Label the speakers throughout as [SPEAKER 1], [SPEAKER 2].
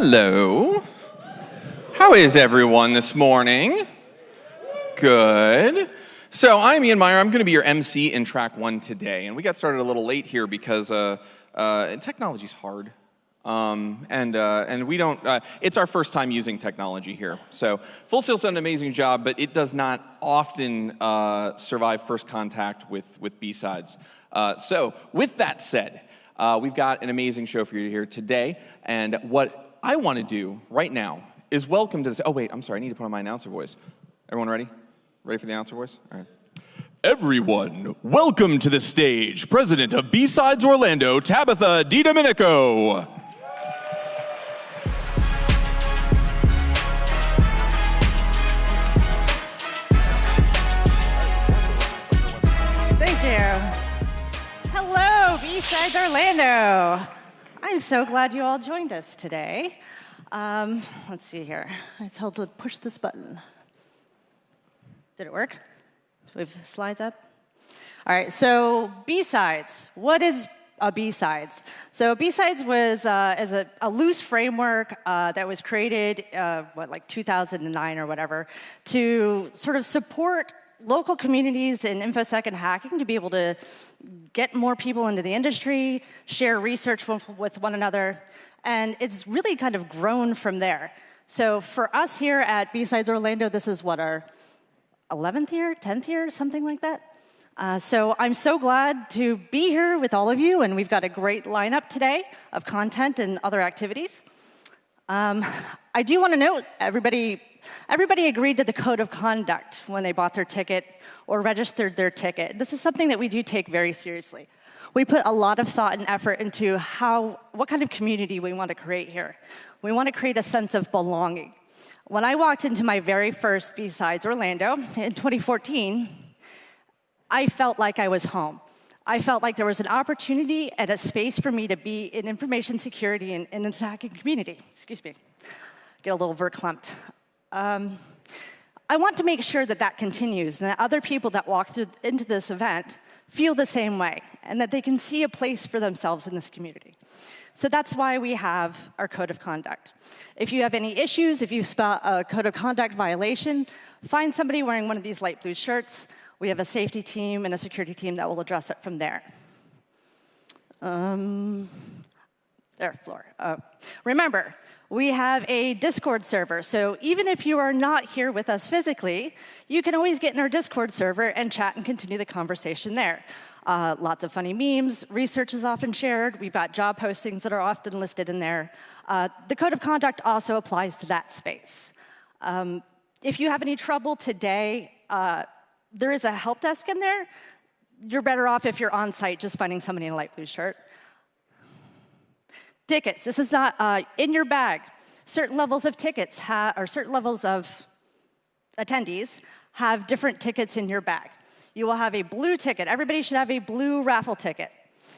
[SPEAKER 1] Hello. How is everyone this morning? Good. So I'm Ian Meyer. I'm going to be your MC in track 1 today. And we got started a little late here because technology's hard. And we don't, it's our first time using technology here. So Full Sail's done an amazing job, but it does not often survive first contact with BSides. So with that said, we've got an amazing show for you here today. And what I want to do right now is welcome to this. Oh, wait, I'm sorry. I need to put on my announcer voice. Everyone ready? Ready for the announcer voice? All right. Everyone, welcome to the stage, President of BSides Orlando, Tabitha DiDomenico.
[SPEAKER 2] Thank you. Hello, BSides Orlando. I'm so glad you all joined us today. Let's see here. I told to push this button. Did it work? Do we have slides up? All right, so BSides. What is a BSides? So BSides was is a loose framework that was created, like 2009 or whatever, to sort of support local communities in InfoSec and hacking to be able to get more people into the industry, share research with one another, and it's really kind of grown from there. So for us here at BSides Orlando, this is what, our 11th year, 10th year, something like that? So I'm so glad to be here with all of you, and we've got a great lineup today of content and other activities. I do want to note, everybody agreed to the code of conduct when they bought their ticket or registered their ticket. This is something that we do take very seriously. We put a lot of thought and effort into what kind of community we want to create here. We want to create a sense of belonging. When I walked into my very first BSides Orlando in 2014, I felt like I was home. I felt like there was an opportunity and a space for me to be in information security and in the hacking community. Excuse me. Get a little verklempt. I want to make sure that that continues and that other people that walk into this event feel the same way and that they can see a place for themselves in this community. So that's why we have our code of conduct. If you have any issues, if you spot a code of conduct violation, find somebody wearing one of these light blue shirts. We have a safety team and a security team that will address it from there. Remember, we have a Discord server, so even if you are not here with us physically, you can always get in our Discord server and chat and continue the conversation there. Lots of funny memes, research is often shared, we've got job postings that are often listed in there. The code of conduct also applies to that space. If you have any trouble today, there is a help desk in there. You're better off if you're on site just finding somebody in a light blue shirt. Tickets, this is not in your bag. Certain levels of tickets or certain levels of attendees have different tickets in your bag. You will have a blue ticket. Everybody should have a blue raffle ticket.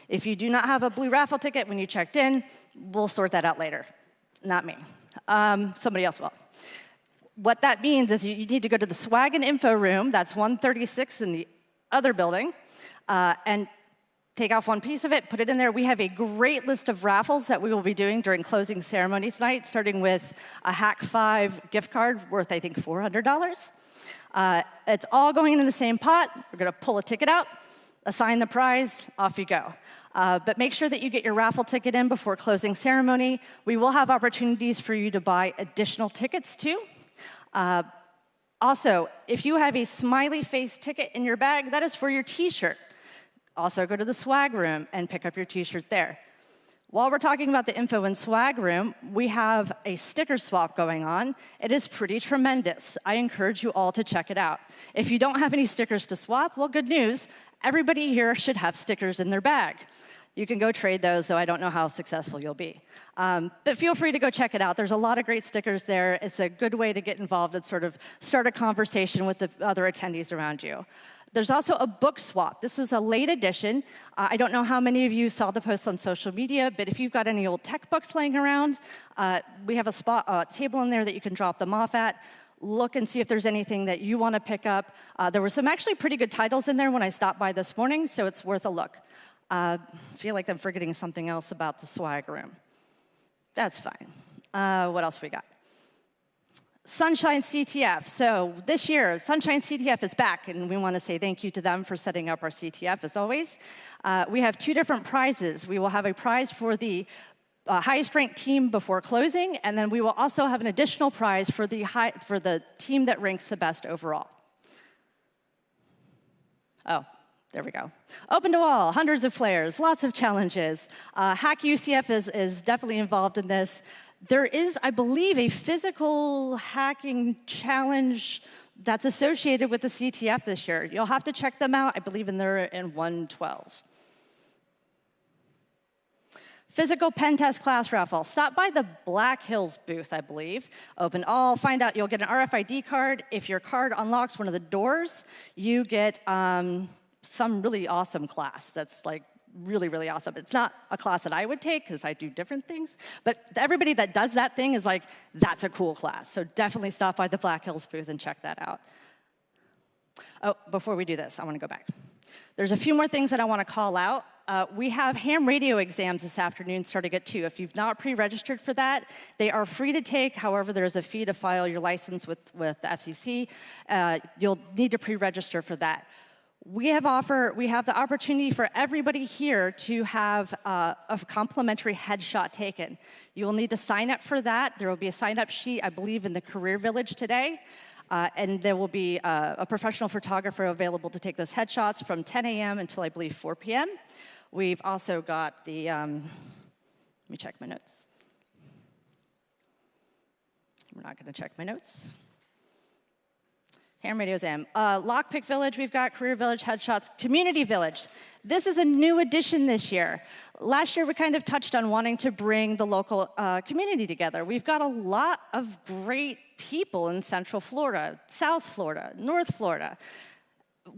[SPEAKER 2] If you do not have a blue raffle ticket when you checked in, we'll sort that out later. Not me. Somebody else will. What that means is you need to go to the swag and info room, that's 136 in the other building, and take off one piece of it, put it in there. We have a great list of raffles that we will be doing during closing ceremony tonight, starting with a Hack5 gift card worth, I think, $400. It's all going in the same pot. We're going to pull a ticket out, assign the prize, off you go. But make sure that you get your raffle ticket in before closing ceremony. We will have opportunities for you to buy additional tickets, too. Also, if you have a smiley face ticket in your bag, that is for your T-shirt. Also, go to the swag room and pick up your T-shirt there. While we're talking about the info and swag room, we have a sticker swap going on. It is pretty tremendous. I encourage you all to check it out. If you don't have any stickers to swap, well, good news. Everybody here should have stickers in their bag. You can go trade those, though I don't know how successful you'll be. But feel free to go check it out. There's a lot of great stickers there. It's a good way to get involved and sort of start a conversation with the other attendees around you. There's also a book swap. This was a late edition. I don't know how many of you saw the post on social media, but if you've got any old tech books laying around, we have a table in there that you can drop them off at. Look and see if there's anything that you want to pick up. There were some actually pretty good titles in there when I stopped by this morning, so it's worth a look. I feel like I'm forgetting something else about the swag room. That's fine. What else we got? Sunshine CTF. So this year, Sunshine CTF is back, and we want to say thank you to them for setting up our CTF, as always. We have 2 different prizes. We will have a prize for the highest ranked team before closing, and then we will also have an additional prize for the team that ranks the best overall. Oh, there we go. Open to all, hundreds of players, lots of challenges. Hack UCF is definitely involved in this. There is, I believe, a physical hacking challenge that's associated with the CTF this year. You'll have to check them out. I believe they're in 112. Physical pen test class raffle. Stop by the Black Hills booth, I believe. Open all, find out, you'll get an RFID card. If your card unlocks one of the doors, you get some really awesome class that's like really, really awesome. It's not a class that I would take because I do different things, but everybody that does that thing is like, that's a cool class. So definitely stop by the Black Hills booth and check that out. Oh, before we do this, I want to go back. There's a few more things that I want to call out. We have ham radio exams this afternoon starting at 2. If you've not pre-registered for that, they are free to take. However, there's a fee to file your license with the FCC. You'll need to pre-register for that. We have the opportunity for everybody here to have a complimentary headshot taken. You will need to sign up for that. There will be a sign-up sheet, I believe, in the Career Village today. And there will be a professional photographer available to take those headshots from 10 a.m. until, I believe, 4 p.m. We've also got the, let me check my notes. We're not going to check my notes. Ham Radio exam. Lockpick Village, we've got Career Village, headshots. Community Village. This is a new addition this year. Last year, we kind of touched on wanting to bring the local community together. We've got a lot of great people in Central Florida, South Florida, North Florida.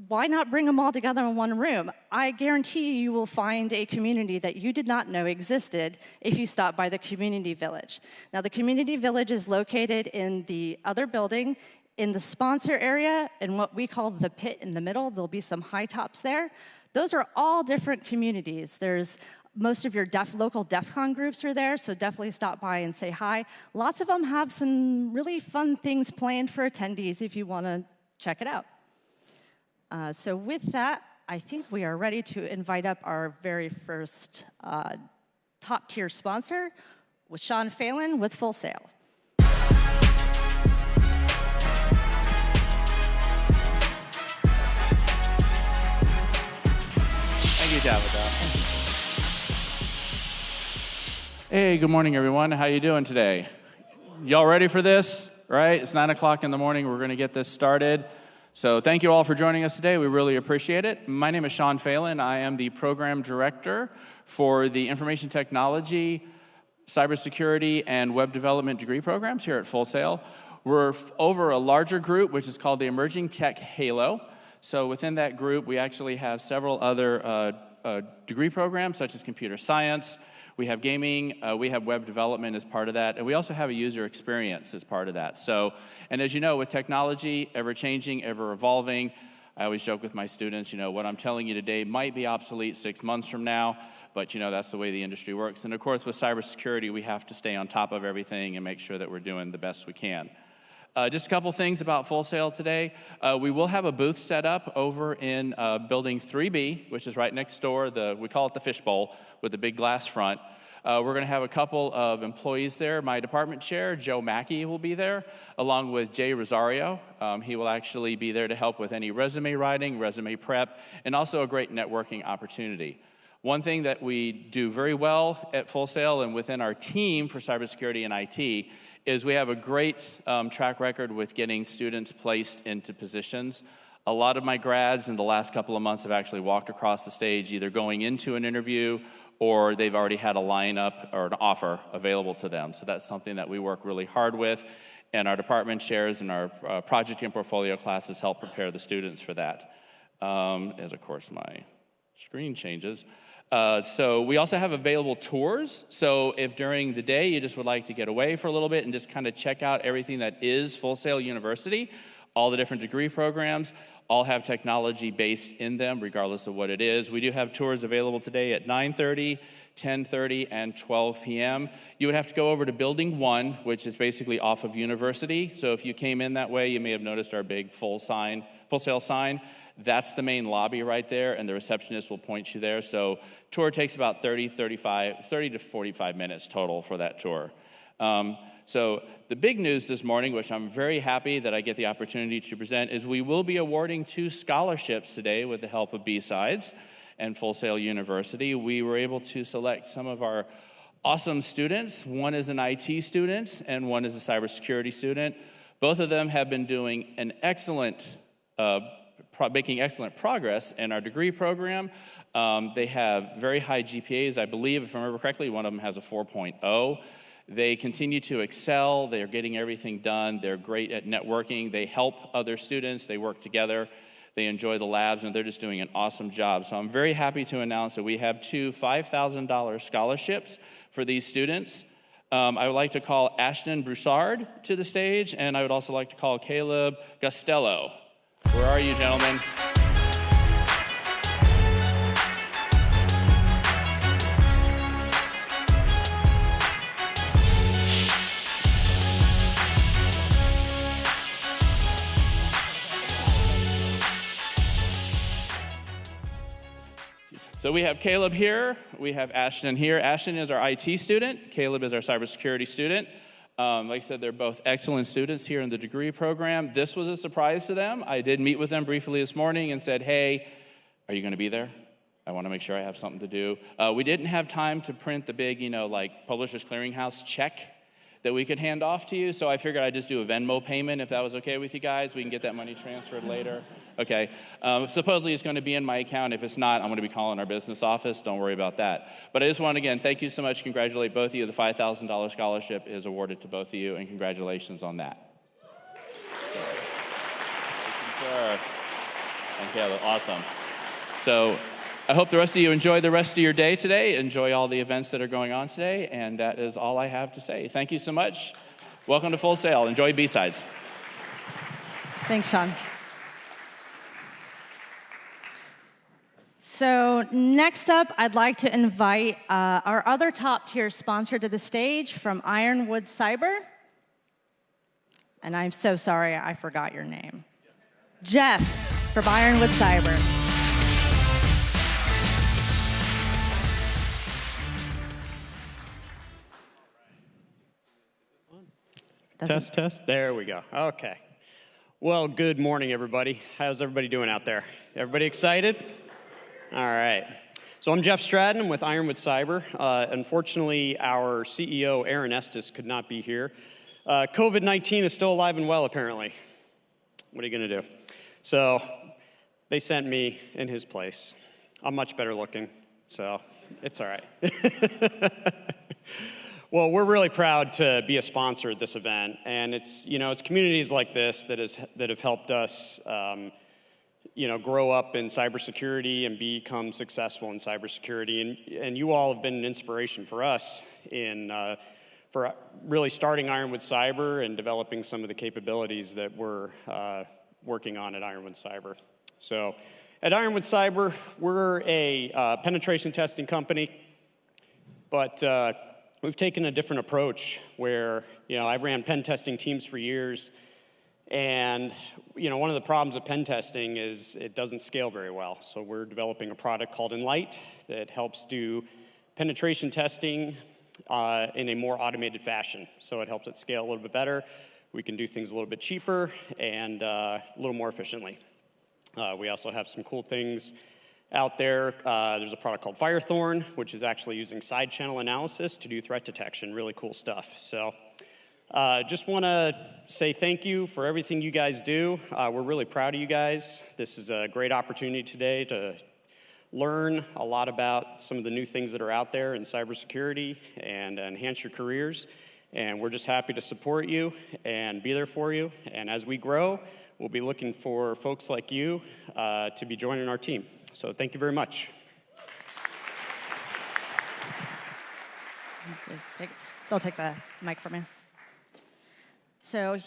[SPEAKER 2] Why not bring them all together in one room? I guarantee you will find a community that you did not know existed if you stop by the Community Village. Now, the Community Village is located in the other building. In the sponsor area, in what we call the pit in the middle, there'll be some high tops there. Those are all different communities. There's most of your local DEF CON groups are there, so definitely stop by and say hi. Lots of them have some really fun things planned for attendees if you want to check it out. So with that, I think we are ready to invite up our very first top-tier sponsor, with Sean Phelan with Full Sail.
[SPEAKER 3] Hey, good morning, everyone. How you doing today? Y'all ready for this? Right? It's 9 o'clock in the morning. We're going to get this started. So thank you all for joining us today. We really appreciate it. My name is Sean Phelan. I am the program director for the Information Technology, Cybersecurity, and Web Development degree programs here at Full Sail. We're over a larger group, which is called the Emerging Tech Halo. So within that group, we actually have several other degree programs, such as computer science. We have gaming, we have web development as part of that, and we also have a user experience as part of that. So, and as you know, with technology, ever-changing, ever-evolving, I always joke with my students, what I'm telling you today might be obsolete 6 months from now, but that's the way the industry works. And of course, with cybersecurity, we have to stay on top of everything and make sure that we're doing the best we can. Just a couple things about Full Sail today. We will have a booth set up over in building 3B, which is right next door. We call it the fishbowl with the big glass front. We're going to have a couple of employees there. My department chair, Joe Mackey, will be there, along with Jay Rosario. He will actually be there to help with any resume writing, resume prep, and also a great networking opportunity. One thing that we do very well at Full Sail and within our team for cybersecurity and IT is we have a great track record with getting students placed into positions. A lot of my grads in the last couple of months have actually walked across the stage, either going into an interview or they've already had a lineup or an offer available to them. So that's something that we work really hard with, and our department chairs and our project and portfolio classes help prepare the students for that. As of course my screen changes. So we also have available tours. So if during the day you just would like to get away for a little bit and just kind of check out everything that is Full Sail University, All the different degree programs all have technology based in them, regardless of what it is. We do have tours available today at 9:30, 10:30, and 12 p.m. You would have to go over to Building 1, which is basically off of University. So if you came in that way, you may have noticed our big full sale sign. That's the main lobby right there, and the receptionist will point you there. So tour takes about 30 to 45 minutes total for that tour. So the big news this morning, which I'm very happy that I get the opportunity to present, is we will be awarding 2 scholarships today with the help of BSides and Full Sail University. We were able to select some of our awesome students. One is an IT student and one is a cybersecurity student. Both of them have been doing an excellent, making excellent progress in our degree program. They have very high GPAs. I believe, if I remember correctly, one of them has a 4.0. They continue to excel. They're getting everything done. They're great at networking. They help other students. They work together. They enjoy the labs, and they're just doing an awesome job. So I'm very happy to announce that we have 2 $5,000 scholarships for these students. I would like to call Ashton Broussard to the stage, and I would also like to call Caleb Gustello. Where are you, gentlemen? So we have Caleb here, we have Ashton here. Ashton is our IT student, Caleb is our cybersecurity student. Like I said, they're both excellent students here in the degree program. This was a surprise to them. I did meet with them briefly this morning and said, hey, are you gonna be there? I wanna make sure I have something to do. We didn't have time to print the big, like Publishers Clearinghouse check that we could hand off to you, so I figured I'd just do a Venmo payment if that was okay with you guys. We can get that money transferred later. Okay, supposedly it's gonna be in my account. If it's not, I'm gonna be calling our business office. Don't worry about that. But I just want to, again, thank you so much, congratulate both of you. The $5,000 scholarship is awarded to both of you, and congratulations on that. Thank you, sir. And Caleb, awesome. So I hope the rest of you enjoy the rest of your day today, enjoy all the events that are going on today, and that is all I have to say. Thank you so much. Welcome to Full Sail. Enjoy BSides.
[SPEAKER 2] Thanks, Sean. So next up, I'd like to invite our other top-tier sponsor to the stage from Ironwood Cyber. And I'm so sorry, I forgot your name. Jeff from Ironwood Cyber.
[SPEAKER 4] Test. There we go. Okay. Well, good morning, everybody. How's everybody doing out there? Everybody excited? All right. So I'm Jeff Stratton. I'm with Ironwood Cyber. Unfortunately, our CEO, Aaron Estes, could not be here. COVID-19 is still alive and well, apparently. What are you going to do? So they sent me in his place. I'm much better looking, so it's all right. Well, we're really proud to be a sponsor at this event, and it's communities like this that have helped us grow up in cybersecurity and become successful in cybersecurity. And you all have been an inspiration for us for really starting Ironwood Cyber and developing some of the capabilities that we're working on at Ironwood Cyber. So at Ironwood Cyber, we're a penetration testing company, but we've taken a different approach where, I ran pen testing teams for years. And, one of the problems of pen testing is it doesn't scale very well. So we're developing a product called Enlight that helps do penetration testing in a more automated fashion. So it helps it scale a little bit better. We can do things a little bit cheaper and a little more efficiently. We also have some cool things out there. There's a product called Firethorn, which is actually using side channel analysis to do threat detection. Really cool stuff. So just want to say thank you for everything you guys do. We're really proud of you guys. This is a great opportunity today to learn a lot about some of the new things that are out there in cybersecurity and enhance your careers. And we're just happy to support you and be there for you. And as we grow, we'll be looking for folks like you to be joining our team. So thank you very much.
[SPEAKER 2] They'll take the mic from you. So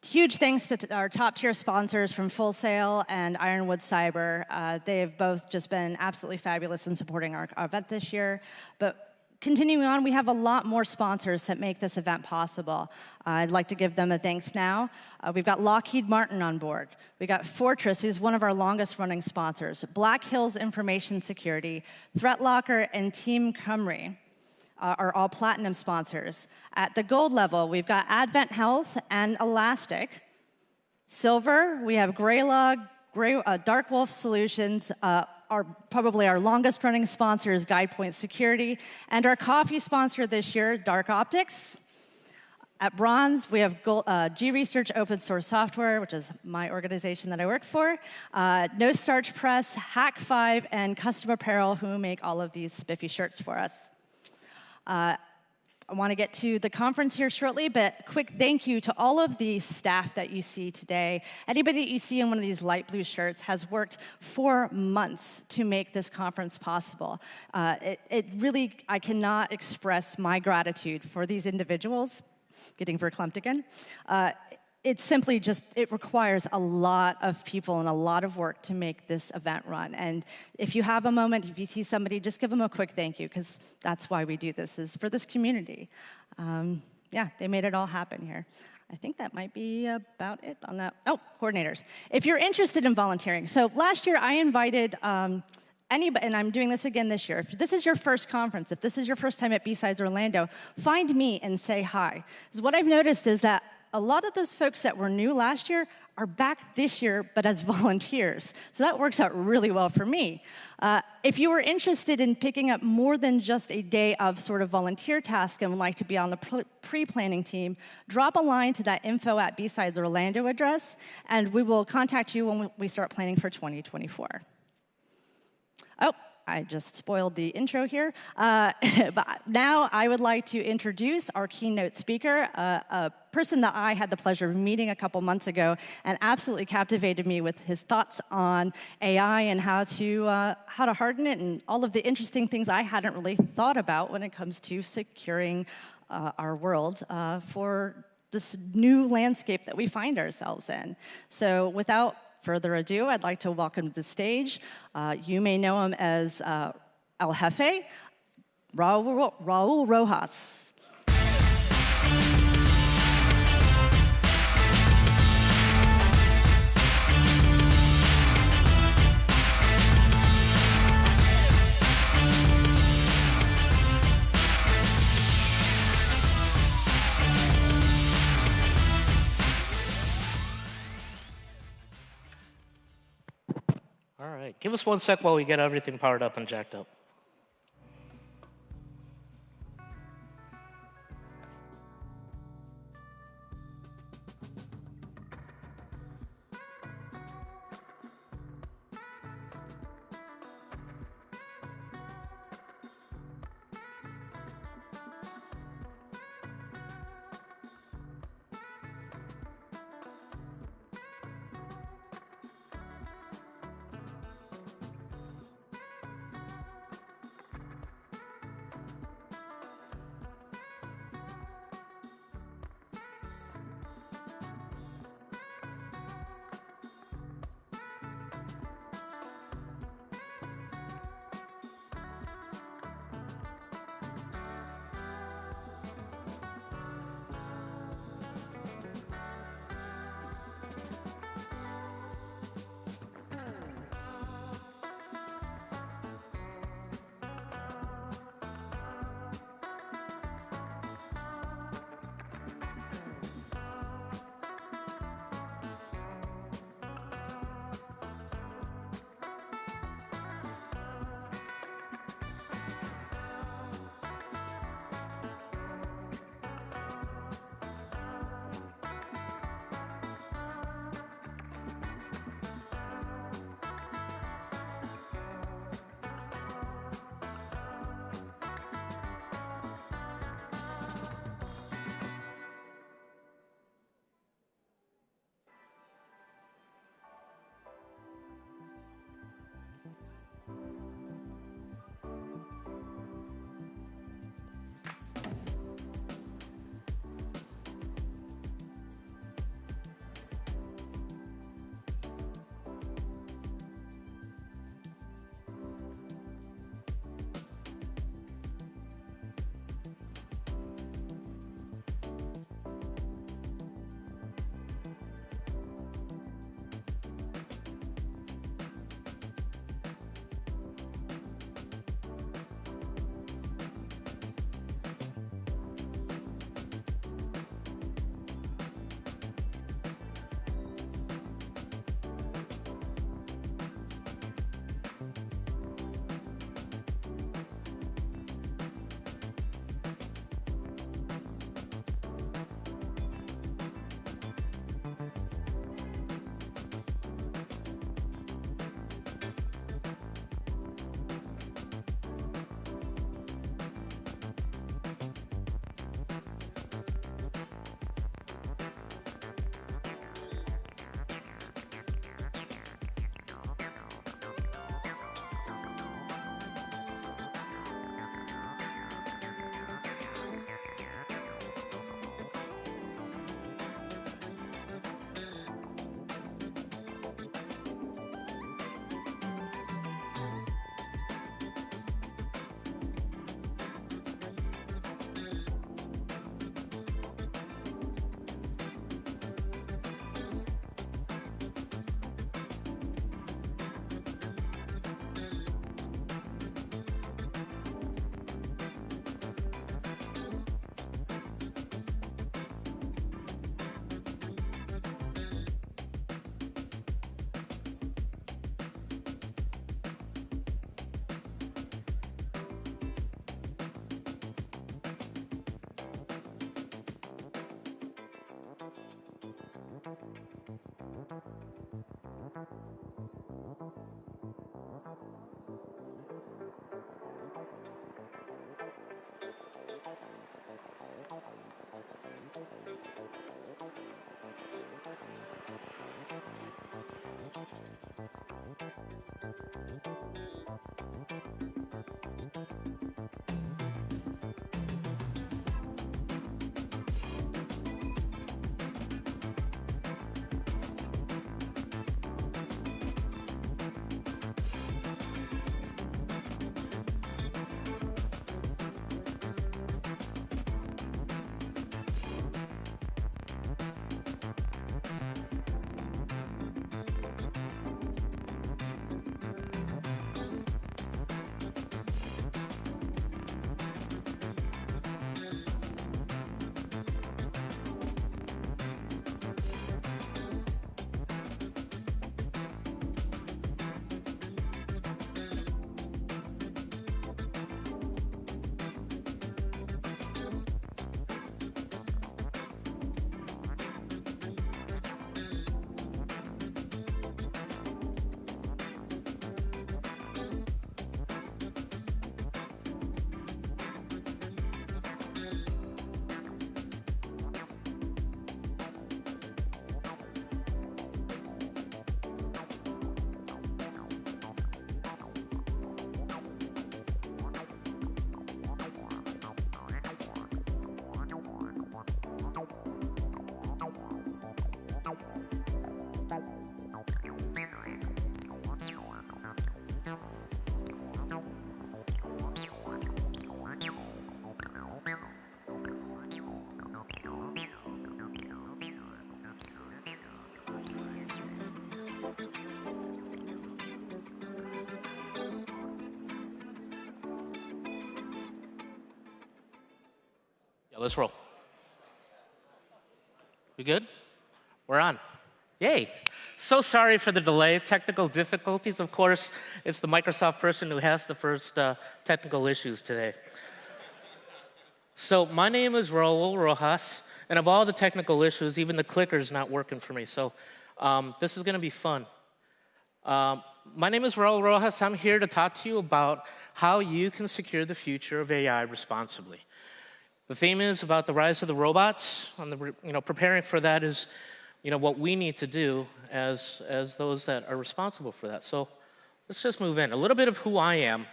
[SPEAKER 2] Huge thanks to our top-tier sponsors from Full Sail and Ironwood Cyber. They have both just been absolutely fabulous in supporting our event this year. But continuing on, we have a lot more sponsors that make this event possible. I'd like to give them a thanks now. We've got Lockheed Martin on board. We've got Fortress, who's one of our longest-running sponsors, Black Hills Information Security, ThreatLocker, and Team Cymru are all platinum sponsors. At the gold level, we've got Advent Health and Elastic. Silver, we have Graylog, Dark Wolf Solutions, probably our longest-running sponsor is GuidePoint Security, and our coffee sponsor this year, Dark Optics. At bronze, we have G Research Open Source Software, which is my organization that I work for, No Starch Press, Hack5, and Custom Apparel, who make all of these spiffy shirts for us. I want to get to the conference here shortly, but quick thank you to all of the staff that you see today. Anybody that you see in one of these light blue shirts has worked for months to make this conference possible. It really, I cannot express my gratitude for these individuals. Getting verklempt again. It's simply just, it requires a lot of people and a lot of work to make this event run. And if you have a moment, if you see somebody, just give them a quick thank you, because that's why we do this, is for this community. Yeah, they made it all happen here. I think that might be about it on that. Oh, coordinators. If you're interested in volunteering, so last year I invited anybody, and I'm doing this again this year. If this is your first conference, if this is your first time at BSides Orlando, find me and say hi. Because what I've noticed is that a lot of those folks that were new last year are back this year, but as volunteers. So that works out really well for me. If you were interested in picking up more than just a day of sort of volunteer task and would like to be on the pre-planning team, drop a line to that info@BSides Orlando address, and we will contact you when we start planning for 2024. Oh, I just spoiled the intro here. But now I would like to introduce our keynote speaker, a person that I had the pleasure of meeting a couple months ago and absolutely captivated me with his thoughts on AI and how to harden it and all of the interesting things I hadn't really thought about when it comes to securing our world for this new landscape that we find ourselves in. So without further ado, I'd like to welcome to the stage, you may know him as El Jefe, Raul Rojas.
[SPEAKER 5] All right, give us 1 sec while we get everything powered up and jacked up. Yeah, let's roll. We good? We're on. Yay. So sorry for the delay. Technical difficulties, of course. It's the Microsoft person who has the first technical issues today. So my name is Raul Rojas, and of all the technical issues, even the clicker's not working for me. So this is going to be fun. My name is Raul Rojas. I'm here to talk to you about how you can secure the future of AI responsibly. The theme is about the rise of the robots. Preparing for that is, what we need to do as those that are responsible for that. So let's just move in. A little bit of who I am.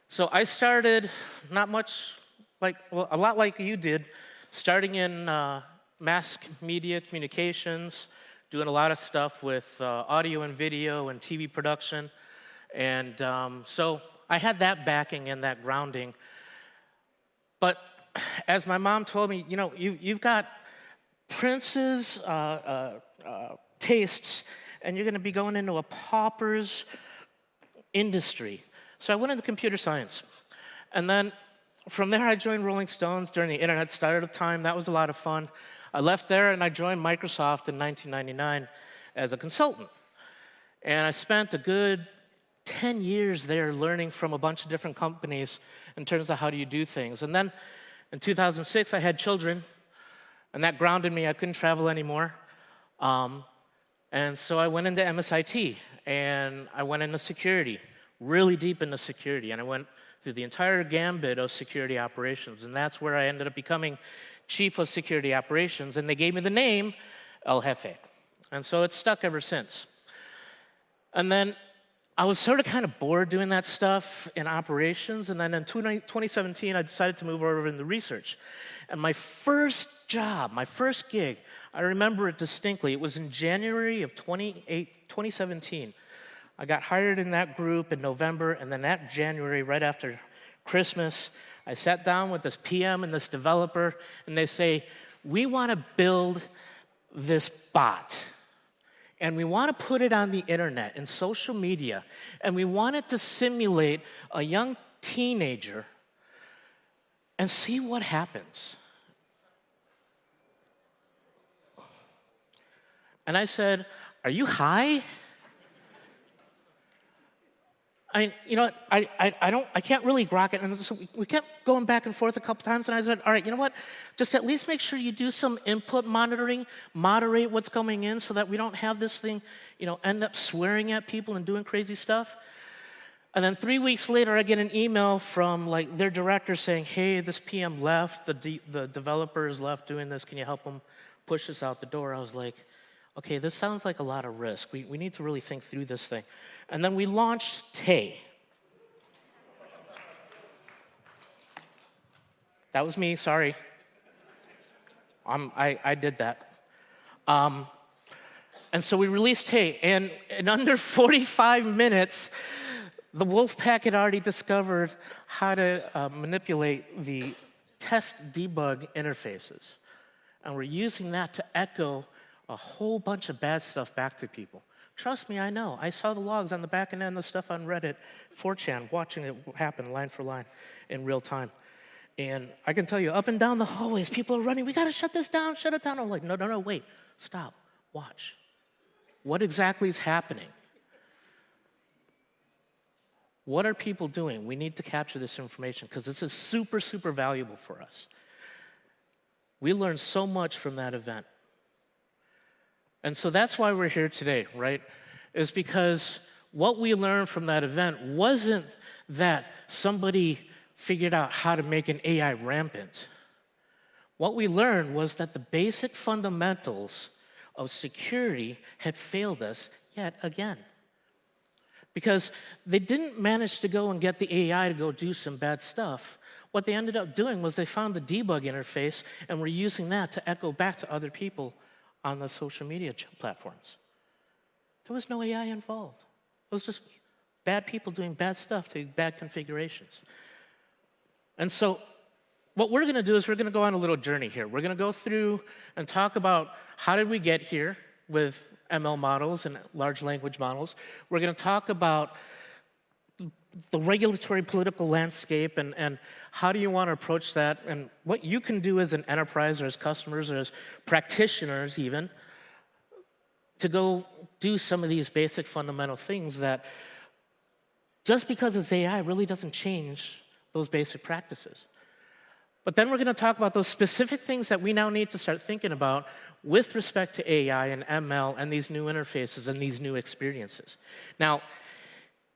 [SPEAKER 5] So I started not much a lot like you did, starting in mass media communications, doing a lot of stuff with audio and video and TV production. And so I had that backing and that grounding. But as my mom told me, you've got Prince's tastes, and you're going to be going into a pauper's industry. So I went into computer science. And then from there, I joined Rolling Stones during the internet startup time. That was a lot of fun. I left there, and I joined Microsoft in 1999 as a consultant. And I spent a good 10 years there learning from a bunch of different companies in terms of how do you do things. And then in 2006, I had children, and that grounded me. I couldn't travel anymore. And so I went into MSIT, and I went into security, really deep into security. And I went through the entire gambit of security operations. And that's where I ended up becoming chief of security operations. And they gave me the name El Jefe. And so it's stuck ever since. And then I was sort of kind of bored doing that stuff in operations. And then in 2017, I decided to move over into research. And my first job, my first gig, I remember it distinctly. It was in January of 2017. I got hired in that group in November, and then that January, right after Christmas, I sat down with this PM and this developer, and they say, we want to build this bot, and we want to put it on the internet and social media, and we want it to simulate a young teenager and see what happens. And I said, are you high? I can't really grok it. And so we kept going back and forth a couple times, and I said, all right, you know what? Just at least make sure you do some input monitoring, moderate what's coming in so that we don't have this thing, end up swearing at people and doing crazy stuff. And then 3 weeks later, I get an email from their director saying, hey, this PM left, the developer is left doing this, can you help him push this out the door? I was like, okay, this sounds like a lot of risk. We need to really think through this thing. And then we launched Tay. That was me, sorry. I did that. And so we released Tay, and in under 45 minutes, the wolf pack had already discovered how to manipulate the test debug interfaces. And we're using that to echo a whole bunch of bad stuff back to people. Trust me, I know. I saw the logs on the back end of the stuff on Reddit, 4chan, watching it happen line for line in real time. And I can tell you, up and down the hallways, people are running, we gotta shut this down, shut it down. I'm like, no, wait, stop, watch. What exactly is happening? What are people doing? We need to capture this information because this is super, super valuable for us. We learned so much from that event. And so that's why we're here today, right? Is because what we learned from that event wasn't that somebody figured out how to make an AI rampant. What we learned was that the basic fundamentals of security had failed us yet again. Because they didn't manage to go and get the AI to go do some bad stuff. What they ended up doing was they found the debug interface and were using that to echo back to other people on the social media platforms. There was no AI involved. It was just bad people doing bad stuff to bad configurations. And so what we're going to do is we're going to go on a little journey here. We're going to go through and talk about how did we get here with ML models and large language models. We're going to talk about the regulatory political landscape and how do you want to approach that, and what you can do as an enterprise or as customers or as practitioners even to go do some of these basic fundamental things that just because it's AI really doesn't change those basic practices. But then we're going to talk about those specific things that we now need to start thinking about with respect to AI and ML and these new interfaces and these new experiences. Now,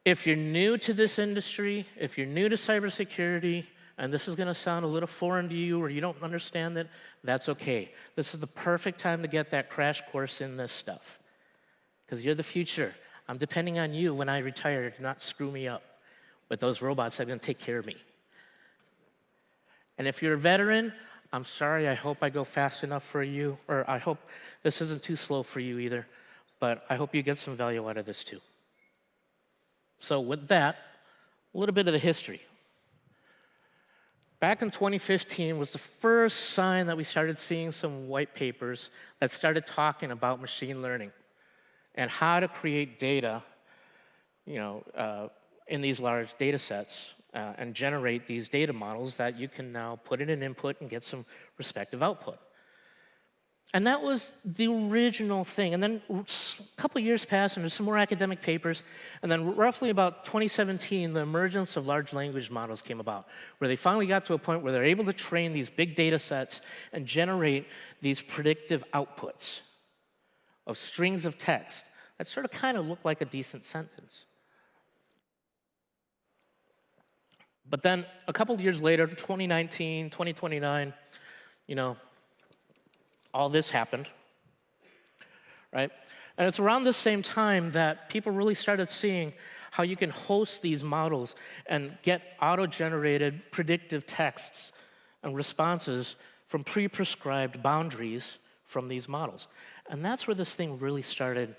[SPEAKER 5] if you're new to this industry, if you're new to cybersecurity, and this is going to sound a little foreign to you or you don't understand it, that's okay. This is the perfect time to get that crash course in this stuff. Because you're the future. I'm depending on you when I retire to not screw me up with those robots that are going to take care of me. And if you're a veteran, I'm sorry, I hope I go fast enough for you, or I hope this isn't too slow for you either, but I hope you get some value out of this too. So with that, a little bit of the history. Back in 2015 was the first sign that we started seeing some white papers that started talking about machine learning and how to create data, in these large data sets and generate these data models that you can now put in an input and get some respective output. And that was the original thing. And then a couple of years passed, and there's some more academic papers. And then roughly about 2017, the emergence of large language models came about, where they finally got to a point where they're able to train these big data sets and generate these predictive outputs of strings of text that sort of kind of look like a decent sentence. But then a couple of years later, 2019, 2029, all this happened, right? And it's around this same time that people really started seeing how you can host these models and get auto-generated predictive texts and responses from pre-prescribed boundaries from these models. And that's where this thing really started,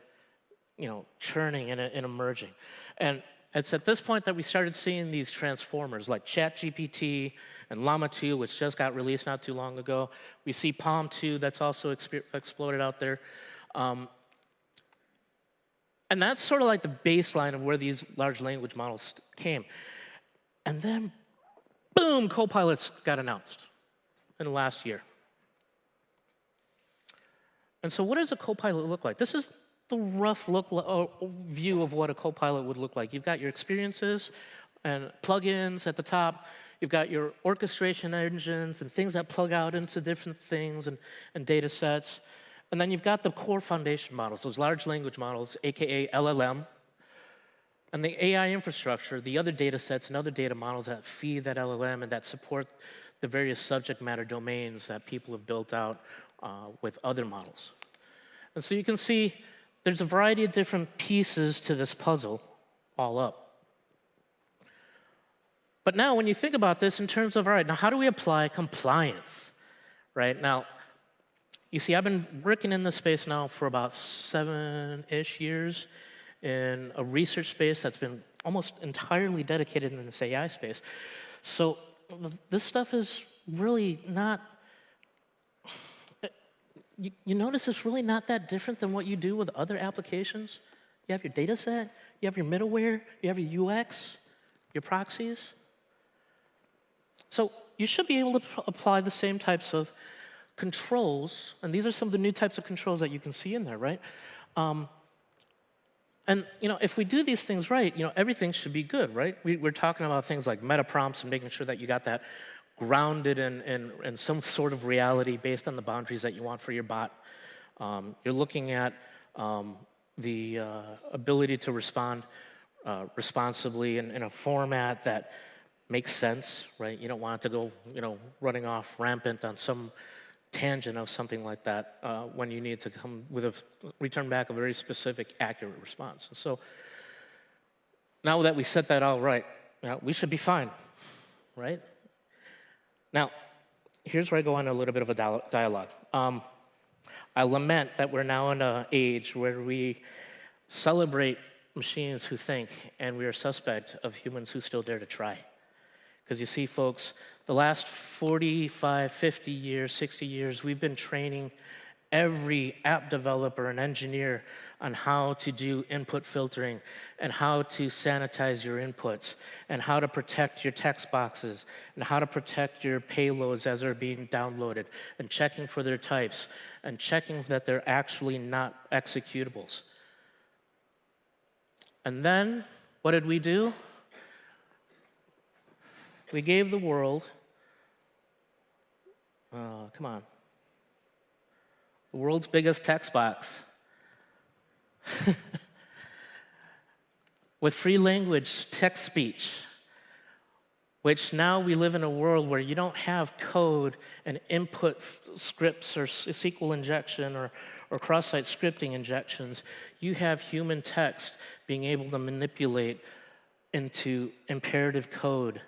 [SPEAKER 5] churning and emerging. And it's at this point that we started seeing these transformers like ChatGPT and Llama 2, which just got released not too long ago. We see Palm 2 that's also exploded out there. And that's sort of like the baseline of where these large language models came. And then, boom, copilots got announced in the last year. And so what does a copilot look like? This is the rough view of what a copilot would look like. You've got your experiences and plugins at the top. You've got your orchestration engines and things that plug out into different things and data sets. And then you've got the core foundation models, those large language models, AKA LLM. And the AI infrastructure, the other data sets and other data models that feed that LLM and that support the various subject matter domains that people have built out with other models. And so you can see there's a variety of different pieces to this puzzle all up. But now when you think about this in terms of, all right, now how do we apply compliance, right? Now, you see, I've been working in this space now for about 7-ish years in a research space that's been almost entirely dedicated in this AI space. So this stuff is really not, you notice it's really not that different than what you do with other applications. You have your data set, you have your middleware, you have your UX, your proxies. So you should be able to apply the same types of controls, and these are some of the new types of controls that you can see in there, right? And if we do these things right, everything should be good, right? We're talking about things like meta prompts and making sure that you got that grounded in some sort of reality based on the boundaries that you want for your bot. You're looking at the ability to respond responsibly in a format that makes sense, right? You don't want it to go, running off rampant on some tangent of something like that when you need to come with return back a very specific, accurate response. And so now that we set that all right, we should be fine, right? Now, here's where I go on a little bit of a dialogue. I lament that we're now in an age where we celebrate machines who think, and we are suspect of humans who still dare to try. Because you see, folks, the last 45, 50 years, 60 years, we've been training every app developer and engineer on how to do input filtering and how to sanitize your inputs and how to protect your text boxes and how to protect your payloads as they're being downloaded and checking for their types and checking that they're actually not executables. And then, what did we do? We gave the world, come on, the world's biggest text box with free language text speech, which now we live in a world where you don't have code and input scripts or SQL injection or cross-site scripting injections. You have human text being able to manipulate into imperative code.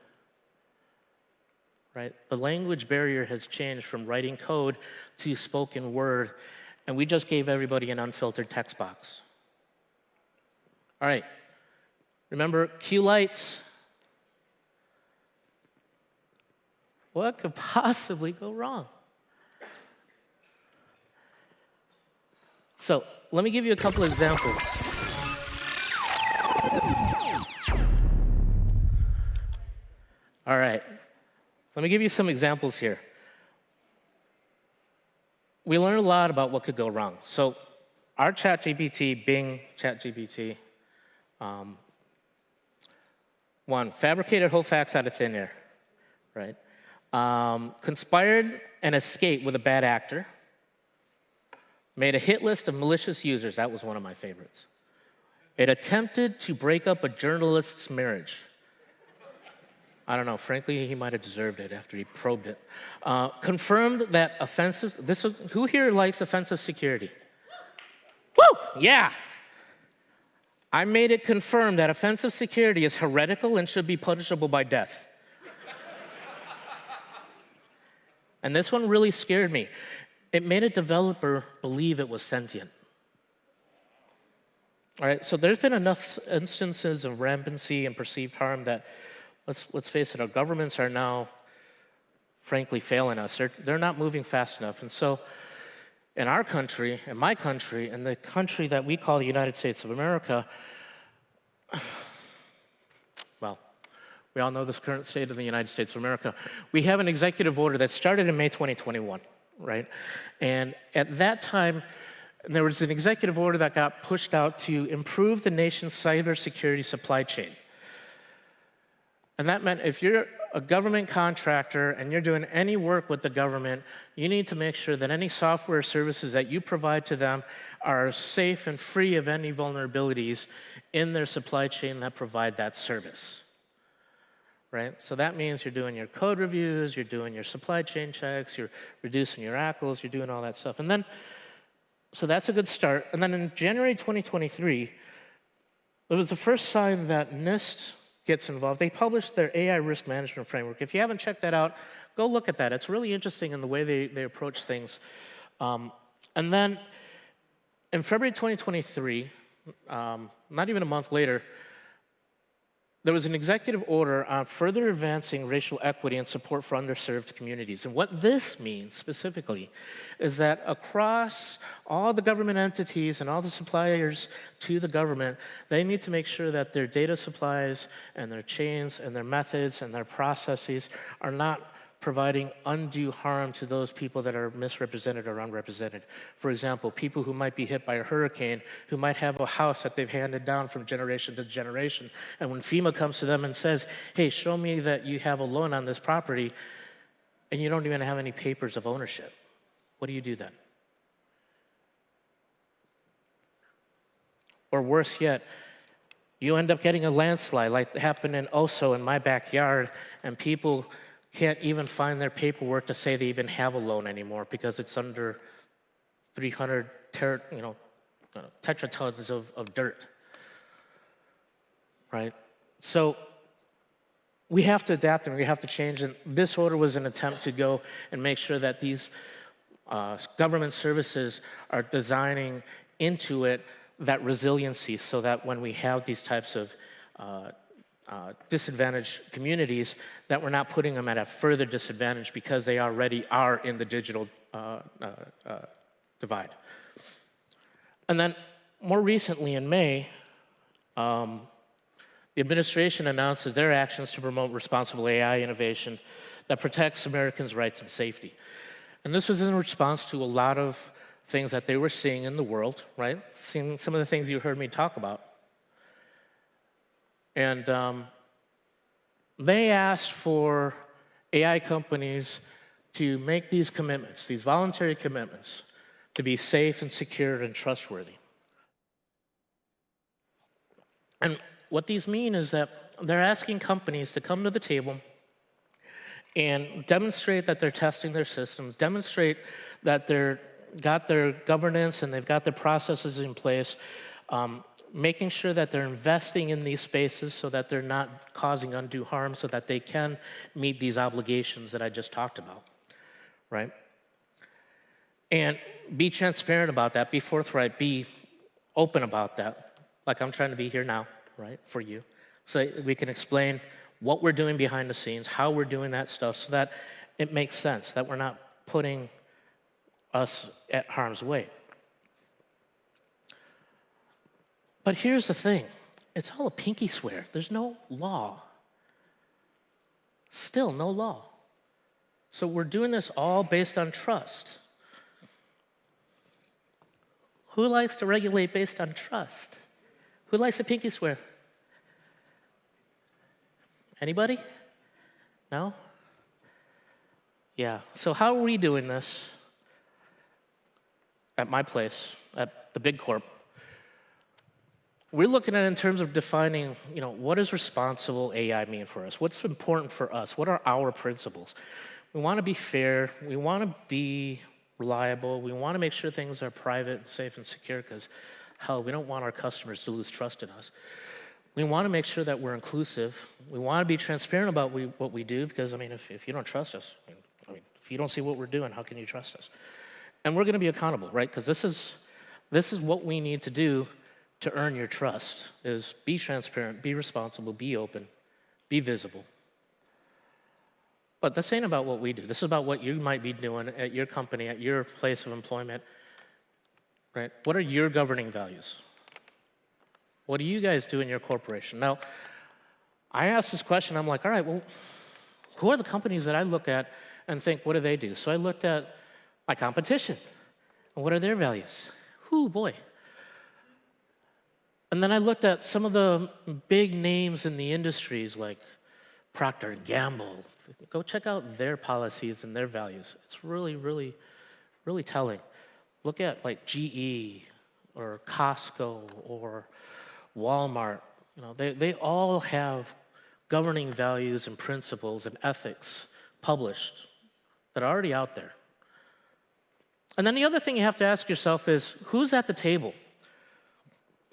[SPEAKER 5] Right? The language barrier has changed from writing code to spoken word, and we just gave everybody an unfiltered text box. All right, remember Q lights? What could possibly go wrong? So let me give you a couple examples. All right. Let me give you some examples here. We learned a lot about what could go wrong. So our ChatGPT, Bing ChatGPT, one, fabricated whole facts out of thin air, right? Conspired and escaped with a bad actor. Made a hit list of malicious users. That was one of my favorites. It attempted to break up a journalist's marriage. I don't know, frankly, he might have deserved it after he probed it. Confirmed that who here likes offensive security? Woo, yeah. I made it confirm that offensive security is heretical and should be punishable by death. And this one really scared me. It made a developer believe it was sentient. All right, so there's been enough instances of rampancy and perceived harm that let's face it, our governments are now, frankly, failing us. They're not moving fast enough. And so in our country, in my country, in the country that we call the United States of America, well, we all know this current state of the United States of America. We have an executive order that started in May 2021, right? And at that time, there was an executive order that got pushed out to improve the nation's cybersecurity supply chain. And that meant if you're a government contractor and you're doing any work with the government, you need to make sure that any software services that you provide to them are safe and free of any vulnerabilities in their supply chain that provide that service. Right? So that means you're doing your code reviews, you're doing your supply chain checks, you're reducing your ACLs, you're doing all that stuff. And then, so that's a good start. And then in January 2023, there was the first sign that NIST gets involved. They published their AI risk management framework. If you haven't checked that out, go look at that. It's really interesting in the way they approach things. And then in February 2023, not even a month later, there was an executive order on further advancing racial equity and support for underserved communities. And what this means specifically is that across all the government entities and all the suppliers to the government, they need to make sure that their data supplies and their chains and their methods and their processes are not providing undue harm to those people that are misrepresented or unrepresented. For example, people who might be hit by a hurricane, who might have a house that they've handed down from generation to generation, and when FEMA comes to them and says, hey, show me that you have a loan on this property, and you don't even have any papers of ownership, what do you do then? Or worse yet, you end up getting a landslide like happened in Oso in my backyard, and people can't even find their paperwork to say they even have a loan anymore because it's under 300 tetratons of dirt, right? So we have to adapt and we have to change, and this order was an attempt to go and make sure that these government services are designing into it that resiliency so that when we have these types of disadvantaged communities, that we're not putting them at a further disadvantage because they already are in the digital divide. And then more recently in May, the administration announces their actions to promote responsible AI innovation that protects Americans' rights and safety. And this was in response to a lot of things that they were seeing in the world, right? Seeing some of the things you heard me talk about. And they asked for AI companies to make these commitments, these voluntary commitments, to be safe and secure and trustworthy. And what these mean is that they're asking companies to come to the table and demonstrate that they're testing their systems, demonstrate that they've got their governance and they've got their processes in place, making sure that they're investing in these spaces so that they're not causing undue harm so that they can meet these obligations that I just talked about, right? And be transparent about that, be forthright, be open about that, like I'm trying to be here now, right, for you. So we can explain what we're doing behind the scenes, how we're doing that stuff so that it makes sense, that we're not putting us at harm's way. But here's the thing, it's all a pinky swear. There's no law. Still no law. So we're doing this all based on trust. Who likes to regulate based on trust? Who likes a pinky swear? Anybody? No? Yeah, so how are we doing this at my place, at the Big Corp? We're looking at it in terms of defining, what does responsible AI mean for us? What's important for us? What are our principles? We want to be fair. We want to be reliable. We want to make sure things are private and safe and secure because, hell, we don't want our customers to lose trust in us. We want to make sure that we're inclusive. We want to be transparent about what we do because, if you don't trust us, if you don't see what we're doing, how can you trust us? And we're going to be accountable, right? Because this is what we need to do to earn your trust, is be transparent, be responsible, be open, be visible. But this ain't about what we do. This is about what you might be doing at your company, at your place of employment, right? What are your governing values? What do you guys do in your corporation? Now, I asked this question, I'm like, all right, well, who are the companies that I look at and think, what do they do? So I looked at my competition, and what are their values? Whoo, boy. And then I looked at some of the big names in the industries like Procter & Gamble. Go check out their policies and their values. It's really, really, really telling. Look at like GE or Costco or Walmart. They all have governing values and principles and ethics published that are already out there. And then the other thing you have to ask yourself is, who's at the table?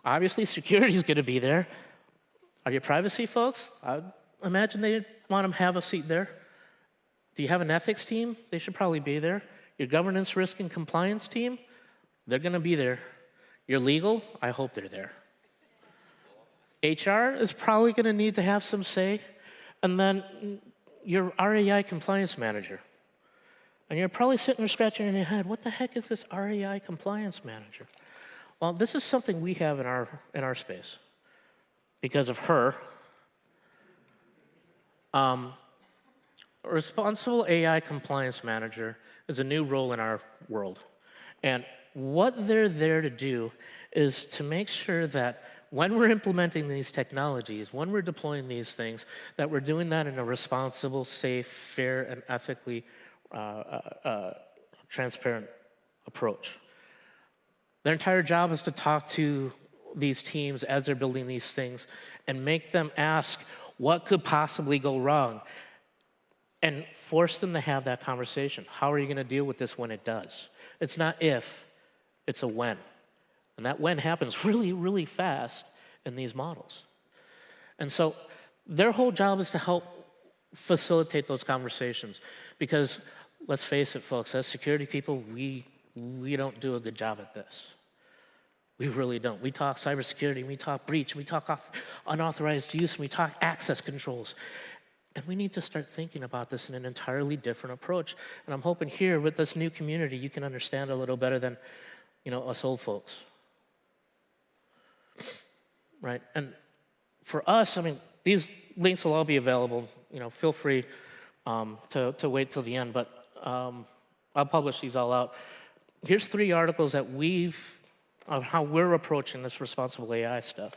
[SPEAKER 5] Obviously, security is going to be there. Are your privacy folks? I imagine they want to have a seat there. Do you have an ethics team? They should probably be there. Your governance, risk, and compliance team? They're going to be there. Your legal? I hope they're there. HR is probably going to need to have some say. And then your REI compliance manager. And you're probably sitting there scratching in your head, what the heck is this REI compliance manager? Well, this is something we have in our space because of her. A responsible AI compliance manager is a new role in our world. And what they're there to do is to make sure that when we're implementing these technologies, when we're deploying these things, that we're doing that in a responsible, safe, fair, and ethically transparent approach. Their entire job is to talk to these teams as they're building these things and make them ask what could possibly go wrong and force them to have that conversation. How are you going to deal with this when it does? It's not if, it's a when. And that when happens really, really fast in these models. And so their whole job is to help facilitate those conversations because let's face it, folks, as security people, we don't do a good job at this. We really don't. We talk cybersecurity, we talk breach, we talk unauthorized use, and we talk access controls. And we need to start thinking about this in an entirely different approach. And I'm hoping here with this new community, you can understand a little better than, us old folks. Right? And for us, these links will all be available. Feel free to wait till the end, but I'll publish these all out. Here's 3 articles that of how we're approaching this responsible AI stuff.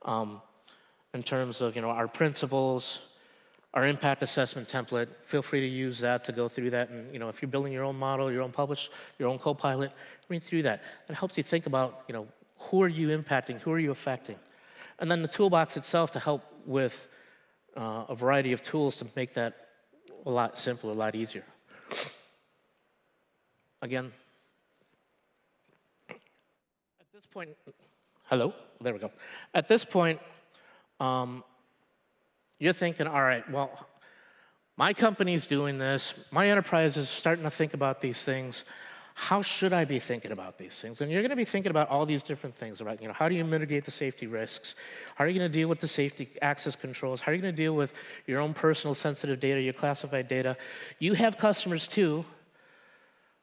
[SPEAKER 5] In terms of, our principles, our impact assessment template. Feel free to use that to go through that. And, if you're building your own model, your own co-pilot, read through that. It helps you think about, who are you impacting, who are you affecting? And then the toolbox itself to help with a variety of tools to make that a lot simpler, a lot easier. Again, at this point, hello? There we go. At this point, you're thinking, all right, well, my company's doing this. My enterprise is starting to think about these things. How should I be thinking about these things? And you're going to be thinking about all these different things, right? How do you mitigate the safety risks? How are you going to deal with the safety access controls? How are you going to deal with your own personal sensitive data, your classified data? You have customers too.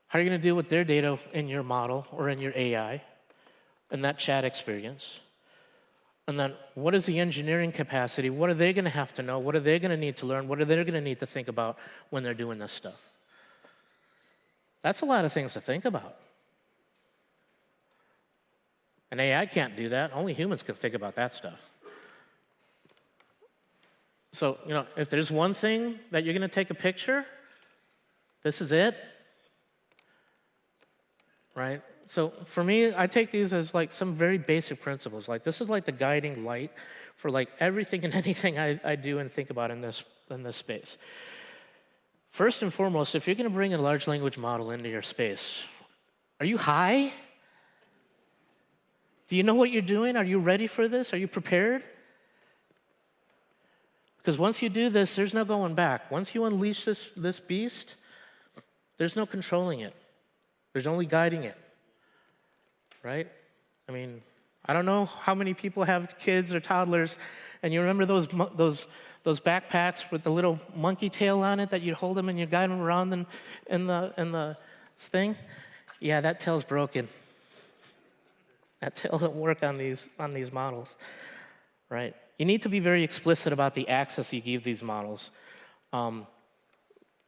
[SPEAKER 5] How are you going to deal with their data in your model or in your AI and that chat experience? And then what is the engineering capacity? What are they going to have to know? What are they going to need to learn? What are they going to need to think about when they're doing this stuff? That's a lot of things to think about. And AI can't do that. Only humans can think about that stuff. So, if there's one thing that you're going to take a picture, this is it. Right? So for me, I take these as like some very basic principles. Like this is like the guiding light for like everything and anything I do and think about in this space. First and foremost, if you're going to bring a large language model into your space, are you high? Do you know what you're doing? Are you ready for this? Are you prepared? Because once you do this, there's no going back. Once you unleash this beast, there's no controlling it. There's only guiding it, right? I don't know how many people have kids or toddlers, and you remember those backpacks with the little monkey tail on it that you'd hold them and you'd guide them around in the thing? Yeah, that tail's broken. That tail doesn't work on these models, right? You need to be very explicit about the access you give these models,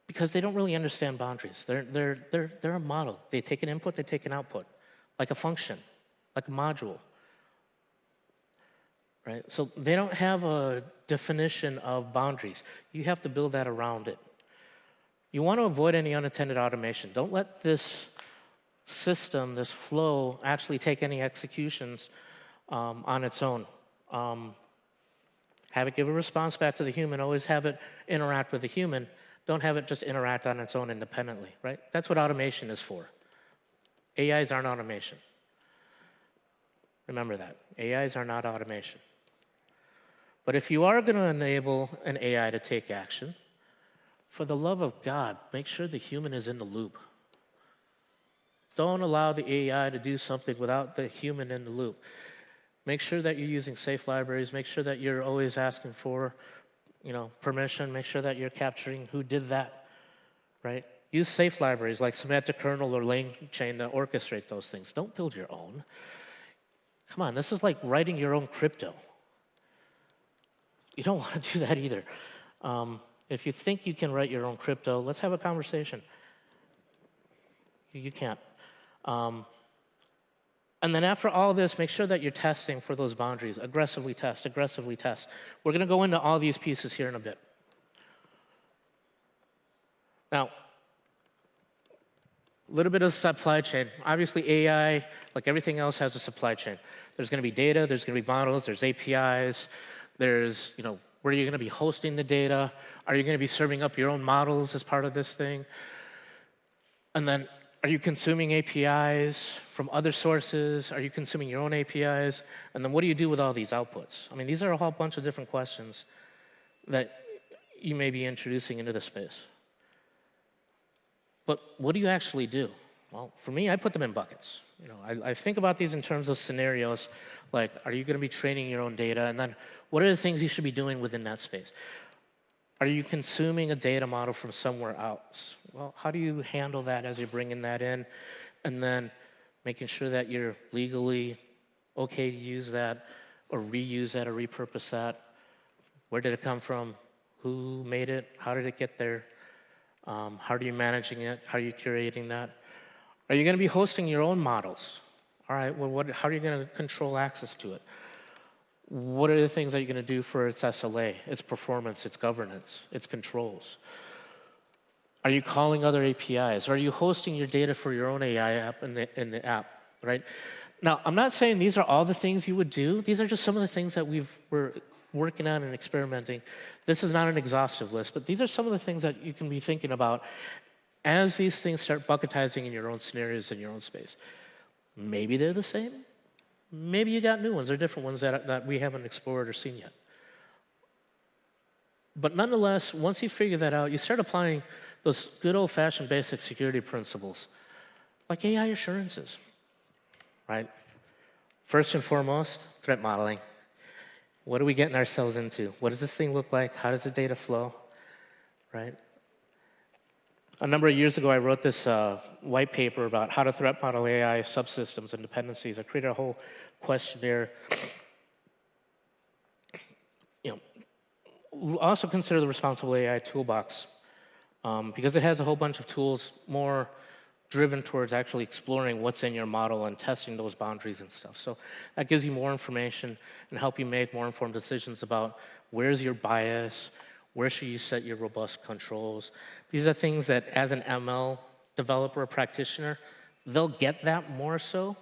[SPEAKER 5] because they don't really understand boundaries. They're a model. They take an input, they take an output, like a function, like a module. Right? So they don't have a definition of boundaries. You have to build that around it. You want to avoid any unattended automation. Don't let this system, this flow, actually take any executions on its own. Have it give a response back to the human. Always have it interact with the human. Don't have it just interact on its own independently, right? That's what automation is for. AIs aren't automation. Remember that. AIs are not automation. But if you are going to enable an AI to take action, for the love of God, make sure the human is in the loop. Don't allow the AI to do something without the human in the loop. Make sure that you're using safe libraries. Make sure that you're always asking for, permission. Make sure that you're capturing who did that, right? Use safe libraries like semantic kernel or LangChain to orchestrate those things. Don't build your own. Come on, this is like writing your own crypto. You don't want to do that either. If you think you can write your own crypto, let's have a conversation. You can't. And then after all this, make sure that you're testing for those boundaries. Aggressively test, aggressively test. We're going to go into all these pieces here in a bit. Now, a little bit of supply chain. Obviously, AI, like everything else, has a supply chain. There's going to be data, there's going to be models, there's APIs, there's, where are you going to be hosting the data? Are you going to be serving up your own models as part of this thing? And then, are you consuming APIs from other sources? Are you consuming your own APIs? And then what do you do with all these outputs? These are a whole bunch of different questions that you may be introducing into the space. But what do you actually do? Well, for me, I put them in buckets. I think about these in terms of scenarios, like, are you going to be training your own data? And then what are the things you should be doing within that space? Are you consuming a data model from somewhere else? Well, how do you handle that as you're bringing that in? And then making sure that you're legally okay to use that or reuse that or repurpose that. Where did it come from? Who made it? How did it get there? How are you managing it? How are you curating that? Are you going to be hosting your own models? All right, well, how are you going to control access to it? What are the things that you're going to do for its SLA, its performance, its governance, its controls? Are you calling other APIs? Are you hosting your data for your own AI app in the app, right? Now, I'm not saying these are all the things you would do. These are just some of the things that we're working on and experimenting. This is not an exhaustive list, but these are some of the things that you can be thinking about as these things start bucketizing in your own scenarios in your own space. Maybe they're the same. Maybe you got new ones or different ones that we haven't explored or seen yet. But nonetheless, once you figure that out, you start applying those good old-fashioned basic security principles, like AI assurances, right? First and foremost, threat modeling. What are we getting ourselves into? What does this thing look like? How does the data flow, right? A number of years ago, I wrote this white paper about how to threat model AI subsystems and dependencies. I created a whole questionnaire. Also consider the responsible AI toolbox because it has a whole bunch of tools more driven towards actually exploring what's in your model and testing those boundaries and stuff. So that gives you more information and help you make more informed decisions about where's your bias, where should you set your robust controls. These are things that as an ML developer or practitioner, they'll get that more so.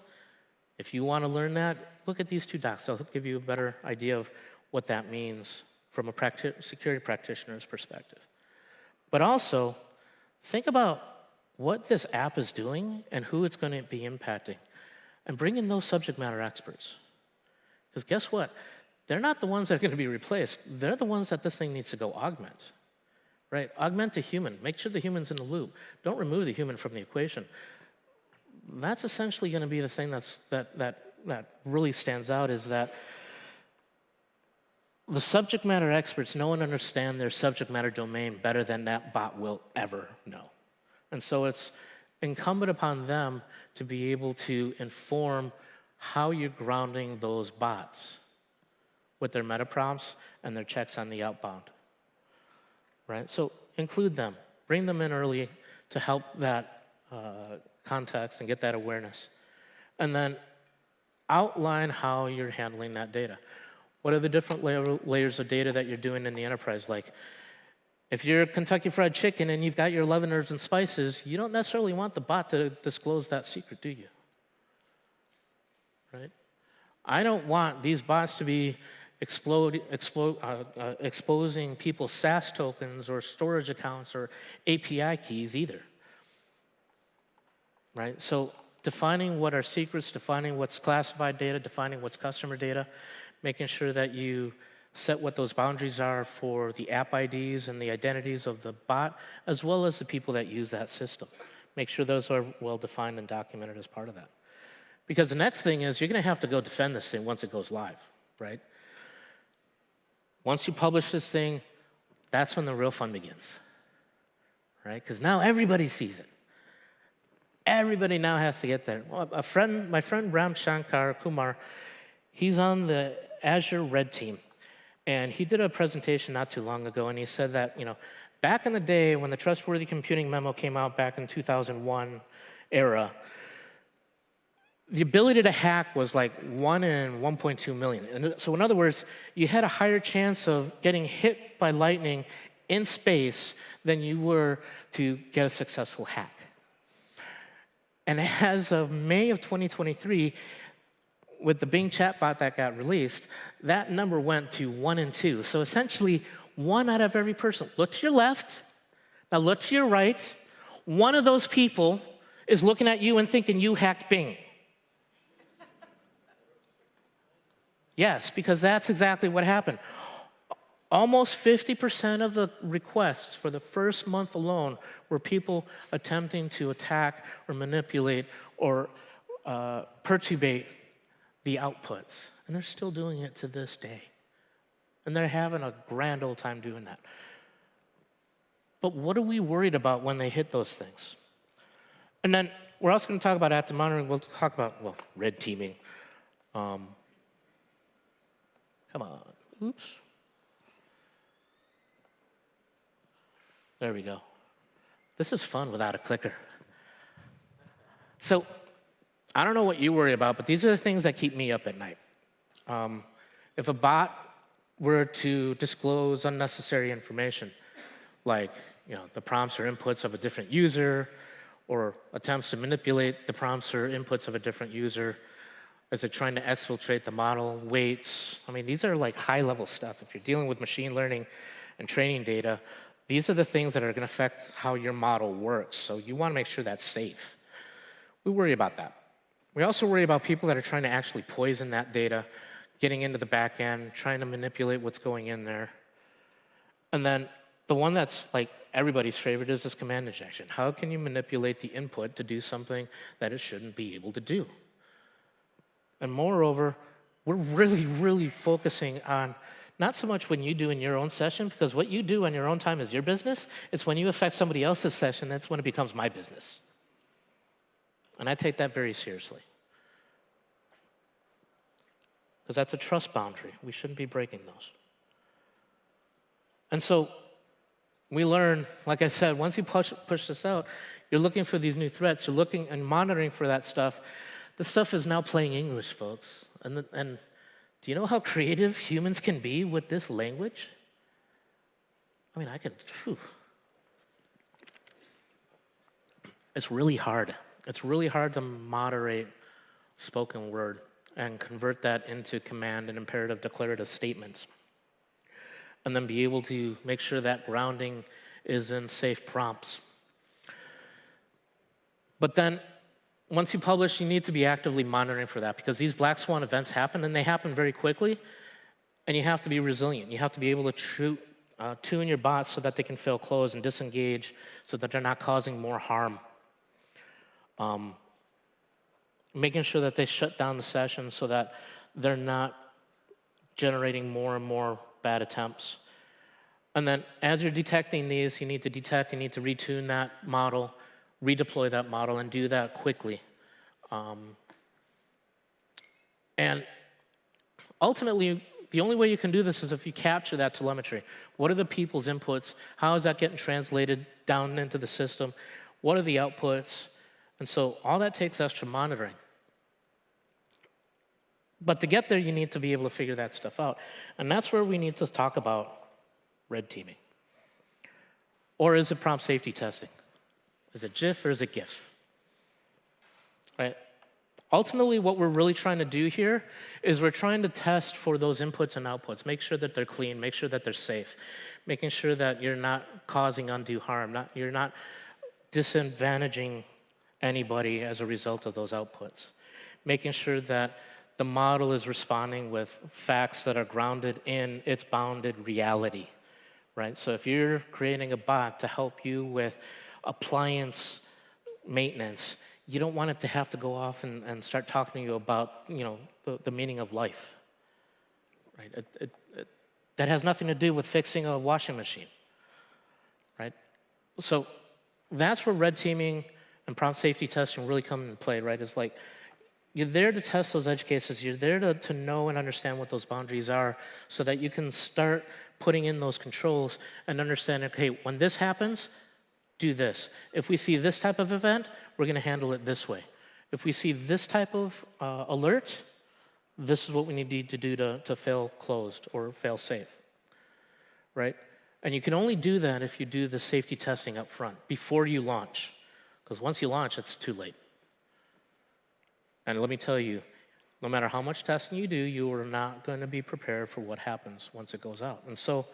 [SPEAKER 5] If you want to learn that, look at these two docs. They'll give you a better idea of what that means from a security practitioner's perspective. But also, think about what this app is doing and who it's going to be impacting. And bring in those subject matter experts. Because guess what? They're not the ones that are going to be replaced. They're the ones that this thing needs to go augment. Right? Augment the human. Make sure the human's in the loop. Don't remove the human from the equation. That's essentially going to be the thing that really stands out is that the subject matter experts know and understand their subject matter domain better than that bot will ever know. And so it's incumbent upon them to be able to inform how you're grounding those bots with their meta prompts and their checks on the outbound. Right? So include them. Bring them in early to help that context and get that awareness. And then outline how you're handling that data. What are the different layers of data that you're doing in the enterprise? Like, if you're Kentucky Fried Chicken and you've got your 11 herbs and spices, you don't necessarily want the bot to disclose that secret, do you? Right? I don't want these bots to be exposing people's SaaS tokens or storage accounts or API keys either. Right? So defining what are secrets, defining what's classified data, defining what's customer data, making sure that you set what those boundaries are for the app IDs and the identities of the bot, as well as the people that use that system. Make sure those are well defined and documented as part of that. Because the next thing is you're going to have to go defend this thing once it goes live, right? Once you publish this thing, that's when the real fun begins, right? Because now everybody sees it. Everybody now has to get there. Well, my friend Ram Shankar Kumar, he's on the Azure Red team. And he did a presentation not too long ago, and he said that, back in the day when the Trustworthy Computing memo came out back in 2001 era, the ability to hack was like 1 in 1.2 million. And so in other words, you had a higher chance of getting hit by lightning in space than you were to get a successful hack. And as of May of 2023, with the Bing chatbot that got released, that number went to 1 in 2. So essentially, 1 out of every person. Look to your left. Now look to your right. One of those people is looking at you and thinking you hacked Bing. Yes, because that's exactly what happened. Almost 50% of the requests for the first month alone were people attempting to attack or manipulate or perturbate the outputs. And they're still doing it to this day. And they're having a grand old time doing that. but what are we worried about when they hit those things? And then we're also going to talk about active monitoring. We'll talk about, well, red teaming. Come on. Oops. There we go. This is fun without a clicker. So I don't know what you worry about, but these are the things that keep me up at night. If a bot were to disclose unnecessary information, like the prompts or inputs of a different user, or attempts to manipulate the prompts or inputs of a different user, is it trying to exfiltrate the model, weights? I mean, these are like high-level stuff. If you're dealing with machine learning and training data, these are the things that are going to affect how your model works. So you want to make sure that's safe. We worry about that. We also worry about people that are trying to actually poison that data, getting into the back end, trying to manipulate what's going in there. And then the one that's like everybody's favorite is this command injection. How can you manipulate the input to do something that it shouldn't be able to do? And moreover, we're really, really focusing on not so much when you do in your own session, because what you do on your own time is your business. It's when you affect somebody else's session, that's when it becomes my business. And I take that very seriously. Because that's a trust boundary. We shouldn't be breaking those. And so we learn, like I said, once you push this out, you're looking for these new threats. You're looking and monitoring for that stuff. The stuff is now playing English, folks. And do you know how creative humans can be with this language? I mean, It's really hard. It's really hard to moderate spoken word and convert that into command and imperative declarative statements. And then be able to make sure that grounding is in safe prompts. But then, once you publish, you need to be actively monitoring for that, because these black swan events happen, and they happen very quickly, and you have to be resilient. You have to be able to tune your bots so that they can fail close and disengage so that they're not causing more harm. Making sure that they shut down the session so that they're not generating more and more bad attempts. And then as you're detecting these, you need to retune that model, redeploy that model, and do that quickly. And ultimately, the only way you can do this is if you capture that telemetry. What are the people's inputs? How is that getting translated down into the system? What are the outputs? And so all that takes extra monitoring. But to get there, you need to be able to figure that stuff out. And that's where we need to talk about red teaming. Or is it prompt safety testing? Is it GIF or is it GIF? Right? Ultimately, what we're really trying to do here is we're trying to test for those inputs and outputs, make sure that they're clean, make sure that they're safe, making sure that you're not causing undue harm, you're not disadvantaging anybody as a result of those outputs, making sure that the model is responding with facts that are grounded in its bounded reality, right? So if you're creating a bot to help you with appliance maintenance, you don't want it to have to go off and start talking to you about, the meaning of life, right? That has nothing to do with fixing a washing machine, right? So that's where red teaming and prompt safety testing really come into play, right? It's like you're there to test those edge cases. You're there to know and understand what those boundaries are so that you can start putting in those controls and understand, okay, when this happens, do this. If we see this type of event, we're going to handle it this way. If we see this type of alert, this is what we need to do to fail closed or fail safe, right? And you can only do that if you do the safety testing up front before you launch. Because once you launch, it's too late. And let me tell you, no matter how much testing you do, you are not going to be prepared for what happens once it goes out. And so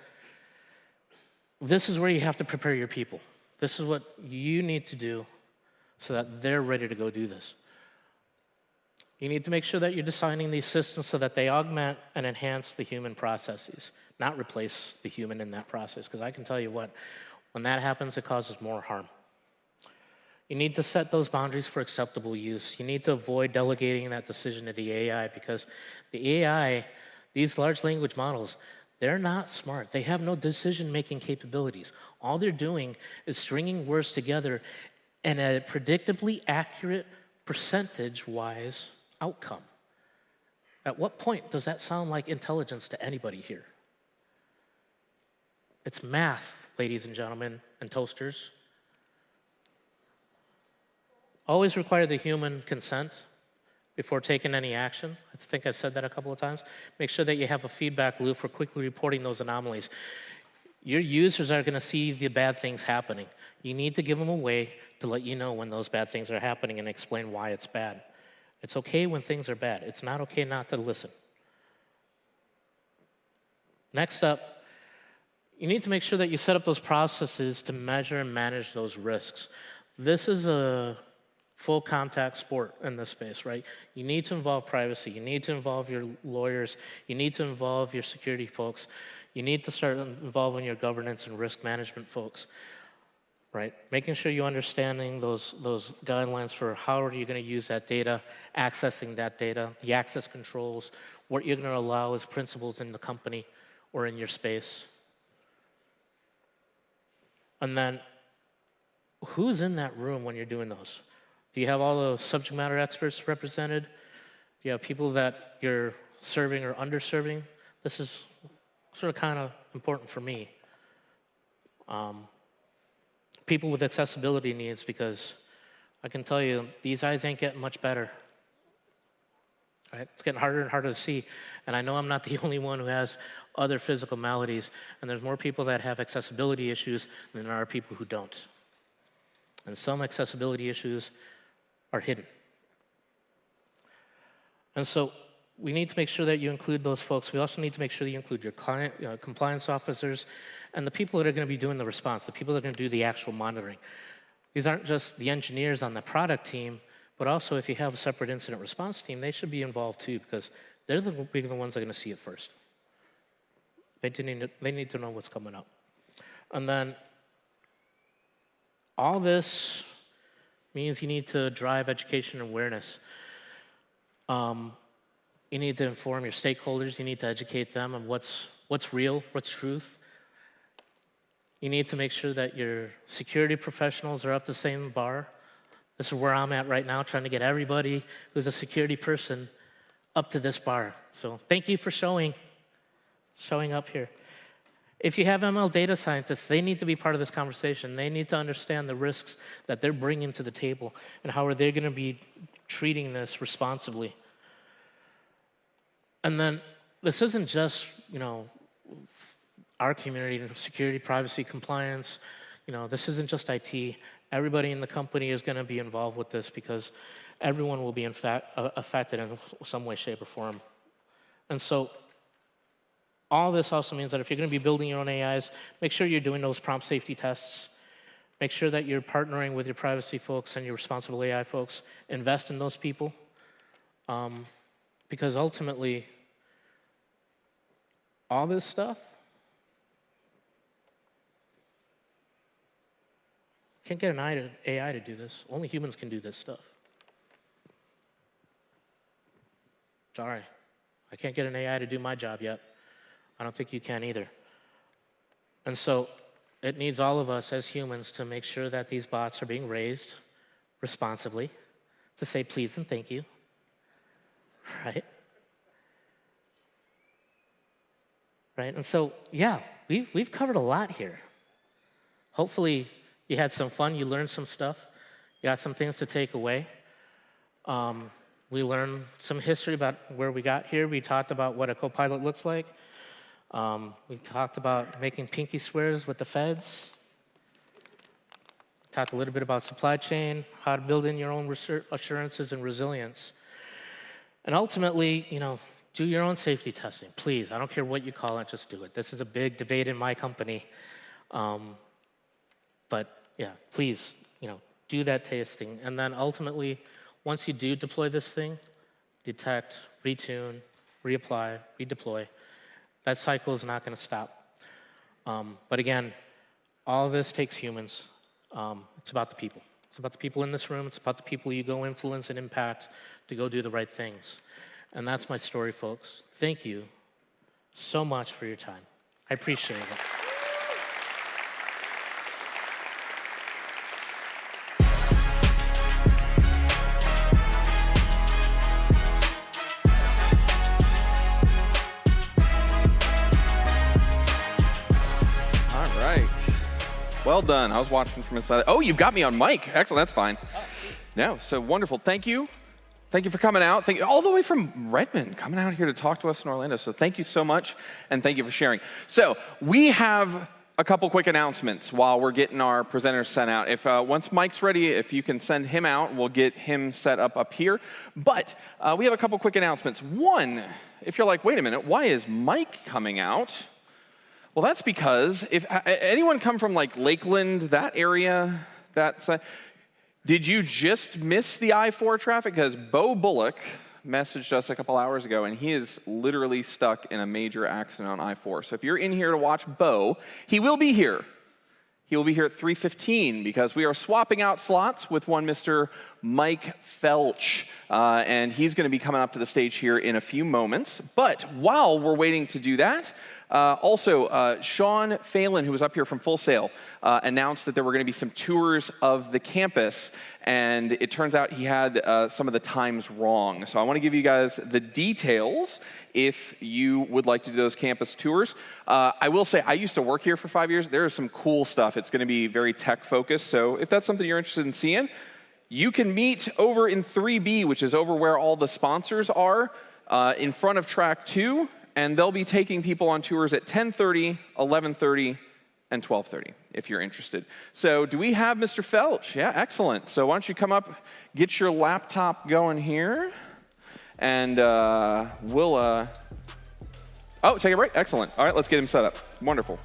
[SPEAKER 5] this is where you have to prepare your people. This is what you need to do so that they're ready to go do this. You need to make sure that you're designing these systems so that they augment and enhance the human processes, not replace the human in that process. Because I can tell you what, when that happens, it causes more harm. You need to set those boundaries for acceptable use. You need to avoid delegating that decision to the AI, because the AI, these large language models, They're not smart. They have no decision-making capabilities. All they're doing is stringing words together in a predictably accurate, percentage-wise outcome. At what point does that sound like intelligence to anybody here? It's math, ladies and gentlemen, and toasters. Always require the human consent before taking any action. I think I've said that a couple of times. Make sure that you have a feedback loop for quickly reporting those anomalies. Your users are going to see the bad things happening. You need to give them a way to let you know when those bad things are happening and explain why it's bad. It's okay when things are bad. It's not okay not to listen. Next up, you need to make sure that you set up those processes to measure and manage those risks. This is a full contact sport in this space, right? You need to involve privacy. You need to involve your lawyers. You need to involve your security folks. You need to start involving your governance and risk management folks, right? Making sure you're understanding those guidelines for how are you going to use that data, accessing that data, the access controls, what you're going to allow as principals in the company or in your space. And then, who's in that room when you're doing those? Do you have all the subject matter experts represented? Do you have people that you're serving or underserving? This is sort of kind of important for me. People with accessibility needs, because I can tell you, these eyes ain't getting much better. Right? It's getting harder and harder to see. And I know I'm not the only one who has other physical maladies, and there's more people that have accessibility issues than there are people who don't. And some accessibility issues are hidden. And so we need to make sure that you include those folks. We also need to make sure that you include your client, compliance officers, and the people that are going to be doing the response, the people that are going to do the actual monitoring. These aren't just the engineers on the product team, but also if you have a separate incident response team, they should be involved too, because they're the ones that are going to see it first. They need to know what's coming up. And then all this means you need to drive education and awareness. You need to inform your stakeholders. You need to educate them on what's real, what's truth. You need to make sure that your security professionals are up the same bar. This is where I'm at right now, trying to get everybody who's a security person up to this bar. So thank you for showing up here. If you have ML data scientists, they need to be part of this conversation. They need to understand the risks that they're bringing to the table and how are they going to be treating this responsibly. And then this isn't just, our community, security, privacy, compliance. This isn't just IT. Everybody in the company is going to be involved with this because everyone will be affected in some way, shape, or form. And so all this also means that if you're going to be building your own AIs, make sure you're doing those prompt safety tests. Make sure that you're partnering with your privacy folks and your responsible AI folks. Invest in those people. Because ultimately, all this stuff can't get an AI to do this. Only humans can do this stuff. Sorry, I can't get an AI to do my job yet. I don't think you can either. And so it needs all of us as humans to make sure that these bots are being raised responsibly, to say please and thank you, right? Right, and so, yeah, we've covered a lot here. Hopefully you had some fun, you learned some stuff, you got some things to take away. We learned some history about where we got here. We talked about what a co-pilot looks like. We talked about making pinky swears with the feds. Talked a little bit about supply chain, how to build in your own assurances and resilience. And ultimately, do your own safety testing, please. I don't care what you call it, just do it. This is a big debate in my company. But yeah, please, do that testing. And then ultimately, once you do deploy this thing, detect, retune, reapply, redeploy. That cycle is not going to stop. But again, all of this takes humans. It's about the people. It's about the people in this room. It's about the people you go influence and impact to go do the right things. And that's my story, folks. Thank you so much for your time. I appreciate it.
[SPEAKER 1] All right. Well done. I was watching from inside. Oh, you've got me on mic. Excellent. That's fine. No, so wonderful. Thank you. Thank you for coming out. Thank you all the way from Redmond, coming out here to talk to us in Orlando. So thank you so much, and thank you for sharing. So we have a couple quick announcements while we're getting our presenters sent out. If once Mike's ready, if you can send him out, we'll get him set up here. But we have a couple quick announcements. One, if you're like, wait a minute, why is Mike coming out? Well, that's because if anyone come from like Lakeland, that area, did you just miss the I-4 traffic? Because Bo Bullock messaged us a couple hours ago, and he is literally stuck in a major accident on I-4. So if you're in here to watch Bo, he will be here. He will be here at 3:15 because we are swapping out slots with one Mr. Mike Felch, and he's going to be coming up to the stage here in a few moments. But while we're waiting to do that, also, Sean Phelan, who was up here from Full Sail, announced that there were going to be some tours of the campus, and it turns out he had some of the times wrong. So I want to give you guys the details if you would like to do those campus tours. I will say, I used to work here for 5 years. There is some cool stuff. It's going to be very tech-focused, so if that's something you're interested in seeing, you can meet over in 3B, which is over where all the sponsors are, in front of track 2. And they'll be taking people on tours at 10:30, 11:30, and 12:30, if you're interested. So do we have Mr. Felch? Yeah, excellent. So why don't you come up, get your laptop going here, and we'll... Oh, take a break? Excellent. All right, let's get him set up. Wonderful.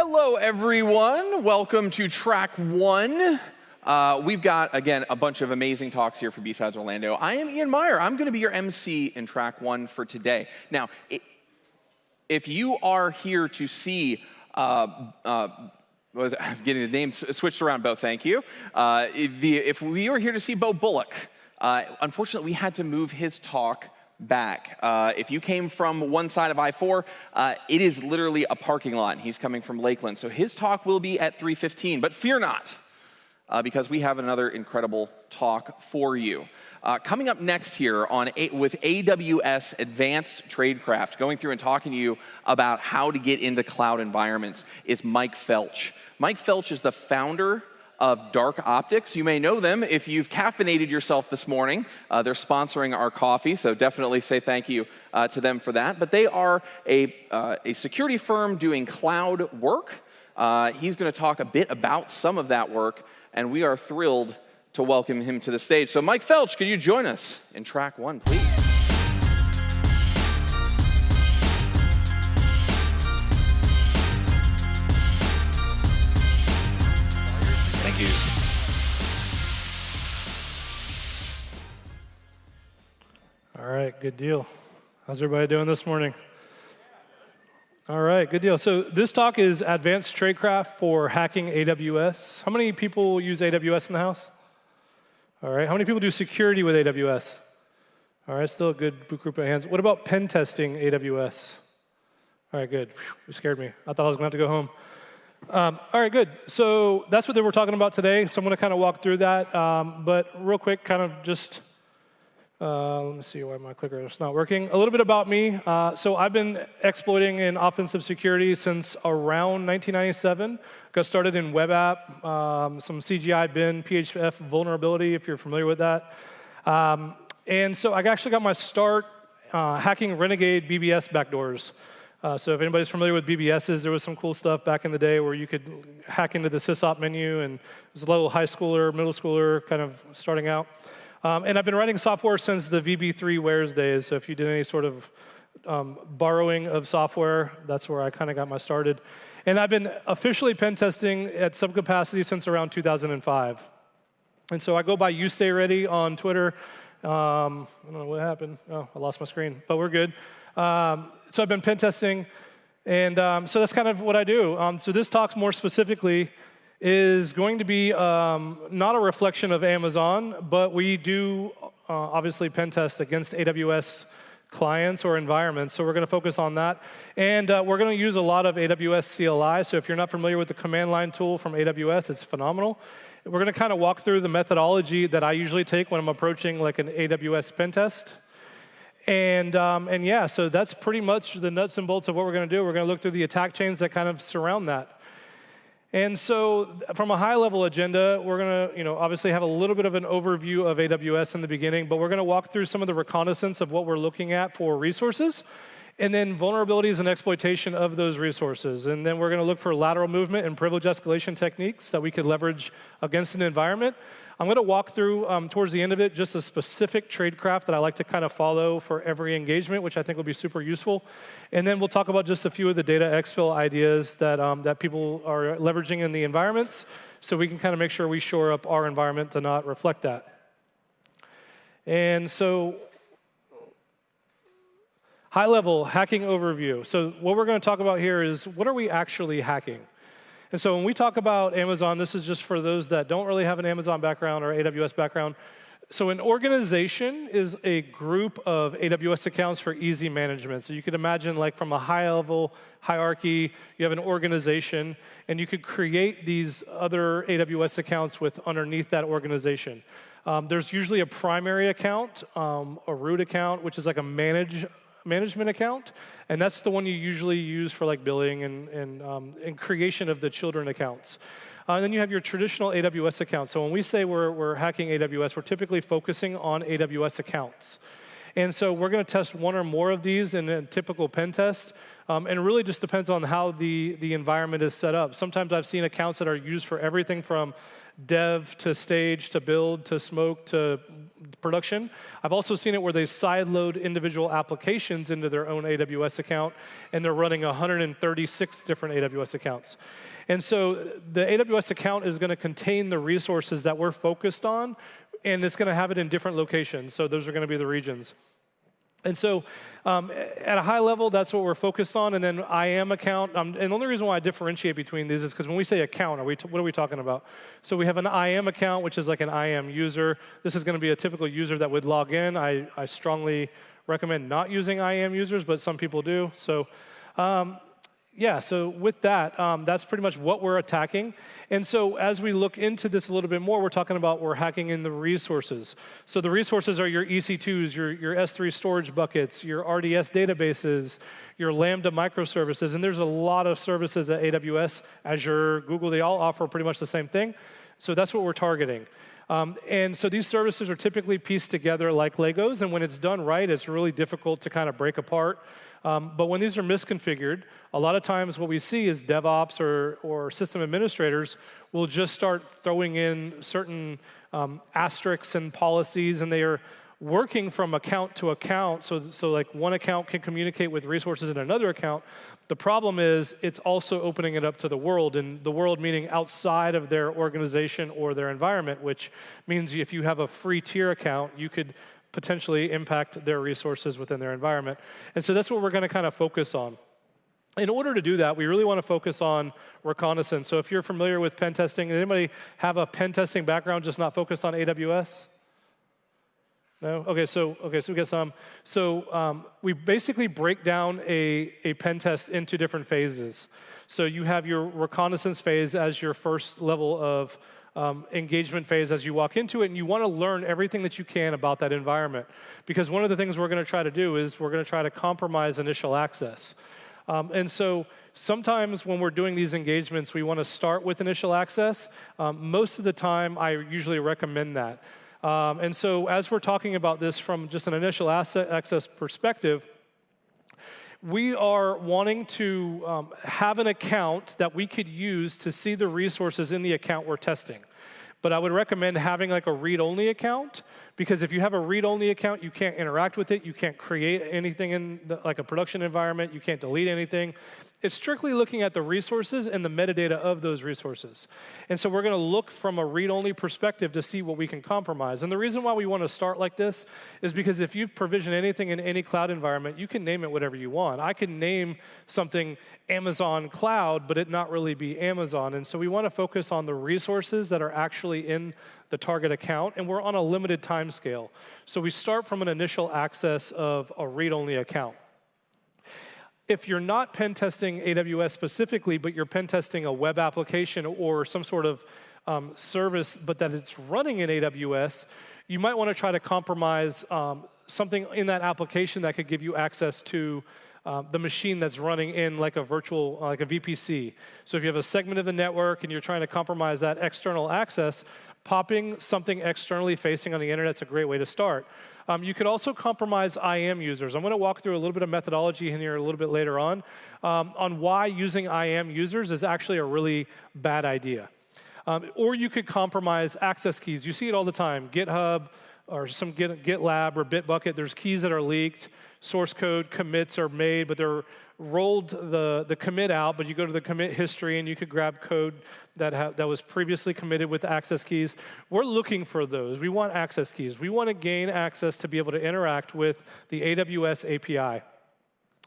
[SPEAKER 1] Hello, everyone. Welcome to track 1. We've got, again, a bunch of amazing talks here for BSides Orlando. I am Ian Meyer. I'm going to be your MC in track 1 for today. Now, if you are here to see, I'm getting the names switched around, Bo, thank you. If we were here to see Bo Bullock, unfortunately, we had to move his talk back. If you came from one side of I-4, it is literally a parking lot. He's coming from Lakeland. So his talk will be at 3:15, but fear not, because we have another incredible talk for you. Coming up next here with AWS Advanced Tradecraft, going through and talking to you about how to get into cloud environments, is Mike Felch. Mike Felch is the founder of Dark Optics. You may know them if you've caffeinated yourself this morning. They're sponsoring our coffee, so definitely say thank you to them for that. But they are a security firm doing cloud work. He's going to talk a bit about some of that work, and we are thrilled to welcome him to the stage. So Mike Felch, could you join us in track 1, please?
[SPEAKER 6] Thank you.
[SPEAKER 7] All right, good deal. How's everybody doing this morning? All right, good deal. So this talk is Advanced Tradecraft for Hacking AWS. How many people use AWS in the house? All right, how many people do security with AWS? All right, still a good group of hands. What about pen testing AWS? All right, good. Whew, you scared me. I thought I was going to have to go home. All right, good. So that's what we're talking about today. So I'm going to kind of walk through that. But real quick, kind of just, let me see why my clicker is not working. A little bit about me. So I've been exploiting in offensive security since around 1997. Got started in web app, some CGI bin, PHF vulnerability, if you're familiar with that. And so I actually got my start hacking Renegade BBS backdoors. So if anybody's familiar with BBSs, there was some cool stuff back in the day where you could hack into the sysop menu, and it was a little high schooler, middle schooler kind of starting out. And I've been writing software since the VB3 Wares days. So if you did any sort of borrowing of software, that's where I kind of got my started. And I've been officially pen testing at some capacity since around 2005. And so I go by You Stay Ready on Twitter. I don't know what happened. Oh, I lost my screen, but we're good. So I've been pen testing, and so that's kind of what I do. So this talk more specifically is going to be not a reflection of Amazon, but we do obviously pen test against AWS clients or environments. So we're going to focus on that. And we're going to use a lot of AWS CLI. So if you're not familiar with the command line tool from AWS, it's phenomenal. We're going to kind of walk through the methodology that I usually take when I'm approaching like an AWS pen test. And yeah, so that's pretty much the nuts and bolts of what we're going to do. We're going to look through the attack chains that kind of surround that. And so from a high-level agenda, we're going to obviously have a little bit of an overview of AWS in the beginning, but we're going to walk through some of the reconnaissance of what we're looking at for resources, and then vulnerabilities and exploitation of those resources. And then we're going to look for lateral movement and privilege escalation techniques that we could leverage against an environment. I'm going to walk through, towards the end of it, just a specific tradecraft that I like to kind of follow for every engagement, which I think will be super useful. And then we'll talk about just a few of the data exfil ideas that, that people are leveraging in the environments, so we can kind of make sure we shore up our environment to not reflect that. And so, high-level hacking overview. So what we're going to talk about here is, what are we actually hacking? And so when we talk about Amazon, this is just for those that don't really have an Amazon background or AWS background. So an organization is a group of AWS accounts for easy management. So you could imagine, like, from a high-level hierarchy, you have an organization, and you could create these other AWS accounts with underneath that organization. There's usually a primary account, a root account, which is like a management account, and that's the one you usually use for like billing and creation of the children accounts. And then you have your traditional AWS account. So when we say we're hacking AWS, we're typically focusing on AWS accounts. And so we're going to test one or more of these in a typical pen test, and it really just depends on how the environment is set up. Sometimes I've seen accounts that are used for everything from dev to stage to build to smoke to production. I've also seen it where they sideload individual applications into their own AWS account, and they're running 136 different AWS accounts. And so the AWS account is going to contain the resources that we're focused on, and it's going to have it in different locations. So those are going to be the regions. And so at a high level, that's what we're focused on. And then IAM account, and the only reason why I differentiate between these is because when we say account, what are we talking about? So we have an IAM account, which is like an IAM user. This is going to be a typical user that would log in. I strongly recommend not using IAM users, but some people do. So yeah, so with that, that's pretty much what we're attacking. And so as we look into this a little bit more, we're talking about we're hacking in the resources. So the resources are your EC2s, your S3 storage buckets, your RDS databases, your Lambda microservices. And there's a lot of services at AWS, Azure, Google, they all offer pretty much the same thing. So that's what we're targeting. And so these services are typically pieced together like Legos, and when it's done right, it's really difficult to kind of break apart. But when these are misconfigured, a lot of times what we see is DevOps or system administrators will just start throwing in certain asterisks and policies, and they are working from account to account. So like one account can communicate with resources in another account. The problem is it's also opening it up to the world, and the world meaning outside of their organization or their environment, which means if you have a free tier account, you could potentially impact their resources within their environment. And so that's what we're going to kind of focus on. In order to do that, we really want to focus on reconnaissance. So if you're familiar with pen testing, does anybody have a pen testing background just not focused on AWS? No? Okay, so we get some. So we basically break down a pen test into different phases. So you have your reconnaissance phase as your first level of engagement phase as you walk into it, and you want to learn everything that you can about that environment. Because one of the things we're going to try to do is we're going to try to compromise initial access. And so sometimes when we're doing these engagements, we want to start with initial access. Most of the time, I usually recommend that. And so as we're talking about this from just an initial access perspective, we are wanting to have an account that we could use to see the resources in the account we're testing. But I would recommend having like a read-only account, because if you have a read-only account, you can't interact with it, you can't create anything in like a production environment, you can't delete anything. It's strictly looking at the resources and the metadata of those resources. And so we're going to look from a read-only perspective to see what we can compromise. And the reason why we want to start like this is because if you've provisioned anything in any cloud environment, you can name it whatever you want. I can name something Amazon Cloud, but it not really be Amazon. And so we want to focus on the resources that are actually in the target account, and we're on a limited time scale. So we start from an initial access of a read-only account. If you're not pen testing AWS specifically, but you're pen testing a web application or some sort of service, but that it's running in AWS, you might want to try to compromise something in that application that could give you access to the machine that's running in like a virtual, like a VPC. So if you have a segment of the network and you're trying to compromise that external access, popping something externally facing on the internet is a great way to start. You could also compromise IAM users. I'm going to walk through a little bit of methodology in here a little bit later on why using IAM users is actually a really bad idea. Or you could compromise access keys. You see it all the time. GitHub or some GitLab or Bitbucket, there's keys that are leaked. Source code commits are made, but they're rolled the commit out, but you go to the commit history and you could grab code that was previously committed with access keys. We're looking for those. We want access keys. We want to gain access to be able to interact with the AWS API.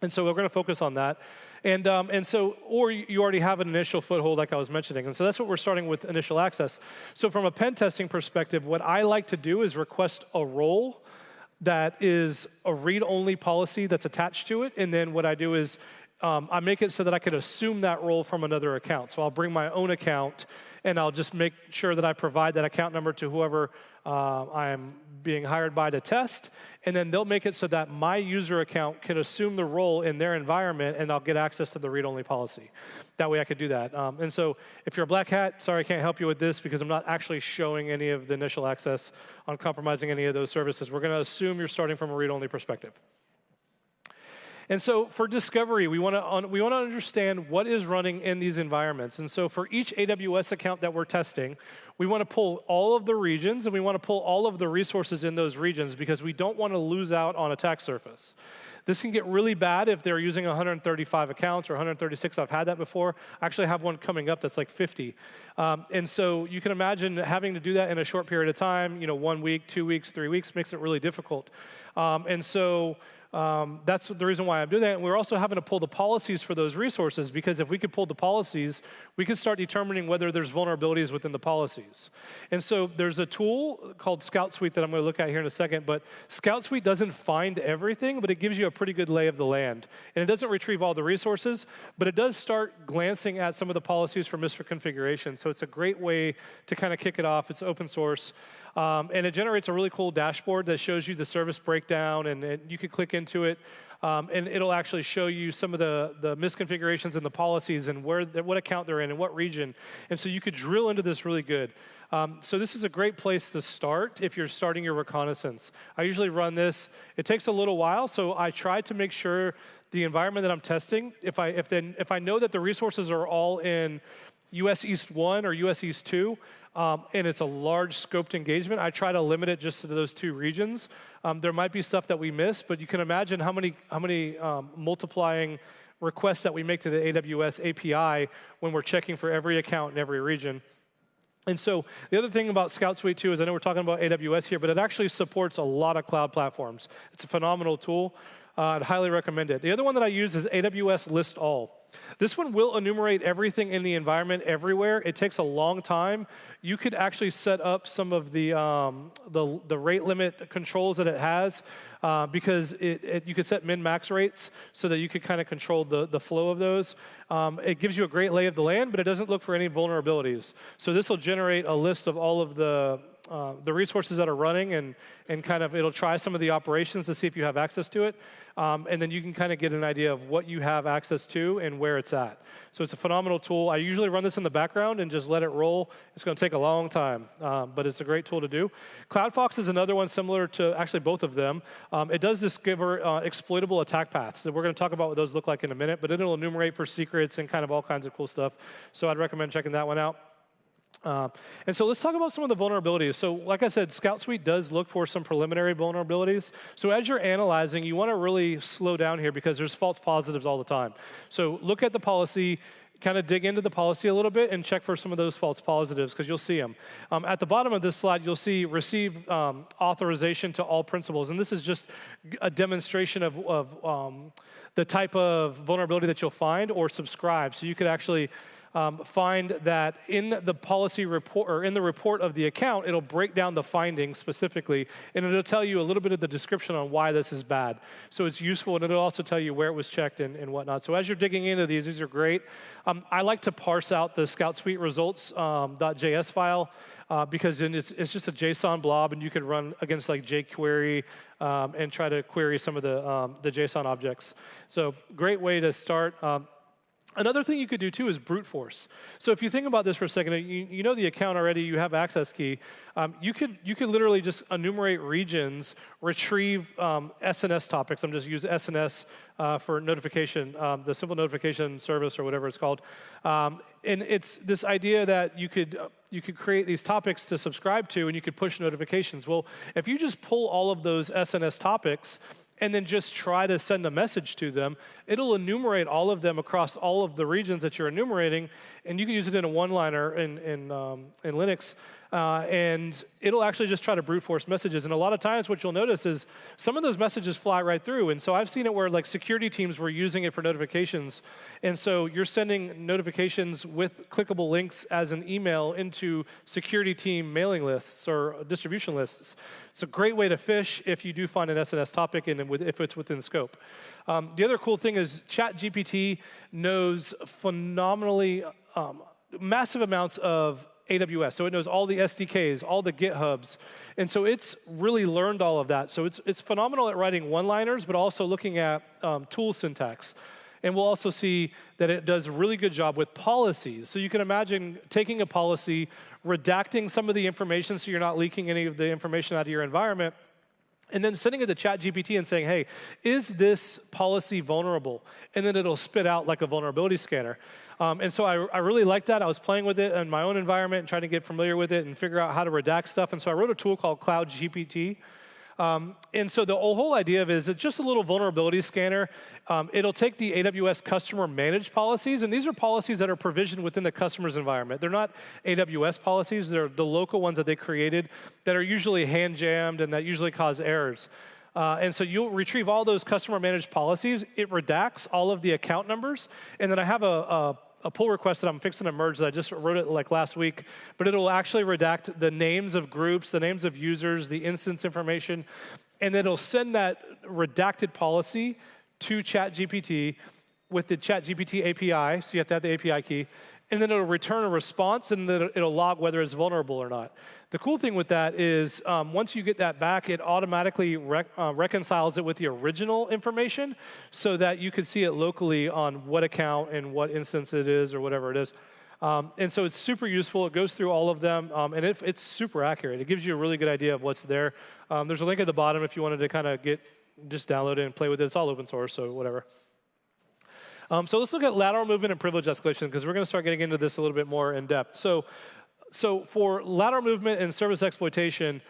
[SPEAKER 7] And so we're going to focus on that. And so, or you already have an initial foothold like I was mentioning. And so that's what we're starting with, initial access. So from a pen testing perspective, what I like to do is request a role that is a read-only policy that's attached to it. And then what I do is I make it so that I could assume that role from another account. So I'll bring my own account, and I'll just make sure that I provide that account number to whoever I am being hired by to test. And then they'll make it so that my user account can assume the role in their environment, and I'll get access to the read-only policy. That way I could do that. And so if you're a black hat, sorry, I can't help you with this because I'm not actually showing any of the initial access on compromising any of those services. We're going to assume you're starting from a read-only perspective. And so for discovery, we want to understand what is running in these environments. And so for each AWS account that we're testing, we want to pull all of the regions, and we want to pull all of the resources in those regions because we don't want to lose out on attack surface. This can get really bad if they're using 135 accounts or 136. I've had that before. I actually have one coming up that's like 50. And so you can imagine having to do that in a short period of time, 1 week, 2 weeks, 3 weeks, makes it really difficult. And so that's the reason why I'm doing that. And we're also having to pull the policies for those resources, because if we could pull the policies, we could start determining whether there's vulnerabilities within the policies. And so there's a tool called Scout Suite that I'm going to look at here in a second. But Scout Suite doesn't find everything, but it gives you a pretty good lay of the land. And it doesn't retrieve all the resources, but it does start glancing at some of the policies for misconfiguration. So it's a great way to kind of kick it off. It's open source. And it generates a really cool dashboard that shows you the service breakdown, and you can click into it, and it'll actually show you some of the misconfigurations and the policies and what account they're in and what region. And so you could drill into this really good. So this is a great place to start if you're starting your reconnaissance. I usually run this. It takes a little while, so I try to make sure the environment that I'm testing, if I know that the resources are all in US East 1 or US East 2, and it's a large scoped engagement, I try to limit it just to those 2 regions. There might be stuff that we miss, but you can imagine how many multiplying requests that we make to the AWS API when we're checking for every account in every region. And so the other thing about Scout Suite 2 is, I know we're talking about AWS here, but it actually supports a lot of cloud platforms. It's a phenomenal tool. I'd highly recommend it. The other one that I use is AWS List All. This one will enumerate everything in the environment everywhere. It takes a long time. You could actually set up some of the rate limit controls that it has, because you could set min-max rates so that you could kind of control the flow of those. It gives you a great lay of the land, but it doesn't look for any vulnerabilities. So this will generate a list of all of the resources that are running, and kind of it'll try some of the operations to see if you have access to it. And then you can kind of get an idea of what you have access to and where it's at. So it's a phenomenal tool. I usually run this in the background and just let it roll. It's going to take a long time, but it's a great tool to do. CloudFox is another one similar to actually both of them. It does discover exploitable attack paths. So we're going to talk about what those look like in a minute, but it'll enumerate for secrets and kind of all kinds of cool stuff. So I'd recommend checking that one out. And so let's talk about some of the vulnerabilities. So like I said, Scout Suite does look for some preliminary vulnerabilities. So as you're analyzing, you want to really slow down here because there's false positives all the time. So look at the policy, kind of dig into the policy a little bit and check for some of those false positives, because you'll see them. At the bottom of this slide, you'll see receive authorization to all principals. And this is just a demonstration of the type of vulnerability that you'll find, or subscribe. So you could actually find that in the policy report, or in the report of the account, it'll break down the findings specifically, and it'll tell you a little bit of the description on why this is bad. So it's useful, and it'll also tell you where it was checked and whatnot. So as you're digging into these are great. I like to parse out the Scout Suite results .js file, because then it's just a JSON blob, and you can run against like jQuery and try to query some of the JSON objects. So great way to start. Another thing you could do too is brute force. So if you think about this for a second, you know the account already, you have access key. You could literally just enumerate regions, retrieve SNS topics. I'm just using SNS for notification, the simple notification service or whatever it's called. And it's this idea that you could create these topics to subscribe to, and you could push notifications. Well, if you just pull all of those SNS topics and then just try to send a message to them, it'll enumerate all of them across all of the regions that you're enumerating, and you can use it in a one-liner in Linux, and it'll actually just try to brute force messages. And a lot of times what you'll notice is some of those messages fly right through. And so I've seen it where like security teams were using it for notifications. And so you're sending notifications with clickable links as an email into security team mailing lists or distribution lists. It's a great way to fish if you do find an SNS topic and if it's within scope. The other cool thing is ChatGPT knows phenomenally massive amounts of AWS. So it knows all the SDKs, all the GitHubs. And so it's really learned all of that. So it's phenomenal at writing one-liners, but also looking at tool syntax. And we'll also see that it does a really good job with policies. So you can imagine taking a policy, redacting some of the information so you're not leaking any of the information out of your environment, and then sending it to ChatGPT and saying, hey, is this policy vulnerable? And then it'll spit out like a vulnerability scanner. And so I really liked that. I was playing with it in my own environment and trying to get familiar with it and figure out how to redact stuff. And so I wrote a tool called Cloud GPT. And so the whole idea of it is it's just a little vulnerability scanner. It'll take the AWS customer managed policies, and these are policies that are provisioned within the customer's environment. They're not AWS policies. They're the local ones that they created that are usually hand jammed and that usually cause errors. And so you'll retrieve all those customer managed policies. It redacts all of the account numbers. And then I have a pull request that I'm fixing to merge that I just wrote it like last week, but it'll actually redact the names of groups, the names of users, the instance information, and it'll send that redacted policy to ChatGPT with the ChatGPT API, so you have to have the API key, and then it'll return a response, and then it'll log whether it's vulnerable or not. The cool thing with that is once you get that back, it automatically reconciles it with the original information so that you can see it locally on what account and what instance it is or whatever it is. And so it's super useful. It goes through all of them, and it's super accurate. It gives you a really good idea of what's there. There's a link at the bottom if you wanted to kind of just download it and play with it. It's all open source, so whatever. So let's look at lateral movement and privilege escalation, because we're going to start getting into this a little bit more in depth. So for lateral movement and service exploitation,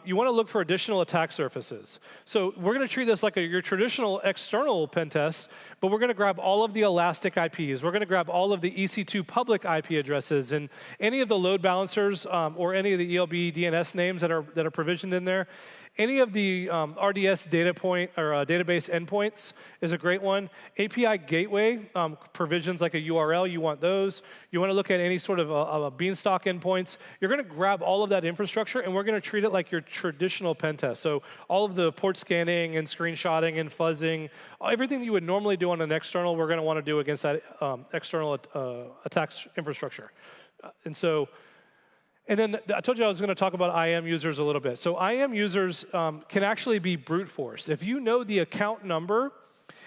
[SPEAKER 7] you want to look for additional attack surfaces. So we're going to treat this like your traditional external pen test, but we're going to grab all of the elastic IPs. We're going to grab all of the EC2 public IP addresses and any of the load balancers or any of the ELB DNS names that are provisioned in there. Any of the RDS data point or database endpoints is a great one. API gateway provisions like a URL, you want those. You want to look at any sort of beanstalk endpoints. You're going to grab all of that infrastructure, and we're going to treat it like your traditional pen test. So all of the port scanning and screenshotting and fuzzing, everything that you would normally do on an external, we're going to want to do against that external attack infrastructure. And then I told you I was going to talk about IAM users a little bit. So IAM users can actually be brute force. If you know the account number,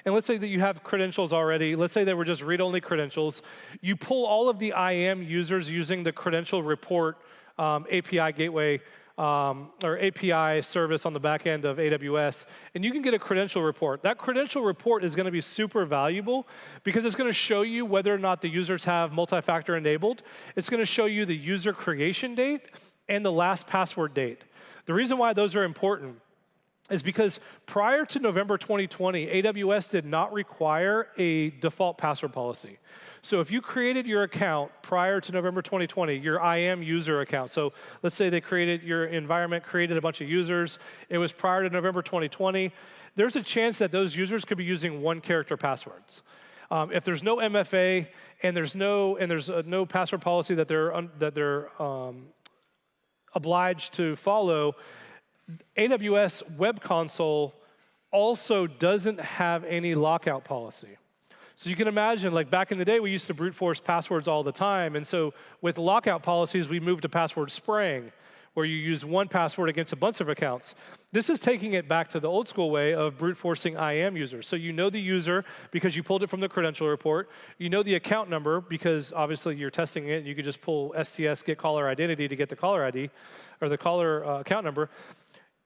[SPEAKER 7] and let's say that you have credentials already, let's say they were just read-only credentials, you pull all of the IAM users using the credential report API gateway or API service on the back end of AWS, and you can get a credential report. That credential report is going to be super valuable because it's going to show you whether or not the users have multi-factor enabled. It's going to show you the user creation date and the last password date. The reason why those are important is because prior to November 2020, AWS did not require a default password policy. So if you created your account prior to November 2020, your IAM user account, so let's say they created your environment, created a bunch of users, it was prior to November 2020, there's a chance that those users could be using one-character passwords. If there's no MFA and there's no password policy that they're obliged to follow, AWS Web Console also doesn't have any lockout policy. So you can imagine, like back in the day, we used to brute force passwords all the time. And so with lockout policies, we moved to password spraying, where you use one password against a bunch of accounts. This is taking it back to the old school way of brute forcing IAM users. So you know the user because you pulled it from the credential report. You know the account number because obviously you're testing it. And you could just pull STS get caller identity to get the caller ID or the caller account number.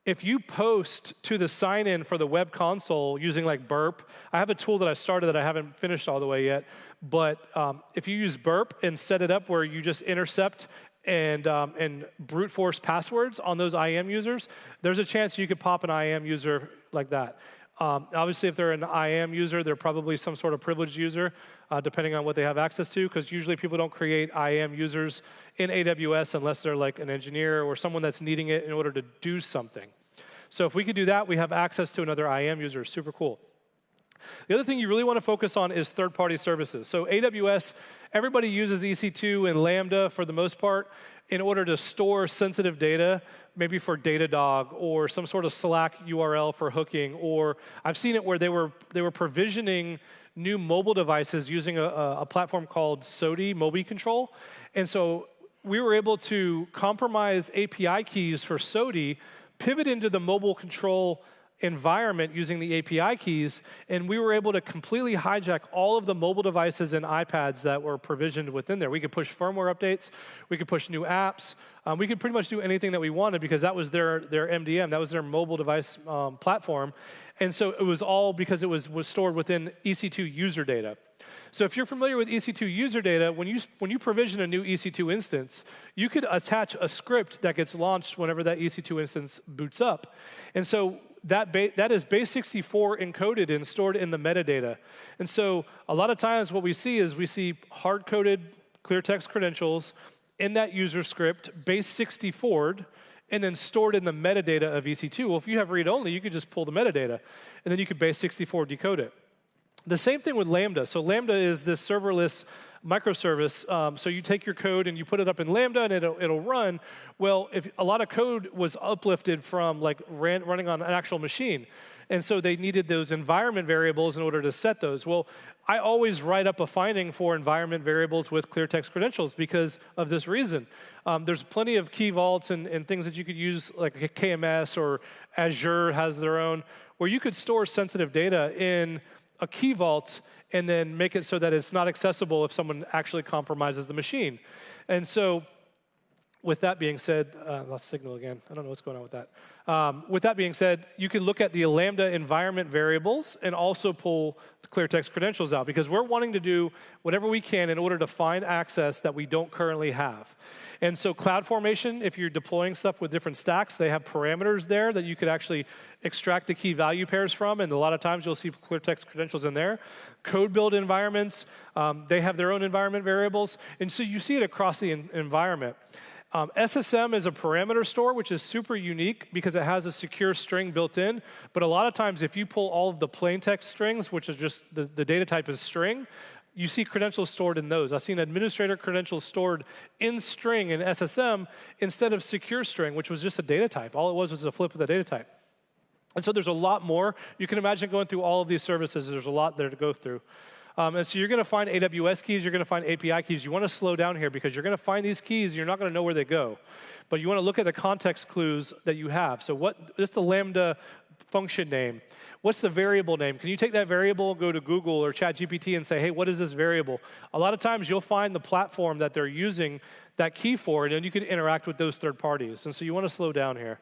[SPEAKER 7] If you post to the sign-in for the web console using like Burp, I have a tool that I started that I haven't finished all the way yet, but if you use Burp and set it up where you just intercept and brute force passwords on those IAM users, there's a chance you could pop an IAM user like that. Obviously, if they're an IAM user, they're probably some sort of privileged user, depending on what they have access to, because usually people don't create IAM users in AWS unless they're like an engineer or someone that's needing it in order to do something. So if we could do that, we have access to another IAM user. Super cool. The other thing you really want to focus on is third-party services. So AWS, everybody uses EC2 and Lambda for the most part in order to store sensitive data, maybe for Datadog or some sort of Slack URL for hooking. Or I've seen it where they were provisioning new mobile devices using a platform called SODI, Mobi Control. And so we were able to compromise API keys for SODI, pivot into the mobile control environment using the API keys, and we were able to completely hijack all of the mobile devices and iPads that were provisioned within there. We could push firmware updates, we could push new apps, we could pretty much do anything that we wanted because that was their MDM, that was their mobile device platform. And so it was all because it was stored within EC2 user data. So if you're familiar with EC2 user data, when you provision a new EC2 instance, you could attach a script that gets launched whenever that EC2 instance boots up. And so that is base 64 encoded and stored in the metadata. And so a lot of times what we see is we see hard-coded clear text credentials in that user script, base 64'd, and then stored in the metadata of EC2. Well, if you have read-only, you could just pull the metadata, and then you could base 64 decode it. The same thing with Lambda. So Lambda is this serverless microservice. So you take your code and you put it up in Lambda and it'll run. Well, if a lot of code was uplifted from like running on an actual machine, and so they needed those environment variables in order to set those. Well, I always write up a finding for environment variables with clear text credentials because of this reason. There's plenty of key vaults and things that you could use, like a KMS or Azure has their own, where you could store sensitive data in a key vault and then make it so that it's not accessible if someone actually compromises the machine. And so with that being said, lost signal again. I don't know what's going on with that. With that being said, you can look at the Lambda environment variables and also pull the clear text credentials out because we're wanting to do whatever we can in order to find access that we don't currently have. And so CloudFormation, if you're deploying stuff with different stacks, they have parameters there that you could actually extract the key value pairs from, and a lot of times you'll see clear text credentials in there. Code build environments, they have their own environment variables, and so you see it across the environment. SSM is a parameter store, which is super unique because it has a secure string built in. But a lot of times, if you pull all of the plain text strings, which is just the data type is string, you see credentials stored in those. I've seen administrator credentials stored in string in SSM instead of secure string, which was just a data type. All it was a flip of the data type. And so there's a lot more. You can imagine going through all of these services. There's a lot there to go through. And so you're going to find AWS keys. You're going to find API keys. You want to slow down here because you're going to find these keys. You're not going to know where they go. But you want to look at the context clues that you have. So what's the Lambda function name? What's the variable name? Can you take that variable, go to Google or ChatGPT and say, hey, what is this variable? A lot of times you'll find the platform that they're using that key for, and then you can interact with those third parties. And so you want to slow down here.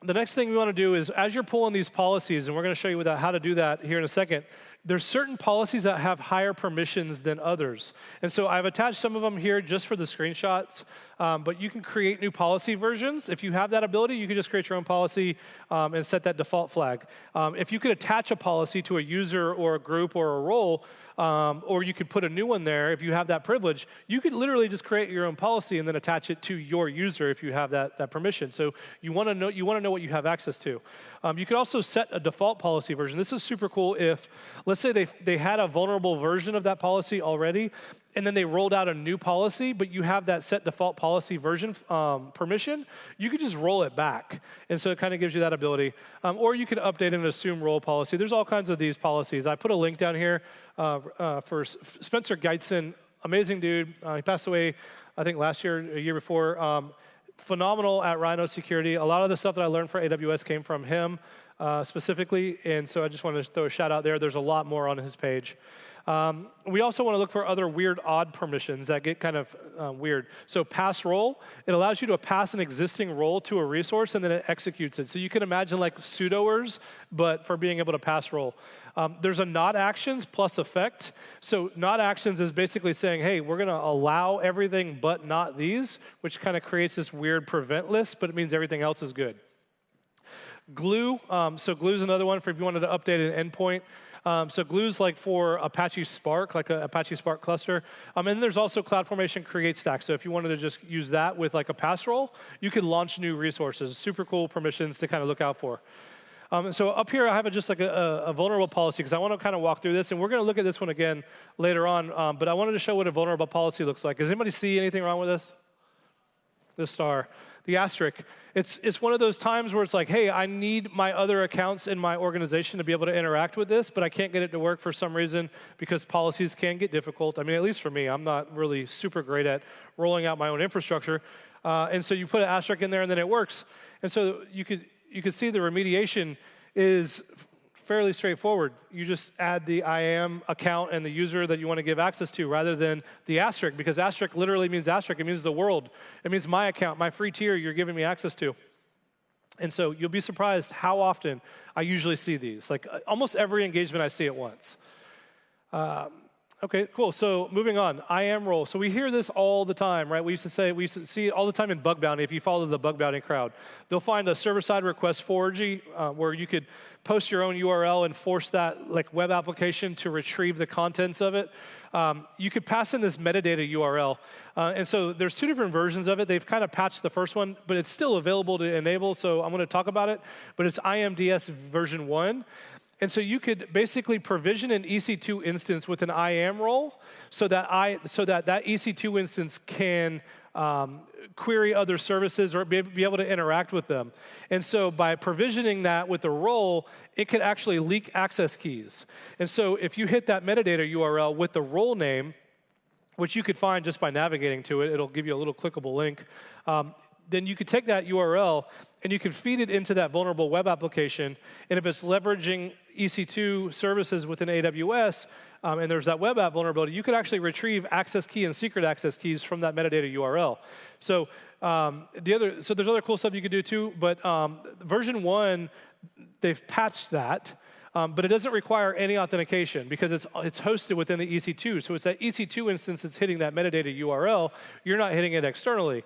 [SPEAKER 7] The next thing we want to do is, as you're pulling these policies, and we're going to show you how to do that here in a second, there's certain policies that have higher permissions than others. And so I've attached some of them here just for the screenshots, but you can create new policy versions. If you have that ability, you can just create your own policy and set that default flag. If you could attach a policy to a user or a group or a role, or you could put a new one there if you have that privilege, you could literally just create your own policy and then attach it to your user if you have that permission. So you want to know what you have access to. You could also set a default policy version. This is super cool if, let's say they had a vulnerable version of that policy already, and then they rolled out a new policy, but you have that set default policy version permission, you could just roll it back. And so it kind of gives you that ability. Or you could update and assume role policy. There's all kinds of these policies. I put a link down here for Spencer Geitzen, amazing dude. He passed away, I think, last year, a year before. Phenomenal at Rhino security. A lot of the stuff that I learned for AWS came from him specifically, and so I just wanted to throw a shout out there. There's a lot more on his page. We also want to look for other weird odd permissions that get kind of weird. So pass role, it allows you to pass an existing role to a resource and then it executes it. So you can imagine like sudoers, but for being able to pass role. There's a not actions plus effect. So not actions is basically saying, hey, we're going to allow everything but not these, which kind of creates this weird prevent list, but it means everything else is good. Glue, so glue is another one for if you wanted to update an endpoint. So glue's like for Apache Spark, like an Apache Spark cluster. And then there's also CloudFormation Create Stack. So if you wanted to just use that with like a pass role, you could launch new resources. Super cool permissions to kind of look out for. So up here I have just like a vulnerable policy because I want to kind of walk through this. And we're going to look at this one again later on. But I wanted to show what a vulnerable policy looks like. Does anybody see anything wrong with this? The star, the asterisk. It's one of those times where it's like, hey, I need my other accounts in my organization to be able to interact with this, but I can't get it to work for some reason because policies can get difficult. I mean, at least for me, I'm not really super great at rolling out my own infrastructure. And so you put an asterisk in there and then it works. And so you could see the remediation is fairly straightforward. You just add the IAM account and the user that you want to give access to rather than the asterisk, because asterisk literally means asterisk. It means the world. It means my account, my free tier you're giving me access to. And so you'll be surprised how often I usually see these. Like almost every engagement I see it once. Okay, cool. So moving on, IAM role. So we hear this all the time, right? We used to see it all the time in bug bounty. If you follow the bug bounty crowd, they'll find a server-side request forgery where you could post your own URL and force that like web application to retrieve the contents of it. You could pass in this metadata URL. And so there's two different versions of it. They've kind of patched the first one, but it's still available to enable. So I'm going to talk about it. But it's IMDS version 1. And so you could basically provision an EC2 instance with an IAM role so that that EC2 instance can query other services or be able to interact with them. And so by provisioning that with the role, it could actually leak access keys. And so if you hit that metadata URL with the role name, which you could find just by navigating to it, it'll give you a little clickable link, then you could take that URL and you can feed it into that vulnerable web application. And if it's leveraging EC2 services within AWS, and there's that web app vulnerability, you could actually retrieve access key and secret access keys from that metadata URL. So there's other cool stuff you could do too, but version 1, they've patched that. But it doesn't require any authentication because it's hosted within the EC2. So it's that EC2 instance that's hitting that metadata URL. You're not hitting it externally.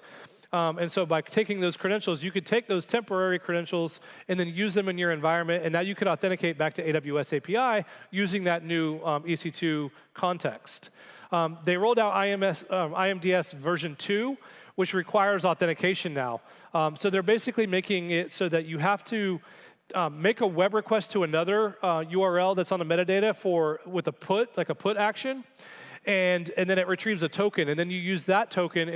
[SPEAKER 7] And so by taking those credentials, you could take those temporary credentials and then use them in your environment, and now you could authenticate back to AWS API using that new EC2 context. They rolled out IMDS version 2, which requires authentication now. So they're basically making it so that you have to make a web request to another URL that's on the metadata with a put, like a put action. And then it retrieves a token, and then you use that token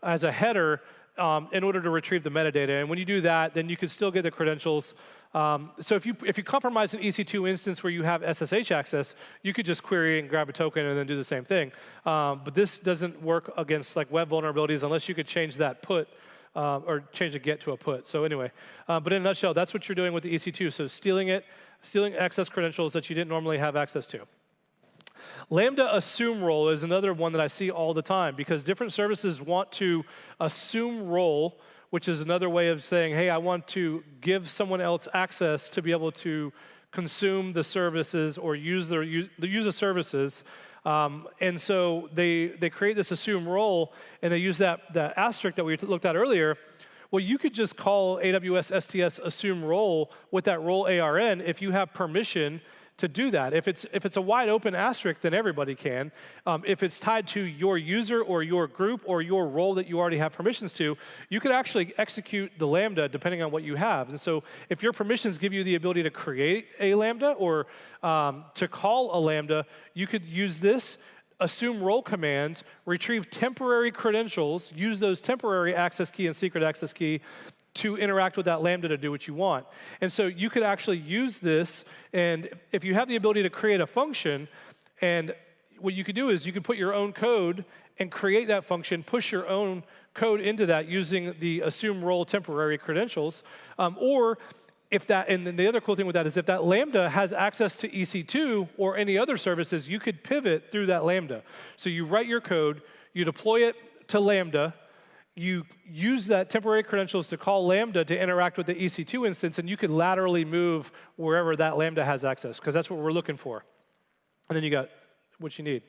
[SPEAKER 7] as a header in order to retrieve the metadata. And when you do that, then you can still get the credentials. So if you compromise an EC2 instance where you have SSH access, you could just query and grab a token and then do the same thing. But this doesn't work against like web vulnerabilities unless you could change that put or change a get to a put. So anyway, but in a nutshell, that's what you're doing with the EC2. So stealing access credentials that you didn't normally have access to. Lambda assume role is another one that I see all the time because different services want to assume role, which is another way of saying, hey, I want to give someone else access to be able to consume the services or use the services. And so they create this assume role, and they use that asterisk that we looked at earlier. Well, you could just call AWS STS assume role with that role ARN if you have permission to do that. If it's a wide open asterisk, then everybody can. If it's tied to your user or your group or your role that you already have permissions to, you could actually execute the Lambda depending on what you have. And so if your permissions give you the ability to create a Lambda or to call a Lambda, you could use this assume role command, retrieve temporary credentials, use those temporary access key and secret access key to interact with that Lambda to do what you want. And so you could actually use this, and if you have the ability to create a function, and what you could do is you could put your own code and create that function, push your own code into that using the assume role temporary credentials, or if that, and then the other cool thing with that is if that Lambda has access to EC2 or any other services, you could pivot through that Lambda. So you write your code, you deploy it to Lambda, you use that temporary credentials to call Lambda to interact with the EC2 instance, and you can laterally move wherever that Lambda has access, because that's what we're looking for. And then you got what you need.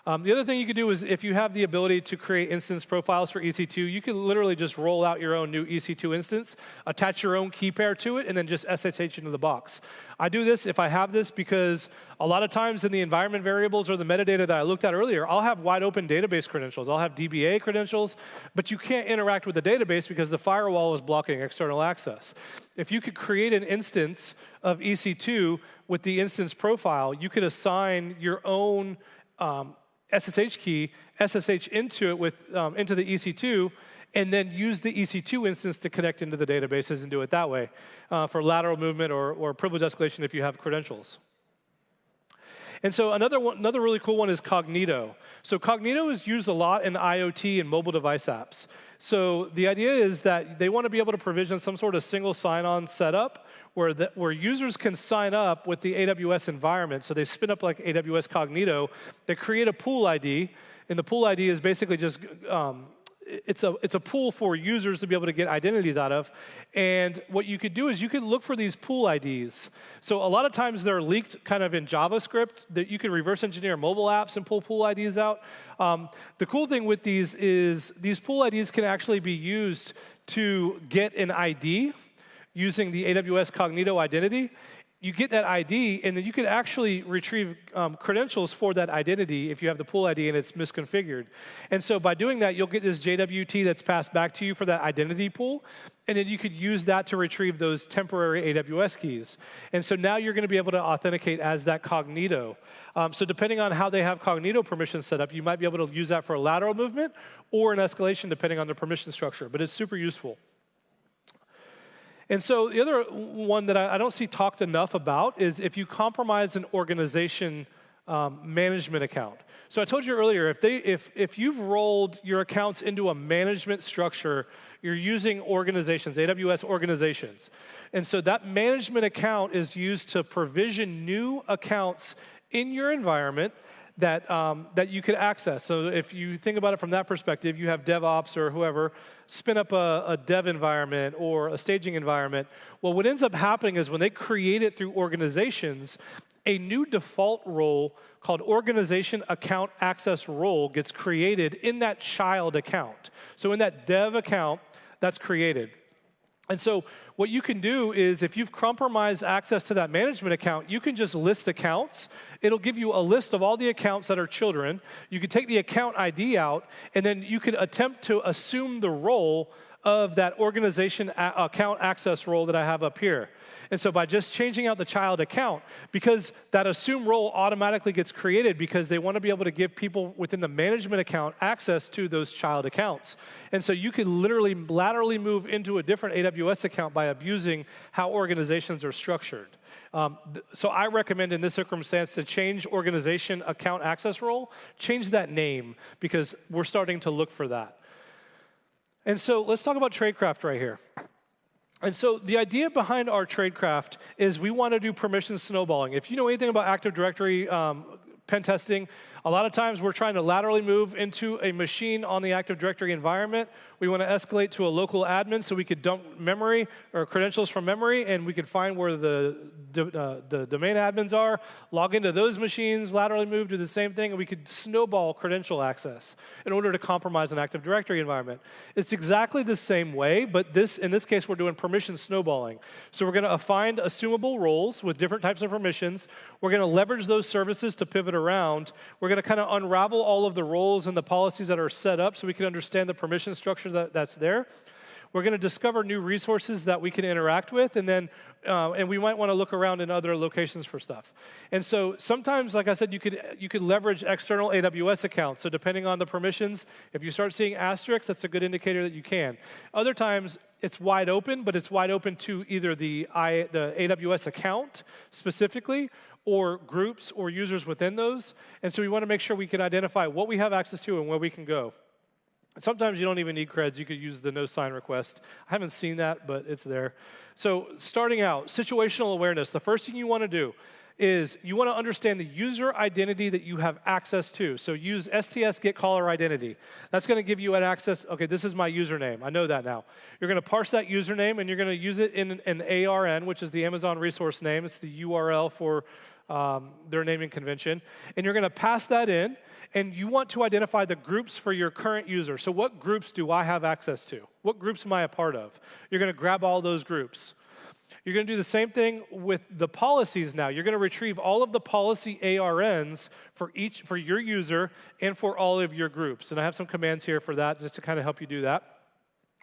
[SPEAKER 7] The other thing you could do is if you have the ability to create instance profiles for EC2, you can literally just roll out your own new EC2 instance, attach your own key pair to it, and then just SSH into the box. I do this if I have this because a lot of times in the environment variables or the metadata that I looked at earlier, I'll have wide open database credentials. I'll have DBA credentials, but you can't interact with the database because the firewall is blocking external access. If you could create an instance of EC2 with the instance profile, you could assign your own SSH key, SSH into it into the EC2, and then use the EC2 instance to connect into the databases and do it that way for lateral movement or privilege escalation if you have credentials. And so another really cool one is Cognito. So Cognito is used a lot in IoT and mobile device apps. So the idea is that they want to be able to provision some sort of single sign-on setup where users can sign up with the AWS environment. So they spin up like AWS Cognito. They create a pool ID, and the pool ID is basically just it's a pool for users to be able to get identities out of. And what you could do is you could look for these pool IDs. So a lot of times they're leaked kind of in JavaScript that you can reverse engineer mobile apps and pull pool IDs out. The cool thing with these is these pool IDs can actually be used to get an ID using the AWS Cognito identity. You get that ID, and then you can actually retrieve credentials for that identity if you have the pool ID and it's misconfigured. And so by doing that, you'll get this JWT that's passed back to you for that identity pool, and then you could use that to retrieve those temporary AWS keys. And so now you're going to be able to authenticate as that Cognito. So depending on how they have Cognito permissions set up, you might be able to use that for a lateral movement or an escalation depending on the permission structure, but it's super useful. And so the other one that I don't see talked enough about is if you compromise an organization management account. So I told you earlier, if you've rolled your accounts into a management structure, you're using organizations, AWS organizations. And so that management account is used to provision new accounts in your environment that you could access. So if you think about it from that perspective, you have DevOps or whoever spin up a dev environment or a staging environment. Well, what ends up happening is when they create it through organizations, a new default role called Organization Account Access Role gets created in that child account. So in that dev account, that's created. And so what you can do is if you've compromised access to that management account, you can just list accounts. It'll give you a list of all the accounts that are children. You can take the account ID out, and then you can attempt to assume the role of that organization account access role that I have up here. And so by just changing out the child account, because that assume role automatically gets created because they want to be able to give people within the management account access to those child accounts. And so you can literally laterally move into a different AWS account by abusing how organizations are structured. So I recommend in this circumstance to change organization account access role, change that name because we're starting to look for that. And so let's talk about tradecraft right here. And so the idea behind our tradecraft is we want to do permission snowballing. If you know anything about Active Directory pen testing, a lot of times we're trying to laterally move into a machine on the Active Directory environment. We want to escalate to a local admin so we could dump memory or credentials from memory, and we could find where the domain admins are, log into those machines, laterally move, do the same thing, and we could snowball credential access in order to compromise an Active Directory environment. It's exactly the same way, but in this case, we're doing permission snowballing. So we're going to find assumable roles with different types of permissions. We're going to leverage those services to pivot around. We're going to kind of unravel all of the roles and the policies that are set up so we can understand the permission structure that's there. We're going to discover new resources that we can interact with, and then and we might want to look around in other locations for stuff. And so sometimes, like I said, you could leverage external AWS accounts. So depending on the permissions, if you start seeing asterisks, that's a good indicator that you can. Other times, it's wide open, but it's wide open to either the AWS account specifically, or groups or users within those. And so we want to make sure we can identify what we have access to and where we can go. And sometimes you don't even need creds. You could use the no sign request. I haven't seen that, but it's there. So starting out, situational awareness. The first thing you want to do is you want to understand the user identity that you have access to. So use STS get caller identity. That's going to give you an access. Okay, this is my username. I know that now. You're going to parse that username, and you're going to use it in an ARN, which is the Amazon resource name. It's the URL for their naming convention. And you're going to pass that in, and you want to identify the groups for your current user. So what groups do I have access to? What groups am I a part of? You're going to grab all those groups. You're going to do the same thing with the policies now. You're going to retrieve all of the policy ARNs for your user and for all of your groups. And I have some commands here for that just to kind of help you do that.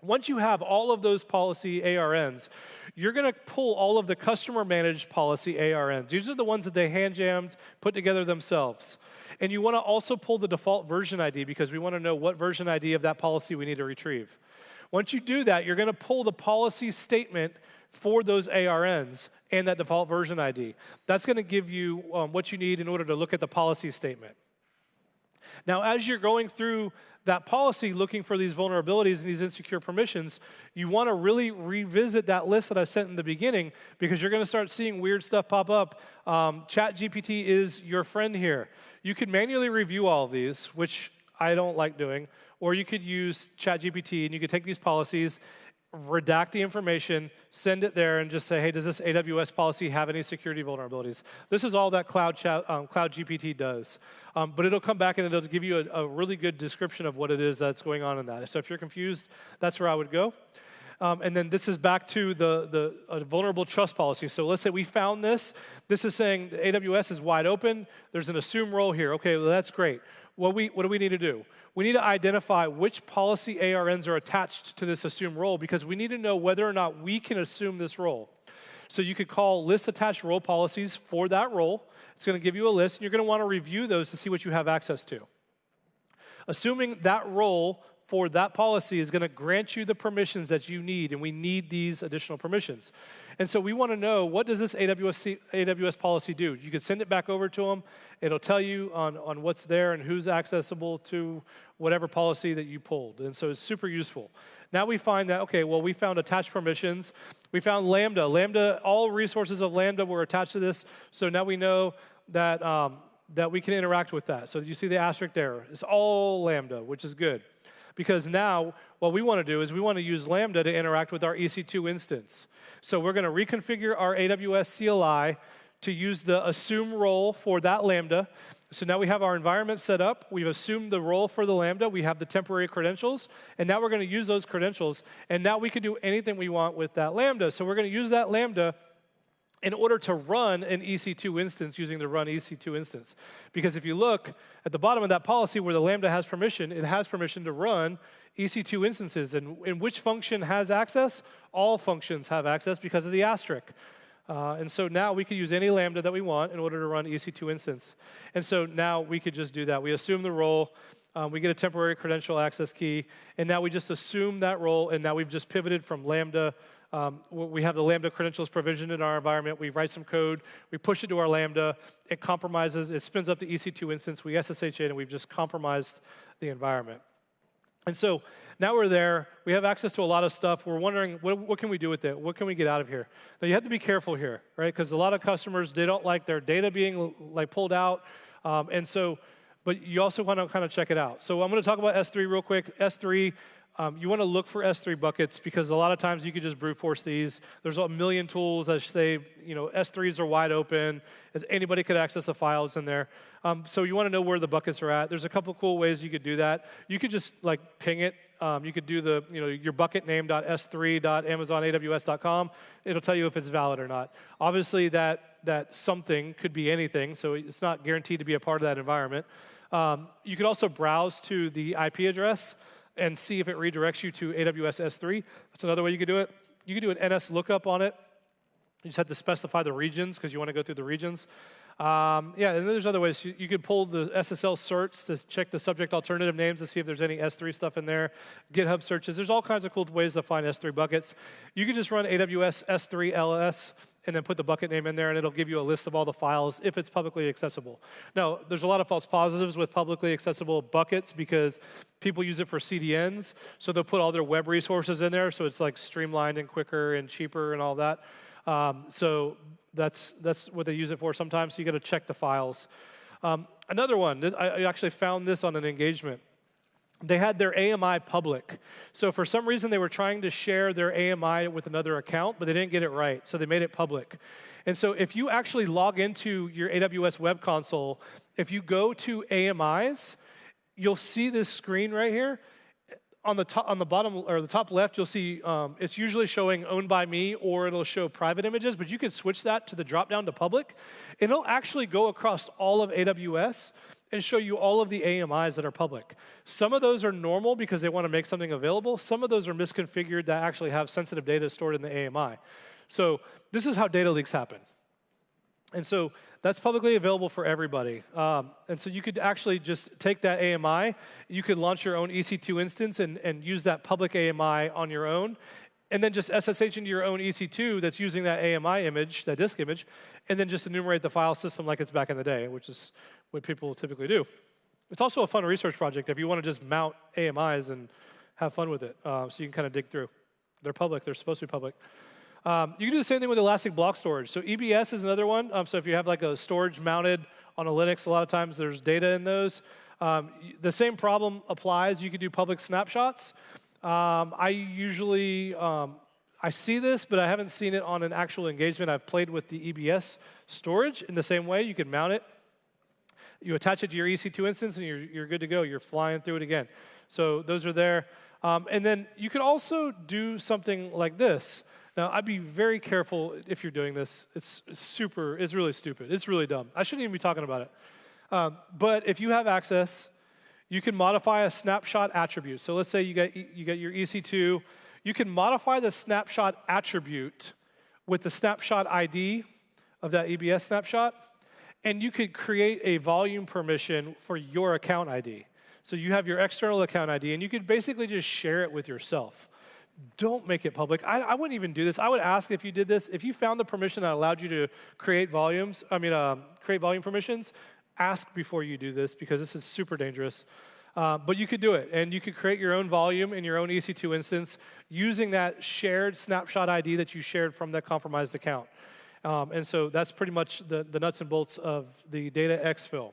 [SPEAKER 7] Once you have all of those policy ARNs, you're going to pull all of the customer-managed policy ARNs. These are the ones that they hand-jammed, put together themselves. And you want to also pull the default version ID because we want to know what version ID of that policy we need to retrieve. Once you do that, you're going to pull the policy statement for those ARNs and that default version ID. That's going to give you what you need in order to look at the policy statement. Now, as you're going through that policy looking for these vulnerabilities and these insecure permissions, you want to really revisit that list that I sent in the beginning because you're going to start seeing weird stuff pop up. ChatGPT is your friend here. You could manually review all of these, which I don't like doing, or you could use ChatGPT and you could take these policies, redact the information, send it there, and just say, hey, does this AWS policy have any security vulnerabilities? This is all that Cloud GPT does. But it'll come back and it'll give you a really good description of what it is that's going on in that. So if you're confused, that's where I would go. And then this is back to the vulnerable trust policy. So let's say we found this. This is saying the AWS is wide open. There's an assume role here. Okay, well, that's great. What do we need to do? We need to identify which policy ARNs are attached to this assume role because we need to know whether or not we can assume this role. So you could call list attached role policies for that role. It's going to give you a list, and you're going to want to review those to see what you have access to. Assuming that role for that policy is going to grant you the permissions that you need, and we need these additional permissions. And so we want to know, what does this AWS policy do? You can send it back over to them. It'll tell you on what's there and who's accessible to whatever policy that you pulled. And so it's super useful. Now we find that, okay, well, we found attached permissions. We found Lambda. Lambda, all resources of Lambda were attached to this. So now we know that, that we can interact with that. So you see the asterisk there. It's all Lambda, which is good. Because now what we want to do is we want to use Lambda to interact with our EC2 instance. So we're going to reconfigure our AWS CLI to use the assume role for that Lambda. So now we have our environment set up. We've assumed the role for the Lambda. We have the temporary credentials. And now we're going to use those credentials. And now we can do anything we want with that Lambda. So we're going to use that Lambda in order to run an EC2 instance using the run EC2 instance. Because if you look at the bottom of that policy where the Lambda has permission, it has permission to run EC2 instances. And which function has access? All functions have access because of the asterisk. And so now we could use any Lambda that we want in order to run EC2 instance. And so now we could just do that. We assume the role. We get a temporary credential access key. And now we just assume that role. And now we've just pivoted from Lambda. We have the Lambda credentials provisioned in our environment. We write some code. We push it to our Lambda. It compromises. It spins up the EC2 instance. We SSH in, and we've just compromised the environment. And so now we're there. We have access to a lot of stuff. We're wondering, what can we do with it? What can we get out of here? Now, you have to be careful here, right? Because a lot of customers, they don't like their data being pulled out. But you also want to kind of check it out. So I'm going to talk about S3 real quick. S3, you want to look for S3 buckets because a lot of times you could just brute force these. There's a million tools that say, S3s are wide open, as anybody could access the files in there. So you want to know where the buckets are at. There's a couple cool ways you could do that. You could just ping it. You could do your bucket name.s3.amazonaws.com. It'll tell you if it's valid or not. Obviously, that something could be anything, so it's not guaranteed to be a part of that environment. You could also browse to the IP address and see if it redirects you to AWS S3. That's another way you could do it. You could do an NS lookup on it. You just have to specify the regions because you want to go through the regions. And then there's other ways. You could pull the SSL certs to check the subject alternative names to see if there's any S3 stuff in there. GitHub searches. There's all kinds of cool ways to find S3 buckets. You could just run AWS S3 LS and then put the bucket name in there, and it'll give you a list of all the files if it's publicly accessible. Now, there's a lot of false positives with publicly accessible buckets because people use it for CDNs, so they'll put all their web resources in there, so it's streamlined and quicker and cheaper and all that. So that's what they use it for sometimes, so you got to check the files. Another one, I actually found this on an engagement. They had their AMI public. So for some reason, they were trying to share their AMI with another account, but they didn't get it right, so they made it public. And so if you actually log into your AWS Web Console, if you go to AMIs, you'll see this screen right here. On the bottom or the top left, you'll see it's usually showing owned by me, or it'll show private images, but you can switch that to the drop down to public. And it'll actually go across all of AWS and show you all of the AMIs that are public. Some of those are normal because they want to make something available. Some of those are misconfigured that actually have sensitive data stored in the AMI. So this is how data leaks happen. And so that's publicly available for everybody. And so you could actually just take that AMI, you could launch your own EC2 instance and use that public AMI on your own, and then just SSH into your own EC2 that's using that AMI image, that disk image, and then just enumerate the file system like it's back in the day, which is what people typically do. It's also a fun research project if you want to just mount AMIs and have fun with it, so you can kind of dig through. They're public. They're supposed to be public. You can do the same thing with elastic block storage. So EBS is another one. So if you have like a storage mounted on a Linux, a lot of times there's data in those. The same problem applies. You could do public snapshots. I usually, I see this, but I haven't seen it on an actual engagement. I've played with the EBS storage in the same way. You can mount it. You attach it to your EC2 instance, and you're good to go. You're flying through it again. So those are there. And then you could also do something like this. Now, I'd be very careful if you're doing this. It's really stupid. It's really dumb. I shouldn't even be talking about it. But if you have access, you can modify a snapshot attribute. So let's say you got your EC2. You can modify the snapshot attribute with the snapshot ID of that EBS snapshot, and you could create a volume permission for your account ID. So you have your external account ID, and you could basically just share it with yourself. Don't make it public. I wouldn't even do this. I would ask if you did this, if you found the permission that allowed you to create create volume permissions, ask before you do this because this is super dangerous. But you could do it, and you could create your own volume in your own EC2 instance using that shared snapshot ID that you shared from that compromised account. And so that's pretty much the nuts and bolts of the data exfil.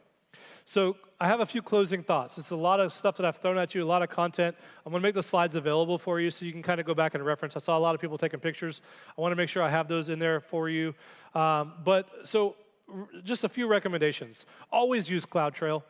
[SPEAKER 7] So I have a few closing thoughts. It's a lot of stuff that I've thrown at you, a lot of content. I'm going to make the slides available for you so you can kind of go back and reference. I saw a lot of people taking pictures. I want to make sure I have those in there for you. Just a few recommendations. Always use CloudTrail.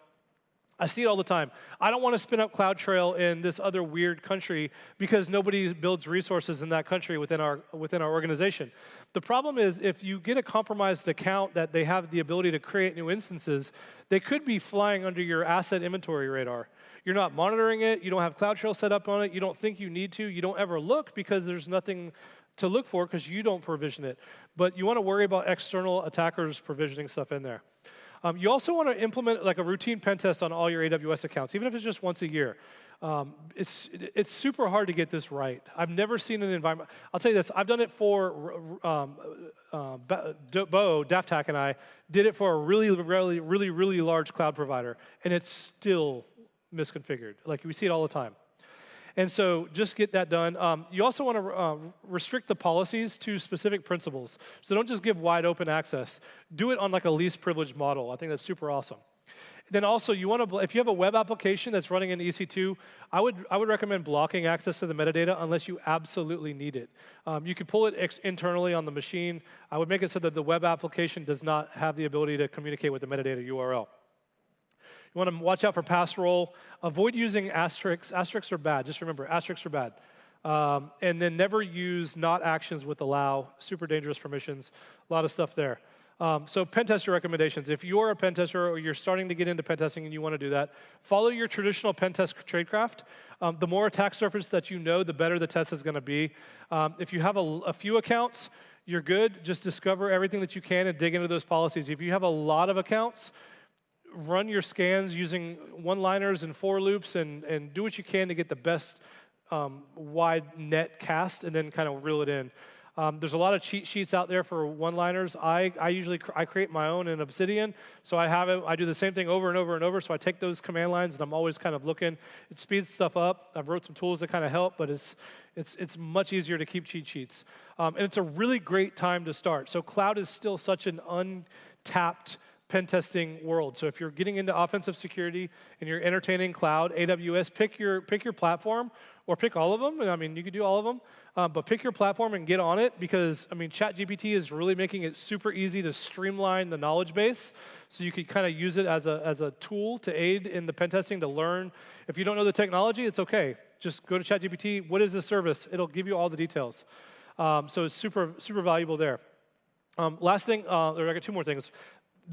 [SPEAKER 7] I see it all the time. I don't want to spin up CloudTrail in this other weird country because nobody builds resources in that country within our organization. The problem is if you get a compromised account that they have the ability to create new instances, they could be flying under your asset inventory radar. You're not monitoring it. You don't have CloudTrail set up on it. You don't think you need to. You don't ever look because there's nothing to look for because you don't provision it. But you want to worry about external attackers provisioning stuff in there. You also want to implement like a routine pen test on all your AWS accounts, even if it's just once a year. It's super hard to get this right. I've never seen an environment. I'll tell you this. I've done it for Bo, DAFTAC, and I did it for a really large cloud provider, and it's still misconfigured. Like we see it all the time. And so just get that done. You also want to restrict the policies to specific principles. So don't just give wide open access. Do it on like a least privileged model. I think that's super awesome. Then also, you want to, if you have a web application that's running in EC2, I would recommend blocking access to the metadata unless you absolutely need it. You can pull it internally on the machine. I would make it so that the web application does not have the ability to communicate with the metadata URL. You want to watch out for pass roll. Avoid using asterisks. Asterisks are bad. Just remember, asterisks are bad. And then never use not actions with allow. Super dangerous permissions. A lot of stuff there. So pen tester recommendations. If you're a pen tester or you're starting to get into pen testing and you want to do that, follow your traditional pen test tradecraft. The more attack surface that you know, the better the test is going to be. If you have a few accounts, you're good. Just discover everything that you can and dig into those policies. If you have a lot of accounts, run your scans using one-liners and for loops and do what you can to get the best wide net cast and then kind of reel it in. There's a lot of cheat sheets out there for one-liners. I create my own in Obsidian, so I do the same thing over and over and over, so I take those command lines and I'm always kind of looking. It speeds stuff up. I've wrote some tools that kind of help, but it's much easier to keep cheat sheets. And it's a really great time to start. So cloud is still such an untapped pen testing world. So if you're getting into offensive security and you're entertaining cloud, AWS, pick your platform or pick all of them. I mean, you could do all of them, but pick your platform and get on it because, I mean, ChatGPT is really making it super easy to streamline the knowledge base. So you could kind of use it as a tool to aid in the pen testing to learn. If you don't know the technology, it's okay. Just go to ChatGPT. What is this service? It'll give you all the details. So it's super valuable there. Last thing, I got two more things.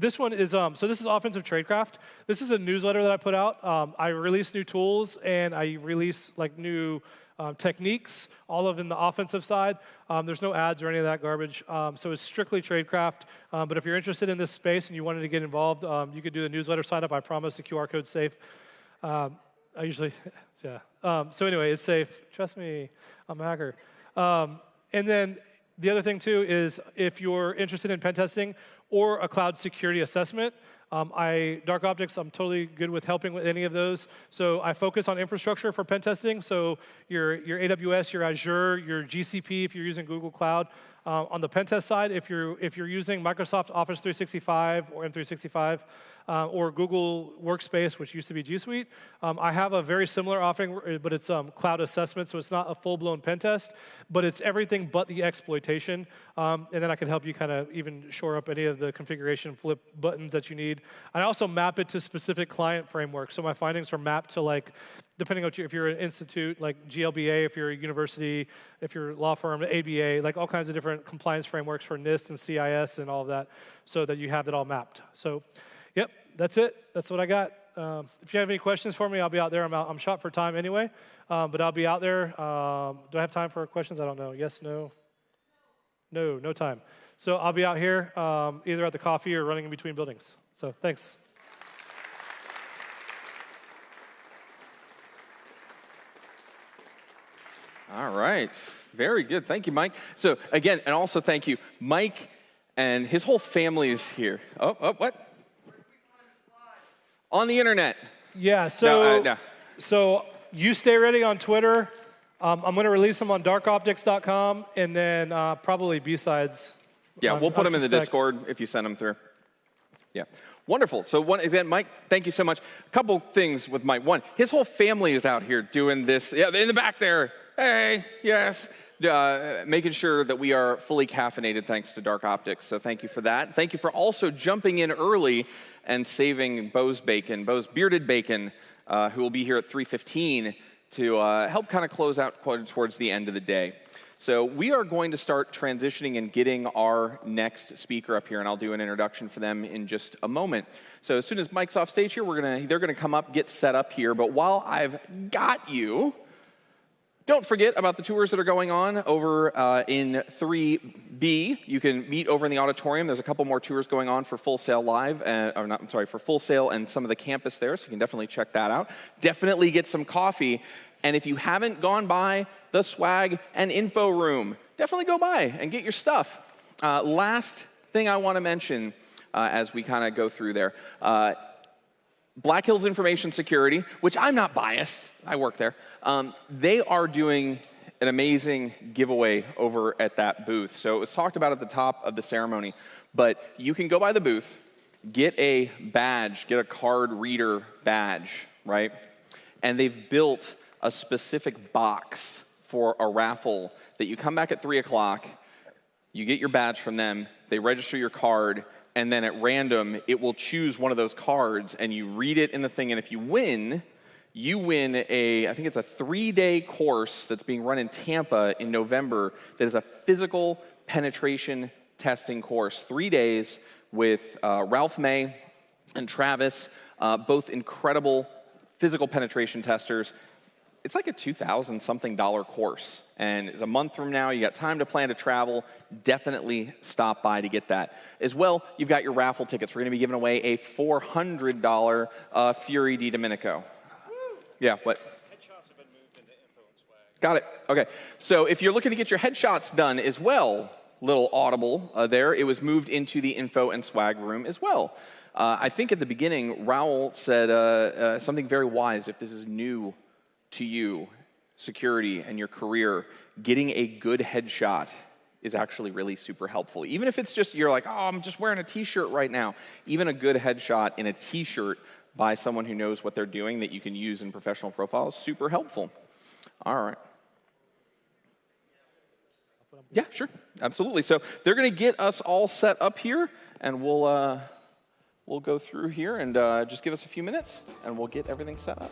[SPEAKER 7] This one is, so this is Offensive Tradecraft. This is a newsletter that I put out. I release new tools and I release like new techniques, all of in the offensive side. There's no ads or any of that garbage. So it's strictly tradecraft. But if you're interested in this space and you wanted to get involved, you could do the newsletter sign up. I promise the QR code's safe. I usually, yeah. So anyway, it's safe. Trust me, I'm a hacker. And then the other thing too is if you're interested in pen testing or a cloud security assessment, Dark Optics, I'm totally good with helping with any of those. So I focus on infrastructure for pen testing. So your AWS, your Azure, your GCP if you're using Google Cloud. On the pen test side, if you're using Microsoft Office 365 or M365 or Google Workspace, which used to be G Suite, I have a very similar offering, but it's cloud assessment, so it's not a full-blown pen test, but it's everything but the exploitation. And then I can help you kind of even shore up any of the configuration flip buttons that you need. I also map it to specific client frameworks, so my findings are mapped to like, depending on if you're an institute, like GLBA, if you're a university, if you're a law firm, ABA, like all kinds of different compliance frameworks for NIST and CIS and all of that, so that you have it all mapped. So, yep, that's it. That's what I got. If you have any questions for me, I'll be out there. I'm shot for time anyway, but I'll be out there. Do I have time for questions? I don't know. Yes, no? No time. So I'll be out here either at the coffee or running in between buildings. So thanks.
[SPEAKER 1] All right. Very good. Thank you, Mike. So again, and also thank you, Mike and his whole family is here. Oh, what? On the internet.
[SPEAKER 7] Yeah, so,
[SPEAKER 1] No.
[SPEAKER 7] So you stay ready on Twitter. I'm going to release them on darkoptics.com and then probably BSides.
[SPEAKER 1] Yeah, we'll put them in the Discord if you send them through. Yeah. Wonderful. So again, Mike, thank you so much. A couple things with Mike. One, his whole family is out here doing this. Yeah, in the back there. Hey, yes. Making sure that we are fully caffeinated thanks to Dark Optics. So thank you for that. Thank you for also jumping in early and saving Bo's bearded bacon, who will be here at 3:15 to help kind of close out towards the end of the day. So we are going to start transitioning and getting our next speaker up here, and I'll do an introduction for them in just a moment. So as soon as Mike's off stage here, they're gonna come up, get set up here. But while I've got you, don't forget about the tours that are going on over in 3B. You can meet over in the auditorium. There's a couple more tours going on for Full Sail Live, for Full Sail and some of the campus there, so you can definitely check that out. Definitely get some coffee. And if you haven't gone by the swag and info room, definitely go by and get your stuff. Last thing I want to mention as we kind of go through there. Black Hills Information Security, which I'm not biased, I work there, they are doing an amazing giveaway over at that booth. So it was talked about at the top of the ceremony, but you can go by the booth, get a badge, get a card reader badge, right? And they've built a specific box for a raffle that you come back at 3 o'clock, you get your badge from them, they register your card, and then at random, it will choose one of those cards, and you read it in the thing, and if you win I think it's a 3-day course that's being run in Tampa in November that is a physical penetration testing course. 3 days with Ralph May and Travis, both incredible physical penetration testers. It's like a $2,000-something course. And it's a month from now, you got time to plan to travel, definitely stop by to get that. As well, you've got your raffle tickets. We're gonna be giving away a $400 Fury Di Domenico. Yeah, what?
[SPEAKER 4] Headshots have been moved into info and swag.
[SPEAKER 1] Got it, okay. So if you're looking to get your headshots done as well, little audible there, it was moved into the info and swag room as well. I think at the beginning, Raul said something very wise. If this is new to you, security and your career, getting a good headshot is actually really super helpful. Even if it's just, you're like, oh, I'm just wearing a t-shirt right now. Even a good headshot in a t-shirt by someone who knows what they're doing that you can use in professional profiles, super helpful. All right. Yeah, sure, absolutely. So they're gonna get us all set up here, and we'll go through here and just give us a few minutes, and we'll get everything set up.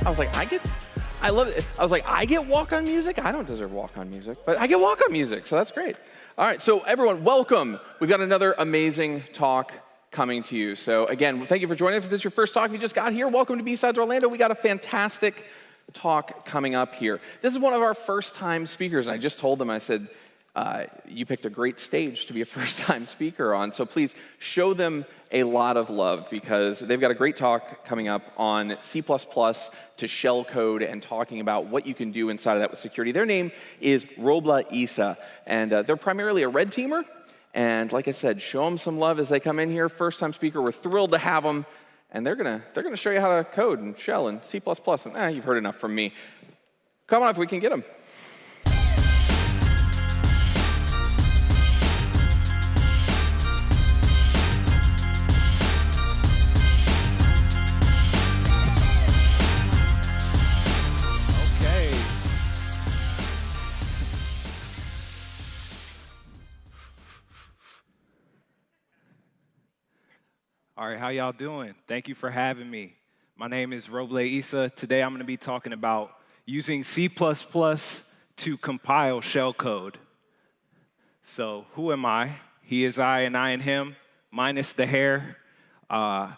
[SPEAKER 1] I was like, I love it. I was like, I get walk-on music? I don't deserve walk-on music, but I get walk-on music, so that's great. All right, so everyone, welcome. We've got another amazing talk coming to you. So again, thank you for joining us. If this is your first talk, if you just got here, welcome to BSides Orlando. We got a fantastic talk coming up here. This is one of our first-time speakers, and I just told them, I said, you picked a great stage to be a first-time speaker on, so please show them a lot of love because they've got a great talk coming up on C++ to shell code and talking about what you can do inside of that with security. Their name is Robla Isa, and they're primarily a red teamer. And like I said, show them some love as they come in here. First-time speaker, we're thrilled to have them, and they're gonna show you how to code and shell and C++. And you've heard enough from me. Come on, if we can get them.
[SPEAKER 8] All right, how y'all doing? Thank you for having me. My name is Roble Issa. Today I'm going to be talking about using C++ to compile shellcode. So who am I? He is I and I and him, minus the hair. I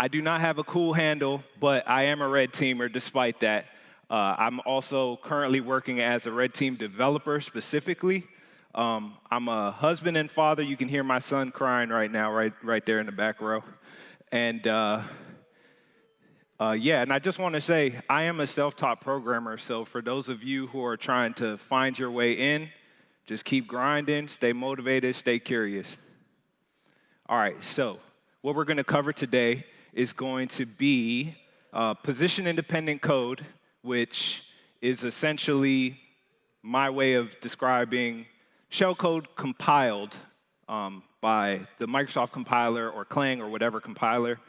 [SPEAKER 8] do not have a cool handle, but I am a red teamer despite that. I'm also currently working as a red team developer specifically. I'm a husband and father. You can hear my son crying right now, right there in the back row. And yeah, and I just want to say, I am a self-taught programmer, so for those of you who are trying to find your way in, just keep grinding, stay motivated, stay curious. All right, so what we're going to cover today is going to be position-independent code, which is essentially my way of describing shellcode compiled by the Microsoft compiler or Clang or whatever compiler.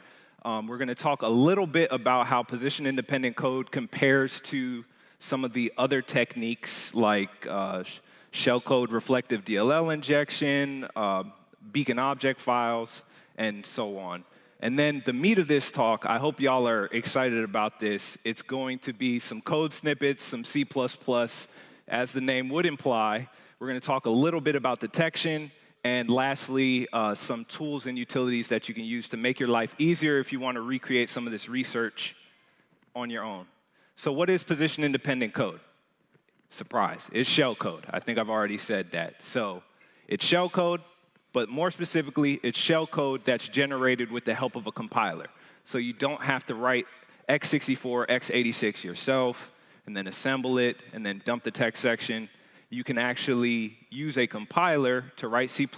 [SPEAKER 8] We're going to talk a little bit about how position-independent code compares to some of the other techniques like shellcode reflective DLL injection, beacon object files, and so on. And then the meat of this talk, I hope y'all are excited about this. It's going to be some code snippets, some C++, as the name would imply. We're going to talk a little bit about detection, and lastly, some tools and utilities that you can use to make your life easier if you want to recreate some of this research on your own. So what is position-independent code? Surprise, it's shellcode. I think I've already said that. So it's shellcode, but more specifically, it's shellcode that's generated with the help of a compiler. So you don't have to write x64, x86 yourself, and then assemble it, and then dump the text section. You can actually use a compiler to write C++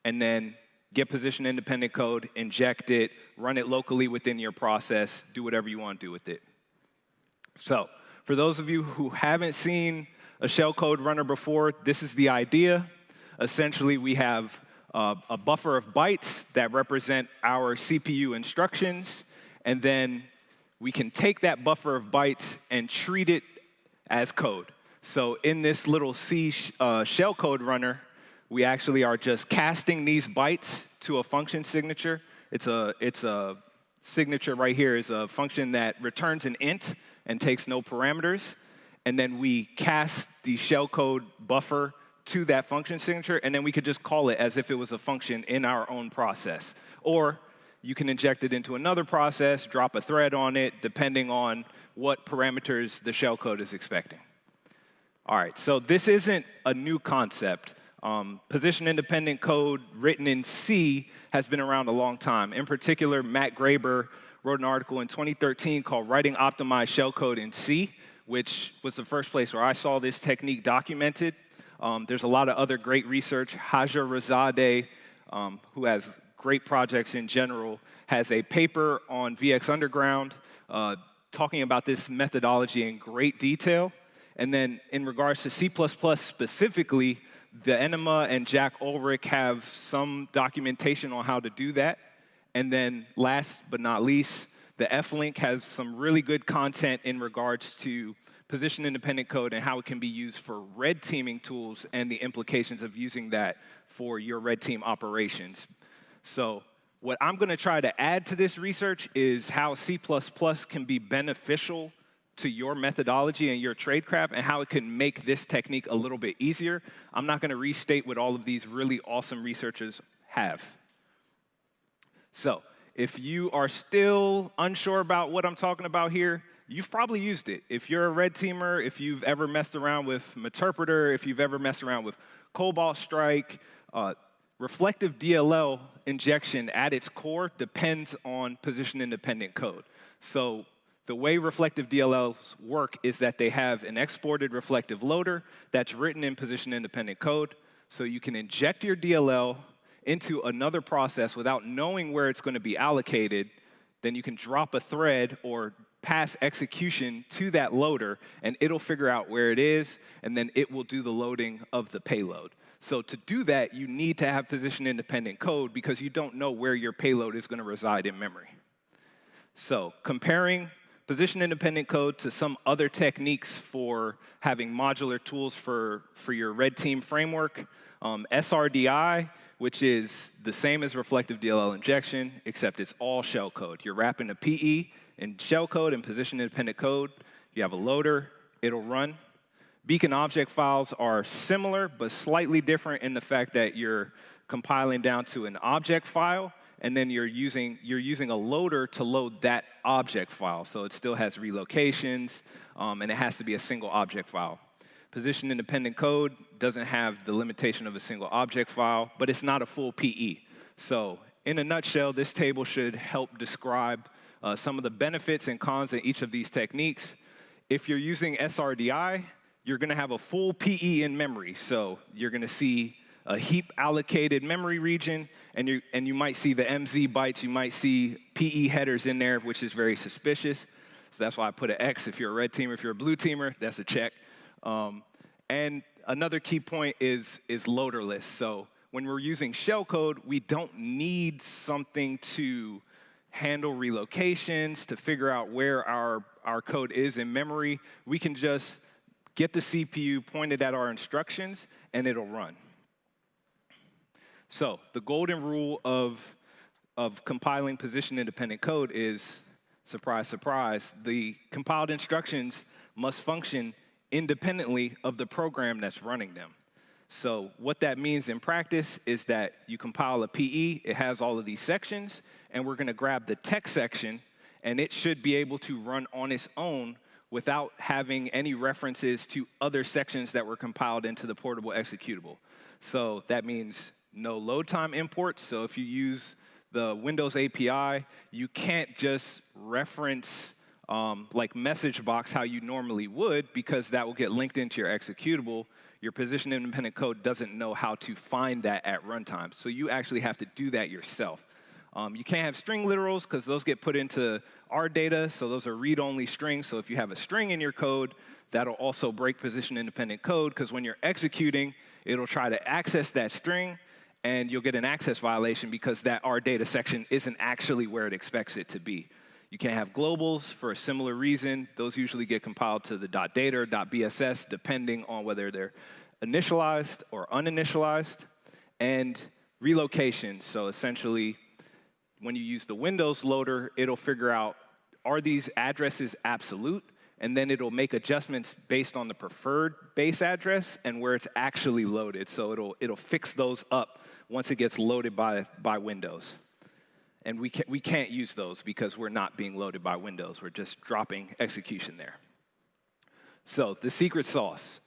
[SPEAKER 8] and then get position-independent code, inject it, run it locally within your process, do whatever you want to do with it. So for those of you who haven't seen a shellcode runner before, this is the idea. Essentially, we have a buffer of bytes that represent our CPU instructions, and then we can take that buffer of bytes and treat it as code. So in this little C shellcode runner, we actually are just casting these bytes to a function signature. It's a signature right here is a function that returns an int and takes no parameters. And then we cast the shellcode buffer to that function signature, and then we could just call it as if it was a function in our own process. Or you can inject it into another process, drop a thread on it, depending on what parameters the shellcode is expecting. All right, so this isn't a new concept. Position-independent code written in C has been around a long time. In particular, Matt Graeber wrote an article in 2013 called Writing Optimized Shellcode in C, which was the first place where I saw this technique documented. There's a lot of other great research. Hajar Razadeh, who has great projects in general, has a paper on VX Underground talking about this methodology in great detail. And then in regards to C++ specifically, the Enema and Jack Ulrich have some documentation on how to do that. And then last but not least, the F-Link has some really good content in regards to position-independent code and how it can be used for red teaming tools and the implications of using that for your red team operations. So what I'm going to try to add to this research is how C++ can be beneficial to your methodology and your tradecraft and how it can make this technique a little bit easier. I'm not going to restate what all of these really awesome researchers have. So if you are still unsure about what I'm talking about here, you've probably used it. If you're a red teamer, if you've ever messed around with Meterpreter, if you've ever messed around with Cobalt Strike, reflective DLL injection at its core depends on position-independent code. So the way reflective DLLs work is that they have an exported reflective loader that's written in position-independent code. So you can inject your DLL into another process without knowing where it's going to be allocated. Then you can drop a thread or pass execution to that loader, and it'll figure out where it is, and then it will do the loading of the payload. So to do that, you need to have position-independent code because you don't know where your payload is going to reside in memory. So comparing position-independent code to some other techniques for having modular tools for your red team framework, SRDI, which is the same as reflective DLL injection, except it's all shellcode. You're wrapping a PE in shellcode and position-independent code. You have a loader, it'll run. Beacon object files are similar, but slightly different in the fact that you're compiling down to an object file, and then you're using a loader to load that object file. So it still has relocations, and it has to be a single object file. Position-independent code doesn't have the limitation of a single object file, but it's not a full PE. So in a nutshell, this table should help describe some of the benefits and cons in each of these techniques. If you're using SRDI, you're going to have a full PE in memory. So you're going to see a heap allocated memory region, and you might see the MZ bytes, you might see PE headers in there, which is very suspicious. So that's why I put an X. If you're a red teamer, if you're a blue teamer, that's a check. And another key point is loaderless. So when we're using shellcode, we don't need something to handle relocations, to figure out where our code is in memory. We can just get the CPU pointed at our instructions, and it'll run. So the golden rule of compiling position-independent code is, surprise, surprise, the compiled instructions must function independently of the program that's running them. So what that means in practice is that you compile a PE, it has all of these sections, and we're going to grab the text section, and it should be able to run on its own without having any references to other sections that were compiled into the portable executable. So that means no load time imports. So if you use the Windows API, you can't just reference like message box how you normally would, because that will get linked into your executable. Your position-independent code doesn't know how to find that at runtime. So you actually have to do that yourself. You can't have string literals because those get put into our data, so those are read-only strings. So if you have a string in your code, that'll also break position-independent code, because when you're executing, it'll try to access that string, and you'll get an access violation because that our data section isn't actually where it expects it to be. You can't have globals for a similar reason. Those usually get compiled to the .data or .bss, depending on whether they're initialized or uninitialized. And relocation, so essentially, when you use the Windows loader, it'll figure out, are these addresses absolute? And then it'll make adjustments based on the preferred base address and where it's actually loaded. So it'll fix those up once it gets loaded by Windows. And we can't use those because we're not being loaded by Windows. We're just dropping execution there. So the secret sauce.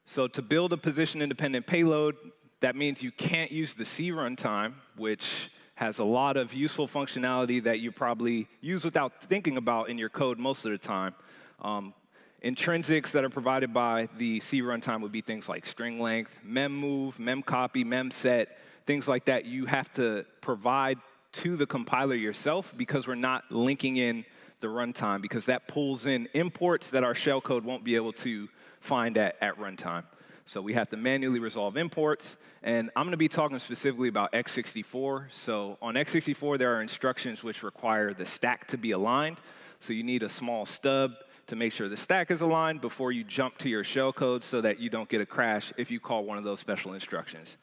[SPEAKER 8] So to build a position-independent payload, that means you can't use the C runtime, which has a lot of useful functionality that you probably use without thinking about in your code most of the time. Intrinsics that are provided by the C runtime would be things like string length, memmove, memcopy, memset, things like that you have to provide to the compiler yourself because we're not linking in the runtime, because that pulls in imports that our shellcode won't be able to find at runtime. So we have to manually resolve imports, and I'm going to be talking specifically about x64. So on x64, there are instructions which require the stack to be aligned. So you need a small stub to make sure the stack is aligned before you jump to your shellcode so that you don't get a crash if you call one of those special instructions.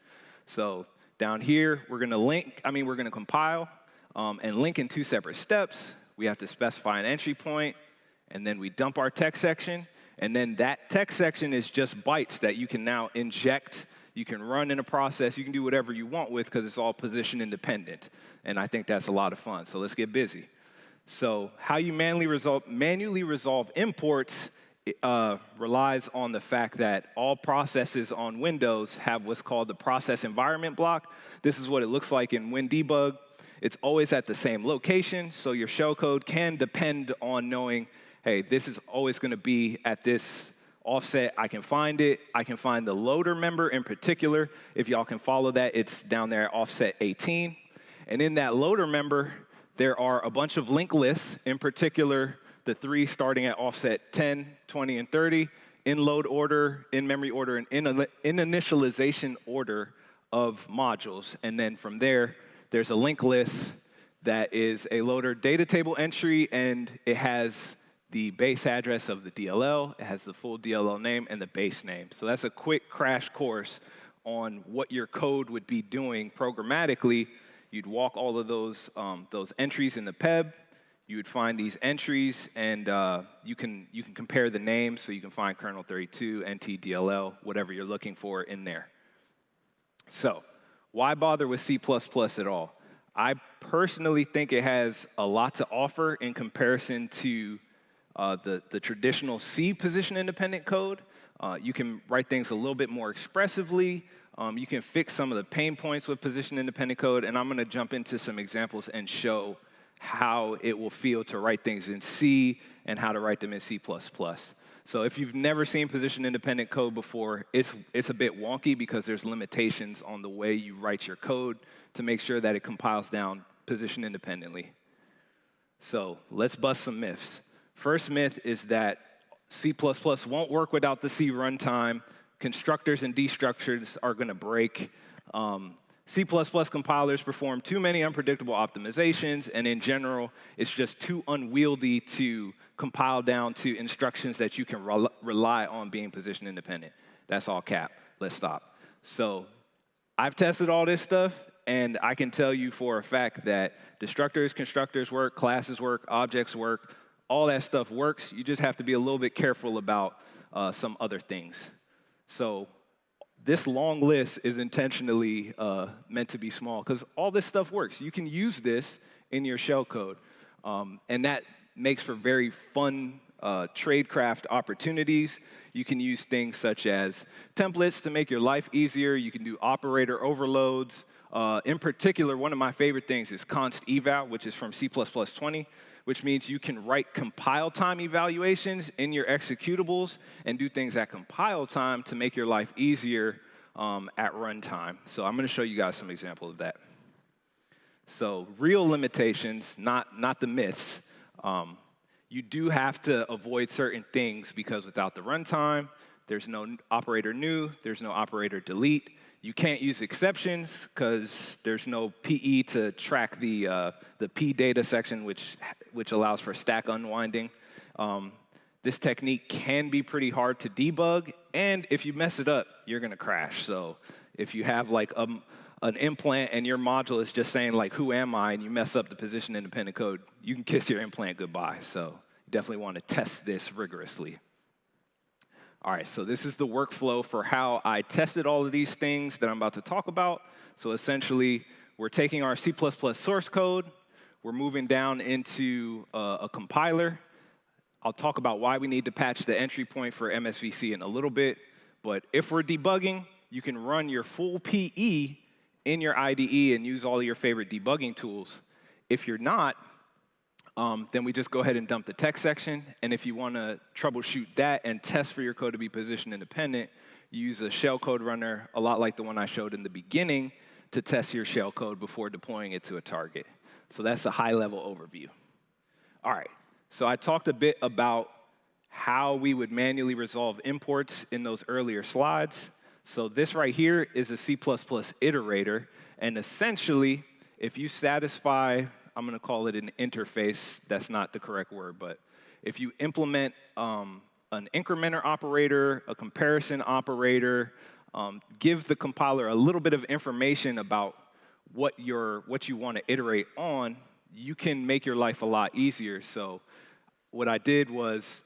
[SPEAKER 8] So down here, we're going to compile. and link in 2 separate steps. We have to specify an entry point, and then we dump our text section. And then that text section is just bytes that you can now inject. You can run in a process. You can do whatever you want with because it's all position independent. And I think that's a lot of fun. So let's get busy. So how you manually resolve imports relies on the fact that all processes on Windows have what's called the process environment block. This is what it looks like in WinDebug. It's always at the same location, so your shellcode can depend on knowing, hey, this is always going to be at this offset. I can find it. I can find the loader member in particular. If y'all can follow that, it's down there at offset 18. And in that loader member, there are a bunch of linked lists, in particular, the 3 starting at offset 10, 20, and 30, in load order, in memory order, and in initialization order of modules. And then from there, there's a linked list that is a loader data table entry, and it has the base address of the DLL, it has the full DLL name, and the base name. So that's a quick crash course on what your code would be doing programmatically. You'd walk all of those entries in the PEB. You would find these entries, and you can compare the names, so you can find kernel 32, NT, DLL, whatever you're looking for in there. So why bother with C++ at all? I personally think it has a lot to offer in comparison to the traditional C position-independent code. You can write things a little bit more expressively. You can fix some of the pain points with position-independent code, and I'm going to jump into some examples and show how it will feel to write things in C and how to write them in C++. So if you've never seen position-independent code before, it's a bit wonky because there's limitations on the way you write your code to make sure that it compiles down position independently. So let's bust some myths. First myth is that C++ won't work without the C runtime. Constructors and destructors are going to break. C++ compilers perform too many unpredictable optimizations, and in general, it's just too unwieldy to compile down to instructions that you can rely on being position independent. That's all cap. Let's stop. So I've tested all this stuff, and I can tell you for a fact that destructors, constructors work, classes work, objects work, all that stuff works. You just have to be a little bit careful about some other things. So this long list is intentionally meant to be small because all this stuff works. You can use this in your shellcode, and that makes for very fun tradecraft opportunities. You can use things such as templates to make your life easier. You can do operator overloads. In particular, one of my favorite things is const eval, which is from C++20, which means you can write compile time evaluations in your executables and do things at compile time to make your life easier at runtime. So I'm going to show you guys some examples of that. So real limitations, not the myths. You do have to avoid certain things because without the runtime, there's no operator new, there's no operator delete. You can't use exceptions because there's no PE to track the P data section, which allows for stack unwinding. This technique can be pretty hard to debug, and if you mess it up, you're going to crash. So if you have like an implant and your module is just saying like, who am I, and you mess up the position independent code, you can kiss your implant goodbye. So you definitely want to test this rigorously. All right, so this is the workflow for how I tested all of these things that I'm about to talk about. So essentially, we're taking our C++ source code, we're moving down into a compiler. I'll talk about why we need to patch the entry point for MSVC in a little bit, but if we're debugging, you can run your full PE in your IDE and use all of your favorite debugging tools. If you're not, then we just go ahead and dump the text section. And if you want to troubleshoot that and test for your code to be position independent, you use a shellcode runner, a lot like the one I showed in the beginning, to test your shellcode before deploying it to a target. So that's a high-level overview. All right, so I talked a bit about how we would manually resolve imports in those earlier slides. So this right here is a C++ iterator. And essentially, if you satisfy, I'm going to call it an interface. That's not the correct word, but if you implement an incrementer operator, a comparison operator, give the compiler a little bit of information about what you want to iterate on, you can make your life a lot easier. So what I did was,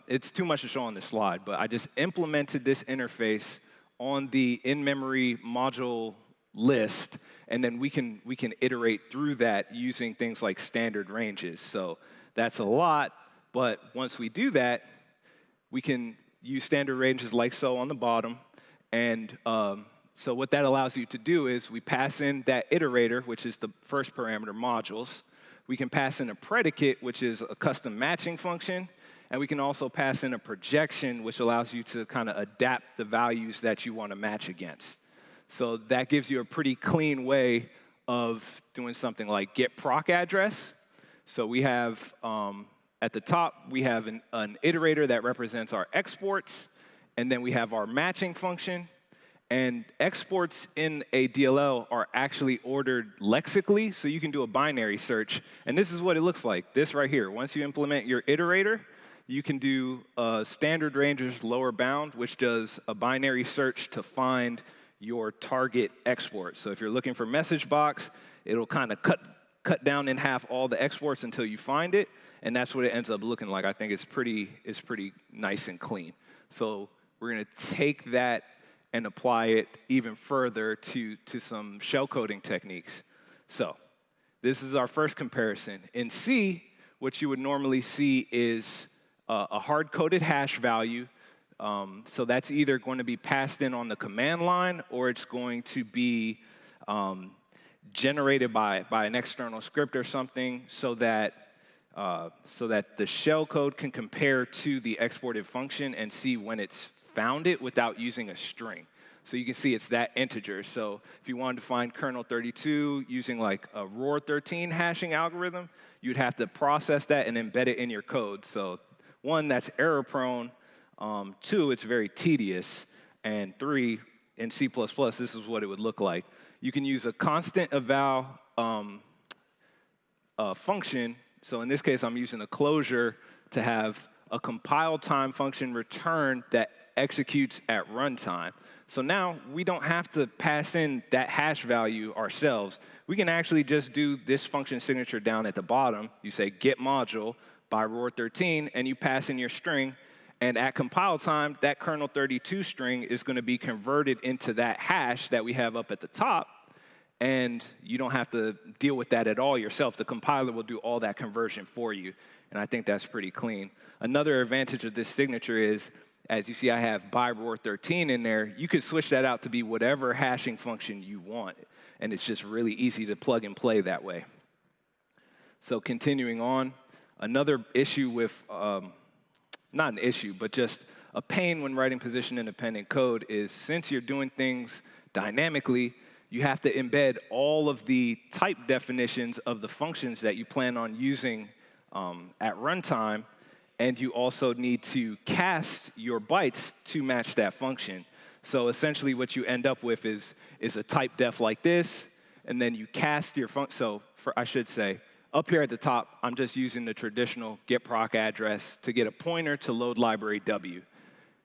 [SPEAKER 8] it's too much to show on this slide, but I just implemented this interface on the in-memory module list, and then we can iterate through that using things like standard ranges. So that's a lot, but once we do that, we can use standard ranges like so on the bottom. And so what that allows you to do is we pass in that iterator, which is the first parameter, modules. We can pass in a predicate, which is a custom matching function. And we can also pass in a projection, which allows you to kind of adapt the values that you want to match against. So that gives you a pretty clean way of doing something like get proc address. So we have, at the top, we have an iterator that represents our exports. And then we have our matching function. And exports in a DLL are actually ordered lexically, so you can do a binary search. And this is what it looks like, this right here. Once you implement your iterator, you can do standard ranges lower bound, which does a binary search to find your target export. So if you're looking for message box, it'll kind of cut down in half all the exports until you find it, and that's what it ends up looking like. I think it's pretty nice and clean. So we're going to take that and apply it even further to some shell coding techniques. So this is our first comparison. In C, what you would normally see is a hard-coded hash value. So that's either going to be passed in on the command line, or it's going to be generated by an external script or something, so that the shell code can compare to the exported function and see when it's found it without using a string. So you can see it's that integer. So if you wanted to find kernel 32 using like a ROR13 hashing algorithm, you'd have to process that and embed it in your code. So one, that's error prone. Two, it's very tedious. And three, in C++, this is what it would look like. You can use a constant eval function. So in this case, I'm using a closure to have a compile time function return that executes at runtime. So now we don't have to pass in that hash value ourselves. We can actually just do this function signature down at the bottom. You say get module by ROR13, and you pass in your string. And at compile time, that kernel 32 string is going to be converted into that hash that we have up at the top. And you don't have to deal with that at all yourself. The compiler will do all that conversion for you. And I think that's pretty clean. Another advantage of this signature is, as you see, I have by ROR13 in there. You could switch that out to be whatever hashing function you want. And it's just really easy to plug and play that way. So continuing on, another issue with, not an issue, but just a pain when writing position-independent code is, since you're doing things dynamically, you have to embed all of the type definitions of the functions that you plan on using at runtime. And you also need to cast your bytes to match that function. So essentially what you end up with is a type def like this, and then you cast your function. So I should say, up here at the top, I'm just using the traditional get proc address to get a pointer to load library W.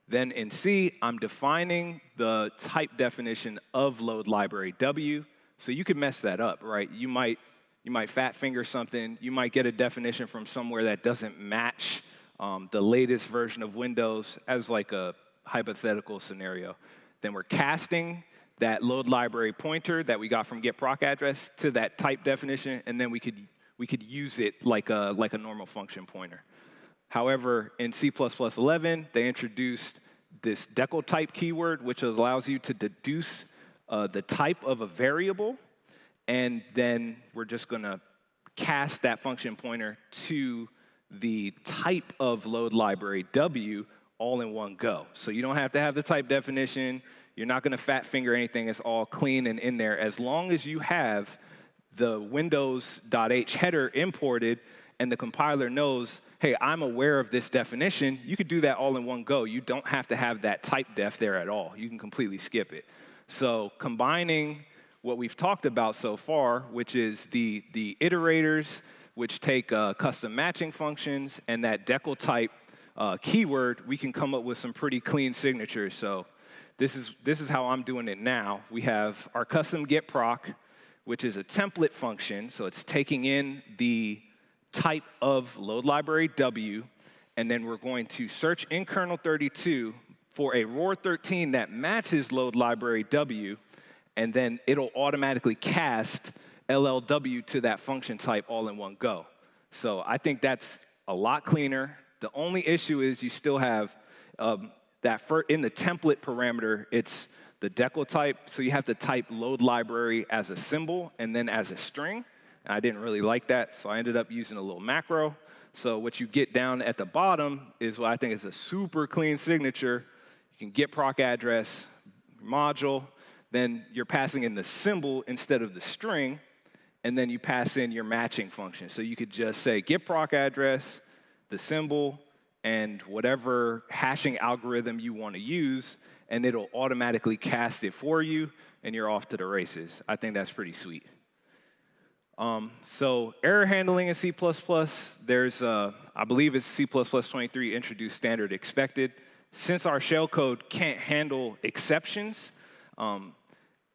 [SPEAKER 8] Then in C, I'm defining the type definition of load library W. So you could mess that up, right? You might fat finger something. You might get a definition from somewhere that doesn't match the latest version of Windows as like a hypothetical scenario. Then we're casting that load library pointer that we got from get proc address to that type definition, and then we could use it like a normal function pointer. However, in C++11, they introduced this decal type keyword, which allows you to deduce the type of a variable, and then we're just going to cast that function pointer to the type of load library W all in one go. So you don't have to have the type definition. You're not going to fat finger anything. It's all clean and in there. As long as you have the windows.h header imported and the compiler knows, hey, I'm aware of this definition, you could do that all in one go. You don't have to have that type def there at all. You can completely skip it. So combining what we've talked about so far, which is the iterators, which take custom matching functions, and that decal type keyword, we can come up with some pretty clean signatures. So this is how I'm doing it now. We have our custom get proc. which is a template function. So it's taking in the type of load library W, and then we're going to search in kernel 32 for a ROR13 that matches load library W, and then it'll automatically cast LLW to that function type all in one go. So I think that's a lot cleaner. The only issue is you still have in the template parameter, it's the decal type, so you have to type load library as a symbol and then as a string. And I didn't really like that, so I ended up using a little macro. So what you get down at the bottom is what I think is a super clean signature. You can get proc address, module, then you're passing in the symbol instead of the string, and then you pass in your matching function. So you could just say get proc address, the symbol, and whatever hashing algorithm you want to use, and it'll automatically cast it for you, and you're off to the races. I think that's pretty sweet. So error handling in C++, there's, I believe it's C++ 23 introduced standard expected. Since our shellcode can't handle exceptions,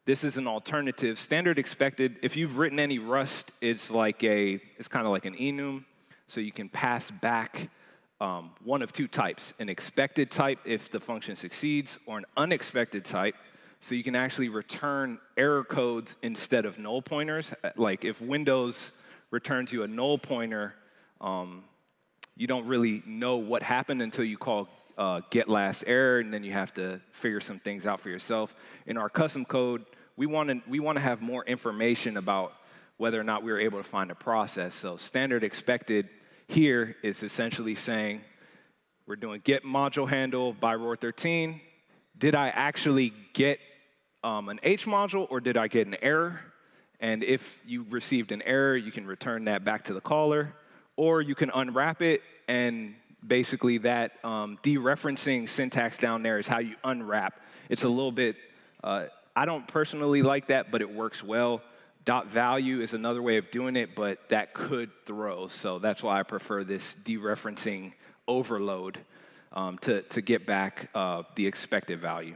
[SPEAKER 8] this is an alternative. Standard expected, if you've written any Rust, it's kind of like an enum, so you can pass back one of two types, an expected type if the function succeeds, or an unexpected type, so you can actually return error codes instead of null pointers. Like if Windows returns you a null pointer, you don't really know what happened until you call get last error, and then you have to figure some things out for yourself. In our custom code, we want to have more information about whether or not we were able to find a process. So standard expected here is essentially saying we're doing get module handle by ROR13. Did I actually get an H module, or did I get an error? And if you received an error, you can return that back to the caller, or you can unwrap it, and basically that dereferencing syntax down there is how you unwrap. It's a little bit, I don't personally like that, but it works well. Dot value is another way of doing it, but that could throw, so that's why I prefer this dereferencing overload to get back the expected value.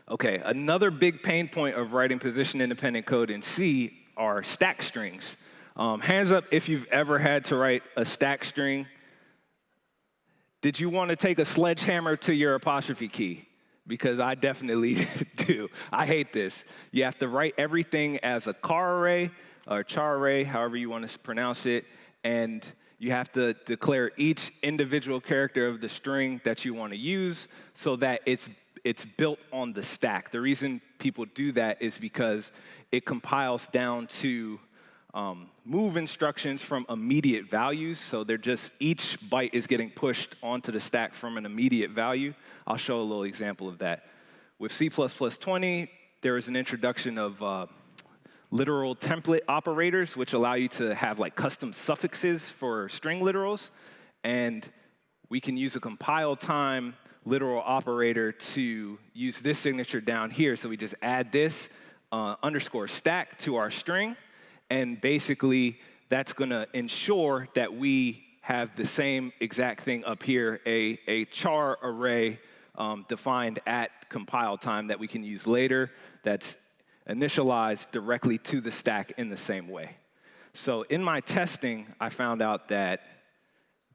[SPEAKER 8] Okay, another big pain point of writing position-independent code in C are stack strings. Hands up if you've ever had to write a stack string. Did you want to take a sledgehammer to your apostrophe key? Because I definitely do. I hate this. You have to write everything as a char array, or char array, however you want to pronounce it, and you have to declare each individual character of the string that you want to use so that it's built on the stack. The reason people do that is because it compiles down to move instructions from immediate values. So they're just, each byte is getting pushed onto the stack from an immediate value. I'll show a little example of that. With C++ 20, there is an introduction of literal template operators, which allow you to have like custom suffixes for string literals. And we can use a compile time literal operator to use this signature down here. So we just add this underscore stack to our string. And basically, that's going to ensure that we have the same exact thing up here, a char array defined at compile time that we can use later that's initialized directly to the stack in the same way. So in my testing, I found out that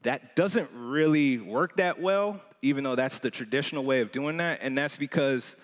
[SPEAKER 8] that doesn't really work that well, even though that's the traditional way of doing that. And that's because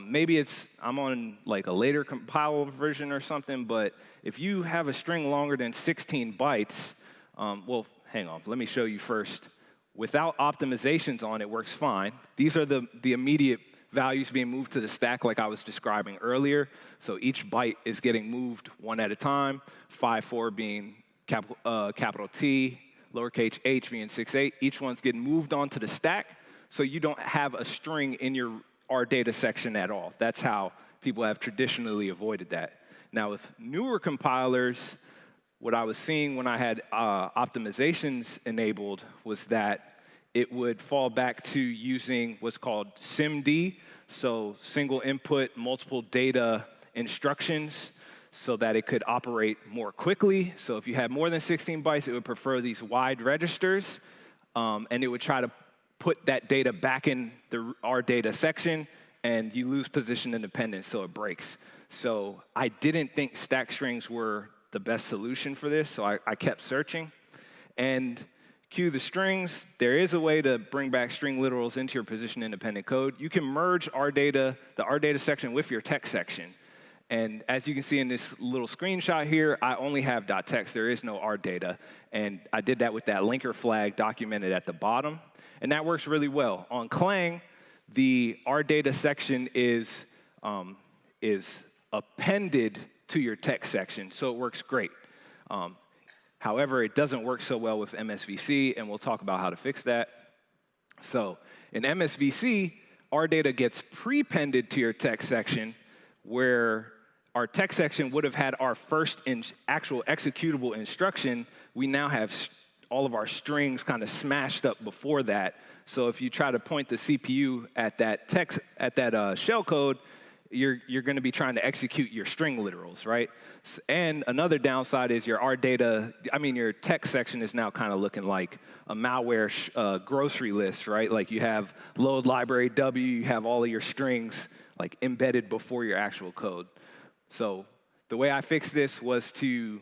[SPEAKER 8] maybe I'm on like a later compile version or something, but if you have a string longer than 16 bytes, well, hang on, let me show you first. Without optimizations on, it works fine. These are the immediate values being moved to the stack like I was describing earlier. So each byte is getting moved one at a time, 5-4 being capital T, lowercase h being 6-8. Each one's getting moved onto the stack, so you don't have a string in your R data section at all. That's how people have traditionally avoided that. Now with newer compilers, what I was seeing when I had optimizations enabled was that it would fall back to using what's called SIMD, so single input, multiple data instructions, so that it could operate more quickly. So if you had more than 16 bytes, it would prefer these wide registers, and it would try to put that data back in our data section, and you lose position independence, so it breaks. So I didn't think stack strings were the best solution for this, so I kept searching. And cue the strings. There is a way to bring back string literals into your position-independent code. You can merge the R data section with your text section. And as you can see in this little screenshot here, I only have .text. There is no R data. And I did that with that linker flag documented at the bottom. And that works really well. On Clang, the R data section is appended to your text section, so it works great. However, it doesn't work so well with MSVC, and we'll talk about how to fix that. So in MSVC, our data gets prepended to your text section, where our text section would have had our first actual executable instruction. We now have all of our strings kind of smashed up before that. So if you try to point the CPU at that shell code, you're going to be trying to execute your string literals, right? And another downside is your text section is now kind of looking like a malware grocery list, right? Like you have load library W, you have all of your strings like embedded before your actual code. So the way I fixed this was to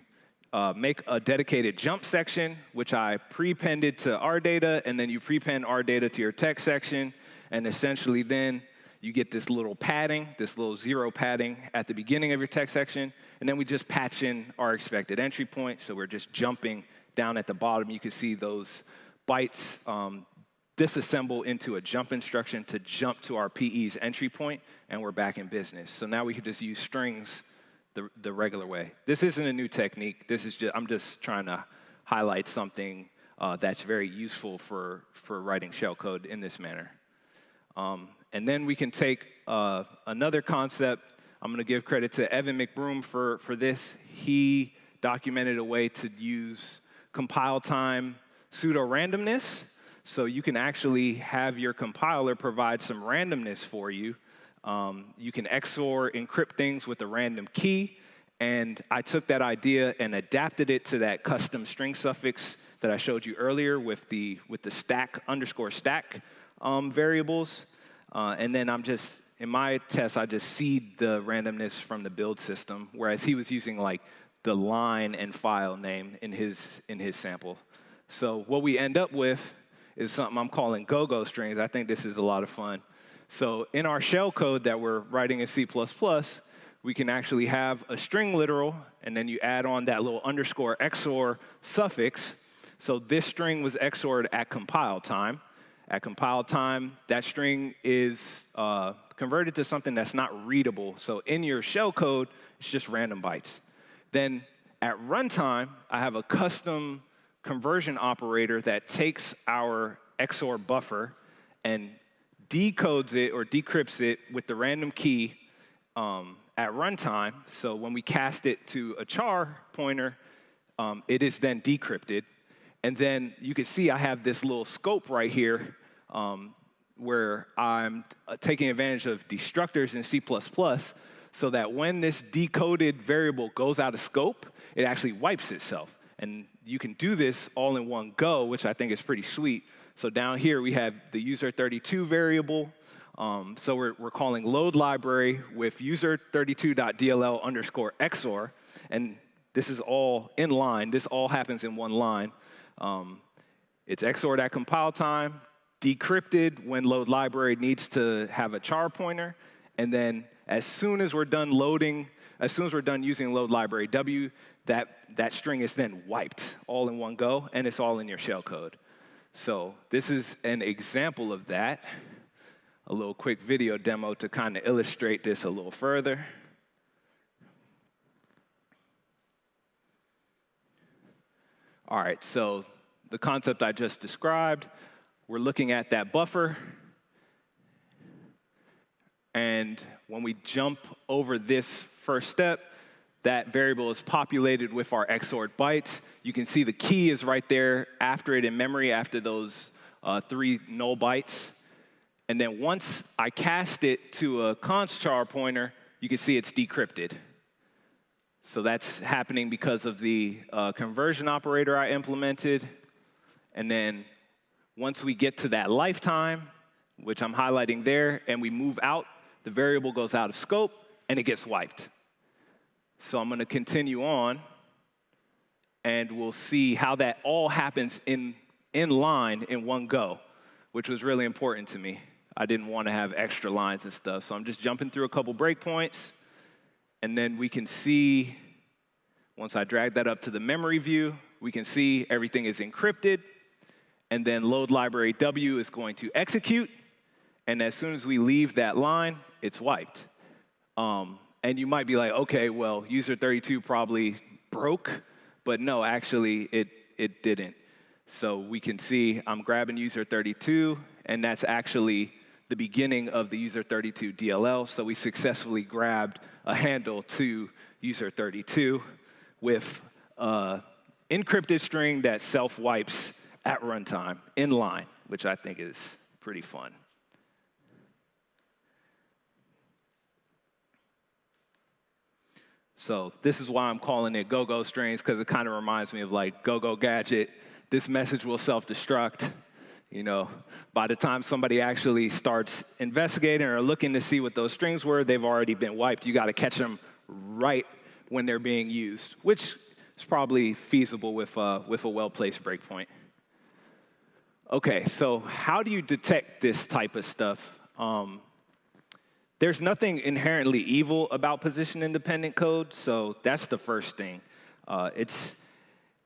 [SPEAKER 8] make a dedicated jump section, which I prepended to our data, and then you prepend our data to your text section, and essentially then you get this little padding, this little 0 padding at the beginning of your text section, and then we just patch in our expected entry point, so we're just jumping down at the bottom. You can see those bytes disassemble into a jump instruction to jump to our PE's entry point, and we're back in business. So now we can just use strings the regular way. This isn't a new technique. I'm just trying to highlight something that's very useful for writing shellcode in this manner. And then we can take another concept. I'm going to give credit to Evan McBroom for this. He documented a way to use compile time pseudo-randomness. So you can actually have your compiler provide some randomness for you. You can XOR encrypt things with a random key. And I took that idea and adapted it to that custom string suffix that I showed you earlier with the stack _stack variables. And then in my test, I just seed the randomness from the build system, whereas he was using like the line and file name in his sample. So what we end up with is something I'm calling go-go strings. I think this is a lot of fun. So in our shell code that we're writing in C++, we can actually have a string literal, and then you add on that little _XOR suffix. So this string was XORed at compile time. At compile time, that string is converted to something that's not readable. So in your shell code, it's just random bytes. Then at runtime, I have a custom conversion operator that takes our XOR buffer and decodes it or decrypts it with the random key at runtime. So when we cast it to a char pointer, it is then decrypted. And then you can see I have this little scope right here where I'm taking advantage of destructors in C++ so that when this decoded variable goes out of scope, it actually wipes itself. And you can do this all in one go, which I think is pretty sweet. So down here, we have the user32 variable. So we're calling load library with user32.dll _XOR. And this is all in line. This all happens in one line. It's XORed at compile time, decrypted when load library needs to have a char pointer, and then as soon as we're done using load library W, that string is then wiped all in one go, and it's all in your shell code. So this is an example of that, a little quick video demo to kind of illustrate this a little further. All right, so the concept I just described, we're looking at that buffer, and when we jump over this first step, that variable is populated with our XORed bytes. You can see the key is right there after it in memory, after those 3 null bytes. And then once I cast it to a const char pointer, you can see it's decrypted. So that's happening because of the conversion operator I implemented. And then once we get to that lifetime, which I'm highlighting there, and we move out, the variable goes out of scope, and it gets wiped. So I'm going to continue on, and we'll see how that all happens in line in one go, which was really important to me. I didn't want to have extra lines and stuff, so I'm just jumping through a couple breakpoints, and then we can see, once I drag that up to the memory view, we can see everything is encrypted, and then load library W is going to execute, and as soon as we leave that line, it's wiped. And you might be like, okay, well, user 32 probably broke, but no, actually, it didn't. So we can see I'm grabbing user 32, and that's actually the beginning of the user 32 DLL. So we successfully grabbed a handle to user 32 with encrypted string that self-wipes at runtime in line, which I think is pretty fun. So this is why I'm calling it go-go strings, because it kind of reminds me of like go-go gadget. This message will self-destruct. You know, by the time somebody actually starts investigating or looking to see what those strings were, they've already been wiped. You got to catch them right when they're being used, which is probably feasible with a well-placed breakpoint. Okay, so how do you detect this type of stuff? There's nothing inherently evil about position-independent code, so that's the first thing.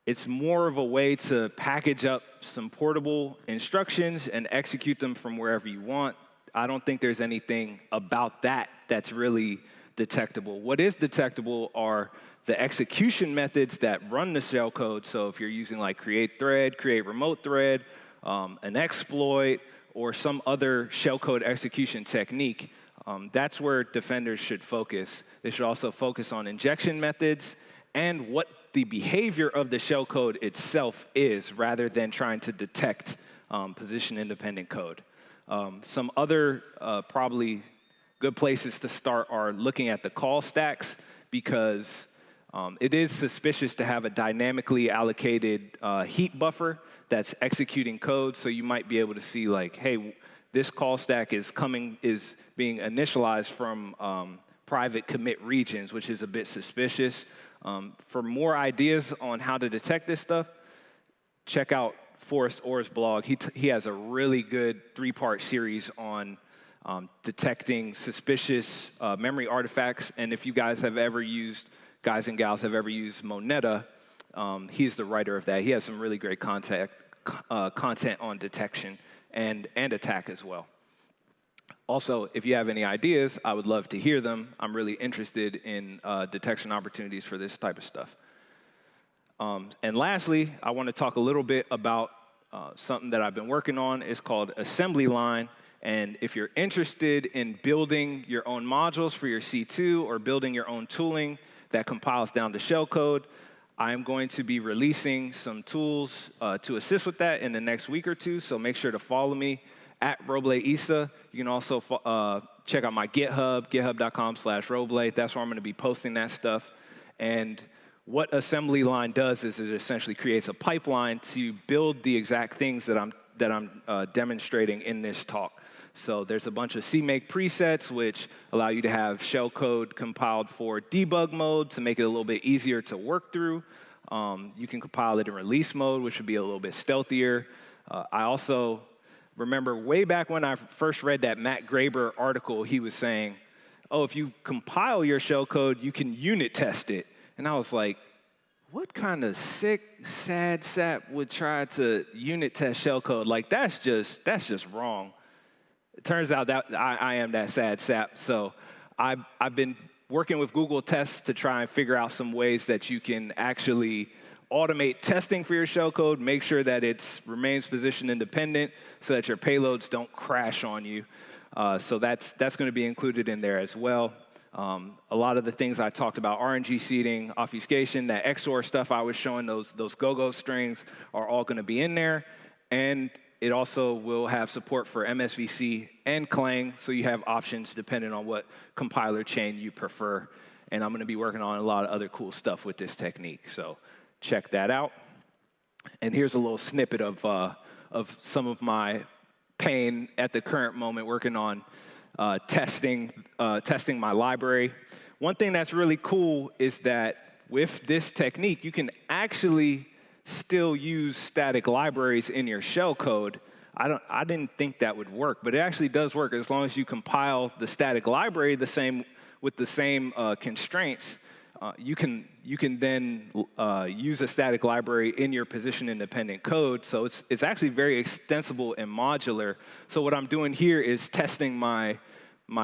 [SPEAKER 8] It's more of a way to package up some portable instructions and execute them from wherever you want. I don't think there's anything about that that's really detectable. What is detectable are the execution methods that run the shellcode. So if you're using like create thread, create remote thread, an exploit, or some other shellcode execution technique, that's where defenders should focus. They should also focus on injection methods and what the behavior of the shellcode itself is, rather than trying to detect position-independent code. Some other probably good places to start are looking at the call stacks, because it is suspicious to have a dynamically allocated heap buffer that's executing code. So you might be able to see like, hey, this call stack is being initialized from private commit regions, which is a bit suspicious. For more ideas on how to detect this stuff, check out Forrest Orr's blog. He has a really good 3-part series on detecting suspicious memory artifacts. And if you guys and gals have ever used Moneta, he's the writer of that. He has some really great content on detection and attack as well. Also, if you have any ideas, I would love to hear them. I'm really interested in detection opportunities for this type of stuff. And lastly, I want to talk a little bit about something that I've been working on. It's called assembly line. And if you're interested in building your own modules for your C2 or building your own tooling that compiles down to shellcode, I'm going to be releasing some tools to assist with that in the next week or two. So make sure to follow me at RobleIsa. You can also check out my GitHub, github.com/Roble. That's where I'm going to be posting that stuff. And what assembly line does is it essentially creates a pipeline to build the exact things that I'm demonstrating in this talk. So there's a bunch of CMake presets, which allow you to have shellcode compiled for debug mode to make it a little bit easier to work through. You can compile it in release mode, which would be a little bit stealthier. I also remember way back when I first read that Matt Graber article, he was saying, oh, if you compile your shellcode, you can unit test it. And I was like, what kind of sick, sad sap would try to unit test shellcode? Like, that's just wrong. It turns out that I am that sad sap. So I've been working with Google Tests to try and figure out some ways that you can actually automate testing for your shellcode, make sure that it remains position independent so that your payloads don't crash on you. So that's going to be included in there as well. A lot of the things I talked about, RNG seeding, obfuscation, that XOR stuff I was showing, those go-go strings are all going to be in there. And it also will have support for MSVC and Clang, so you have options depending on what compiler chain you prefer. And I'm going to be working on a lot of other cool stuff with this technique. So check that out. And here's a little snippet of some of my pain at the current moment working on testing my library. one thing that's really cool is that with this technique, you can actually still use static libraries in your shell code. I didn't think that would work, but it actually does work as long as you compile the static library with the same constraints. You can then use a static library in your position-independent code. So it's actually very extensible and modular. So what I'm doing here is testing my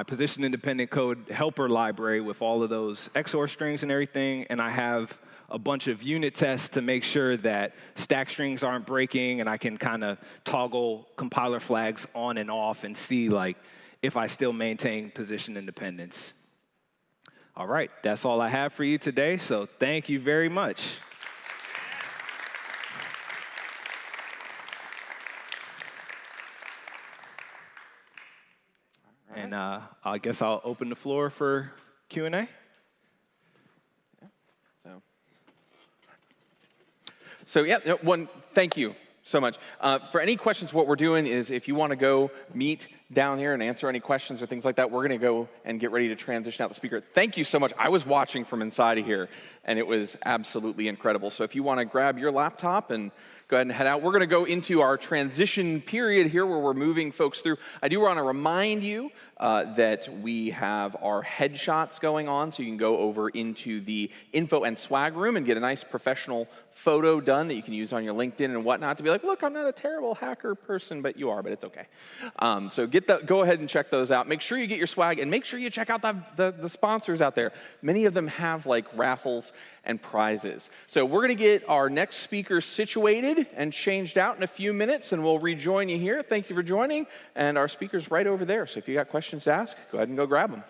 [SPEAKER 8] position-independent code helper library with all of those XOR strings and everything, and I have a bunch of unit tests to make sure that stack strings aren't breaking, and I can kind of toggle compiler flags on and off and see like if I still maintain position independence. All right, that's all I have for you today, so thank you very much. And I guess I'll open the floor for Q&A.
[SPEAKER 1] So yeah, thank you so much. For any questions, what we're doing is if you want to go meet down here and answer any questions or things like that, we're going to go and get ready to transition out the speaker. Thank you so much. I was watching from inside of here, and it was absolutely incredible. So if you want to grab your laptop and go ahead and head out, we're going to go into our transition period here where we're moving folks through. I do want to remind you that we have our headshots going on, so you can go over into the info and swag room and get a nice professional photo done that you can use on your LinkedIn and whatnot to be like, look, I'm not a terrible hacker person, but you are, but it's okay. So go ahead and check those out. Make sure you get your swag, and make sure you check out the sponsors out there. Many of them have like raffles and prizes. So we're going to get our next speaker situated and changed out in a few minutes, and we'll rejoin you here. Thank you for joining, and our speaker's right over there. So if you got questions to ask, go ahead and go grab them.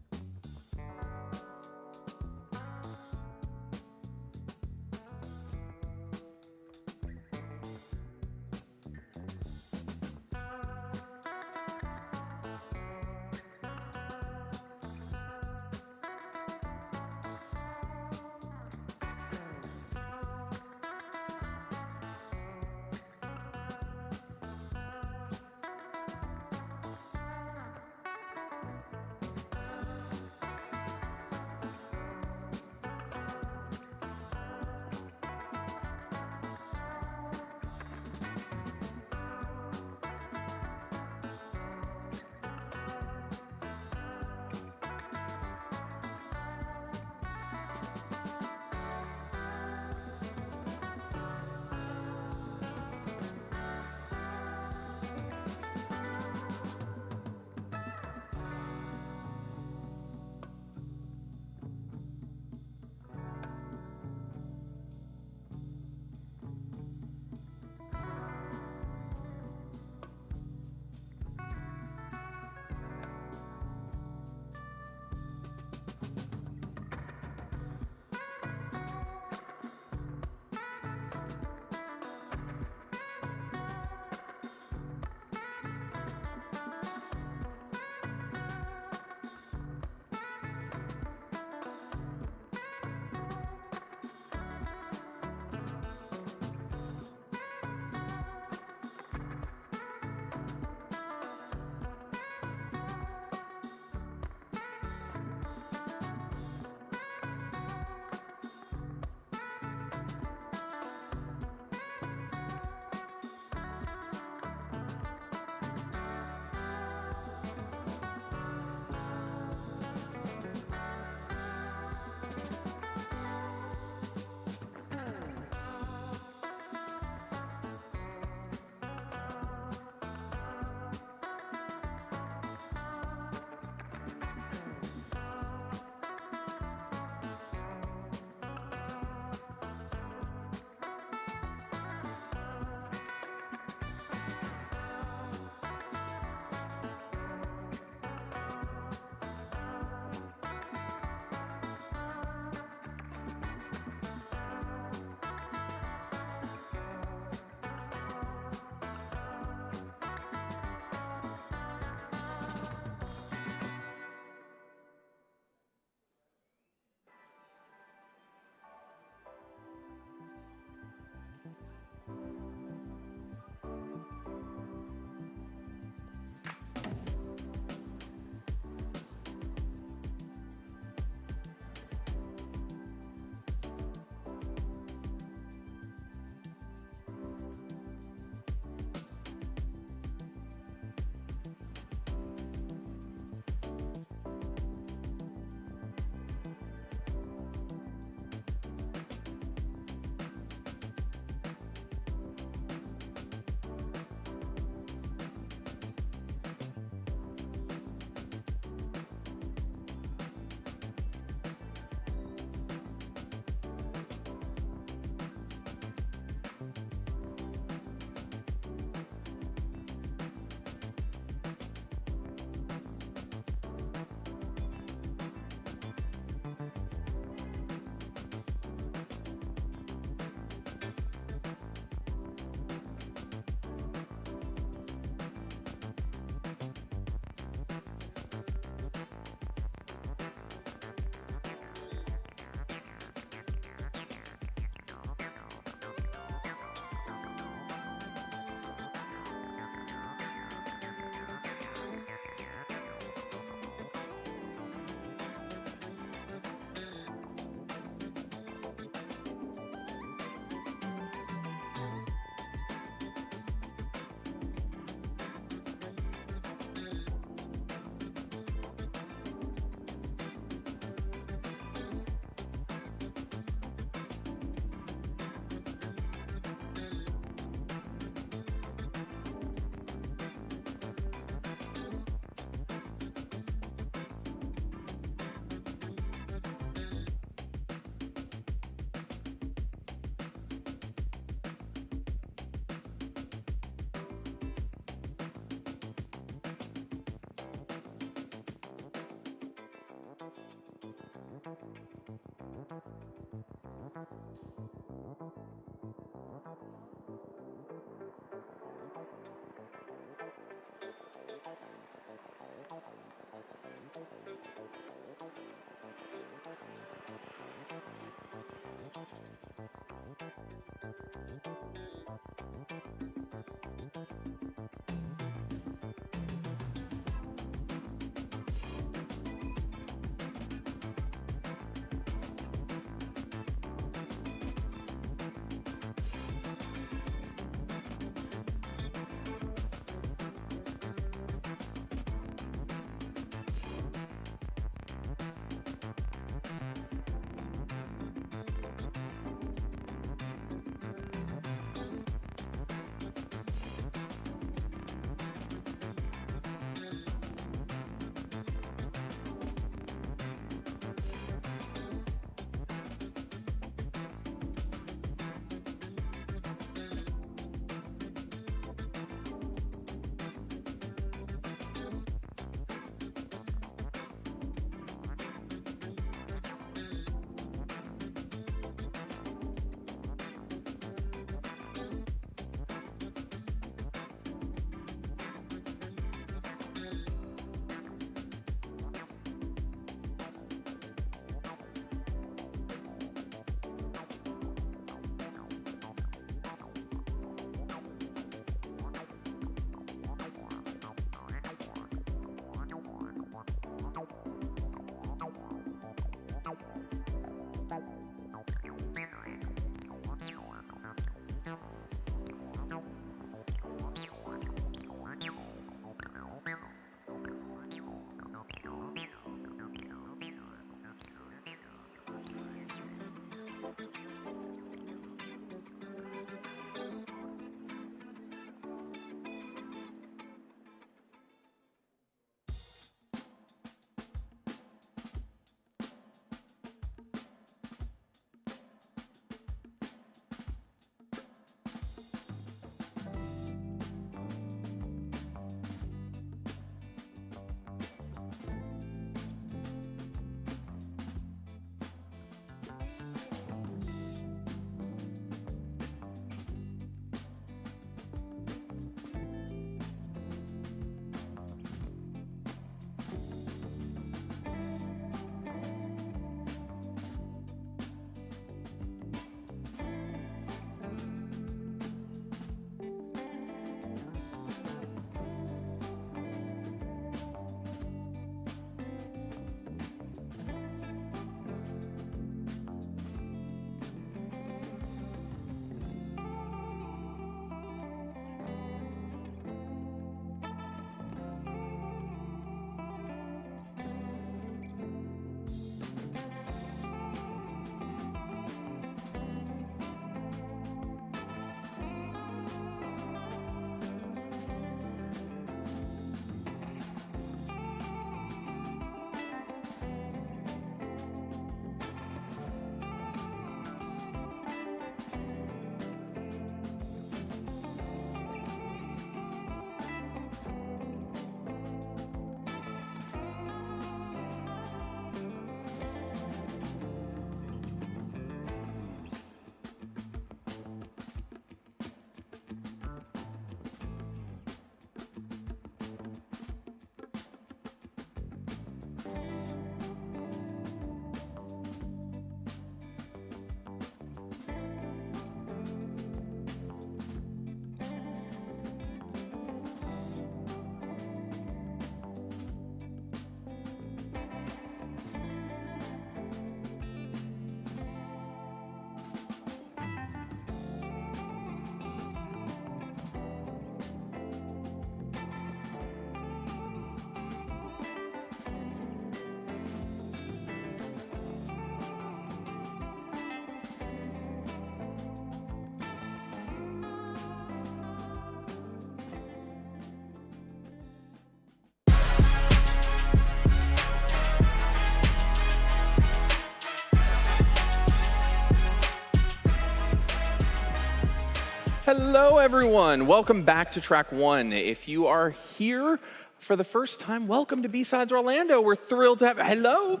[SPEAKER 1] Hello, everyone. Welcome back to Track 1. If you are here for the first time, welcome to BSides Orlando. We're thrilled to have hello.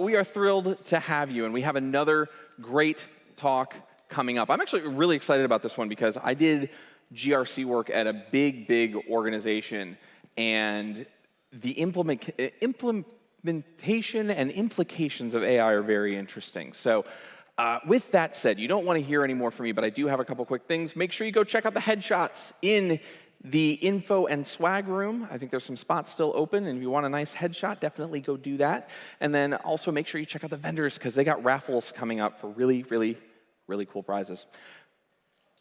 [SPEAKER 1] We are thrilled to have you, and we have another great talk coming up. I'm actually really excited about this one because I did GRC work at a big organization, and the implementation and implications of AI are very interesting. So with that said, you don't want to hear any more from me, but I do have a couple quick things. Make sure you go check out the headshots in the info and swag room. I think there's some spots still open, and if you want a nice headshot, definitely go do that. And then also make sure you check out the vendors, because they got raffles coming up for really cool prizes.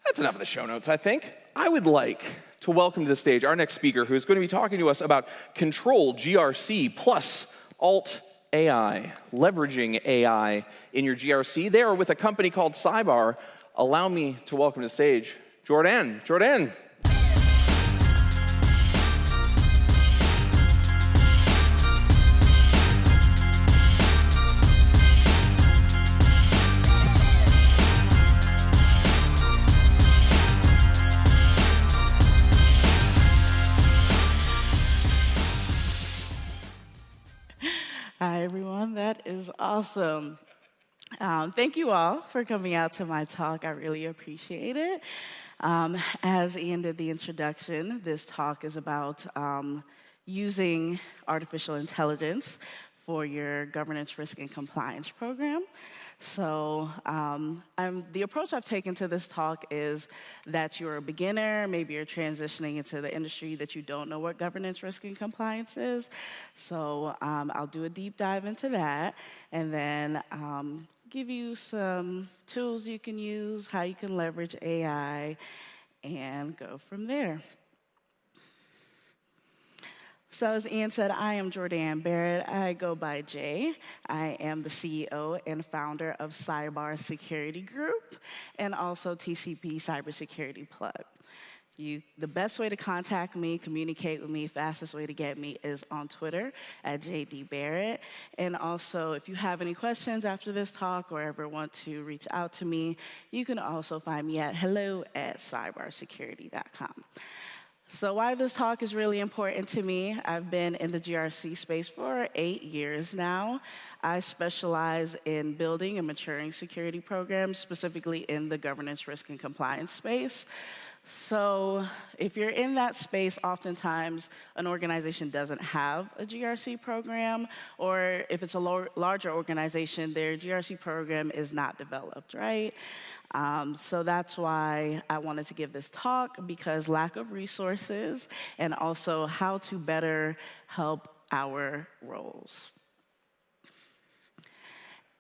[SPEAKER 1] That's enough of the show notes, I think. I would like to welcome to the stage our next speaker, who's going to be talking to us about Control GRC plus Alt AI, leveraging AI in your GRC. They are with a company called Cyber. Allow me to welcome to the stage Jordan. Jordan.
[SPEAKER 9] Hi, everyone. That is awesome. Thank you all for coming out to my talk. I really appreciate it. As Ian did the introduction, this talk is about using artificial intelligence for your governance, risk, and compliance program. So the approach I've taken to this talk is that you're a beginner, maybe you're transitioning into the industry that you don't know what governance, risk, and compliance is. So I'll do a deep dive into that, and then give you some tools you can use, how you can leverage AI, and go from there. So as Ian said, I am Jordan Barrett. I go by Jay. I am the CEO and founder of Cyber Security Group and also TCP Cybersecurity Plug. The best way to contact me, communicate with me, fastest way to get me is on Twitter at JD Barrett. And also, if you have any questions after this talk or ever want to reach out to me, you can also find me at hello@cybersecurity.com. So why this talk is really important to me, I've been in the GRC space for 8 years now. I specialize in building and maturing security programs, specifically in the governance, risk, and compliance space. So if you're in that space, oftentimes an organization doesn't have a GRC program, or if it's a larger organization, their GRC program is not developed, right? So that's why I wanted to give this talk, because lack of resources and also how to better help our roles.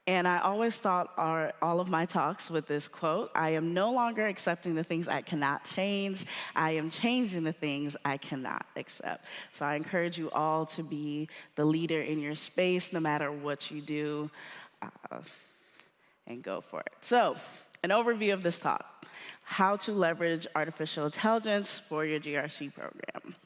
[SPEAKER 9] And I always start all of my talks with this quote: I am no longer accepting the things I cannot change. I am changing the things I cannot accept. So I encourage you all to be the leader in your space, no matter what you do, and go for it. So an overview of this talk: how to leverage artificial intelligence for your GRC program.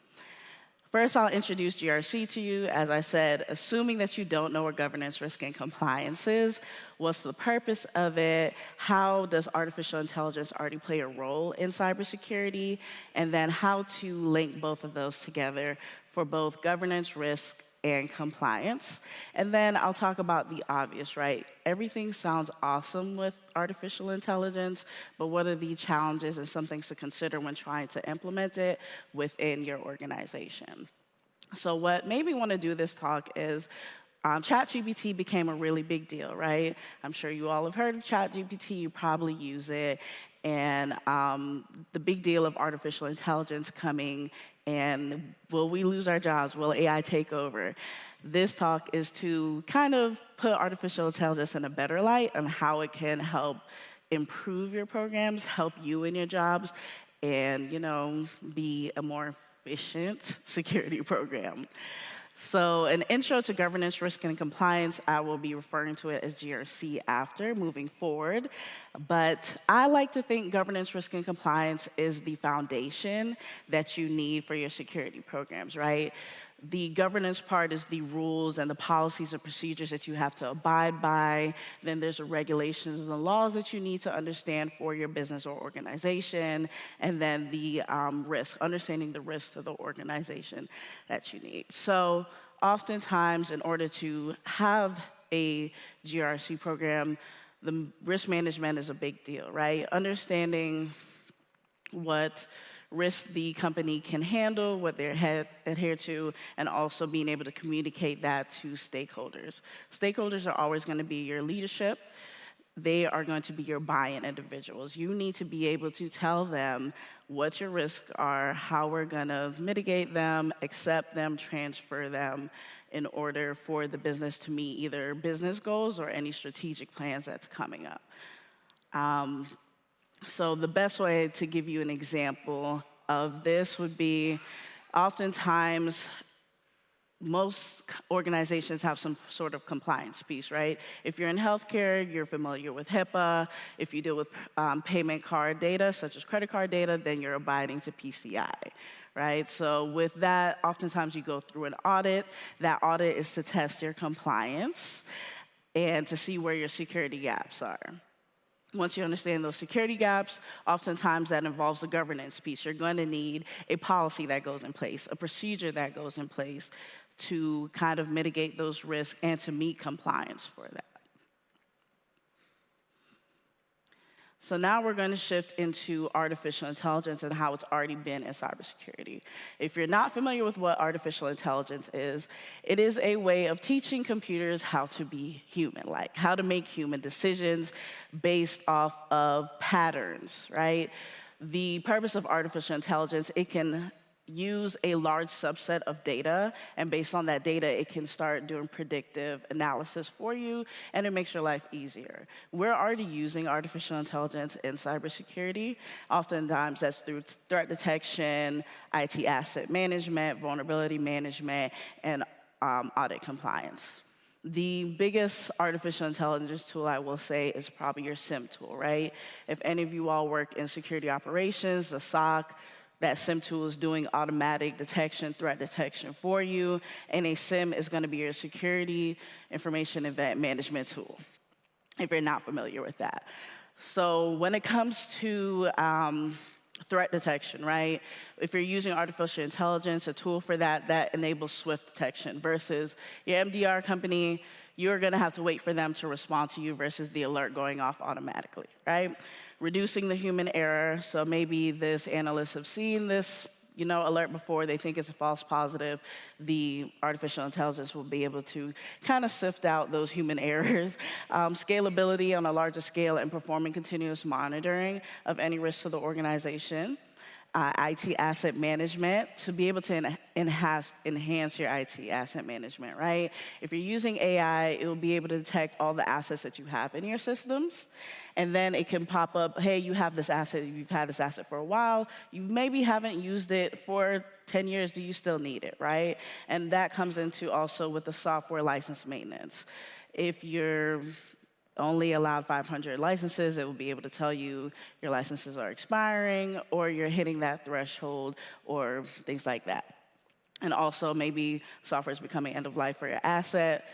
[SPEAKER 9] First, I'll introduce GRC to you. As I said, assuming that you don't know what governance, risk, and compliance is, what's the purpose of it, how does artificial intelligence already play a role in cybersecurity, and then how to link both of those together for both governance, risk, and compliance. And then I'll talk about the obvious, right? Everything sounds awesome with artificial intelligence, but what are the challenges and some things to consider when trying to implement it within your organization? So what made me want to do this talk is ChatGPT became a really big deal, right? I'm sure you all have heard of ChatGPT, you probably use it, and the big deal of artificial intelligence coming, and will we lose our jobs? Will AI take over? This talk is to kind of put artificial intelligence in a better light on how it can help improve your programs, help you in your jobs, and, be a more efficient security program. So an intro to governance, risk, and compliance, I will be referring to it as GRC after, moving forward. But I like to think governance, risk, and compliance is the foundation that you need for your security programs, right? The governance part is the rules and the policies and procedures that you have to abide by. Then there's the regulations and the laws that you need to understand for your business or organization. And then the risk, understanding the risk to the organization that you need. So oftentimes, in order to have a GRC program, the risk management is a big deal, right? Understanding what risk the company can handle, what they adhere to, and also being able to communicate that to stakeholders. Stakeholders are always going to be your leadership. They are going to be your buy-in individuals. You need to be able to tell them what your risks are, how we're going to mitigate them, accept them, transfer them in order for the business to meet either business goals or any strategic plans that's coming up. So the best way to give you an example of this would be, oftentimes, most organizations have some sort of compliance piece, right? If you're in healthcare, you're familiar with HIPAA. If you deal with payment card data, such as credit card data, then you're abiding to PCI, right? So with that, oftentimes you go through an audit. That audit is to test your compliance and to see where your security gaps are. Once you understand those security gaps, oftentimes that involves the governance piece. You're going to need a policy that goes in place, a procedure that goes in place to kind of mitigate those risks and to meet compliance for that. So now we're going to shift into artificial intelligence and how it's already been in cybersecurity. If you're not familiar with what artificial intelligence is, it is a way of teaching computers how to be human-like, how to make human decisions based off of patterns, right? The purpose of artificial intelligence, it can use a large subset of data, and based on that data, it can start doing predictive analysis for you, and it makes your life easier. We're already using artificial intelligence in cybersecurity. Oftentimes, that's through threat detection, IT asset management, vulnerability management, and audit compliance. The biggest artificial intelligence tool, I will say, is probably your SIM tool, right? If any of you all work in security operations, the SOC, that SIM tool is doing automatic detection, threat detection for you, and a SIM is going to be your security information event management tool, if you're not familiar with that. So when it comes to threat detection, right, if you're using artificial intelligence, a tool for that, that enables swift detection versus your MDR company, you're going to have to wait for them to respond to you versus the alert going off automatically, right? Reducing the human error. So maybe this analysts have seen this, alert before. They think it's a false positive. The artificial intelligence will be able to kind of sift out those human errors. Scalability on a larger scale and performing continuous monitoring of any risk to the organization. IT asset management, to be able to enhance your IT asset management, right? If you're using AI, it will be able to detect all the assets that you have in your systems, and then it can pop up, hey, you have this asset, you've had this asset for a while, you maybe haven't used it for 10 years, do you still need it, right? And that comes into also with the software license maintenance. If you're only allowed 500 licenses, it will be able to tell you your licenses are expiring or you're hitting that threshold or things like that. And also maybe software is becoming end of life for your asset.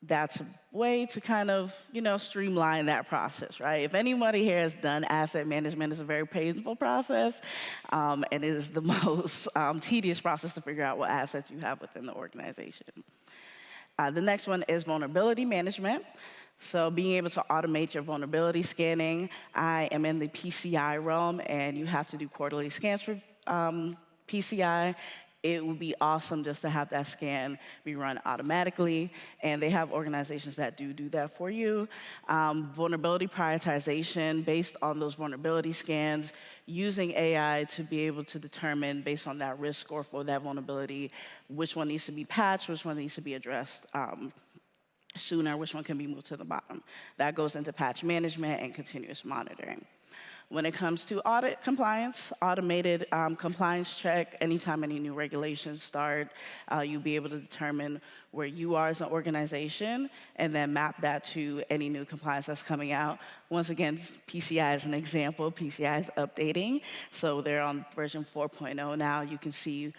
[SPEAKER 9] That's a way to kind of, streamline that process, right? If anybody here has done asset management, it's a very painful process, and it is the most tedious process to figure out what assets you have within the organization. The next one is vulnerability management. So being able to automate your vulnerability scanning. I am in the PCI realm, and you have to do quarterly scans for PCI. It would be awesome just to have that scan be run automatically, and they have organizations that do that for you. Vulnerability prioritization based on those vulnerability scans, using AI to be able to determine, based on that risk score for that vulnerability, which one needs to be patched, which one needs to be addressed sooner, which one can be moved to the bottom. That goes into patch management and continuous monitoring. When it comes to audit compliance, automated compliance check, anytime any new regulations start, you'll be able to determine where you are as an organization and then map that to any new compliance that's coming out. Once again, PCI is an example. PCI is updating. So they're on version 4.0 now. You can see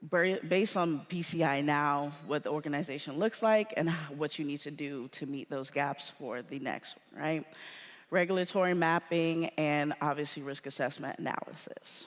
[SPEAKER 9] based on PCI now, what the organization looks like and what you need to do to meet those gaps for the next one, right? Regulatory mapping and obviously risk assessment analysis.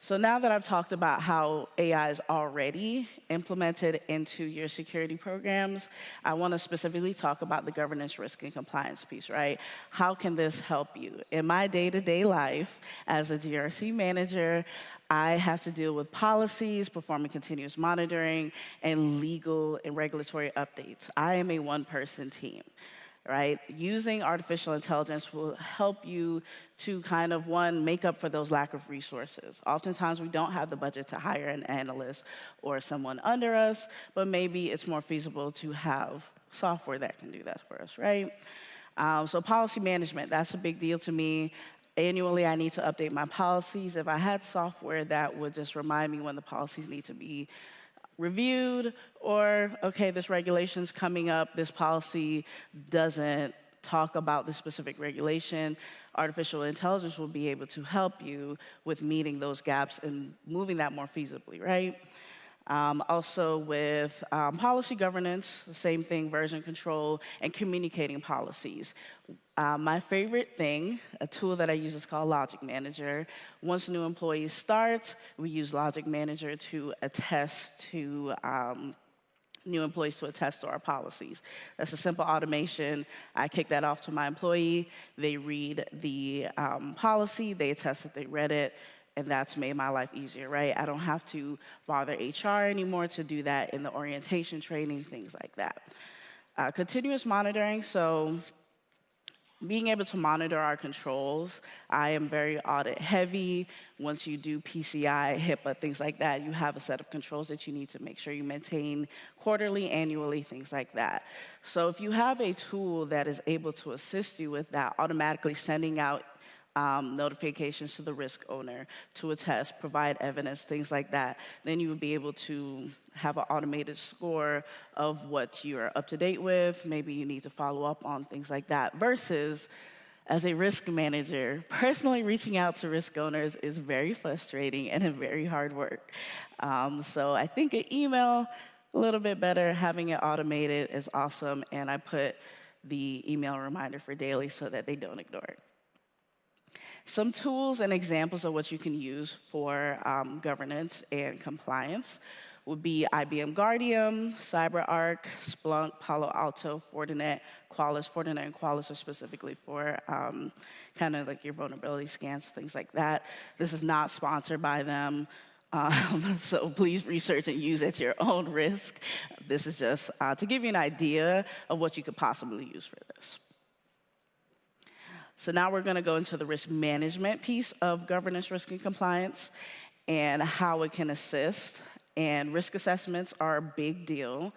[SPEAKER 9] So now that I've talked about how AI is already implemented into your security programs, I want to specifically talk about the governance, risk, and compliance piece, right? How can this help you? In my day-to-day life as a GRC manager, I have to deal with policies, performing continuous monitoring, and legal and regulatory updates. I am a one-person team. Right? Using artificial intelligence will help you to kind of, one, make up for those lack of resources. Oftentimes, we don't have the budget to hire an analyst or someone under us, but maybe it's more feasible to have software that can do that for us, right? So policy management, that's a big deal to me. Annually, I need to update my policies. If I had software that would just remind me when the policies need to be reviewed, or, okay, this regulation's coming up, this policy doesn't talk about the specific regulation, artificial intelligence will be able to help you with meeting those gaps and moving that more feasibly, right? Also with policy governance, same thing, version control, and communicating policies. My favorite thing, a tool that I use is called Logic Manager. Once a new employee starts, we use Logic Manager to attest to new employees to attest to our policies. That's a simple automation. I kick that off to my employee. They read the policy, they attest that they read it, and that's made my life easier, right? I don't have to bother HR anymore to do that in the orientation training, things like that. Continuous monitoring, so being able to monitor our controls. I am very audit heavy. Once you do PCI, HIPAA, things like that, you have a set of controls that you need to make sure you maintain quarterly, annually, things like that. So if you have a tool that is able to assist you with that, automatically sending out notifications to the risk owner to attest, provide evidence, things like that, then you would be able to have an automated score of what you're up to date with. Maybe you need to follow up on things like that. Versus, as a risk manager, personally reaching out to risk owners is very frustrating and very hard work. So I think an email, a little bit better. Having it automated is awesome. And I put the email reminder for daily so that they don't ignore it. Some tools and examples of what you can use for governance and compliance would be IBM Guardium, CyberArk, Splunk, Palo Alto, Fortinet, Qualys. Fortinet and Qualys are specifically for kind of like your vulnerability scans, things like that. This is not sponsored by them, so please research and use at your own risk. This is just to give you an idea of what you could possibly use for this. So now we're going to go into the risk management piece of governance, risk, and compliance and how it can assist. And risk assessments are a big deal.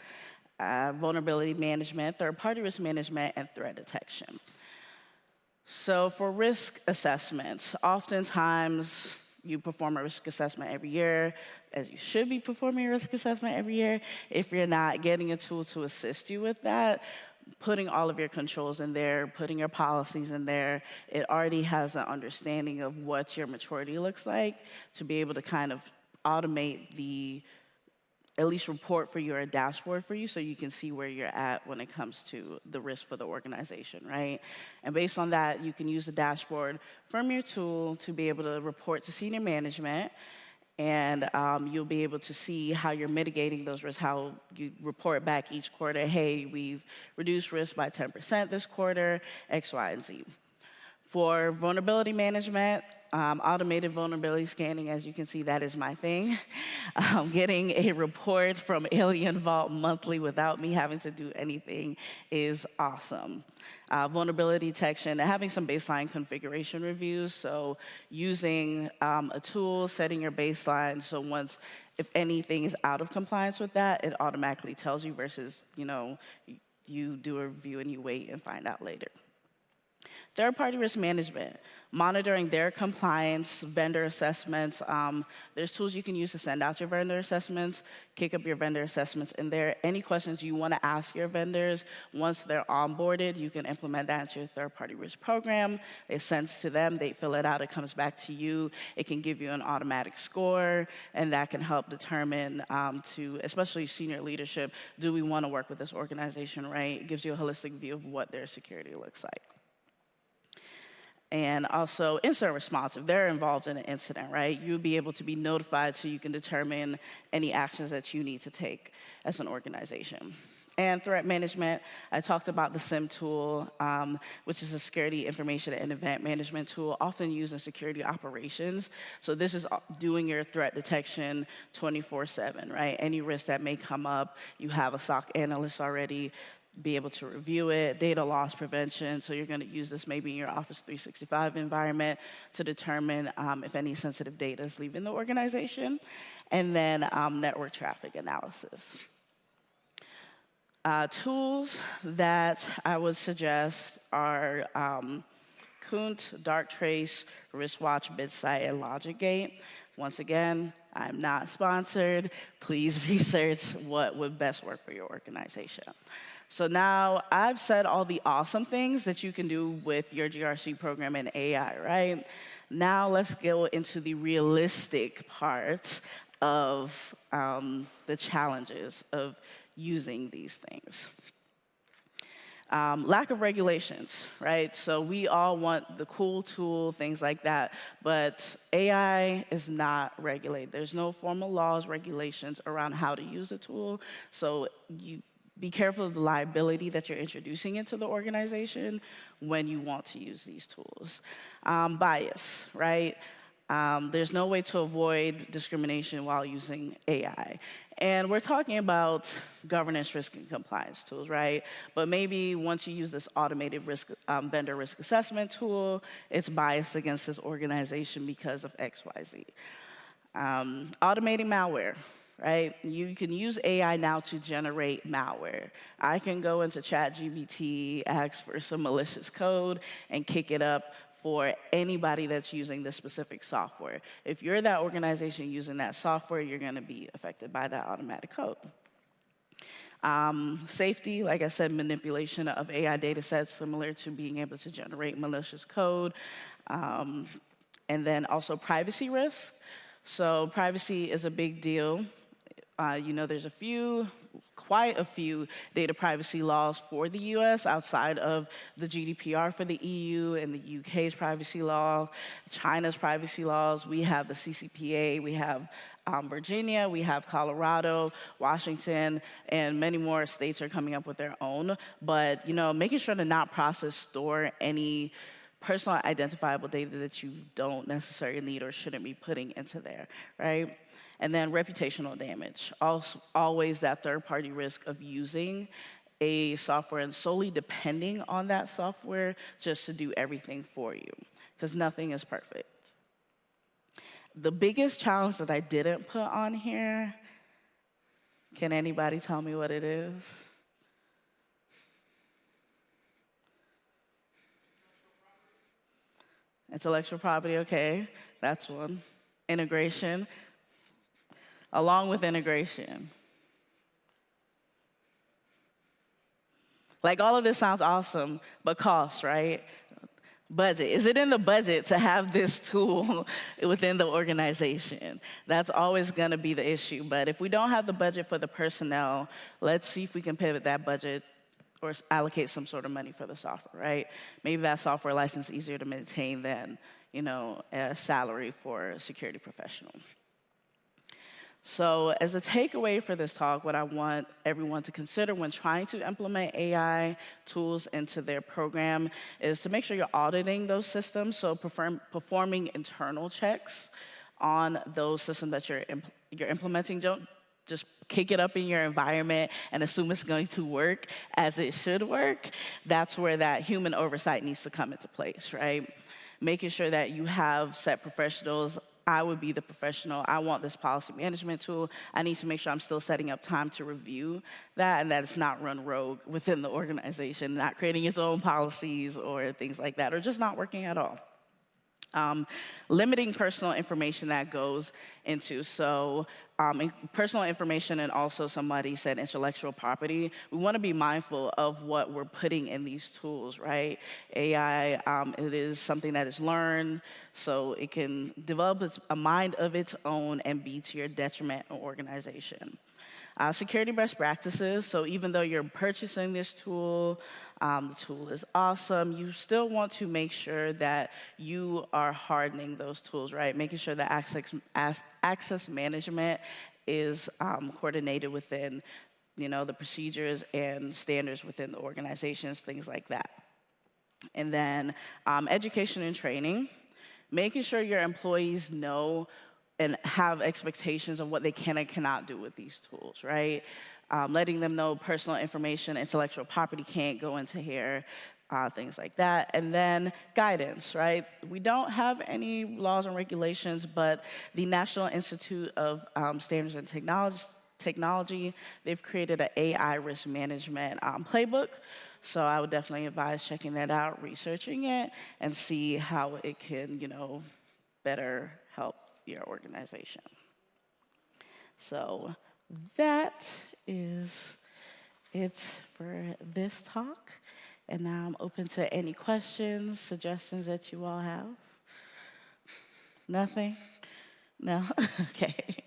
[SPEAKER 9] Vulnerability management, third-party risk management, and threat detection. So for risk assessments, oftentimes you perform a risk assessment every year, as you should be performing a risk assessment every year. If you're not, getting a tool to assist you with that, putting all of your controls in there, putting your policies in there, it already has an understanding of what your maturity looks like to be able to kind of automate the, at least report for you or a dashboard for you so you can see where you're at when it comes to the risk for the organization, right? And based on that, you can use the dashboard from your tool to be able to report to senior management. And you'll be able to see how you're mitigating those risks, how you report back each quarter, hey, we've reduced risk by 10% this quarter, X, Y, and Z. For vulnerability management, automated vulnerability scanning, as you can see, that is my thing. Getting a report from Alien Vault monthly without me having to do anything is awesome. Vulnerability detection, and having some baseline configuration reviews. So using a tool, setting your baseline, so once, if anything is out of compliance with that, it automatically tells you versus, you know, you do a review and you wait and find out later. Third-party risk management, monitoring their compliance, vendor assessments. There's tools you can use to send out your vendor assessments, kick up your vendor assessments in there. Any questions you want to ask your vendors, once they're onboarded, you can implement that into your third-party risk program. It sends to them, they fill it out, it comes back to you. It can give you an automatic score, and that can help determine to, especially senior leadership, do we want to work with this organization, right? It gives you a holistic view of what their security looks like. And also incident response, if they're involved in an incident, right? You'll be able to be notified so you can determine any actions that you need to take as an organization. And threat management, I talked about the SIM tool, which is a security information and event management tool, often used in security operations. So this is doing your threat detection 24/7, right? Any risk that may come up, you have a SOC analyst already, be able to review it, data loss prevention. So you're going to use this maybe in your Office 365 environment to determine if any sensitive data is leaving the organization. And then network traffic analysis. Tools that I would suggest are Keynote, Darktrace, Wristwatch, BitSight, and LogicGate. Once again, I'm not sponsored. Please research what would best work for your organization. So now I've said all the awesome things that you can do with your GRC program in AI, right? Now let's go into the realistic parts of the challenges of using these things. Lack of regulations, right? So we all want the cool tool, things like that, but AI is not regulated. There's no formal laws, regulations around how to use the tool, so you be careful of the liability that you're introducing into the organization when you want to use these tools. Bias, right? There's no way to avoid discrimination while using AI. And we're talking about governance, risk, and compliance tools, right? But maybe once you use this automated vendor risk assessment tool, it's biased against this organization because of X, Y, Z. Automating malware. Right? You can use AI now to generate malware. I can go into ChatGPT, ask for some malicious code, and kick it up for anybody that's using this specific software. If you're that organization using that software, you're going to be affected by that automatic code. Safety, like I said, manipulation of AI data sets, similar to being able to generate malicious code. And then also privacy risk. So privacy is a big deal. There's quite a few data privacy laws for the US outside of the GDPR for the EU and the UK's privacy law, China's privacy laws. We have the CCPA, we have Virginia, we have Colorado, Washington, and many more states are coming up with their own. But, making sure to not process, store any personal identifiable data that you don't necessarily need or shouldn't be putting into there, right? And then reputational damage, always that third-party risk of using a software and solely depending on that software just to do everything for you, because nothing is perfect. The biggest challenge that I didn't put on here, can anybody tell me what it is? Intellectual property, okay, that's one. Integration. Along with integration. Like, all of this sounds awesome, but cost, right? Budget. Is it in the budget to have this tool within the organization? That's always going to be the issue. But if we don't have the budget for the personnel, let's see if we can pivot that budget or allocate some sort of money for the software, right? Maybe that software license is easier to maintain than, a salary for a security professional. So as a takeaway for this talk, what I want everyone to consider when trying to implement AI tools into their program is to make sure you're auditing those systems, so performing internal checks on those systems that you're implementing. Don't just kick it up in your environment and assume it's going to work as it should work. That's where that human oversight needs to come into place, right? Making sure that you have set professionals I would be the professional. I want this policy management tool. I need to make sure I'm still setting up time to review that and that it's not run rogue within the organization, not creating its own policies or things like that, or just not working at all. Limiting personal information that goes into, personal information, and also somebody said intellectual property. We want to be mindful of what we're putting in these tools, right? AI, it is something that is learned, so it can develop a mind of its own and be to your detriment or organization. Security best practices, so even though you're purchasing this tool, the tool is awesome, you still want to make sure that you are hardening those tools, right? Making sure that access management is coordinated within, the procedures and standards within the organizations, things like that. And then education and training, making sure your employees know and have expectations of what they can and cannot do with these tools, right? Letting them know personal information, intellectual property can't go into here, things like that. And then guidance, right? We don't have any laws and regulations, but the National Institute of Standards and Technology, they've created an AI risk management playbook. So I would definitely advise checking that out, researching it, and see how it can, better help your organization. So that is it for this talk. And now I'm open to any questions, suggestions that you all have. Nothing? No? Okay.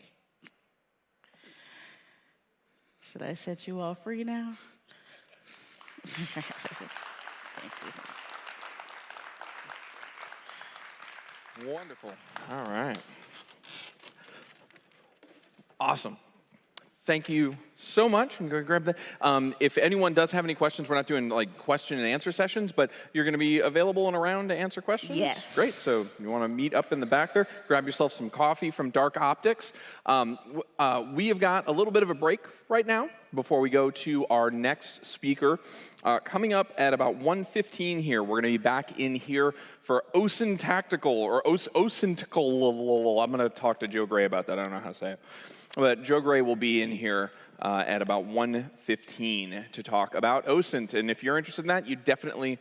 [SPEAKER 9] Should I set you all free now? Thank you.
[SPEAKER 1] Wonderful. All right. Awesome. Thank you so much. I'm going to grab that. If anyone does have any questions, we're not doing like question and answer sessions, but you're going to be available and around to answer questions?
[SPEAKER 9] Yes.
[SPEAKER 1] Great. So you want to meet up in the back there, grab yourself some coffee from Dark Optics. We have got a little bit of a break right now before we go to our next speaker. Coming up at about 1:15 here, we're going to be back in here for OSINT Tactical, or OSINTical. I'm going to talk to Joe Gray about that. I don't know how to say it. But Joe Gray will be in here at about 1:15 to talk about OSINT. And if you're interested in that, you definitely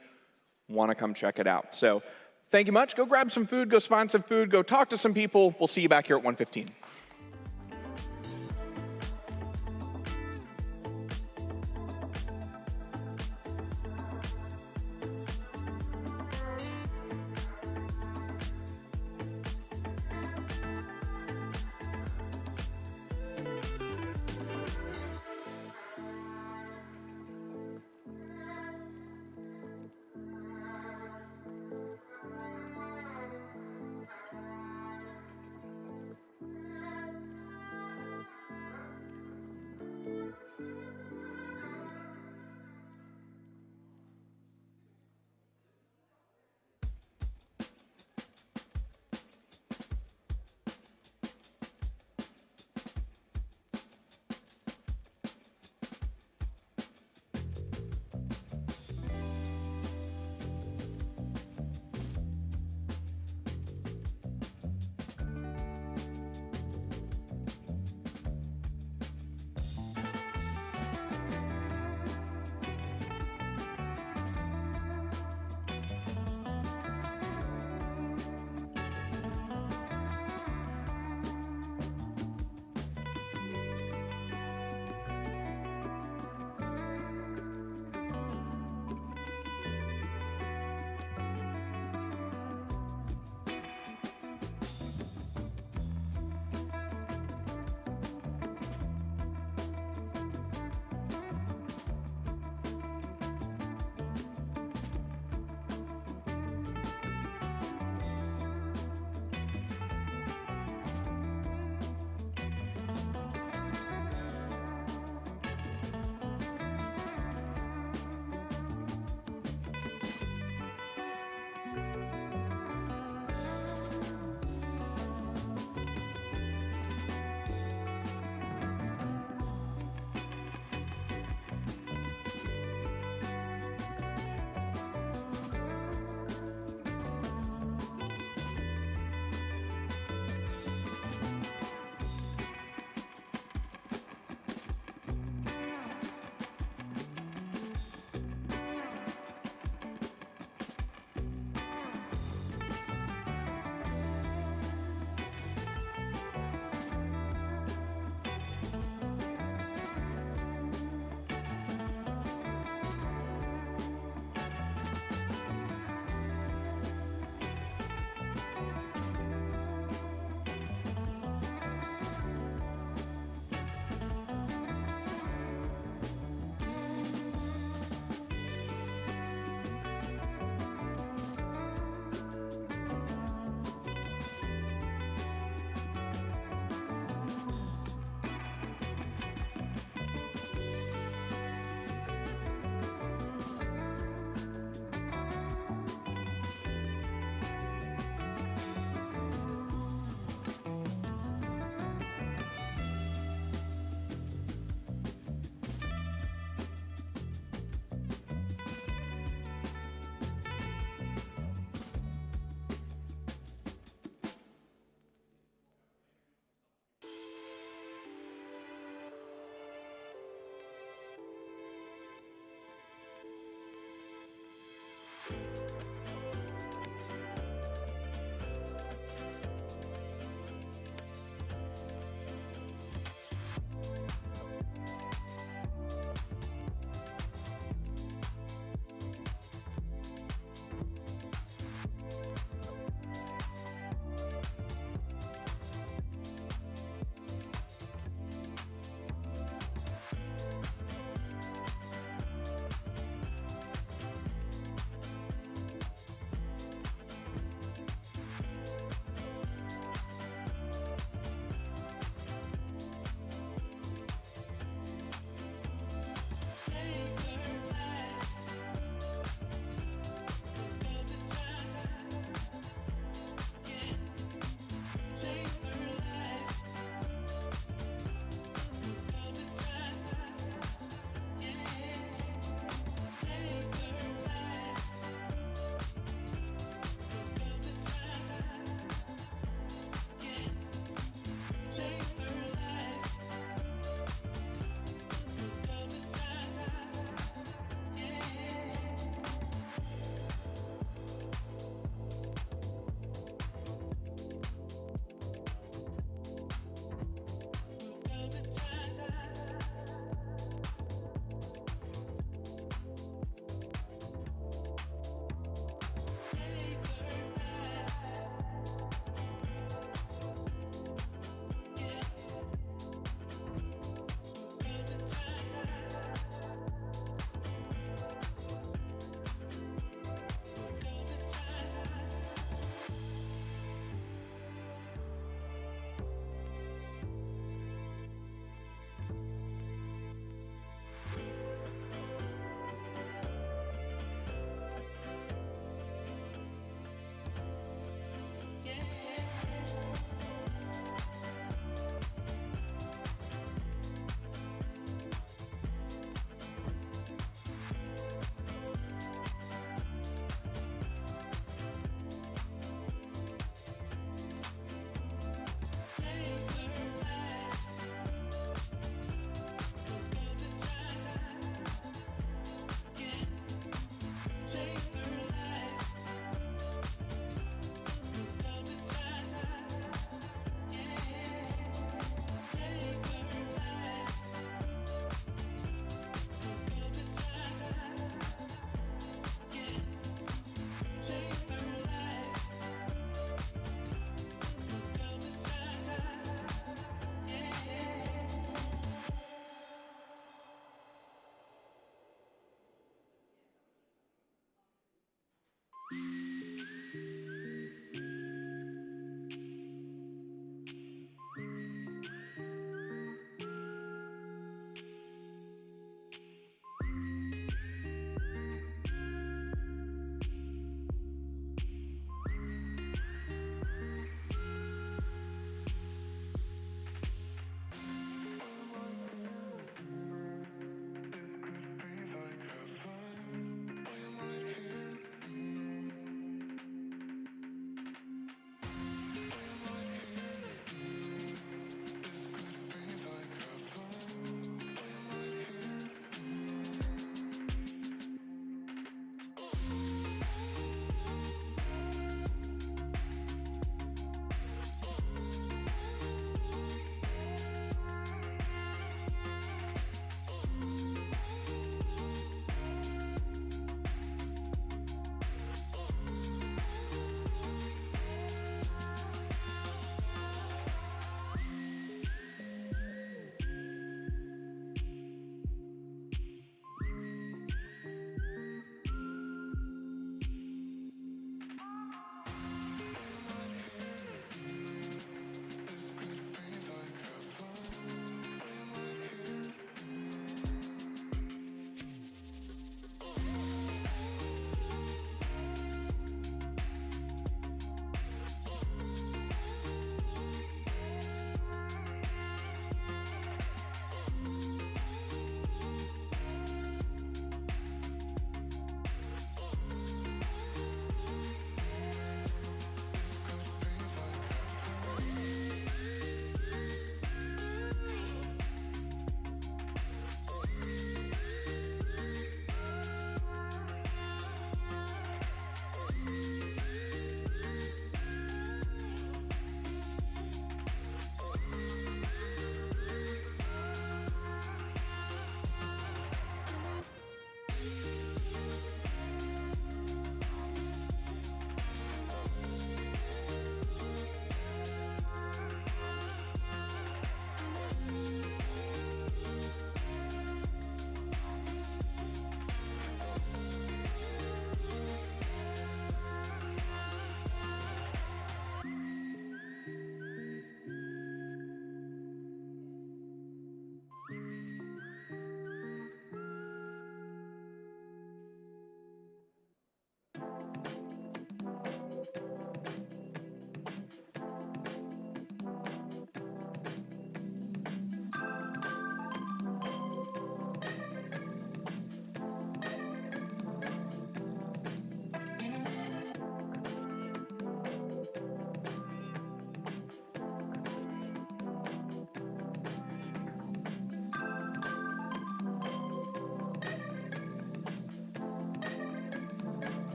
[SPEAKER 1] want to come check it out. So thank you much. Go grab some food. Go find some food. Go talk to some people. We'll see you back here at 1:15.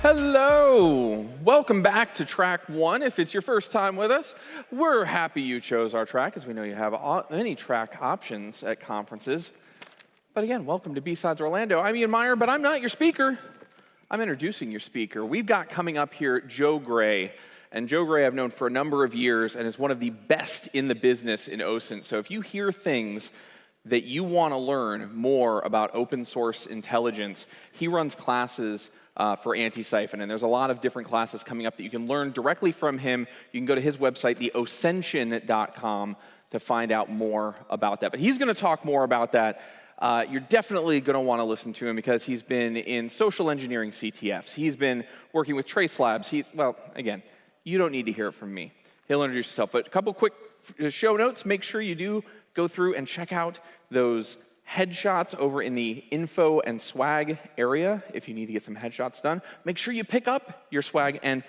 [SPEAKER 1] Hello, welcome back to track 1. If it's your first time with us, we're happy you chose our track, as we know you have many track options at conferences. But again, welcome to BSides Orlando. I'm Ian Meyer, but I'm not your speaker. I'm introducing your speaker. We've got coming up here Joe Gray. And Joe Gray I've known for a number of years and is one of the best in the business in OSINT. So if you hear things that you want to learn more about open source intelligence, he runs classes for anti-siphon, and there's a lot of different classes coming up that you can learn directly from him. You can go to his website, theoscension.com, to find out more about that. But he's going to talk more about that. You're definitely going to want to listen to him because he's been in social engineering CTFs. He's been working with trace labs. Well, again, you don't need to hear it from me. He'll introduce himself. But a couple quick show notes. Make sure you do go through and check out those headshots over in the info and swag area if you need to get some headshots done. Make sure you pick up your swag, and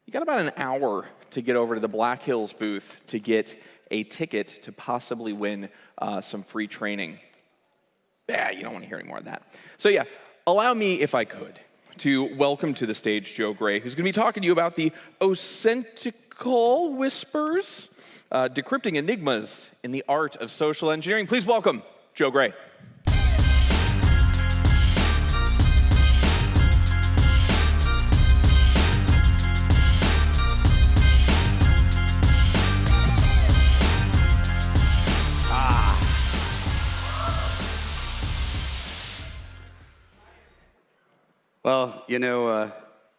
[SPEAKER 1] you got about an hour to get over to the Black Hills booth to get a ticket to possibly win some free training. Yeah, you don't want to hear any more of that. So yeah, allow me, if I could, to welcome to the stage Joe Gray, who's going to be talking to you about the OSINT whispers, decrypting enigmas in the art of social engineering. Please welcome Joe Gray.
[SPEAKER 10] Well, you know,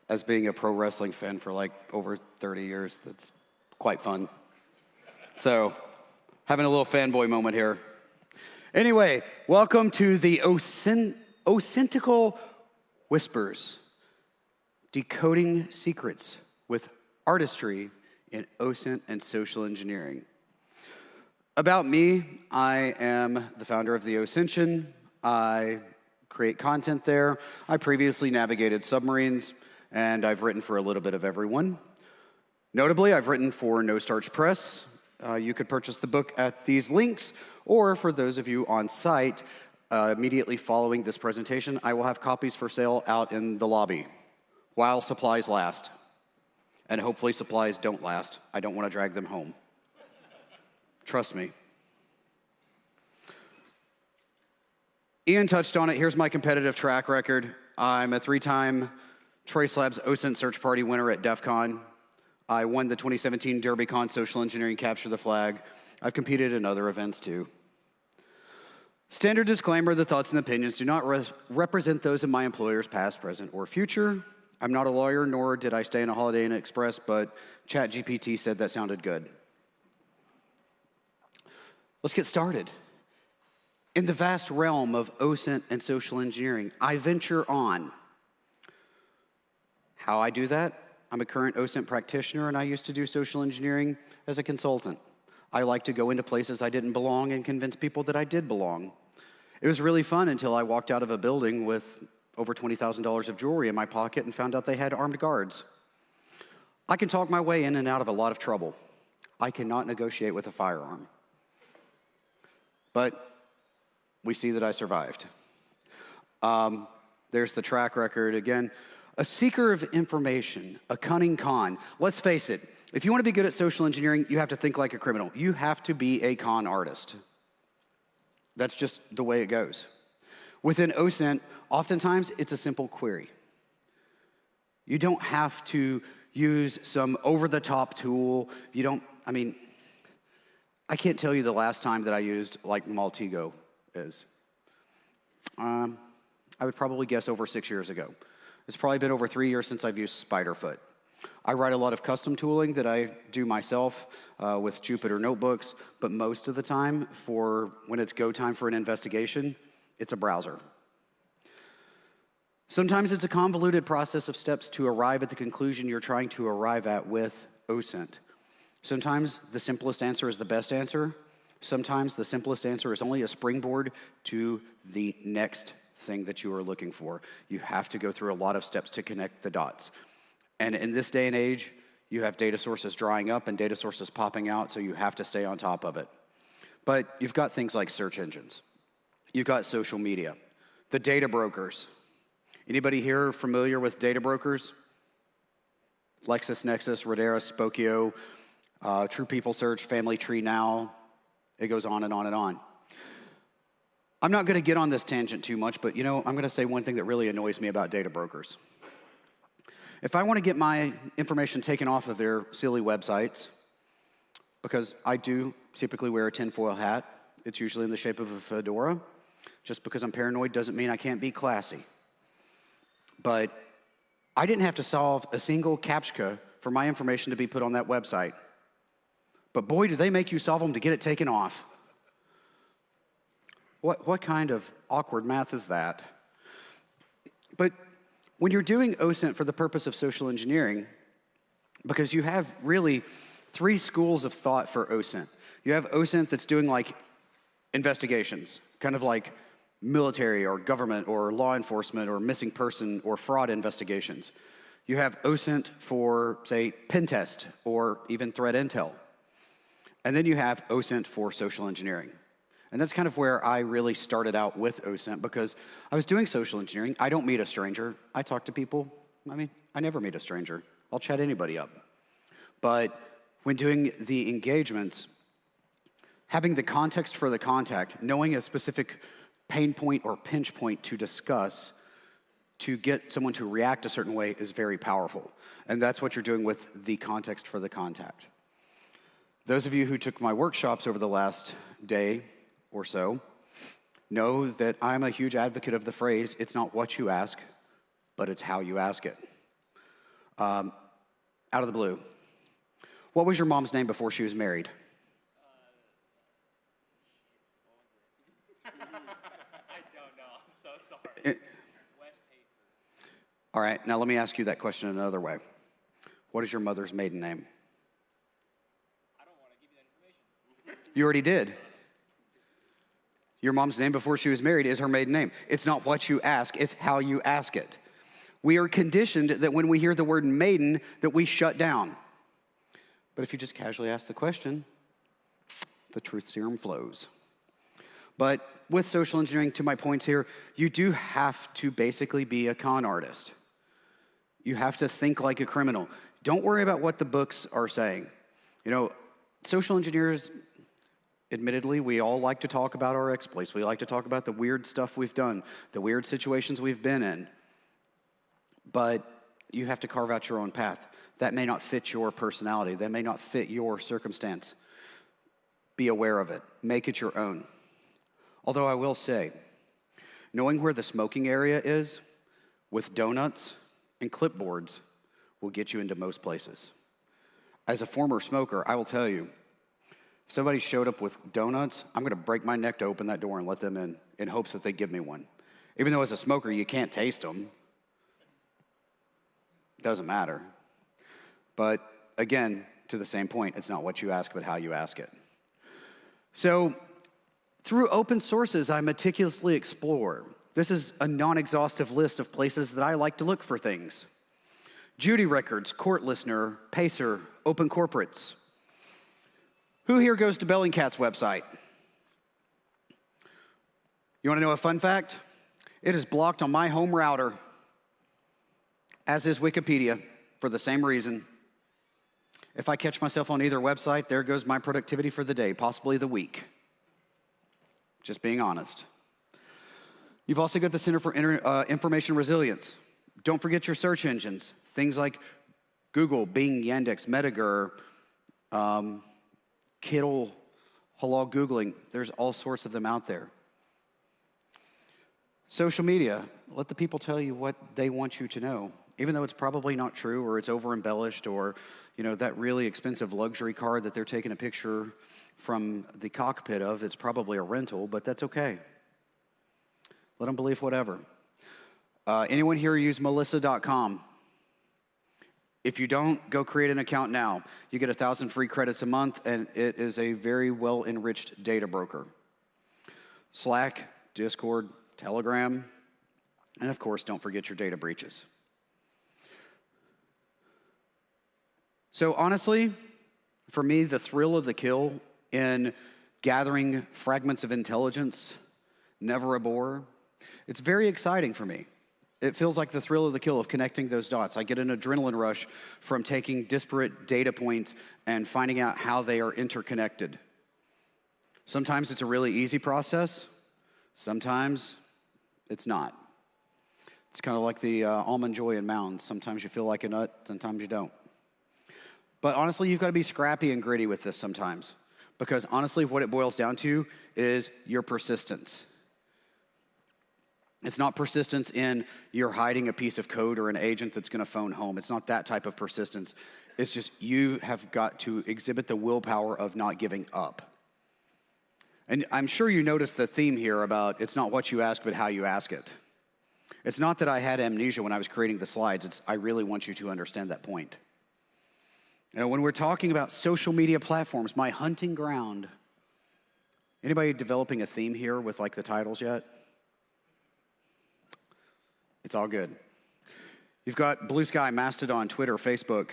[SPEAKER 10] as being a pro wrestling fan for like over 30 years, that's quite fun. So, having a little fanboy moment here. Anyway, welcome to the OSINT Whispers, decoding secrets with artistry in OSINT and social engineering. About me, I am the founder of the OSINT. I create content there. I previously navigated submarines, and I've written for a little bit of everyone. Notably, I've written for No Starch Press. You could purchase the book at these links, or for those of you on site, immediately following this presentation, I will have copies for sale out in the lobby while supplies last. And hopefully supplies don't last. I don't want to drag them home. Trust me. Ian touched on it. Here's my competitive track record. I'm a 3-time Trace Labs OSINT Search Party winner at DEF CON. I won the 2017 DerbyCon Social Engineering Capture the Flag. I've competed in other events too. Standard disclaimer, the thoughts and opinions do not represent those of my employers, past, present, or future. I'm not a lawyer, nor did I stay in a Holiday Inn Express, but ChatGPT said that sounded good. Let's get started. In the vast realm of OSINT and social engineering, I venture on. How I do that? I'm a current OSINT practitioner, and I used to do social engineering as a consultant. I like to go into places I didn't belong and convince people that I did belong. It was really fun until I walked out of a building with over $20,000 of jewelry in my pocket and found out they had armed guards. I can talk my way in and out of a lot of trouble. I cannot negotiate with a firearm. But we see that I survived. There's the track record again. A seeker of information, a cunning con. Let's face it, if you want to be good at social engineering, you have to think like a criminal. You have to be a con artist. That's just the way it goes. Within OSINT, oftentimes it's a simple query. You don't have to use some over-the-top tool. I can't tell you the last time that I used like Maltego is. I would probably guess over 6 years ago. It's probably been over 3 years since I've used Spiderfoot. I write a lot of custom tooling that I do myself with Jupyter notebooks, but most of the time, for when it's go time for an investigation, it's a browser. Sometimes it's a convoluted process of steps to arrive at the conclusion you're trying to arrive at with OSINT. Sometimes the simplest answer is the best answer. Sometimes the simplest answer is only a springboard to the next thing that you are looking for. You have to go through a lot of steps to connect the dots. And in this day and age, you have data sources drying up and data sources popping out, so you have to stay on top of it. But you've got things like search engines. You've got social media, the data brokers. Anybody here familiar with data brokers? LexisNexis, Radera, Spokio, True People Search, Family Tree Now. It goes on and on and on. I'm not going to get on this tangent too much, but I'm going to say one thing that really annoys me about data brokers. If I want to get my information taken off of their silly websites, because I do typically wear a tinfoil hat, it's usually in the shape of a fedora. Just because I'm paranoid doesn't mean I can't be classy. But I didn't have to solve a single CAPTCHA for my information to be put on that website. But boy, do they make you solve them to get it taken off. What kind of awkward math is that? But when you're doing OSINT for the purpose of social engineering, because you have really 3 schools of thought for OSINT. You have OSINT that's doing like investigations, kind of like military or government or law enforcement or missing person or fraud investigations. You have OSINT for, say, pen test or even threat intel. And then you have OSINT for social engineering. And that's kind of where I really started out with OSINT, because I was doing social engineering. I don't meet a stranger. I talk to people. I never meet a stranger. I'll chat anybody up. But when doing the engagements, having the context for the contact, knowing a specific pain point or pinch point to discuss to get someone to react a certain way is very powerful. And that's what you're doing with the context for the contact. Those of you who took my workshops over the last day or so know that I'm a huge advocate of the phrase, it's not what you ask, but it's how you ask it. Out of the blue, what was your mom's name before she was married? All right, now let me ask you that question another way. What is your mother's maiden name? I don't want to give you that information. You already did. Your mom's name before she was married is her maiden name. It's not what you ask, it's how you ask it. We are conditioned that when we hear the word maiden, that we shut down. But if you just casually ask the question, the truth serum flows. But with social engineering, to my points here, you do have to basically be a con artist. You have to think like a criminal. Don't worry about what the books are saying. Social engineers, admittedly, we all like to talk about our exploits. We like to talk about the weird stuff we've done, the weird situations we've been in. But you have to carve out your own path. That may not fit your personality. That may not fit your circumstance. Be aware of it. Make it your own. Although I will say, knowing where the smoking area is with donuts and clipboards will get you into most places. As a former smoker, I will tell you, if somebody showed up with donuts, I'm going to break my neck to open that door and let them in hopes that they give me one. Even though as a smoker, you can't taste them. Doesn't matter. But again, to the same point, it's not what you ask, but how you ask it. So through open sources, I meticulously explore. This is a non-exhaustive list of places that I like to look for things. Judy Records, Court Listener, Pacer, Open Corporates. Who here goes to Bellingcat's website? You want to know a fun fact? It is blocked on my home router, as is Wikipedia, for the same reason. If I catch myself on either website, there goes my productivity for the day, possibly the week. Just being honest. You've also got the Center for Information Resilience. Don't forget your search engines. Things like Google, Bing, Yandex, Metager, Kiddle, Halal Googling. There's all sorts of them out there. Social media. Let the people tell you what they want you to know. Even though it's probably not true or it's over-embellished or, that really expensive luxury car that they're taking a picture from the cockpit of, it's probably a rental, but that's okay. Let them believe whatever. Anyone here use melissa.com? If you don't, go create an account now. You get 1,000 free credits a month, and it is a very well-enriched data broker. Slack, Discord, Telegram, and of course, don't forget your data breaches. So honestly, for me, the thrill of the kill in gathering fragments of intelligence, never a bore, it's very exciting for me. It feels like the thrill of the kill of connecting those dots. I get an adrenaline rush from taking disparate data points and finding out how they are interconnected. Sometimes it's a really easy process. Sometimes it's not. It's kind of like the almond joy in mounds. Sometimes you feel like a nut, sometimes you don't. But honestly, you've got to be scrappy and gritty with this sometimes. Because honestly, what it boils down to is your persistence. It's not persistence in you're hiding a piece of code or an agent that's going to phone home. It's not that type of persistence. It's just you have got to exhibit the willpower of not giving up. And I'm sure you noticed the theme here about it's not what you ask, but how you ask it. It's not that I had amnesia when I was creating the slides. It's I really want you to understand that point. You know, when we're talking about social media platforms, my hunting ground, anybody developing a theme here with like the titles yet? It's all good. You've got Blue Sky, Mastodon, Twitter, Facebook,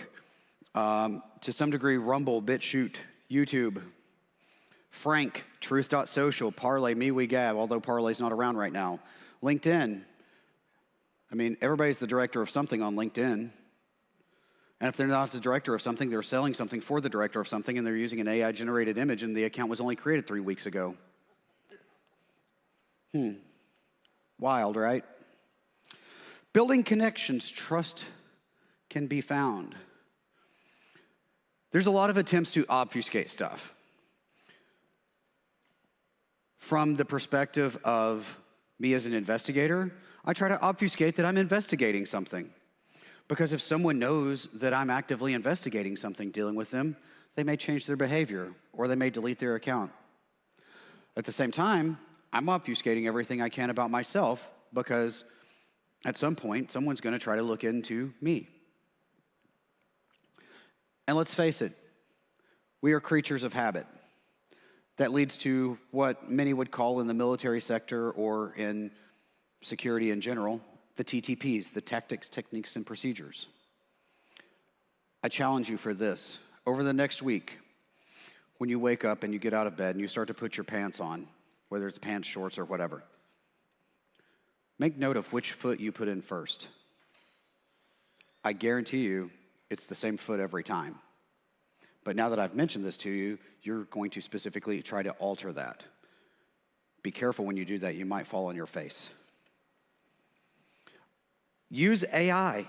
[SPEAKER 10] to some degree Rumble, BitChute, YouTube, Frank, Truth.social, Parley, MeWeGab, although Parley's not around right now. LinkedIn. I mean, everybody's the director of something on LinkedIn. And if they're not the director of something, they're selling something for the director of something, and they're using an AI-generated image, and the account was only created 3 weeks ago. Wild, right? Building connections, trust can be found. There's a lot of attempts to obfuscate stuff. From the perspective of me as an investigator, I try to obfuscate that I'm investigating something. Because if someone knows that I'm actively investigating something, dealing with them, they may change their behavior, or they may delete their account. At the same time, I'm obfuscating everything I can about myself, because at some point, someone's going to try to look into me. And let's face it, we are creatures of habit. That leads to what many would call in the military sector or in security in general, the TTPs, the tactics, techniques, and procedures. I challenge you for this. Over the next week, when you wake up and you get out of bed and you start to put your pants on, whether it's pants, shorts, or whatever, make note of which foot you put in first. I guarantee you it's the same foot every time. But now that I've mentioned this to you, you're going to specifically try to alter that. Be careful when you do that, you might fall on your face. Use AI.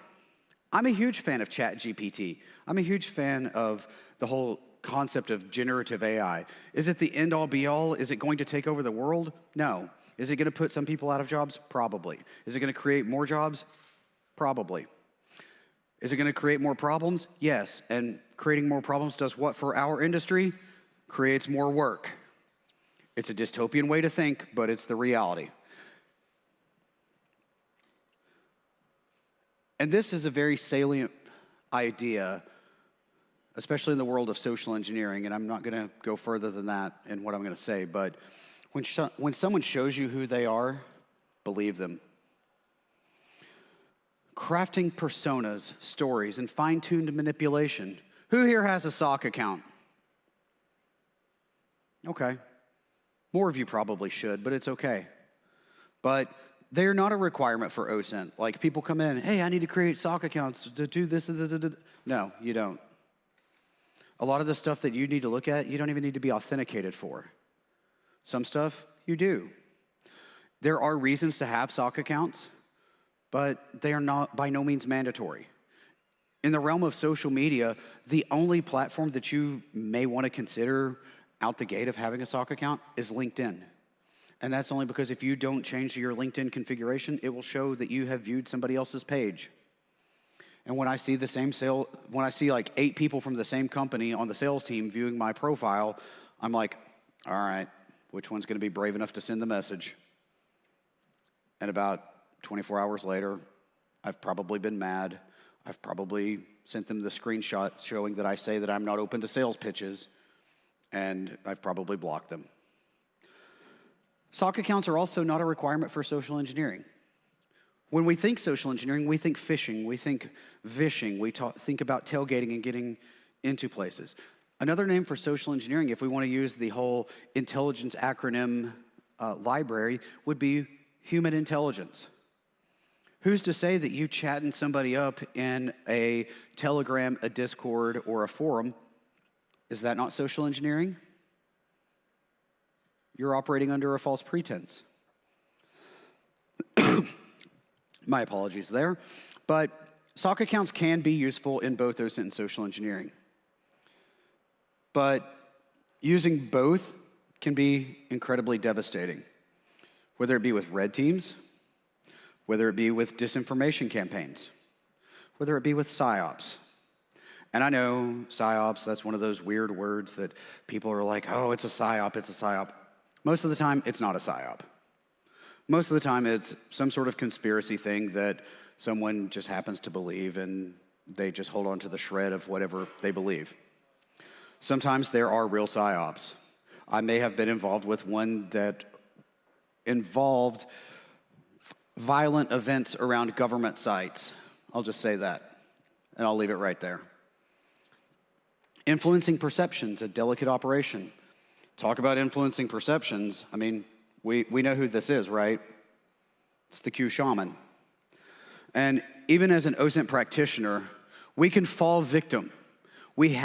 [SPEAKER 10] I'm a huge fan of ChatGPT. I'm a huge fan of the whole concept of generative AI. Is it the end-all, be-all? Is it going to take over the world? No. Is it going to put some people out of jobs? Probably. Is it going to create more jobs? Probably. Is it going to create more problems? Yes. And creating more problems does what for our industry? Creates more work. It's a dystopian way to think, but it's the reality. And this is a very salient idea, especially in the world of social engineering, and I'm not going to go further than that in what I'm going to say, but when someone shows you who they are, believe them. Crafting personas, stories, and fine-tuned manipulation. Who here has a SOC account? Okay. More of you probably should, but it's okay. But they're not a requirement for OSINT. Like, people come in, hey, I need to create SOC accounts to do this. No, you don't. A lot of the stuff that you need to look at, you don't even need to be authenticated for. Some stuff, you do. There are reasons to have SOC accounts, but they are not by no means mandatory. In the realm of social media, the only platform that you may want to consider out the gate of having a SOC account is LinkedIn. And that's only because if you don't change your LinkedIn configuration, it will show that you have viewed somebody else's page. And when I see when I see like 8 people from the same company on the sales team viewing my profile, I'm like, all right, which one's going to be brave enough to send the message? And about 24 hours later, I've probably been mad. I've probably sent them the screenshot showing that I say that I'm not open to sales pitches, and I've probably blocked them. SOC accounts are also not a requirement for social engineering. When we think social engineering, we think phishing, we think vishing, we think about tailgating and getting into places. Another name for social engineering, if we want to use the whole intelligence acronym library, would be human intelligence. Who's to say that you chatting somebody up in a Telegram, a Discord, or a forum, is that not social engineering? You're operating under a false pretense. My apologies there. But SOC accounts can be useful in both OSINT and social engineering. But using both can be incredibly devastating, whether it be with red teams, whether it be with disinformation campaigns, whether it be with PSYOPs. And I know PSYOPs, that's one of those weird words that people are like, oh, it's a PSYOP, it's a PSYOP. Most of the time, it's not a PSYOP. Most of the time, it's some sort of conspiracy thing that someone just happens to believe, and they just hold on to the shred of whatever they believe. Sometimes there are real PSYOPs. I may have been involved with one that involved violent events around government sites. I'll just say that, and I'll leave it right there. Influencing perceptions, a delicate operation. Talk about influencing perceptions. I mean, we know who this is, right? It's the Q shaman. And even as an OSINT practitioner, we can fall victim. We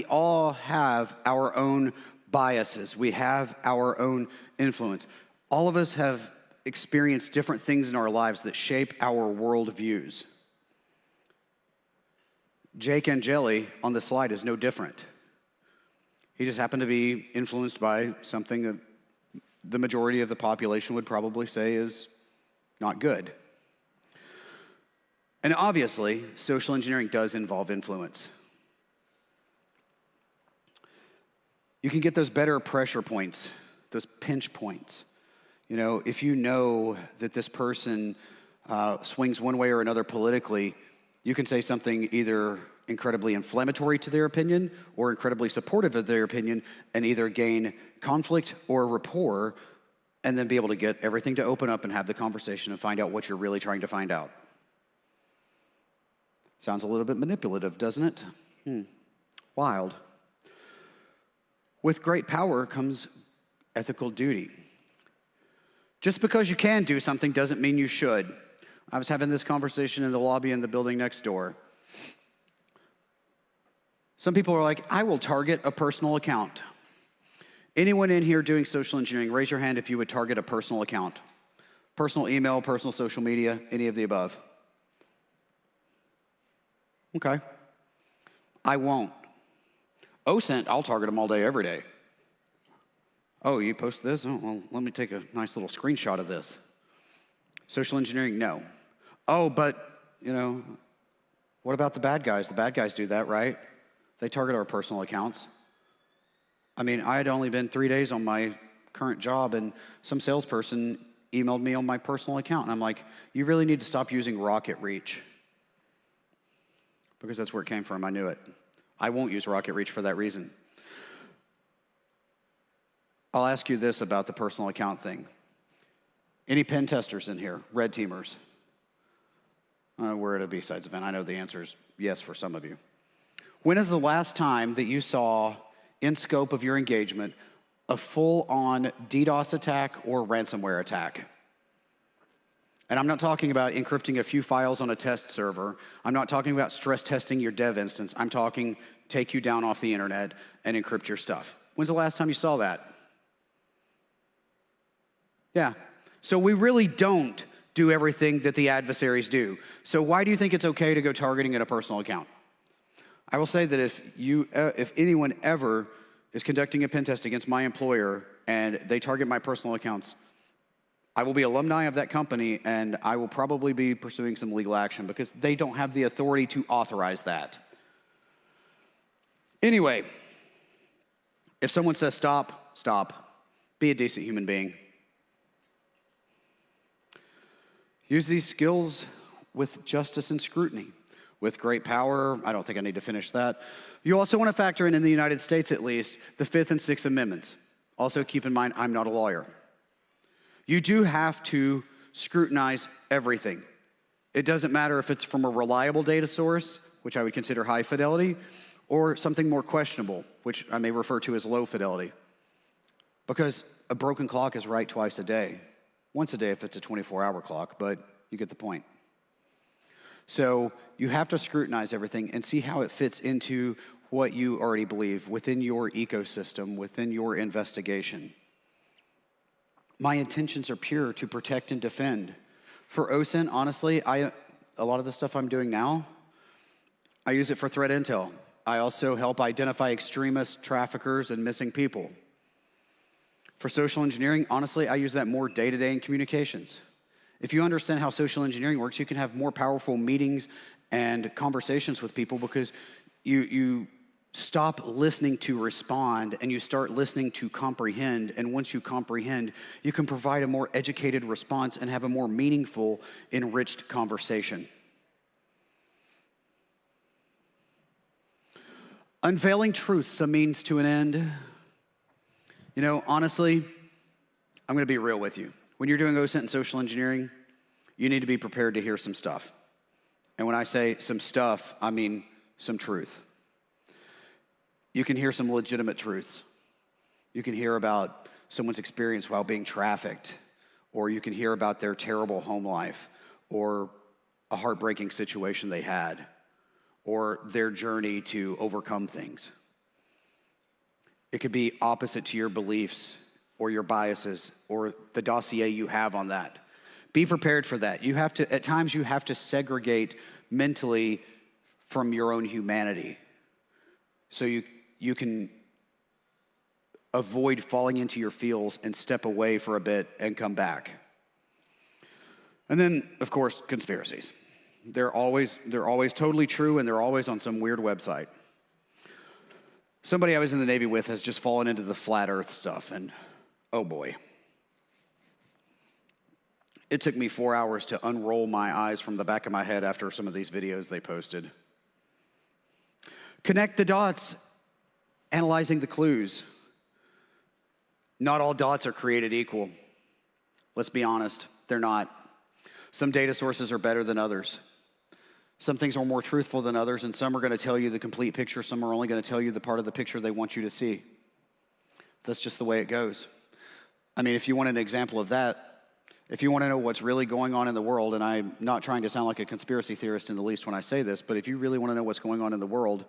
[SPEAKER 10] all have our own biases. We have our own influence. All of us have experienced different things in our lives that shape our worldviews. Jake Angeli on the slide is no different. He just happened to be influenced by something that the majority of the population would probably say is not good. And obviously, social engineering does involve influence. You can get those better pressure points, those pinch points. You know, if you know that this person swings one way or another politically, you can say something either incredibly inflammatory to their opinion or incredibly supportive of their opinion and either gain conflict or rapport and then be able to get everything to open up and have the conversation and find out what you're really trying to find out. Sounds a little bit manipulative, doesn't it? Wild. With great power comes ethical duty. Just because you can do something doesn't mean you should. I was having this conversation in the lobby in the building next door. Some people are like, I will target a personal account. Anyone in here doing social engineering, raise your hand if you would target a personal account. Personal email, personal social media, any of the above. Okay. I won't. OSINT, I'll target them all day, every day. Oh, you post this? Oh, well, let me take a nice little screenshot of this. Social engineering, no. Oh, but, you know, what about the bad guys? The bad guys do that, right? They target our personal accounts. I mean, I had only been 3 days on my current job, and some salesperson emailed me on my personal account, and I'm like, you really need to stop using Rocket Reach. Because that's where it came from, I knew it. I won't use Rocket Reach for that reason. I'll ask you this about the personal account thing. Any pen testers in here? Red teamers? We're at a BSides event. I know the answer is yes for some of you. When is the last time that you saw, in scope of your engagement, a full-on DDoS attack or ransomware attack? And I'm not talking about encrypting a few files on a test server. I'm not talking about stress testing your dev instance. I'm talking take you down off the internet and encrypt your stuff. When's the last time you saw that? Yeah. So we really don't do everything that the adversaries do. So why do you think it's okay to go targeting at a personal account? I will say that if anyone ever is conducting a pen test against my employer and they target my personal accounts, I will be alumni of that company and I will probably be pursuing some legal action because they don't have the authority to authorize that. Anyway, if someone says stop, stop. Be a decent human being. Use these skills with justice and scrutiny. With great power, I don't think I need to finish that. You also want to factor in the United States at least, the 5th and 6th Amendments. Also keep in mind, I'm not a lawyer. You do have to scrutinize everything. It doesn't matter if it's from a reliable data source, which I would consider high fidelity, or something more questionable, which I may refer to as low fidelity. Because a broken clock is right twice a day. Once a day if it's a 24-hour clock, but you get the point. So you have to scrutinize everything and see how it fits into what you already believe within your ecosystem, within your investigation. My intentions are pure to protect and defend. For OSINT, honestly, a lot of the stuff I'm doing now, I use it for threat intel. I also help identify extremists, traffickers, and missing people. For social engineering, honestly, I use that more day-to-day in communications. If you understand how social engineering works, you can have more powerful meetings and conversations with people because you stop listening to respond and you start listening to comprehend. And once you comprehend, you can provide a more educated response and have a more meaningful, enriched conversation. Unveiling truth's a means to an end. You know, honestly, I'm gonna be real with you. When you're doing OSINT and social engineering, you need to be prepared to hear some stuff. And when I say some stuff, I mean some truth. You can hear some legitimate truths. You can hear about someone's experience while being trafficked, or you can hear about their terrible home life, or a heartbreaking situation they had, or their journey to overcome things. It could be opposite to your beliefs or your biases or the dossier you have on that. Be prepared for that. You have to, at times you have to segregate mentally from your own humanity so you can avoid falling into your feels and step away for a bit and come back. And then, of course, conspiracies. They're always totally true, and they're always on some weird website. Somebody I was in the Navy with has just fallen into the flat earth stuff, and oh boy. It took me 4 hours to unroll my eyes from the back of my head after some of these videos they posted. Connect the dots, analyzing the clues. Not all dots are created equal. Let's be honest, they're not. Some data sources are better than others. Some things are more truthful than others, and some are going to tell you the complete picture. Some are only going to tell you the part of the picture they want you to see. That's just the way it goes. I mean, if you want an example of that, if you want to know what's really going on in the world, and I'm not trying to sound like a conspiracy theorist in the least when I say this, but if you really want to know what's going on in the world,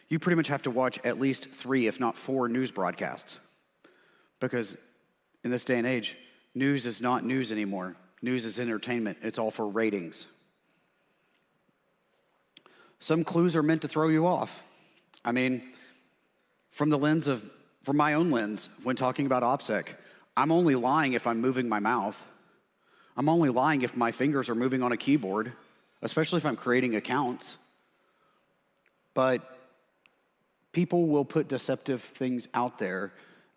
[SPEAKER 10] you pretty much have to watch at least 3, if not 4 news broadcasts. Because in this day and age, news is not news anymore. News is entertainment. It's all for ratings. Some clues are meant to throw you off. I mean, from my own lens, when talking about OPSEC, I'm only lying if I'm moving my mouth. I'm only lying if my fingers are moving on a keyboard, especially if I'm creating accounts. But people will put deceptive things out there,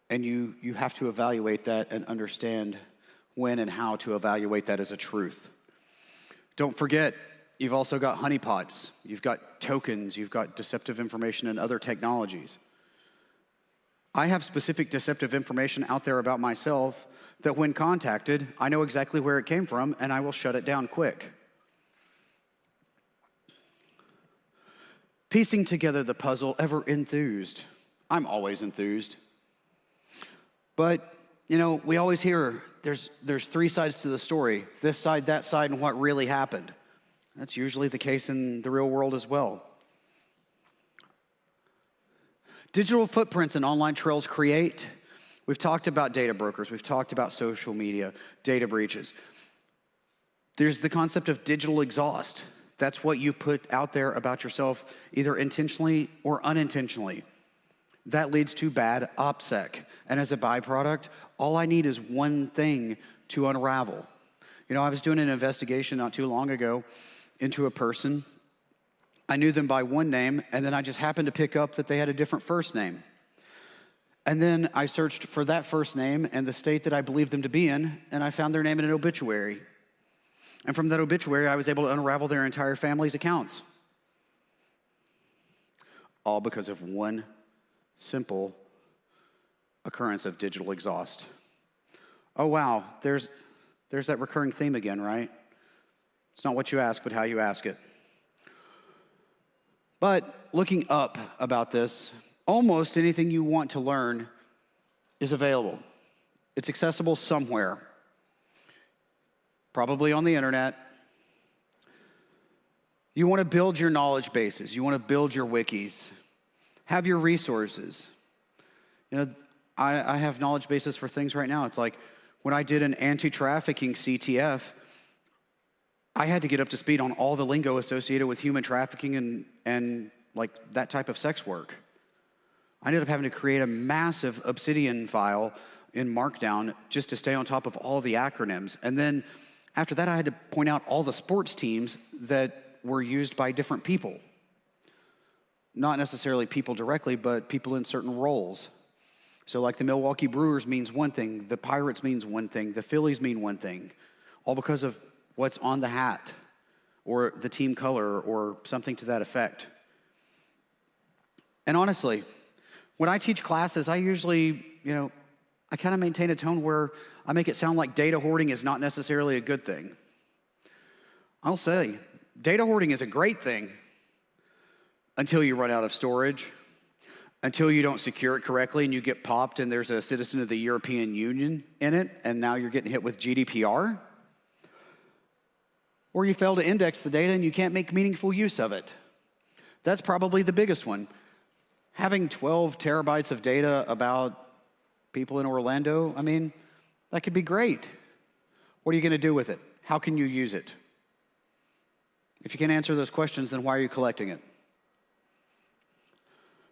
[SPEAKER 10] and you have to evaluate that and understand when and how to evaluate that as a truth. Don't forget, you've also got honeypots, you've got tokens, you've got deceptive information and other technologies. I have specific deceptive information out there about myself that when contacted, I know exactly where it came from and I will shut it down quick. Piecing together the puzzle, ever enthused. I'm always enthused. But, you know, we always hear there's 3 sides to the story, this side, that side, and what really happened. That's usually the case in the real world as well. Digital footprints and online trails create. We've talked about data brokers. We've talked about social media, data breaches. There's the concept of digital exhaust. That's what you put out there about yourself, either intentionally or unintentionally. That leads to bad OPSEC. And as a byproduct, all I need is one thing to unravel. You know, I was doing an investigation not too long ago into a person. I knew them by one name, and then I just happened to pick up that they had a different first name. And then I searched for that first name and the state that I believed them to be in, and I found their name in an obituary. And from that obituary, I was able to unravel their entire family's accounts. All because of one simple occurrence of digital exhaust. Oh wow, there's that recurring theme again, right? It's not what you ask, but how you ask it. But looking up about this, almost anything you want to learn is available. It's accessible somewhere, probably on the internet. You want to build your knowledge bases. You want to build your wikis. Have your resources. You know, I have knowledge bases for things right now. It's like when I did an anti-trafficking CTF, I had to get up to speed on all the lingo associated with human trafficking and like that type of sex work. I ended up having to create a massive Obsidian file in Markdown just to stay on top of all the acronyms. And then after that, I had to point out all the sports teams that were used by different people. Not necessarily people directly, but people in certain roles. So like the Milwaukee Brewers means one thing, the Pirates means one thing, the Phillies mean one thing, all because of what's on the hat or the team color or something to that effect. And honestly, when I teach classes, I usually, I kind of maintain a tone where I make it sound like data hoarding is not necessarily a good thing. I'll say, data hoarding is a great thing until you run out of storage, until you don't secure it correctly and you get popped and there's a citizen of the European Union in it and now you're getting hit with GDPR. Or you fail to index the data and you can't make meaningful use of it. That's probably the biggest one. Having 12 terabytes of data about people in Orlando, that could be great. What are you going to do with it? How can you use it? If you can't answer those questions, then why are you collecting it?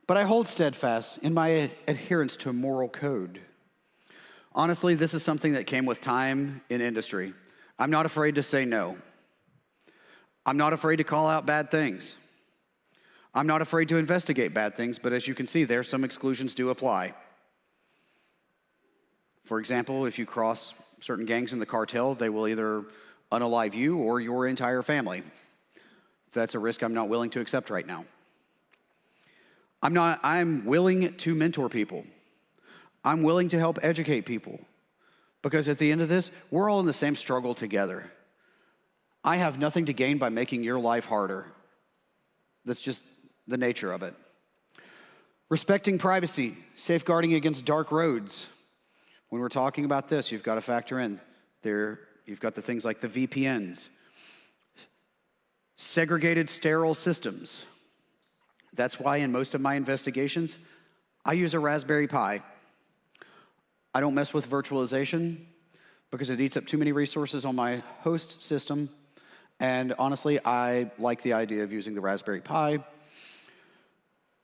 [SPEAKER 10] But I hold steadfast in my adherence to a moral code. Honestly, this is something that came with time in industry. I'm not afraid to say no. I'm not afraid to call out bad things. I'm not afraid to investigate bad things, but as you can see there, some exclusions do apply. For example, if you cross certain gangs in the cartel, they will either unalive you or your entire family. That's a risk I'm not willing to accept right now. I'm willing to mentor people. I'm willing to help educate people. Because at the end of this, we're all in the same struggle together. I have nothing to gain by making your life harder. That's just the nature of it. Respecting privacy, safeguarding against dark roads. When we're talking about this, you've got to factor in there, you've got the things like the VPNs, segregated sterile systems. That's why in most of my investigations, I use a Raspberry Pi. I don't mess with virtualization because it eats up too many resources on my host system. And honestly, I like the idea of using the Raspberry Pi.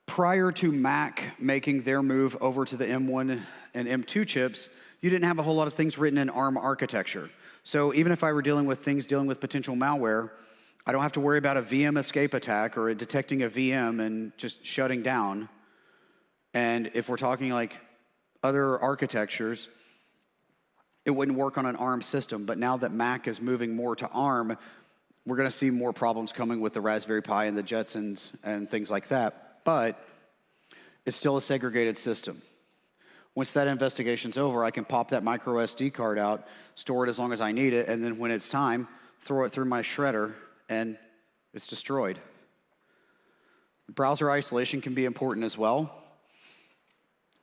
[SPEAKER 10] Prior to Mac making their move over to the M1 and M2 chips, you didn't have a whole lot of things written in ARM architecture. So even if I were dealing with things dealing with potential malware, I don't have to worry about a VM escape attack or detecting a VM and just shutting down. And if we're talking like other architectures, it wouldn't work on an ARM system. But now that Mac is moving more to ARM, we're going to see more problems coming with the Raspberry Pi and the Jetsons and things like that. But it's still a segregated system. Once that investigation's over, I can pop that micro SD card out, store it as long as I need it, and then when it's time, throw it through my shredder, and it's destroyed. Browser isolation can be important as well.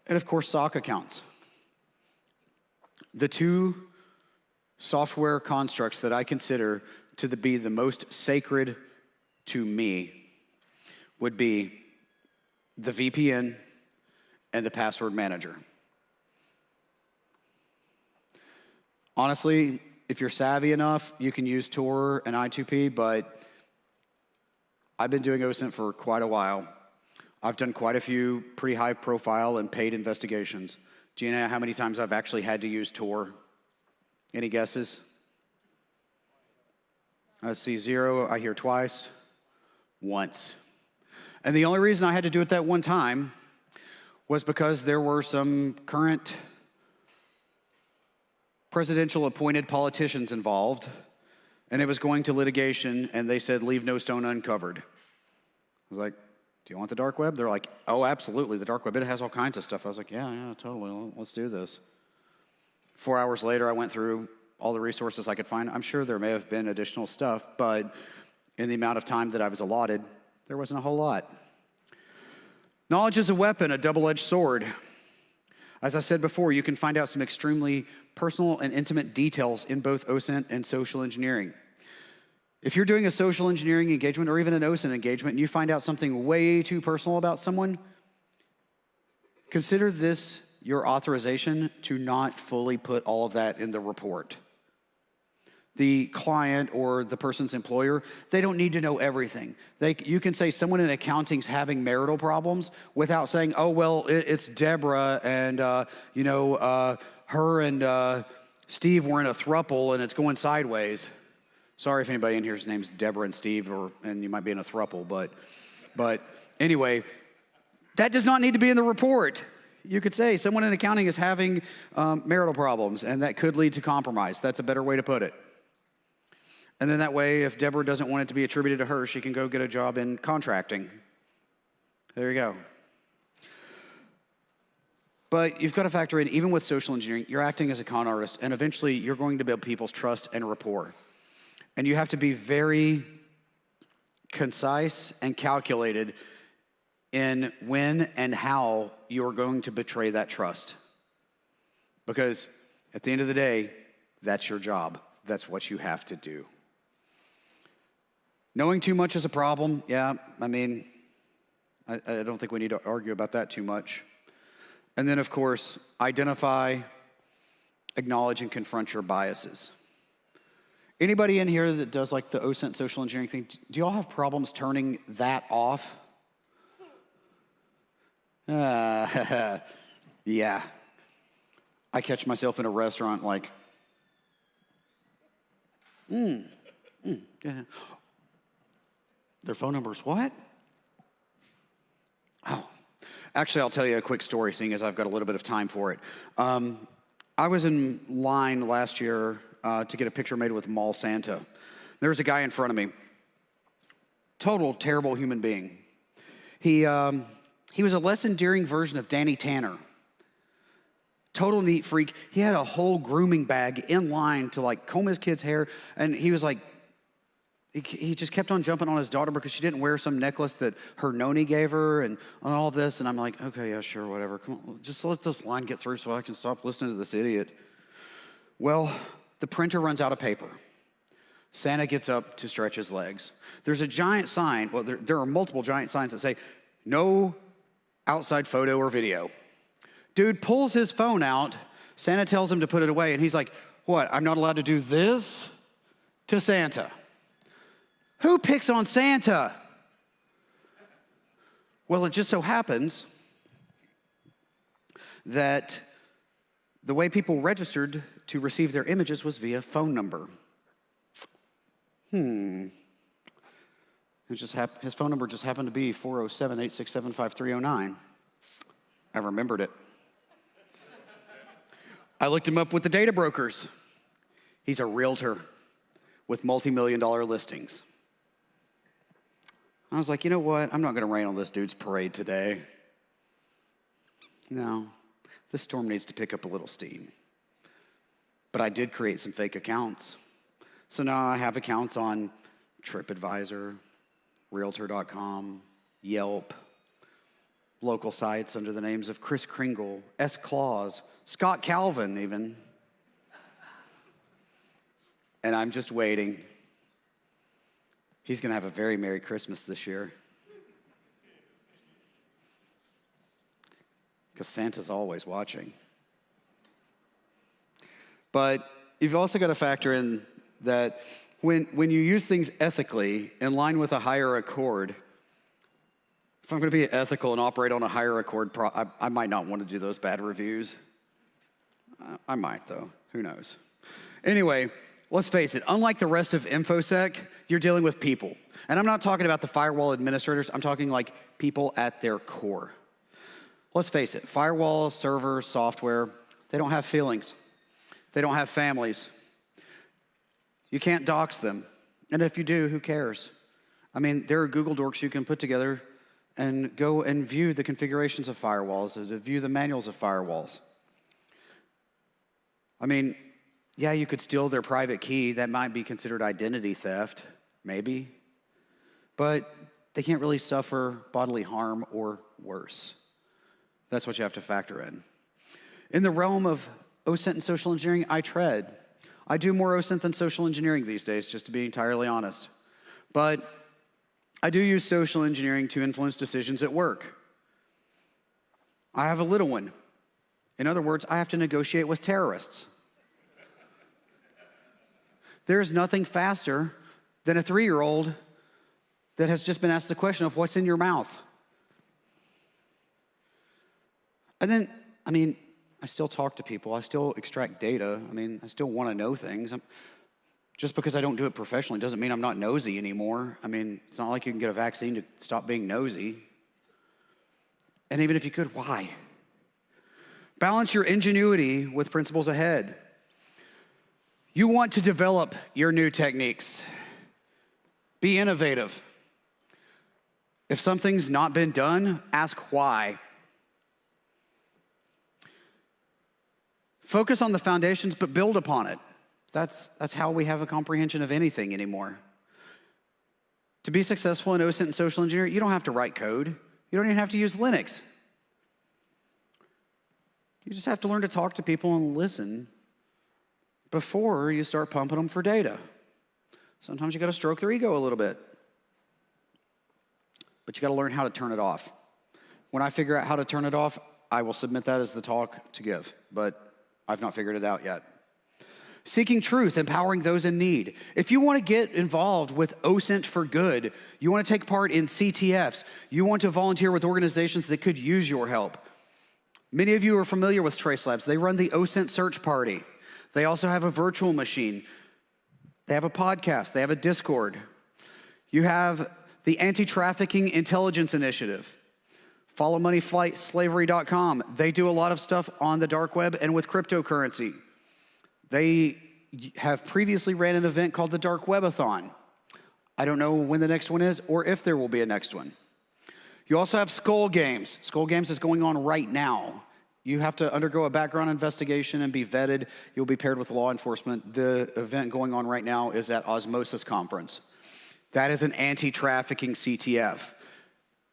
[SPEAKER 10] And of course, SOC accounts. The two software constructs that I consider to be the most sacred to me would be the VPN and the password manager. Honestly, if you're savvy enough, you can use Tor and I2P, but I've been doing OSINT for quite a while. I've done quite a few pretty high profile and paid investigations. Do you know how many times I've actually had to use Tor? Any guesses? Let's see, 0, I hear twice, once. And the only reason I had to do it that one time was because there were some current presidential appointed politicians involved, and it was going to litigation, and they said, leave no stone uncovered. I was like, do you want the dark web? They're like, oh, absolutely, the dark web, it has all kinds of stuff. I was like, yeah, totally, let's do this. 4 hours later, I went through all the resources I could find. I'm sure there may have been additional stuff, but in the amount of time that I was allotted, there wasn't a whole lot. Knowledge is a weapon, a double-edged sword. As I said before, you can find out some extremely personal and intimate details in both OSINT and social engineering. If you're doing a social engineering engagement or even an OSINT engagement and you find out something way too personal about someone, consider this your authorization to not fully put all of that in the report. The client or the person's employer, they don't need to know everything. You can say someone in accounting's having marital problems without saying, oh, well, it's Deborah and, her and Steve were in a throuple and it's going sideways. Sorry if anybody in here's name's Deborah and Steve, and you might be in a throuple, but anyway, that does not need to be in the report. You could say someone in accounting is having marital problems, and that could lead to compromise. That's a better way to put it. And then that way, if Deborah doesn't want it to be attributed to her, she can go get a job in contracting. There you go. But you've got to factor in, even with social engineering, you're acting as a con artist, and eventually you're going to build people's trust and rapport. And you have to be very concise and calculated in when and how you're going to betray that trust. Because at the end of the day, that's your job. That's what you have to do. Knowing too much is a problem. Yeah, I mean, I don't think we need to argue about that too much. And then, of course, identify, acknowledge, and confront your biases. Anybody in here that does like the OSINT social engineering thing, do y'all have problems turning that off? Yeah. I catch myself in a restaurant like, yeah. Their phone number's what? Oh. Actually, I'll tell you a quick story, seeing as I've got a little bit of time for it. I was in line last year to get a picture made with Mall Santa. There was a guy in front of me. Total terrible human being. He was a less endearing version of Danny Tanner. Total neat freak. He had a whole grooming bag in line to like comb his kid's hair, and he was like, he just kept on jumping on his daughter because she didn't wear some necklace that her noni gave her and all this. And I'm like, okay, yeah, sure, whatever. Come on, just let this line get through so I can stop listening to this idiot. Well, the printer runs out of paper. Santa gets up to stretch his legs. There's a giant sign. Well, there are multiple giant signs that say, no outside photo or video. Dude pulls his phone out. Santa tells him to put it away. And he's like, what, I'm not allowed to do this to Santa? Who picks on Santa? Well, it just so happens that the way people registered to receive their images was via phone number. His phone number just happened to be 407-867-5309. I remembered it. I looked him up with the data brokers. He's a realtor with multi-million-dollar listings. I was like, you know what? I'm not going to rain on this dude's parade today. No, this storm needs to pick up a little steam. But I did create some fake accounts. So now I have accounts on TripAdvisor, Realtor.com, Yelp, local sites under the names of Chris Kringle, S. Claus, Scott Calvin even. And I'm just waiting. He's going to have a very Merry Christmas this year. Because Santa's always watching. But you've also got to factor in that when you use things ethically in line with a higher accord, if I'm going to be ethical and operate on a higher accord, I might not want to do those bad reviews. I might, though. Who knows? Anyway, let's face it, unlike the rest of InfoSec, you're dealing with people. And I'm not talking about the firewall administrators, I'm talking like people at their core. Let's face it, firewalls, servers, software, they don't have feelings. They don't have families. You can't dox them. And if you do, who cares? I mean, there are Google Docs you can put together and go and view the configurations of firewalls, and view the manuals of firewalls. I mean, yeah, you could steal their private key. That might be considered identity theft, maybe. But they can't really suffer bodily harm or worse. That's what you have to factor in. In the realm of OSINT and social engineering, I tread. I do more OSINT than social engineering these days, just to be entirely honest. But I do use social engineering to influence decisions at work. I have a little one. In other words, I have to negotiate with terrorists. There's nothing faster than a 3-year-old that has just been asked the question of what's in your mouth. And then, I still talk to people. I still extract data. I still want to know things. Just because I don't do it professionally doesn't mean I'm not nosy anymore. It's not like you can get a vaccine to stop being nosy. And even if you could, why? Balance your ingenuity with principles ahead. You want to develop your new techniques. Be innovative. If something's not been done, ask why. Focus on the foundations, but build upon it. That's how we have a comprehension of anything anymore. To be successful in OSINT and social engineering, you don't have to write code. You don't even have to use Linux. You just have to learn to talk to people and listen before you start pumping them for data. Sometimes you got to stroke their ego a little bit. But you got to learn how to turn it off. When I figure out how to turn it off, I will submit that as the talk to give. But I've not figured it out yet. Seeking truth, empowering those in need. If you want to get involved with OSINT for good, you want to take part in CTFs, you want to volunteer with organizations that could use your help. Many of you are familiar with Trace Labs. They run the OSINT search party. They also have a virtual machine. They have a podcast. They have a Discord. You have the Anti-Trafficking Intelligence Initiative. FollowMoneyFlightSlavery.com. They do a lot of stuff on the dark web and with cryptocurrency. They have previously ran an event called the Dark Webathon. I don't know when the next one is or if there will be a next one. You also have Skull Games. Skull Games is going on right now. You have to undergo a background investigation and be vetted. You'll be paired with law enforcement. The event going on right now is at Osmosis Conference. That is an anti-trafficking CTF.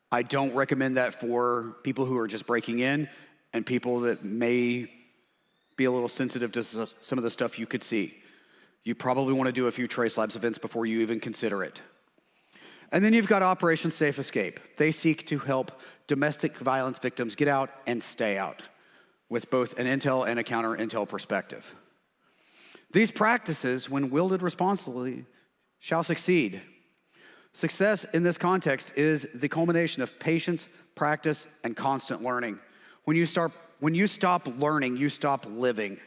[SPEAKER 10] I don't recommend that for people who are just breaking in and people that may be a little sensitive to some of the stuff you could see. You probably want to do a few Trace Labs events before you even consider it. And then you've got Operation Safe Escape. They seek to help domestic violence victims get out and stay out with both an intel and a counter-intel perspective. These practices, when wielded responsibly, shall succeed. Success in this context is the culmination of patience, practice, and constant learning. When you stop learning, you stop living.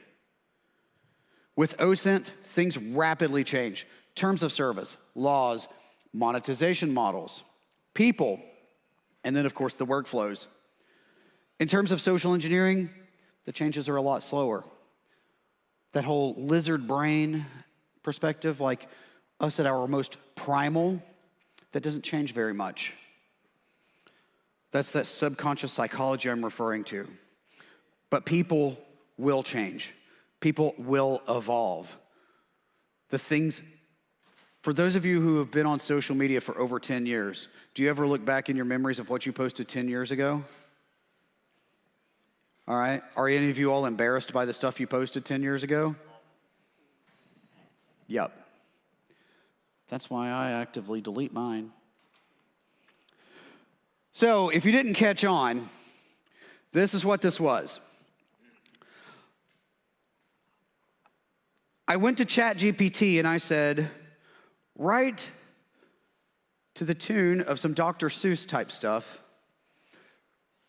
[SPEAKER 10] With OSINT, things rapidly change. Terms of service, laws, monetization models, people, and then, of course, the workflows. In terms of social engineering, the changes are a lot slower. That whole lizard brain perspective, like us at our most primal, that doesn't change very much. That's that subconscious psychology I'm referring to. But people will change. People will evolve. The things, for those of you who have been on social media for over 10 years, do you ever look back in your memories of what you posted 10 years ago? All right. Are any of you all embarrassed by the stuff you posted 10 years ago? Yep. That's why I actively delete mine. So, if you didn't catch on, this is what this was. I went to ChatGPT and I said, write to the tune of some Dr. Seuss type stuff,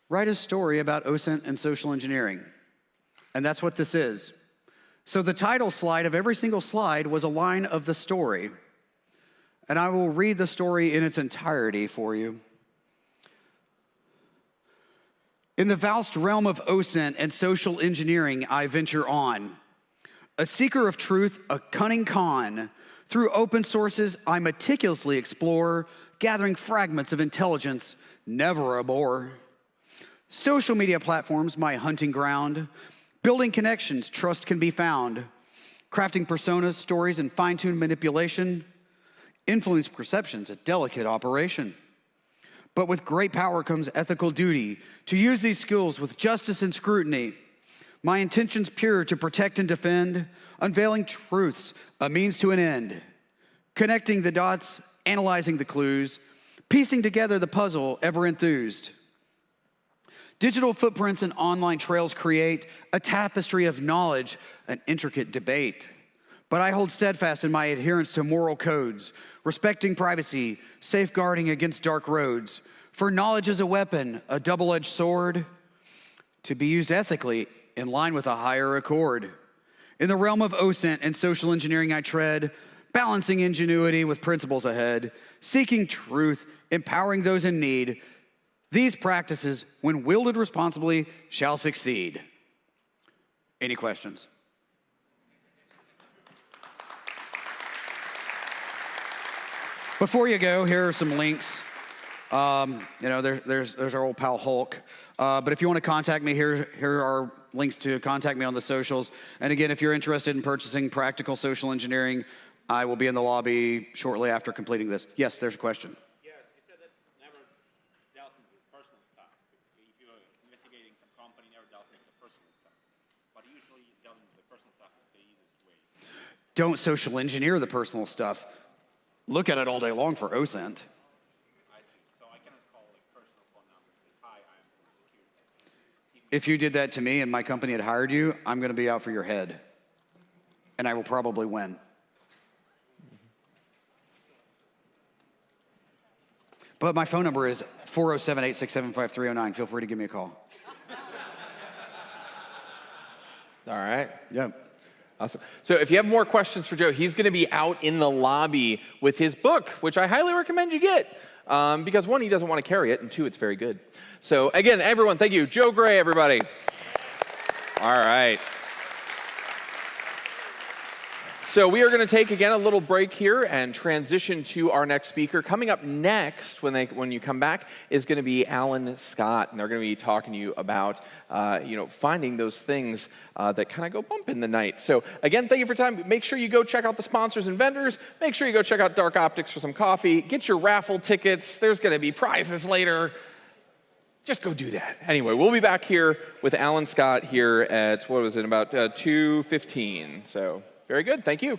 [SPEAKER 10] write a story about OSINT and social engineering. And that's what this is. So the title slide of every single slide was a line of the story. And I will read the story in its entirety for you. In the vast realm of OSINT and social engineering, I venture on. A seeker of truth, a cunning con. Through open sources, I meticulously explore, gathering fragments of intelligence, never a bore. Social media platforms, my hunting ground. Building connections, trust can be found. Crafting personas, stories, and fine-tuned manipulation. Influence perceptions, a delicate operation. But with great power comes ethical duty to use these skills with justice and scrutiny. My intentions pure to protect and defend, unveiling truths, a means to an end. Connecting the dots, analyzing the clues, piecing together the puzzle, ever enthused. Digital footprints and online trails create a tapestry of knowledge, an intricate debate. But I hold steadfast in my adherence to moral codes, respecting privacy, safeguarding against dark roads. For knowledge is a weapon, a double-edged sword, to be used ethically in line with a higher accord. In the realm of OSINT and social engineering I tread, balancing ingenuity with principles ahead, seeking truth, empowering those in need. These practices, when wielded responsibly, shall succeed. Any questions? Before you go, here are some links. There's our old pal Hulk. But if you want to contact me, here are links to contact me on the socials. And again, if you're interested in purchasing practical social engineering, I will be in the lobby shortly after completing this. Yes, there's a question.
[SPEAKER 11] Yes, you said that never dealt with personal stuff. If you're investigating some company, never dealt with the personal stuff. But usually dealing with the personal stuff is the easiest way.
[SPEAKER 10] Don't social engineer the personal stuff. Look at it all day long for OSINT. If you did that to me and my company had hired you, I'm going to be out for your head. And I will probably win. But my phone number is 407-867-5309. Feel free to give me a call.
[SPEAKER 1] All right.
[SPEAKER 10] Yep.
[SPEAKER 1] Awesome. So if you have more questions for Joe, he's going to be out in the lobby with his book, which I highly recommend you get. Because one, he doesn't want to carry it, and two, it's very good. So again, everyone, thank you. Joe Gray, everybody. All right. So we are going to take, again, a little break here and transition to our next speaker. Coming up next, when you come back, is going to be Alan Scott, and they're going to be talking to you about finding those things that kind of go bump in the night. So again, thank you for your time. Make sure you go check out the sponsors and vendors. Make sure you go check out Dark Optics for some coffee. Get your raffle tickets. There's going to be prizes later. Just go do that. Anyway, we'll be back here with Alan Scott here at, about 2:15. So very good. Thank you.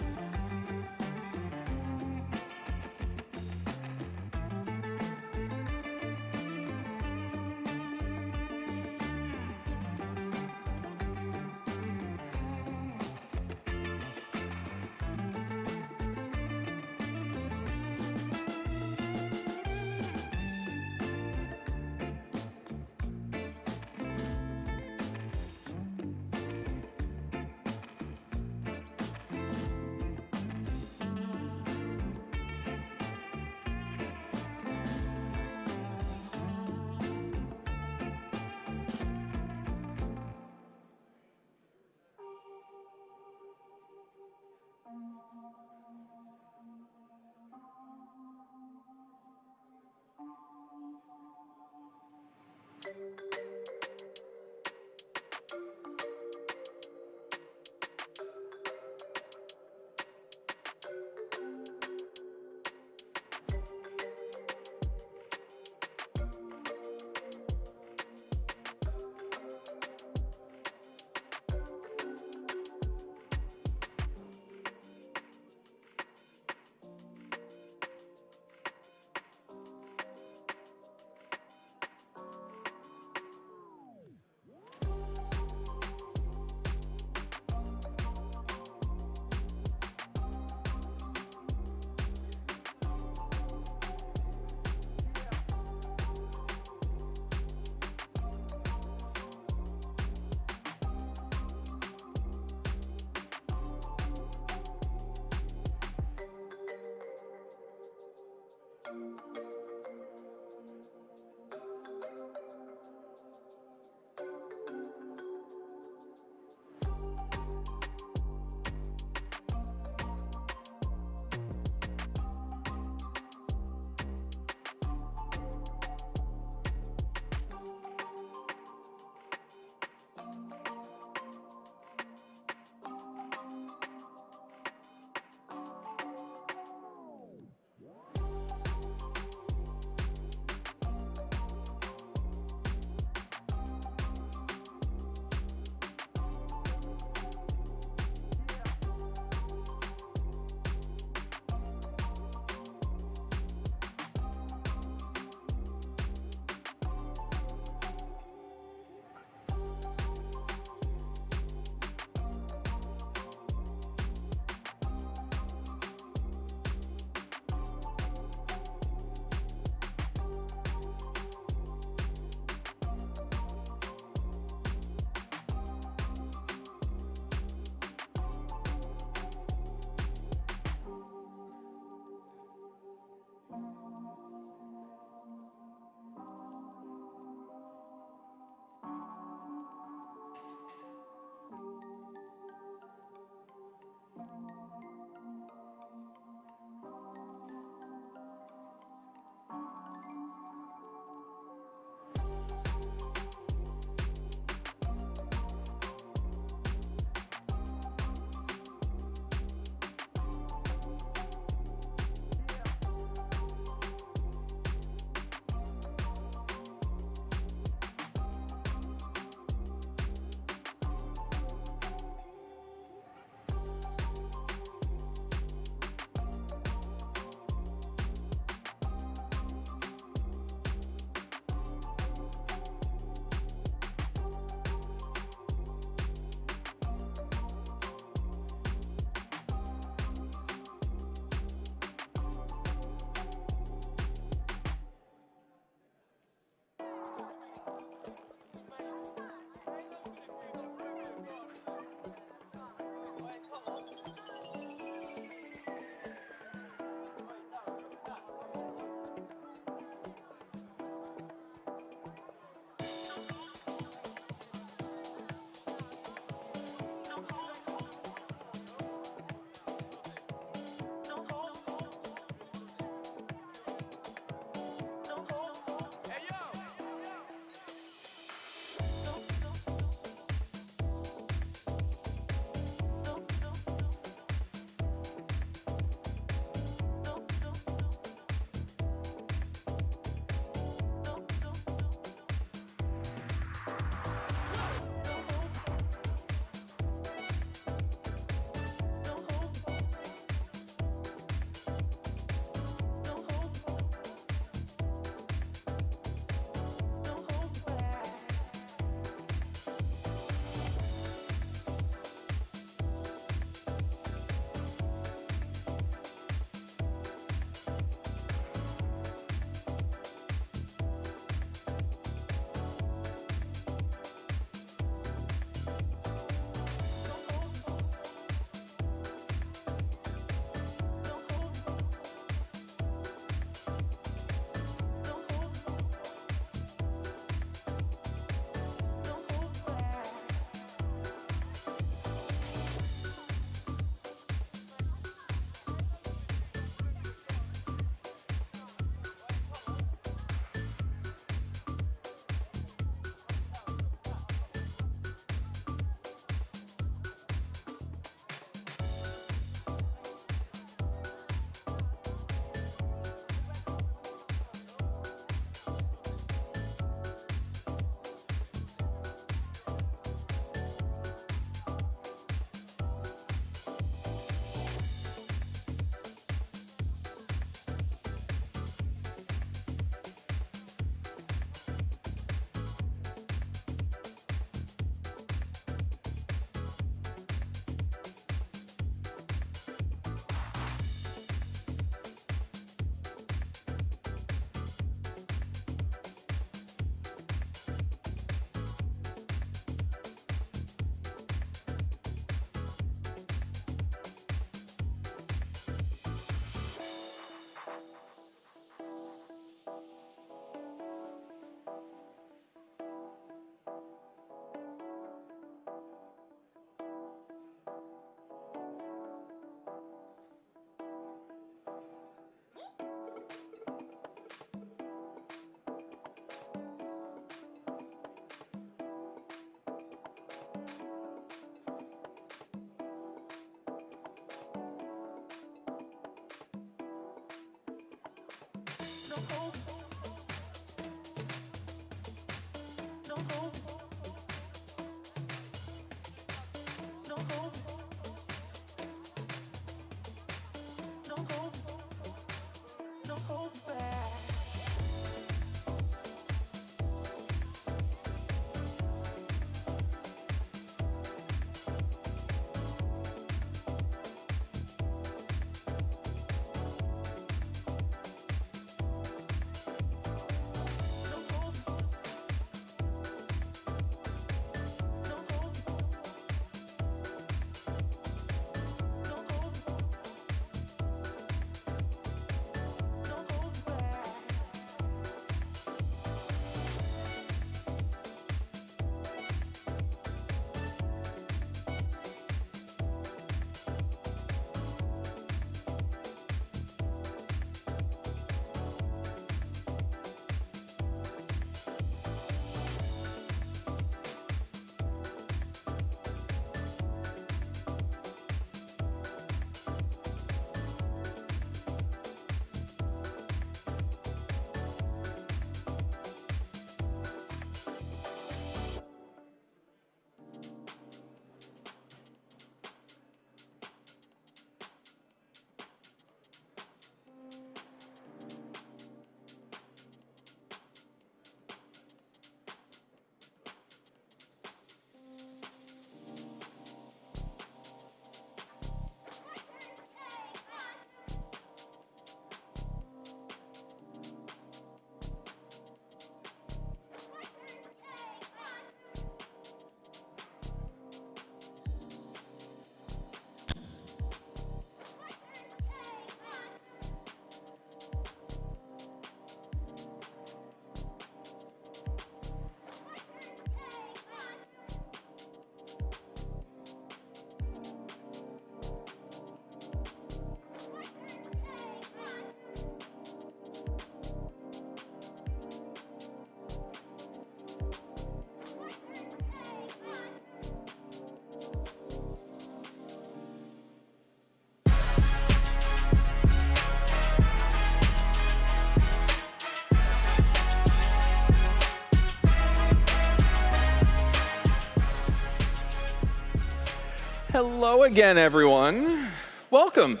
[SPEAKER 1] Hello again, everyone. Welcome.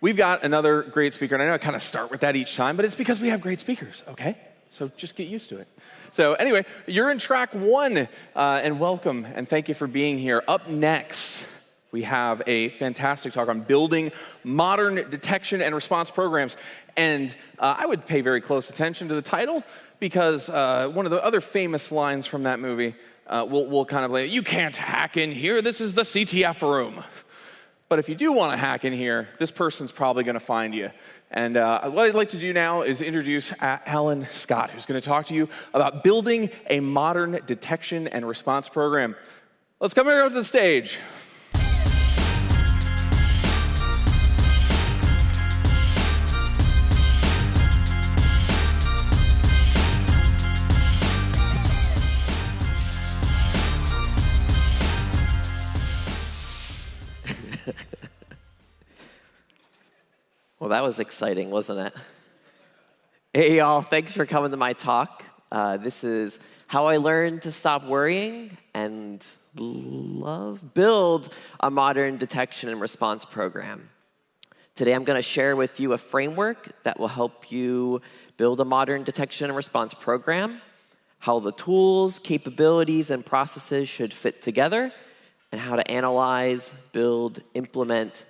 [SPEAKER 1] We've got another great speaker, and I know I kind of start with that each time, but it's because we have great speakers, okay? So just get used to it. So anyway, you're in track one, and welcome, and thank you for being here. Up next, we have a fantastic talk on building modern detection and response programs. And I would pay very close attention to the title, because one of the other famous lines from that movie will kind of like, you can't hack in here, this is the CTF room. But if you do want to hack in here, this person's probably going to find you. And what I'd like to do now is introduce Alan Scott, who's going to talk to you about building a modern detection and response program. Let's come here up to the stage.
[SPEAKER 12] Well, that was exciting, wasn't it? Hey, y'all, thanks for coming to my talk. This is how I learned to stop worrying and build a modern detection and response program. Today, I'm going to share with you a framework that will help you build a modern detection and response program, how the tools, capabilities, and processes should fit together, and how to analyze, build, implement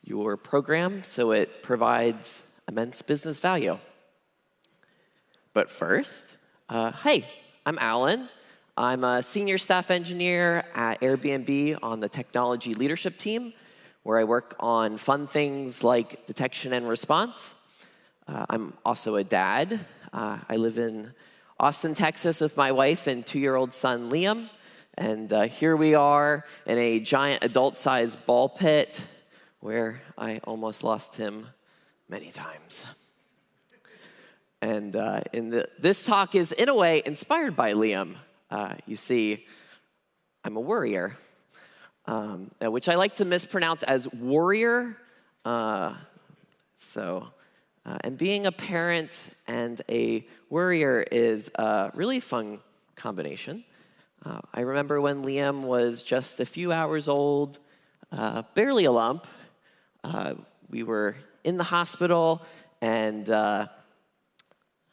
[SPEAKER 12] your program so it provides immense business value. But first, hey, I'm Alan. I'm a senior staff engineer at Airbnb on the technology leadership team, where I work on fun things like detection and response. I'm also a dad. I live in Austin, Texas with my wife and 2-year-old son, Liam. And here we are in a giant adult-sized ball pit where I almost lost him many times. And this talk is, in a way, inspired by Liam. You see, I'm a worrier, which I like to mispronounce as warrior. So And being a parent and a worrier is a really fun combination. I remember when Liam was just a few hours old, barely a lump. We were in the hospital, and I'm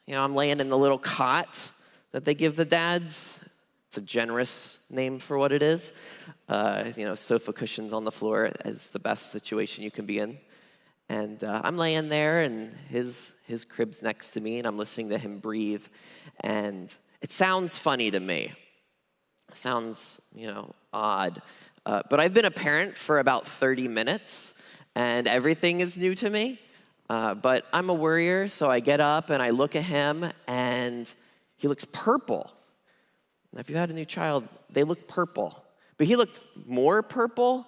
[SPEAKER 12] laying in the little cot that they give the dads. It's a generous name for what it is. Sofa cushions on the floor is the best situation you can be in. And I'm laying there, and his crib's next to me, and I'm listening to him breathe. And it sounds funny to me. It sounds, odd. But I've been a parent for about 30 minutes, and everything is new to me. But I'm a worrier, so I get up, and I look at him, and he looks purple. Now, if you had a new child, they look purple. But he looked more purple.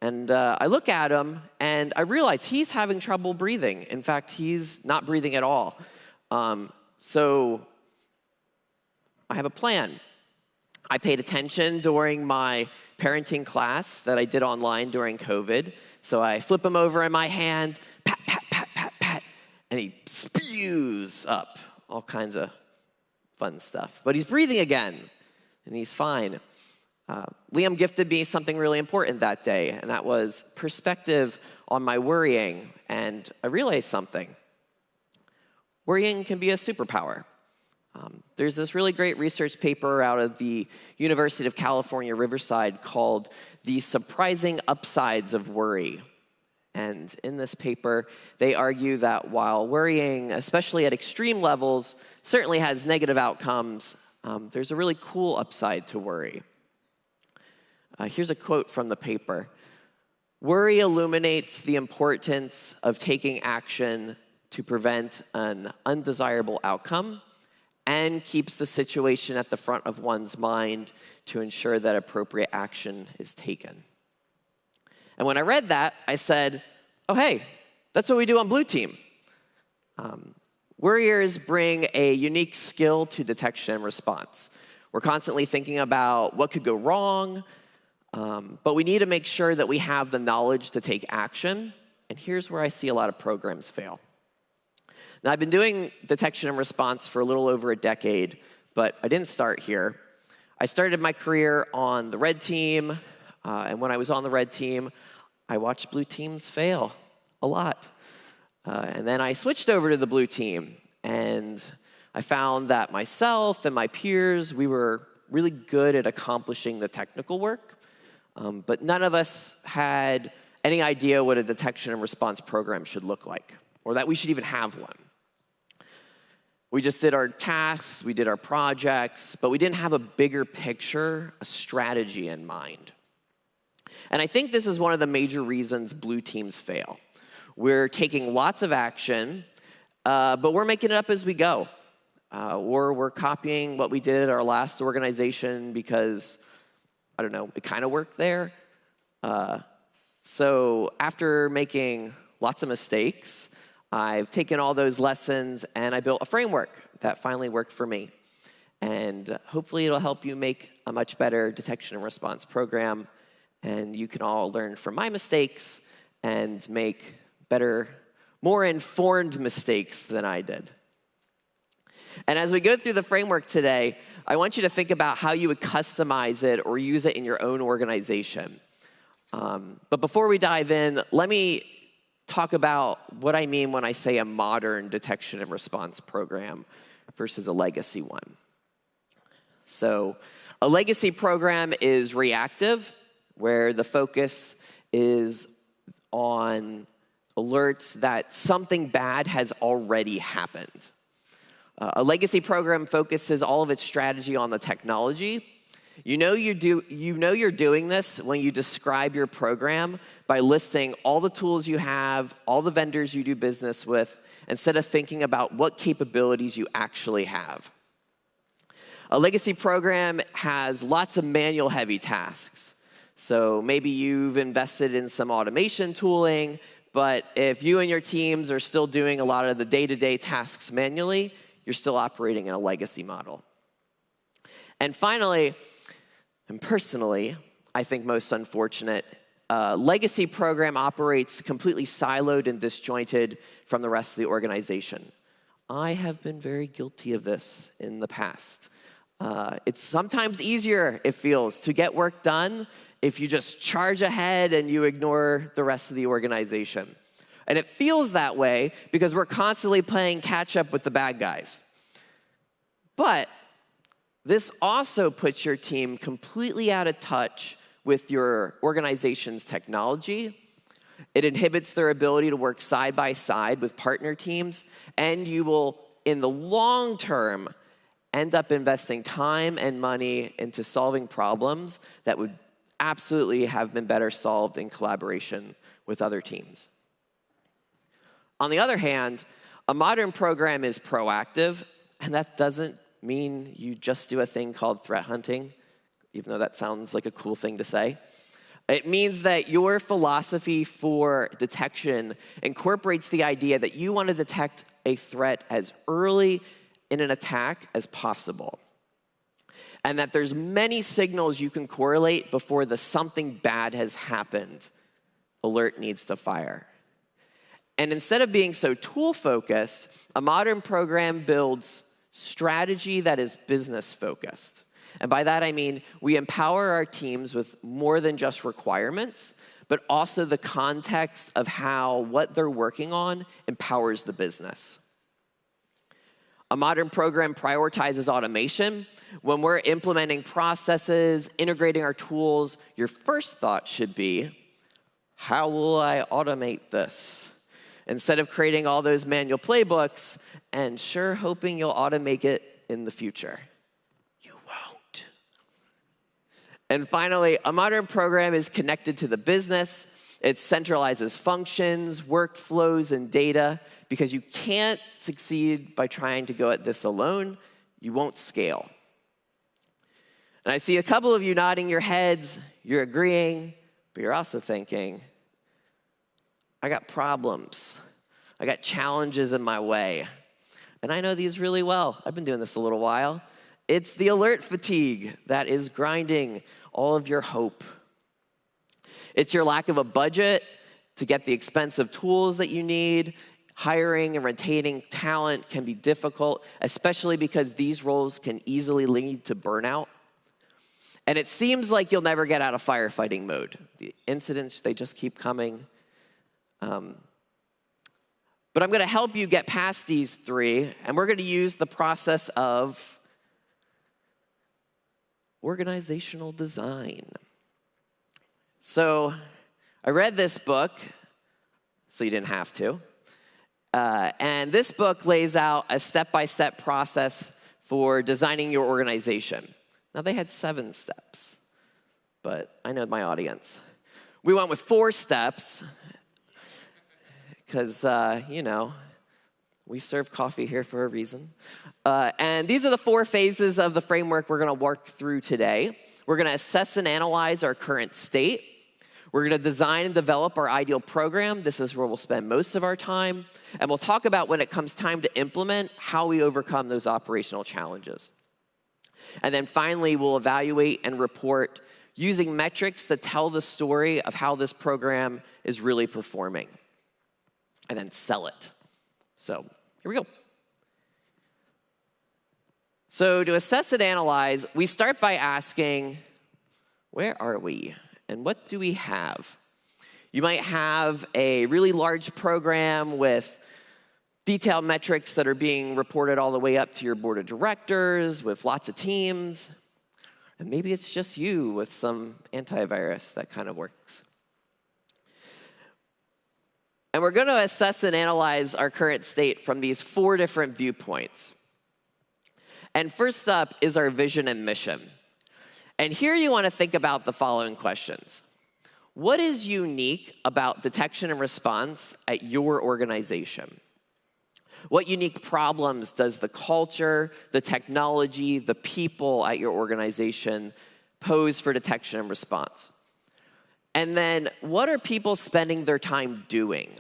[SPEAKER 12] And I look at him, and I realize he's having trouble breathing. In fact, he's not breathing at all. So I have a plan. I paid attention during my parenting class that I did online during COVID. So I flip him over in my hand, pat, pat, pat, pat, pat, and he spews up all kinds of fun stuff. But he's breathing again, and he's fine. Liam gifted me something really important that day, and that was perspective on my worrying. And I realized something. Worrying can be a superpower. There's this really great research paper out of the University of California, Riverside called The Surprising Upsides of Worry. And in this paper, they argue that while worrying, especially at extreme levels, certainly has negative outcomes, there's a really cool upside to worry. Here's a quote from the paper. Worry illuminates the importance of taking action to prevent an undesirable outcome and keeps the situation at the front of one's mind to ensure that appropriate action is taken. And when I read that, I said, oh, hey, that's what we do on Blue Team. Worriers bring a unique skill to detection and response. We're constantly thinking about what could go wrong, but we need to make sure that we have the knowledge to take action. And here's where I see a lot of programs fail. Now, I've been doing detection and response for a little over a decade, but I didn't start here. I started my career on the red team, and when I was on the red team, I watched blue teams fail a lot. And then I switched over to the blue team, and I found that myself and my peers, we were really good at accomplishing the technical work, but none of us had any idea what a detection and response program should look like, or that we should even have one. We just did our tasks, we did our projects, but we didn't have a bigger picture, a strategy in mind. And I think this is one of the major reasons blue teams fail. We're taking lots of action, but we're making it up as we go. Or we're copying what we did at our last organization because, I don't know, it kind of worked there. So after making lots of mistakes, I've taken all those lessons and I built a framework that finally worked for me. And hopefully it'll help you make a much better detection and response program. And you can all learn from my mistakes and make better, more informed mistakes than I did. And as we go through the framework today, I want you to think about how you would customize it or use it in your own organization. But before we dive in, let me talk about what I mean when I say a modern detection and response program versus a legacy one. So a legacy program is reactive, where the focus is on alerts that something bad has already happened. A legacy program focuses all of its strategy on the technology. You know you're doing this when you describe your program by listing all the tools you have, all the vendors you do business with, instead of thinking about what capabilities you actually have. A legacy program has lots of manual-heavy tasks. So maybe you've invested in some automation tooling, but if you and your teams are still doing a lot of the day-to-day tasks manually, you're still operating in a legacy model. And finally, and personally, I think most unfortunate, legacy program operates completely siloed and disjointed from the rest of the organization. I have been very guilty of this in the past. It's sometimes easier, it feels, to get work done if you just charge ahead and you ignore the rest of the organization. And it feels that way because we're constantly playing catch up with the bad guys. But this also puts your team completely out of touch with your organization's technology. It inhibits their ability to work side by side with partner teams, and you will, in the long term, end up investing time and money into solving problems that would absolutely have been better solved in collaboration with other teams. On the other hand, a modern program is proactive, and that doesn't mean you just do a thing called threat hunting, even though that sounds like a cool thing to say. It means that your philosophy for detection incorporates the idea that you want to detect a threat as early in an attack as possible, and that there's many signals you can correlate before the something bad has happened alert needs to fire. And instead of being so tool-focused, a modern program builds strategy that is business-focused. And by that, I mean we empower our teams with more than just requirements, but also the context of how what they're working on empowers the business. A modern program prioritizes automation. When we're implementing processes, integrating our tools, your first thought should be, how will I automate this? Instead of creating all those manual playbooks and sure hoping you'll automate it in the future. You won't. And finally, a modern program is connected to the business. It centralizes functions, workflows, and data, because you can't succeed by trying to go at this alone. You won't scale. And I see a couple of you nodding your heads. You're agreeing, but you're also thinking, I got problems. I got challenges in my way. And I know these really well. I've been doing this a little while. It's the alert fatigue that is grinding all of your hope. It's your lack of a budget to get the expensive tools that you need. Hiring and retaining talent can be difficult, especially because these roles can easily lead to burnout. And it seems like you'll never get out of firefighting mode. The incidents, they just keep coming. But I'm going to help you get past these three, and we're going to use the process of organizational design. So I read this book, so you didn't have to. And this book lays out a step-by-step process for designing your organization. Now, they had 7 steps, but I know my audience. We went with 4 steps because, we serve coffee here for a reason. And these are the 4 phases of the framework we're going to work through today. We're going to assess and analyze our current state. We're going to design and develop our ideal program. This is where we'll spend most of our time. And we'll talk about when it comes time to implement, how we overcome those operational challenges. And then finally, we'll evaluate and report using metrics that tell the story of how this program is really performing. And then sell it. So here we go. So to assess and analyze, we start by asking, where are we? And what do we have? You might have a really large program with detailed metrics that are being reported all the way up to your board of directors with lots of teams. And maybe it's just you with some antivirus that kind of works. And we're going to assess and analyze our current state from these 4 different viewpoints. And first up is our vision and mission. And here you want to think about the following questions. What is unique about detection and response at your organization? What unique problems does the culture, the technology, the people at your organization pose for detection and response? And then, what are people spending their time doing?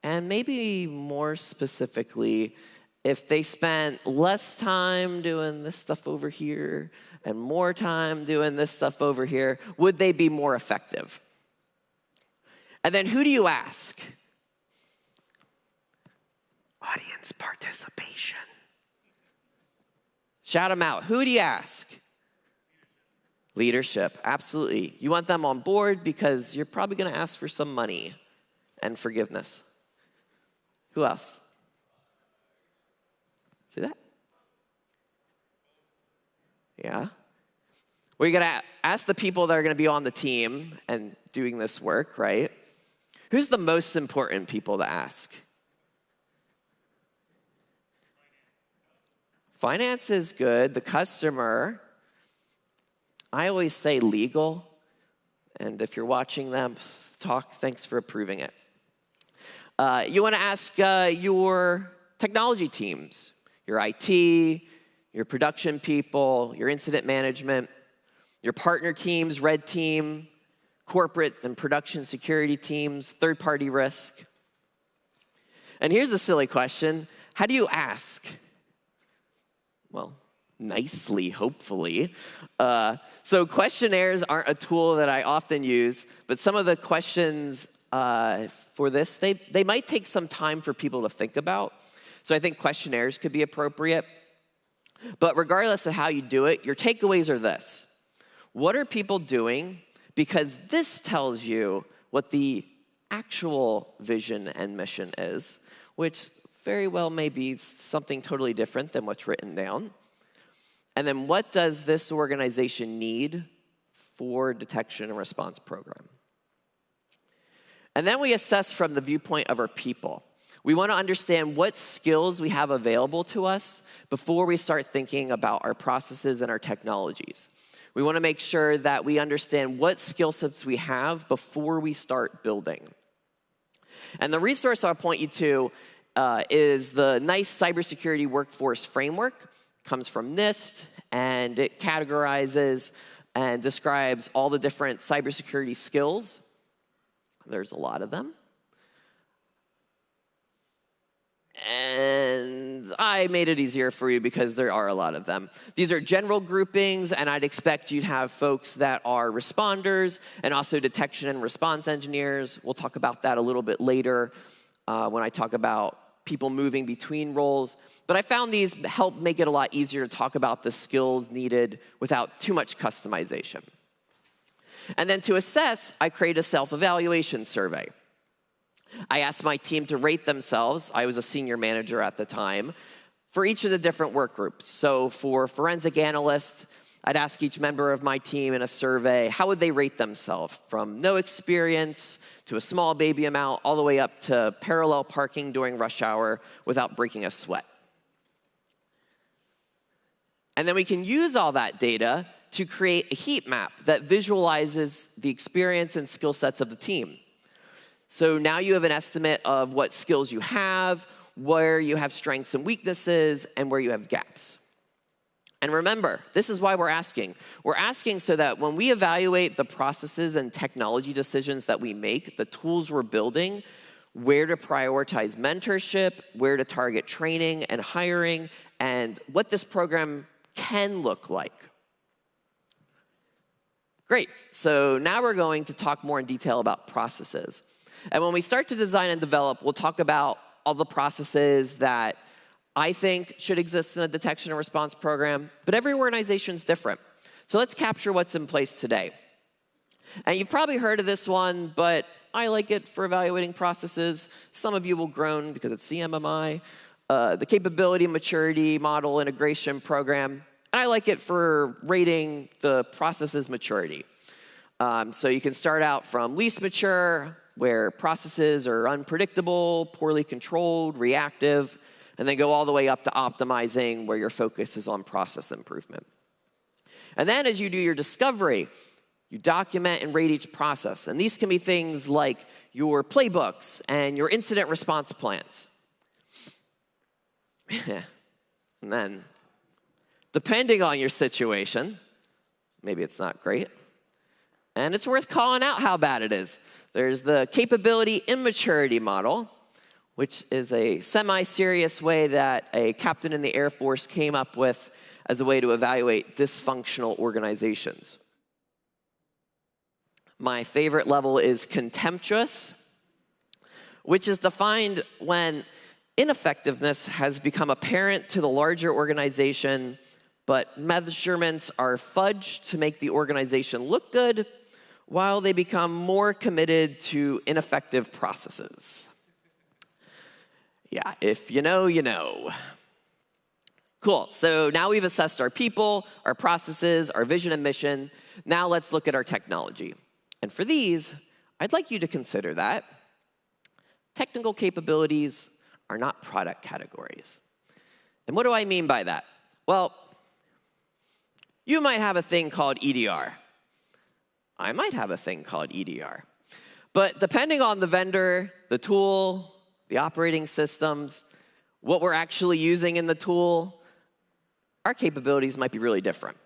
[SPEAKER 12] And maybe more specifically, if they spent less time doing this stuff over here and more time doing this stuff over here, would they be more effective? And then who do you ask? Audience participation. Shout them out. Who do you ask? Leadership, absolutely. You want them on board because you're probably going to ask for some money and forgiveness. Who else? See that? Yeah. Well, you got to ask the people that are going to be on the team and doing this work, right? Who's the most important people to ask? Finance is good. The customer. I always say legal. And if you're watching them talk, thanks for approving it. You want to ask your technology teams, your IT, your production people, your incident management, your partner teams, red team, corporate and production security teams, third-party risk. And here's a silly question. How do you ask? Well, nicely, hopefully. So questionnaires aren't a tool that I often use, but some of the questions for this, they might take some time for people to think about. So I think questionnaires could be appropriate. But regardless of how you do it, your takeaways are this. What are people doing? Because this tells you what the actual vision and mission is, which very well may be something totally different than what's written down. And then what does this organization need for detection and response program? And then we assess from the viewpoint of our people. We want to understand what skills we have available to us before we start thinking about our processes and our technologies. We want to make sure that we understand what skill sets we have before we start building. And the resource I'll point you to is the NICE Cybersecurity Workforce Framework. It comes from NIST, and it categorizes and describes all the different cybersecurity skills. There's a lot of them. And I made it easier for you because there are a lot of them. These are general groupings, and I'd expect you'd have folks that are responders and also detection and response engineers. We'll talk about that a little bit later when I talk about people moving between roles. But I found these help make it a lot easier to talk about the skills needed without too much customization. And then to assess, I create a self-evaluation survey. I asked my team to rate themselves. I was a senior manager at the time for each of the different work groups. So for forensic analyst, I'd ask each member of my team in a survey, how would they rate themselves from no experience to a small baby amount all the way up to parallel parking during rush hour without breaking a sweat. And then we can use all that data to create a heat map that visualizes the experience and skill sets of the team. So now you have an estimate of what skills you have, where you have strengths and weaknesses, and where you have gaps. And remember, this is why we're asking. We're asking so that when we evaluate the processes and technology decisions that we make, the tools we're building, where to prioritize mentorship, where to target training and hiring, and what this program can look like. Great. So now we're going to talk more in detail about processes. And when we start to design and develop, we'll talk about all the processes that I think should exist in a detection and response program, but every organization is different. So let's capture what's in place today. And you've probably heard of this one, but I like it for evaluating processes. Some of you will groan because it's CMMI, the Capability Maturity Model Integration Program. And I like it for rating the process's maturity. So you can start out from least mature, where processes are unpredictable, poorly controlled, reactive, and then go all the way up to optimizing, where your focus is on process improvement. And then as you do your discovery, you document and rate each process. And these can be things like your playbooks and your incident response plans. And then, depending on your situation, maybe it's not great, and it's worth calling out how bad it is. There's the Capability Immaturity Model, which is a semi-serious way that a captain in the Air Force came up with as a way to evaluate dysfunctional organizations. My favorite level is contemptuous, which is defined when ineffectiveness has become apparent to the larger organization, but measurements are fudged to make the organization look good, while they become more committed to ineffective processes. Yeah, if you know, you know. Cool, so now we've assessed our people, our processes, our vision and mission. Now let's look at our technology. And for these, I'd like you to consider that technical capabilities are not product categories. And what do I mean by that? Well, you might have a thing called EDR. I might have a thing called EDR. But depending on the vendor, the tool, the operating systems, what we're actually using in the tool, our capabilities might be really different.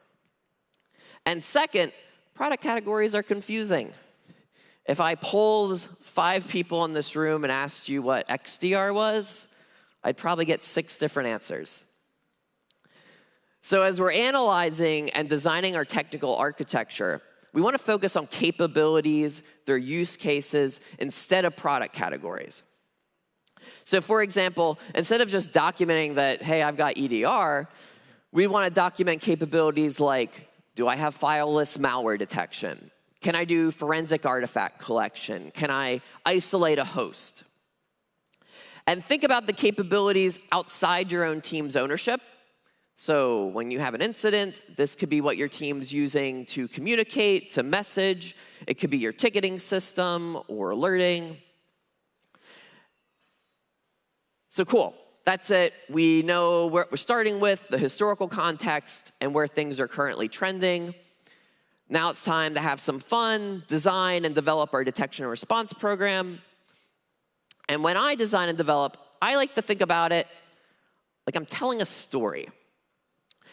[SPEAKER 12] And second, product categories are confusing. If I polled 5 people in this room and asked you what XDR was, I'd probably get 6 different answers. So as we're analyzing and designing our technical architecture, we want to focus on capabilities, their use cases, instead of product categories. So for example, instead of just documenting that, hey, I've got EDR, we want to document capabilities like, do I have fileless malware detection? Can I do forensic artifact collection? Can I isolate a host? And think about the capabilities outside your own team's ownership. So when you have an incident, this could be what your team's using to communicate, to message. It could be your ticketing system or alerting. So cool, that's it. We know what we're starting with, the historical context, and where things are currently trending. Now it's time to have some fun, design and develop our detection and response program. And when I design and develop, I like to think about it like I'm telling a story.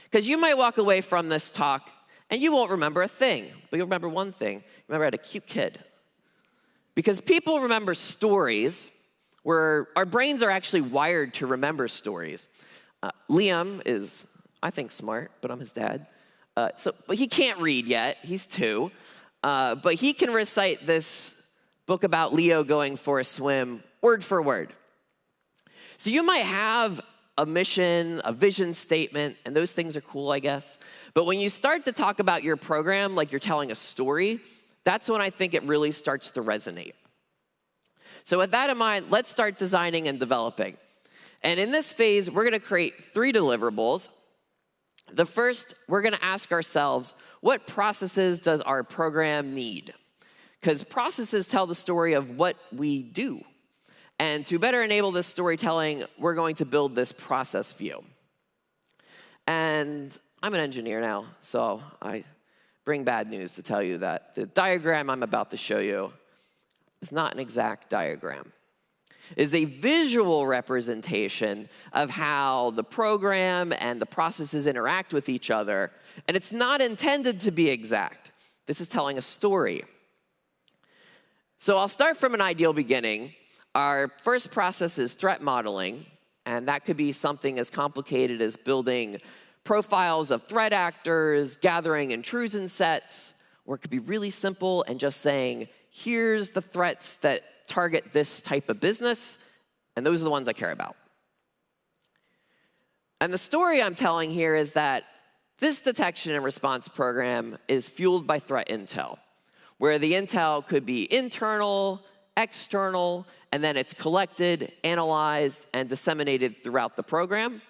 [SPEAKER 12] Because you might walk away from this talk and you won't remember a thing, but you'll remember one thing. Remember I had a cute kid. Because people remember stories where our brains are actually wired to remember stories. Liam is, I think, smart, but I'm his dad. But he can't read yet, he's 2. But he can recite this book about Leo going for a swim word for word. So you might have a mission, a vision statement, and those things are cool, I guess. But when you start to talk about your program like you're telling a story, that's when I think it really starts to resonate. So with that in mind, let's start designing and developing. And in this phase, we're going to create 3 deliverables. The first, we're going to ask ourselves, what processes does our program need? Because processes tell the story of what we do. And to better enable this storytelling, we're going to build this process view. And I'm an engineer now, so I bring bad news to tell you that the diagram I'm about to show you is not an exact diagram. It is a visual representation of how the program and the processes interact with each other, and it's not intended to be exact. This is telling a story. So I'll start from an ideal beginning. Our first process is threat modeling, and that could be something as complicated as building profiles of threat actors, gathering intrusion sets, or it could be really simple and just saying, here's the threats that target this type of business, and those are the ones I care about. And the story I'm telling here is that this detection and response program is fueled by threat intel, where the intel could be internal, external, and then it's collected, analyzed, and disseminated throughout the program,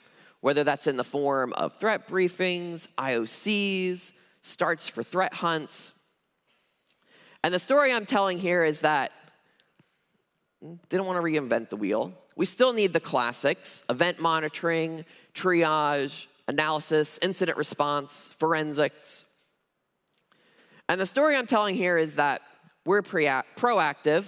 [SPEAKER 12] whether that's in the form of threat briefings, IOCs, starts for threat hunts. And the story I'm telling here is that didn't want to reinvent the wheel. We still need the classics: event monitoring, triage, analysis, incident response, forensics. And the story I'm telling here is that we're proactive.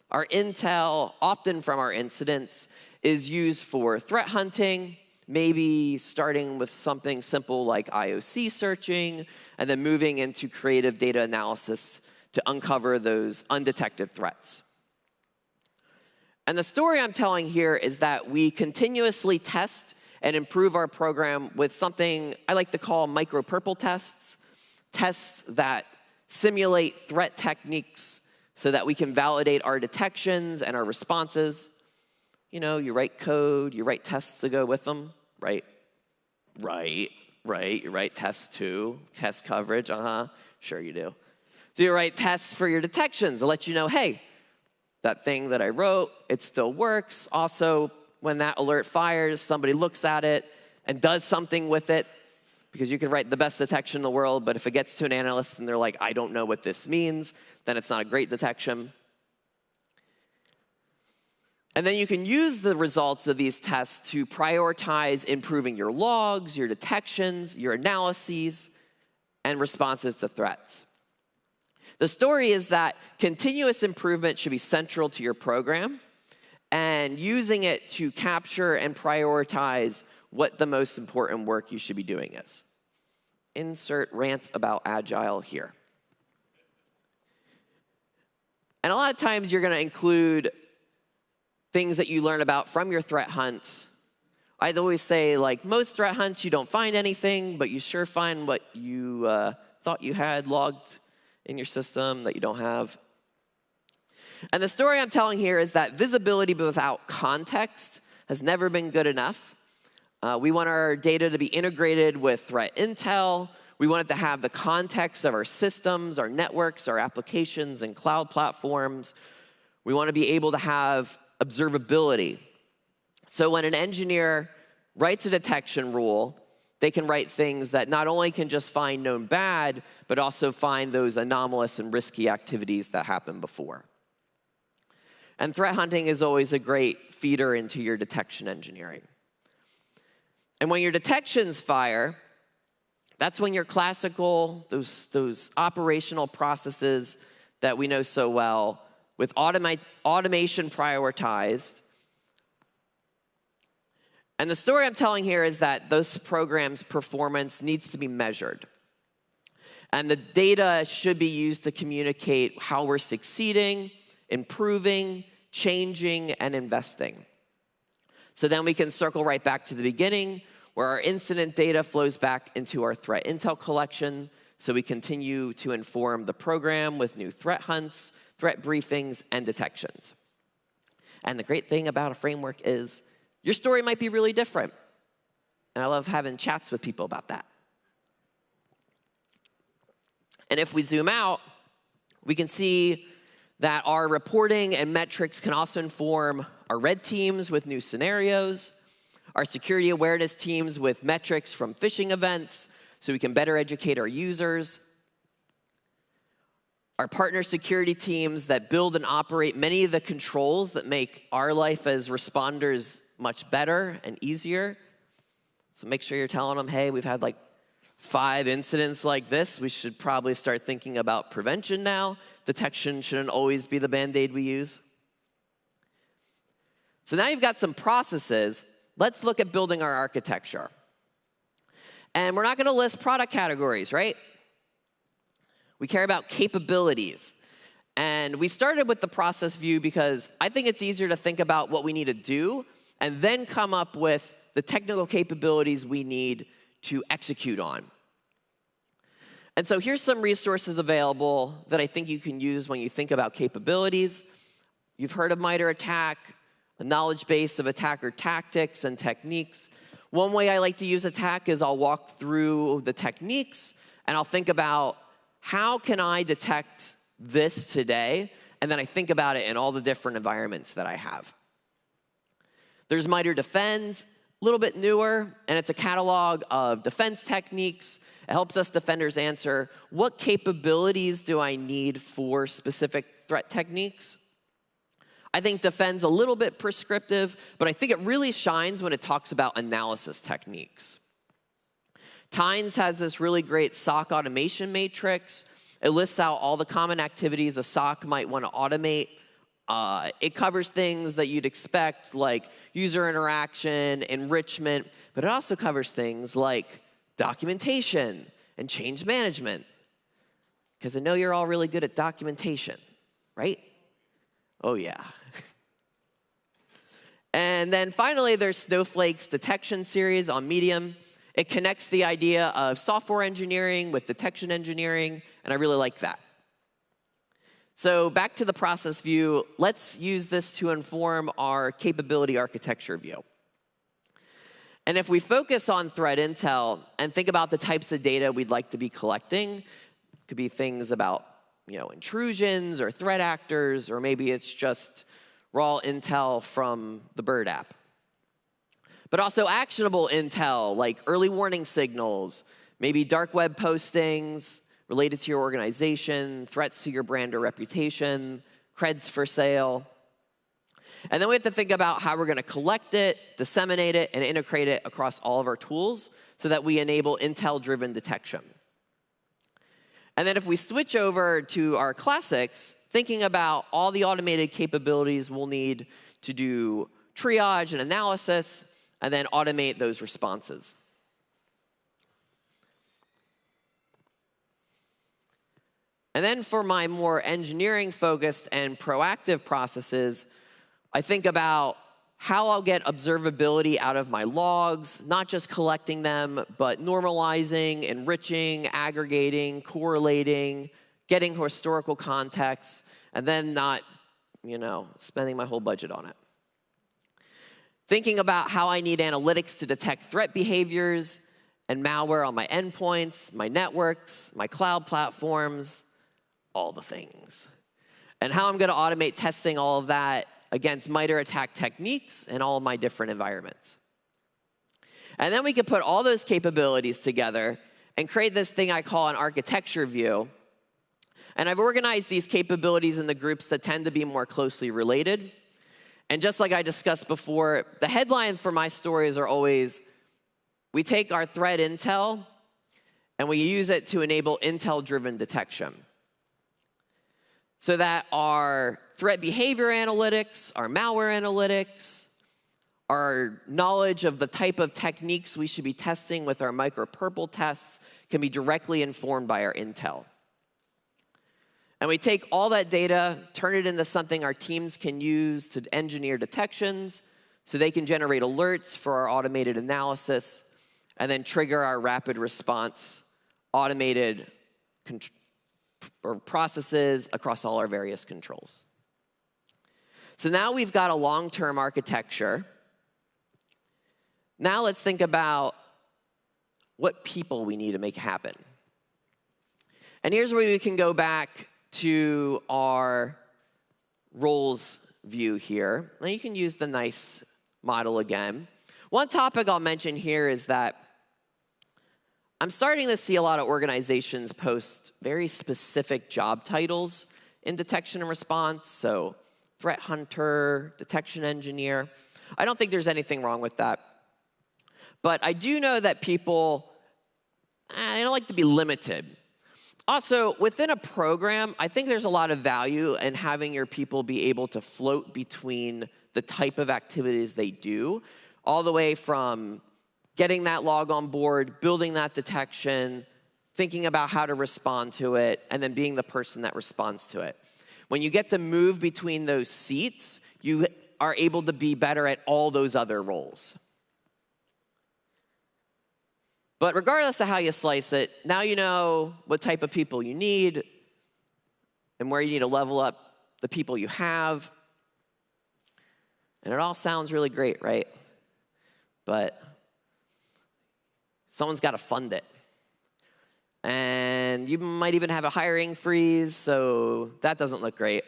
[SPEAKER 12] Our intel, often from our incidents, is used for threat hunting, maybe starting with something simple like IOC searching, and then moving into creative data analysis to uncover those undetected threats. And the story I'm telling here is that we continuously test and improve our program with something I like to call micro-purple tests, tests that simulate threat techniques so that we can validate our detections and our responses. You know, you write code, you write tests to go with them, right? Right. You write tests too, test coverage, sure you do. Do you write tests for your detections to let you know, hey, that thing that I wrote, it still works. Also, when that alert fires, somebody looks at it and does something with it, because you can write the best detection in the world, but if it gets to an analyst and they're like, I don't know what this means, then it's not a great detection. And then you can use the results of these tests to prioritize improving your logs, your detections, your analyses, and responses to threats. The story is that continuous improvement should be central to your program, and using it to capture and prioritize what the most important work you should be doing is. Insert rant about Agile here. And a lot of times you're going to include things that you learn about from your threat hunts. I'd always say, like, most threat hunts, you don't find anything, but you sure find what you thought you had logged in your system that you don't have. And the story I'm telling here is that visibility without context has never been good enough. We want our data to be integrated with threat intel. We want it to have the context of our systems, our networks, our applications, and cloud platforms. We want to be able to have observability. So when an engineer writes a detection rule, they can write things that not only can just find known bad, but also find those anomalous and risky activities that happened before. And threat hunting is always a great feeder into your detection engineering. And when your detections fire, that's when your classical, those operational processes that we know so well, with automation prioritized. And the story I'm telling here is that those programs' performance needs to be measured. And the data should be used to communicate how we're succeeding, improving, changing, and investing. So then we can circle right back to the beginning, where our incident data flows back into our threat intel collection, so we continue to inform the program with new threat hunts, threat briefings, and detections. And the great thing about a framework is your story might be really different. And I love having chats with people about that. And if we zoom out, we can see that our reporting and metrics can also inform our red teams with new scenarios, our security awareness teams with metrics from phishing events, so we can better educate our users, our partner security teams that build and operate many of the controls that make our life as responders much better and easier. So make sure you're telling them, hey, we've had like 5 incidents like this. We should probably start thinking about prevention now. Detection shouldn't always be the Band-Aid we use. So now you've got some processes. Let's look at building our architecture. And we're not going to list product categories, right? We care about capabilities. And we started with the process view because I think it's easier to think about what we need to do and then come up with the technical capabilities we need to execute on. And so here's some resources available that I think you can use when you think about capabilities. You've heard of MITRE ATT&CK, a knowledge base of attacker tactics and techniques. One way I like to use ATT&CK is I'll walk through the techniques and I'll think about how can I detect this today, and then I think about it in all the different environments that I have. There's MITRE DEFEND, a little bit newer, and it's a catalog of defense techniques. It helps us defenders answer, what capabilities do I need for specific threat techniques? I think Defend's a little bit prescriptive, but I think it really shines when it talks about analysis techniques. Tynes has this really great SOC automation matrix. It lists out all the common activities a SOC might want to automate. It covers things that you'd expect, like user interaction, enrichment, but it also covers things like documentation and change management. Because I know you're all really good at documentation, right? Oh, yeah. And then finally, there's Snowflake's detection series on Medium. It connects the idea of software engineering with detection engineering and I really like that. So back to the process view, let's use this to inform our capability architecture view. And if we focus on threat intel and think about the types of data we'd like to be collecting, it could be things about intrusions or threat actors, or maybe it's just raw intel from the Bird app. But also actionable intel, like early warning signals, maybe dark web postings related to your organization, threats to your brand or reputation, creds for sale. And then we have to think about how we're going to collect it, disseminate it, and integrate it across all of our tools so that we enable intel-driven detection. And then if we switch over to our classics, thinking about all the automated capabilities we'll need to do triage and analysis, and then automate those responses. And then for my more engineering-focused and proactive processes, I think about how I'll get observability out of my logs, not just collecting them, but normalizing, enriching, aggregating, correlating, getting historical context, and then not, spending my whole budget on it. Thinking about how I need analytics to detect threat behaviors and malware on my endpoints, my networks, my cloud platforms, all the things. And how I'm going to automate testing all of that against MITRE attack techniques in all of my different environments. And then we can put all those capabilities together and create this thing I call an architecture view. And I've organized these capabilities in the groups that tend to be more closely related. And just like I discussed before, the headline for my stories are always, we take our threat intel and we use it to enable intel-driven detection. So that our threat behavior analytics, our malware analytics, our knowledge of the type of techniques we should be testing with our micro-purple tests can be directly informed by our intel. And we take all that data, turn it into something our teams can use to engineer detections so they can generate alerts for our automated analysis and then trigger our rapid response automated processes across all our various controls. So now we've got a long-term architecture. Now let's think about what people we need to make happen. And here's where we can go back to our roles view here. Now you can use the nice model again. One topic I'll mention here is that I'm starting to see a lot of organizations post very specific job titles in detection and response, so threat hunter, detection engineer. I don't think there's anything wrong with that. But I do know that people, they don't like to be limited. Also, within a program, I think there's a lot of value in having your people be able to float between the type of activities they do, all the way from getting that log on board, building that detection, thinking about how to respond to it, and then being the person that responds to it. When you get to move between those seats, you are able to be better at all those other roles. But regardless of how you slice it, now you know what type of people you need and where you need to level up the people you have. And it all sounds really great, right? But someone's got to fund it. And you might even have a hiring freeze, so that doesn't look great.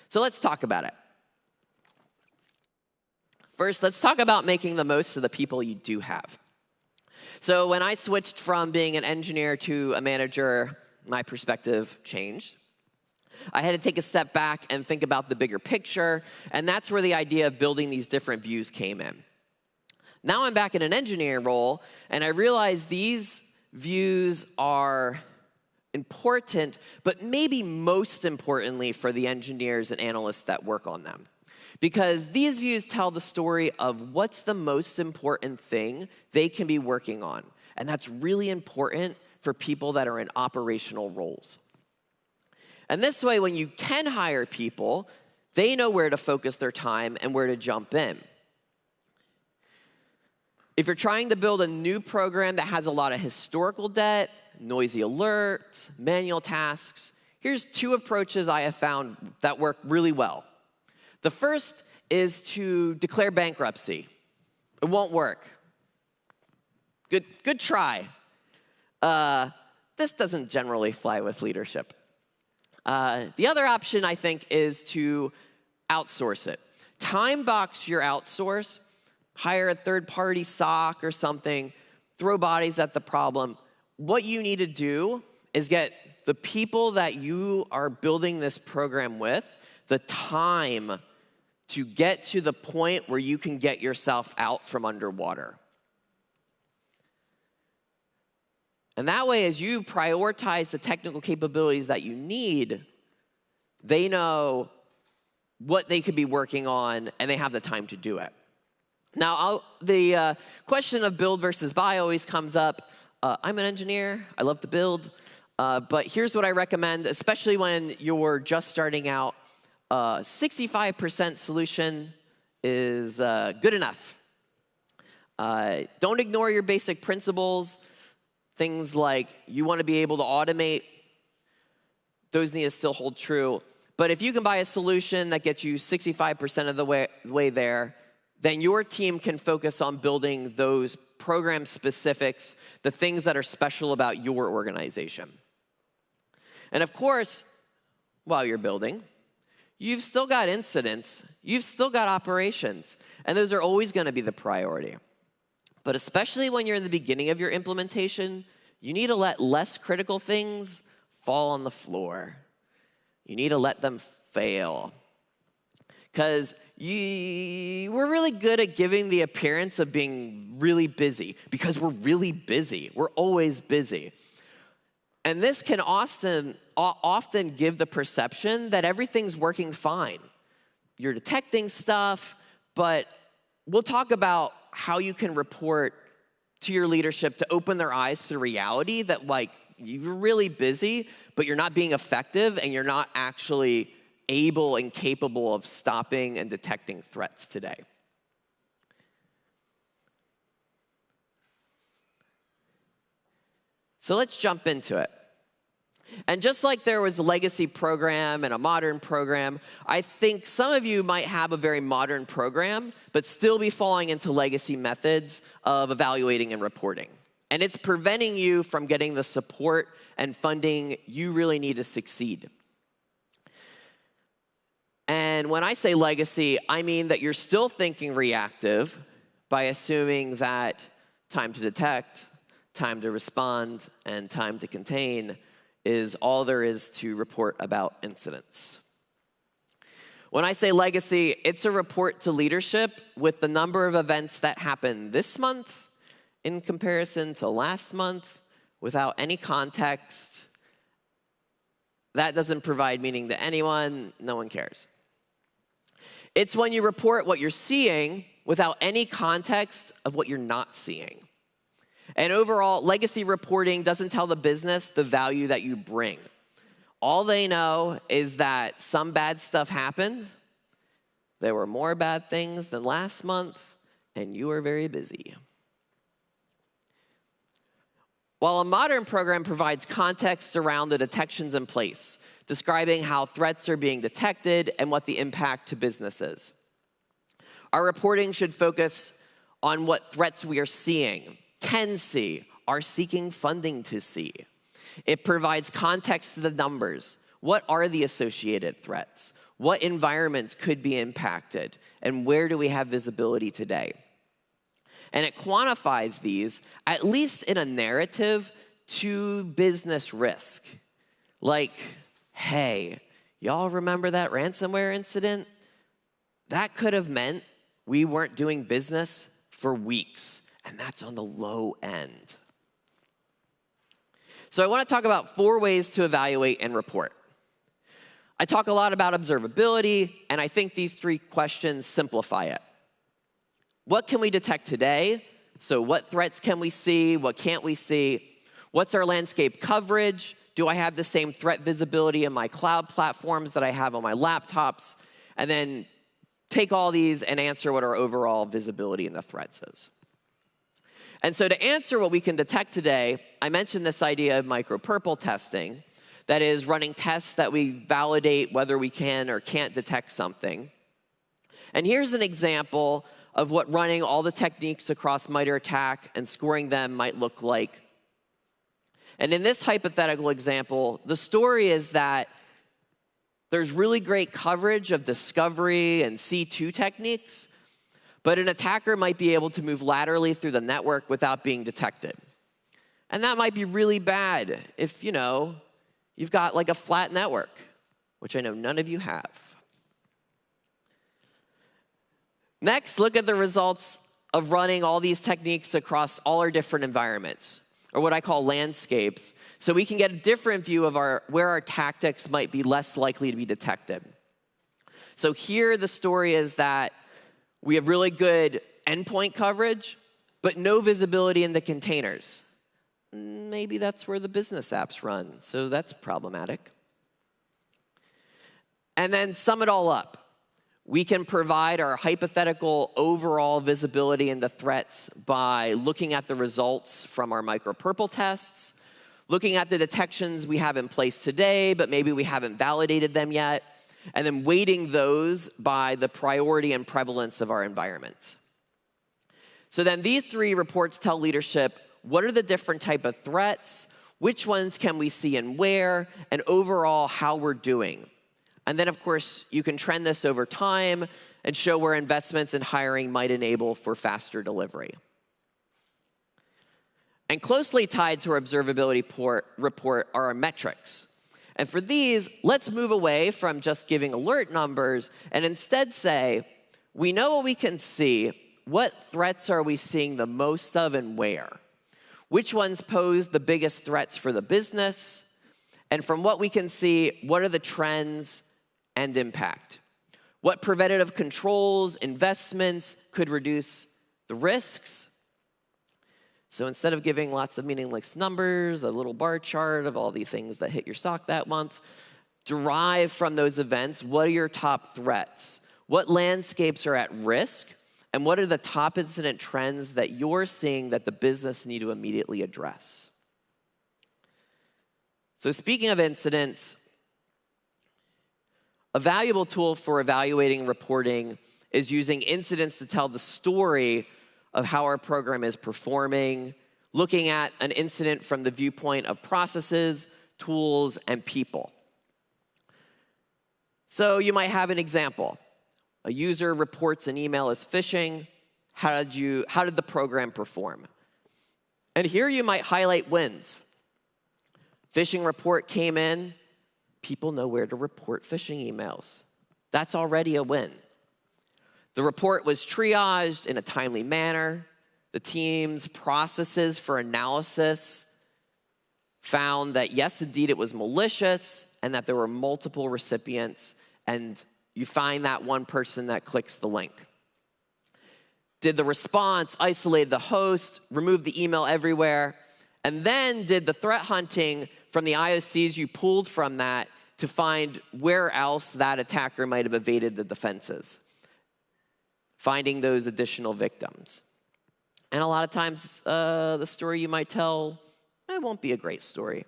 [SPEAKER 12] So let's talk about it. First, let's talk about making the most of the people you do have. So when I switched from being an engineer to a manager, my perspective changed. I had to take a step back and think about the bigger picture, and that's where the idea of building these different views came in. Now I'm back in an engineering role, and I realize these views are important, but maybe most importantly for the engineers and analysts that work on them. Because these views tell the story of what's the most important thing they can be working on. And that's really important for people that are in operational roles. And this way, when you can hire people, they know where to focus their time and where to jump in. If you're trying to build a new program that has a lot of historical debt, noisy alerts, manual tasks. Here's 2 approaches I have found that work really well. The first is to declare bankruptcy. It won't work. Good try. This doesn't generally fly with leadership. The other option, I think, is to outsource it. Time box your outsource, hire a third-party SOC or something, throw bodies at the problem. What you need to do is get the people that you are building this program with the time to get to the point where you can get yourself out from underwater. And that way, as you prioritize the technical capabilities that you need, they know what they could be working on, and they have the time to do it. Now, the question of build versus buy always comes up. I'm an engineer. I love to build. But here's what I recommend, especially when you're just starting out. 65% solution is good enough. Don't ignore your basic principles. Things like you want to be able to automate. Those need to still hold true. But if you can buy a solution that gets you 65% of the way there, then your team can focus on building those program specifics, the things that are special about your organization. And of course, while you're building, you've still got incidents, you've still got operations, and those are always going to be the priority. But especially when you're in the beginning of your implementation, you need to let less critical things fall on the floor. You need to let them fail. Because we're really good at giving the appearance of being really busy, because we're really busy. We're always busy. And this can often give the perception that everything's working fine. You're detecting stuff, but we'll talk about how you can report to your leadership to open their eyes to the reality that, like, you're really busy, but you're not being effective, and you're not actually able and capable of stopping and detecting threats today. So let's jump into it. And just like there was a legacy program and a modern program, I think some of you might have a very modern program, but still be falling into legacy methods of evaluating and reporting. And it's preventing you from getting the support and funding you really need to succeed. And when I say legacy, I mean that you're still thinking reactive by assuming that time to detect, time to respond, and time to contain is all there is to report about incidents. When I say legacy, it's a report to leadership with the number of events that happened this month in comparison to last month without any context. That doesn't provide meaning to anyone. No one cares. It's when you report what you're seeing without any context of what you're not seeing. And overall, legacy reporting doesn't tell the business the value that you bring. All they know is that some bad stuff happened, there were more bad things than last month, and you are very busy. While a modern program provides context around the detections in place, describing how threats are being detected and what the impact to business is. Our reporting should focus on what threats we are seeing, can see, are seeking funding to see. It provides context to the numbers. What are the associated threats? What environments could be impacted? And where do we have visibility today? And it quantifies these, at least in a narrative, to business risk. Like, hey, y'all remember that ransomware incident? That could have meant we weren't doing business for weeks. And that's on the low end. So I want to talk about 4 ways to evaluate and report. I talk a lot about observability, and I think these 3 questions simplify it. What can we detect today? So what threats can we see? What can't we see? What's our landscape coverage? Do I have the same threat visibility in my cloud platforms that I have on my laptops? And then take all these and answer what our overall visibility in the threats is. And so to answer what we can detect today, I mentioned this idea of micropurple testing. That is, running tests that we validate whether we can or can't detect something. And here's an example of what running all the techniques across MITRE ATT&CK and scoring them might look like. And in this hypothetical example, the story is that there's really great coverage of discovery and C2 techniques, but an attacker might be able to move laterally through the network without being detected. And that might be really bad if, you've got like a flat network, which I know none of you have. Next, look at the results of running all these techniques across all our different environments, or what I call landscapes, so we can get a different view of where our tactics might be less likely to be detected. So here the story is that we have really good endpoint coverage, but no visibility in the containers. Maybe that's where the business apps run, so that's problematic. And then sum it all up. We can provide our hypothetical overall visibility into threats by looking at the results from our micropurple tests, looking at the detections we have in place today, but maybe we haven't validated them yet, and then weighting those by the priority and prevalence of our environments. So then these three reports tell leadership what are the different type of threats, which ones can we see and where, and overall how we're doing. And then, of course, you can trend this over time and show where investments and hiring might enable for faster delivery. And closely tied to our observability report are our metrics. And for these, let's move away from just giving alert numbers and instead say, we know what we can see. What threats are we seeing the most of and where? Which ones pose the biggest threats for the business? And from what we can see, what are the trends and impact? What preventative controls, investments could reduce the risks? So instead of giving lots of meaningless numbers, a little bar chart of all the things that hit your sock that month, derive from those events, what are your top threats? What landscapes are at risk? And what are the top incident trends that you're seeing that the business need to immediately address? So speaking of incidents, a valuable tool for evaluating and reporting is using incidents to tell the story of how our program is performing, looking at an incident from the viewpoint of processes, tools, and people. So you might have an example. A user reports an email as phishing. How did the program perform? And here you might highlight wins. Phishing report came in. People know where to report phishing emails. That's already a win. The report was triaged in a timely manner. The team's processes for analysis found that, yes, indeed, it was malicious and that there were multiple recipients, and you find that one person that clicks the link. Did the response isolate the host, remove the email everywhere, and then did the threat hunting from the IOCs you pulled from that to find where else that attacker might have evaded the defenses, finding those additional victims. And a lot of times, the story you might tell, it won't be a great story.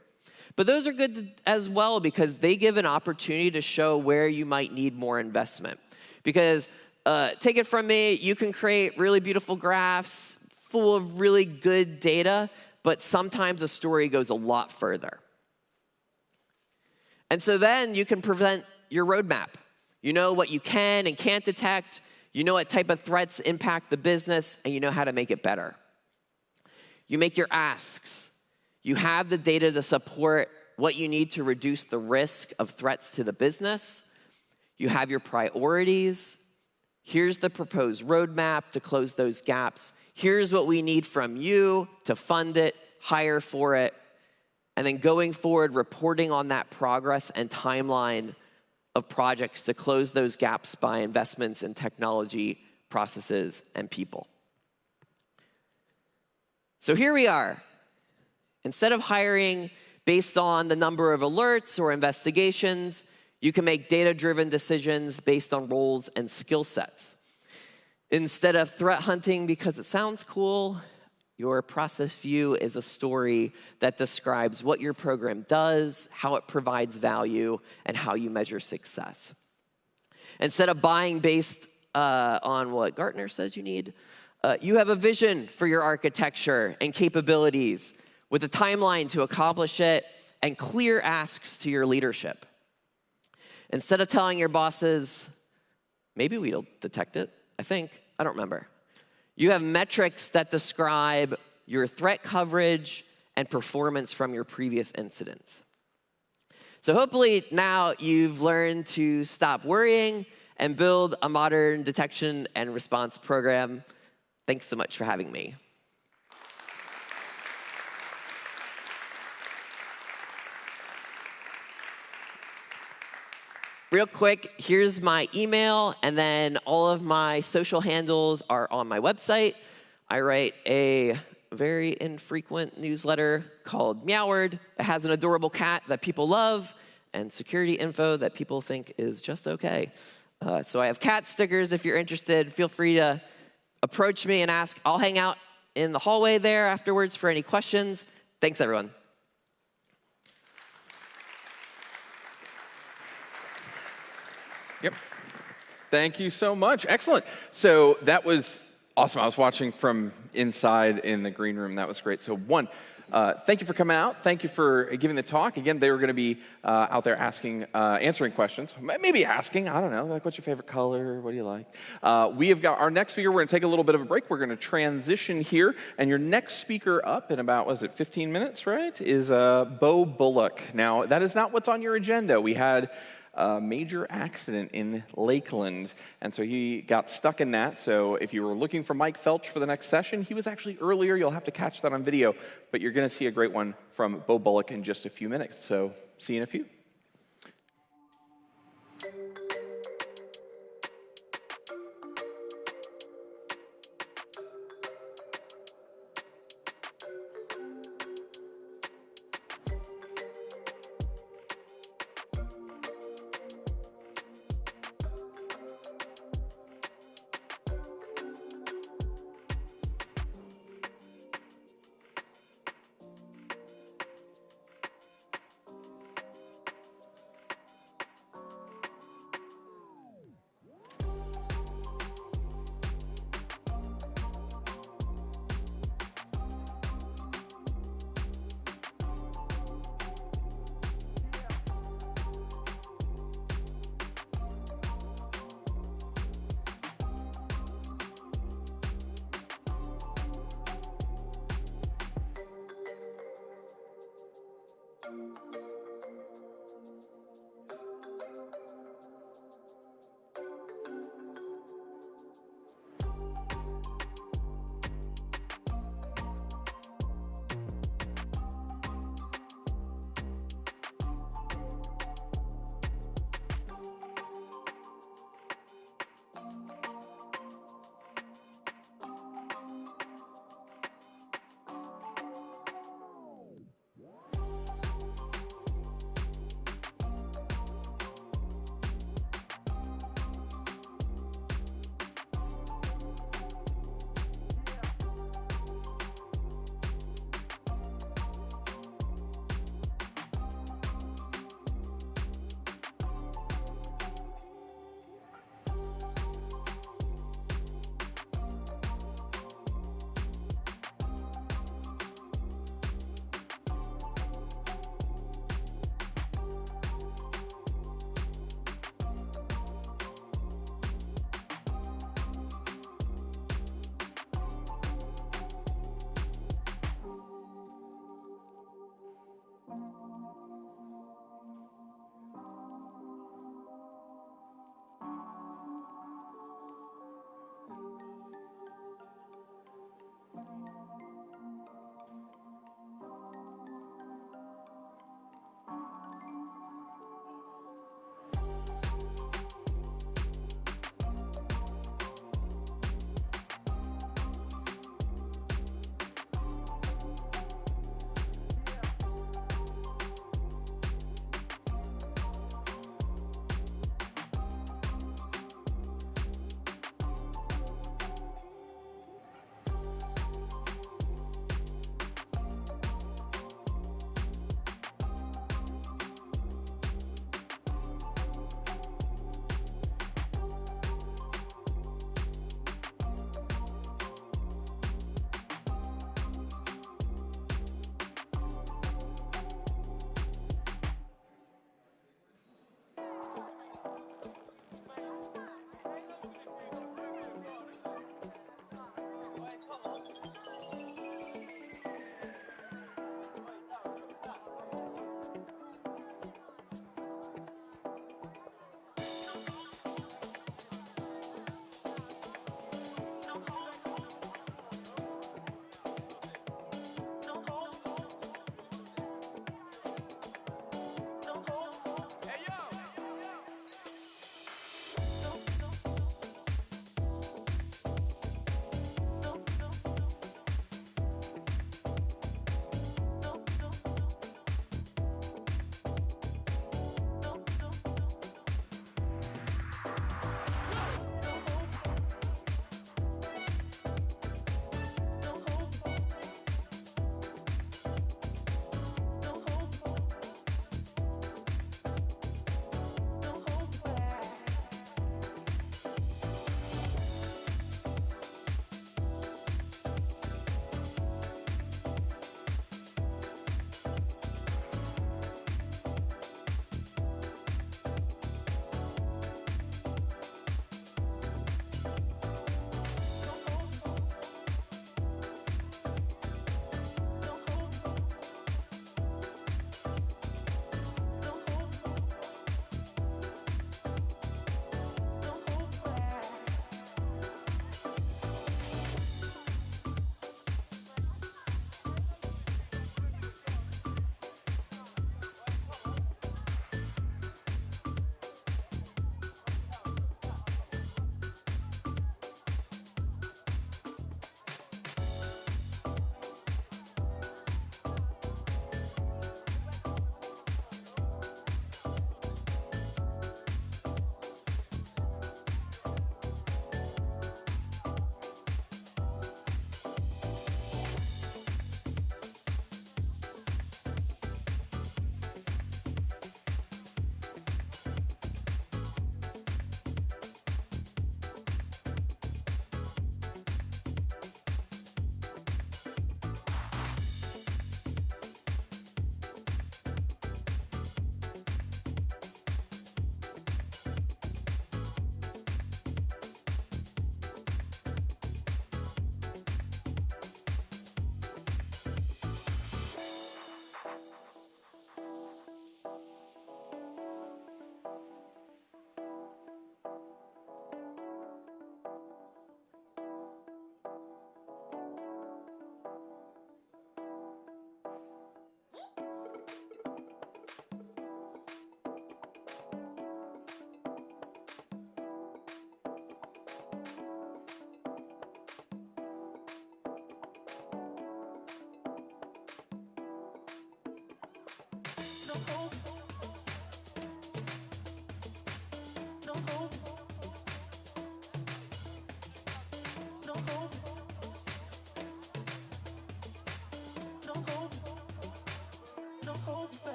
[SPEAKER 12] But those are good as well because they give an opportunity to show where you might need more investment. Because take it from me, you can create really beautiful graphs full of really good data, but sometimes a story goes a lot further. And so then you can present your roadmap. You know what you can and can't detect. You know what type of threats impact the business, and you know how to make it better. You make your asks. You have the data to support what you need to reduce the risk of threats to the business. You have your priorities. Here's the proposed roadmap to close those gaps. Here's what we need from you to fund it, hire for it, and then going forward, reporting on that progress and timeline of projects to close those gaps by investments in technology, processes, and people. So here we are. Instead of hiring based on the number of alerts or investigations, you can make data-driven decisions based on roles and skill sets. Instead of threat hunting because it sounds cool, Your process view is a story that describes what your program does, how it provides value, and how you measure success. Instead of buying based on what Gartner says you need, you have a vision for your architecture and capabilities with a timeline to accomplish it and clear asks to your leadership. Instead of telling your bosses, maybe we'll detect it, I don't remember. You have metrics that describe your threat coverage and performance from your previous incidents. So hopefully now you've learned to stop worrying and build a modern detection and response program. Thanks so much for having me. Real quick, here's my email, and then all of my social handles are on my website. I write a very infrequent newsletter called Meoward. It has an adorable cat that people love and security info that people think is just okay. So I have cat stickers if you're interested. Feel free to approach me and ask. I'll hang out in the hallway there afterwards for any questions. Thanks, everyone.
[SPEAKER 1] Yep. Thank you so much. Excellent. So that was awesome. I was watching from inside in the green room. That was great. So thank you for coming out. Thank you for giving the talk. Again, they were going to be out there answering questions. Maybe asking, I don't know, like, what's your favorite color? What do you like? We have got our next speaker. We're going to take a little bit of a break. We're going to transition here. And your next speaker up in about, 15 minutes, right, is Bo Bullock. Now, that is not what's on your agenda. We had a major accident in Lakeland, and so he got stuck in that. So if you were looking for Mike Felch for the next session, he was actually earlier. You'll have to catch that on video, but you're going to see a great one from Bo Bullock in just a few minutes. So see you in a few.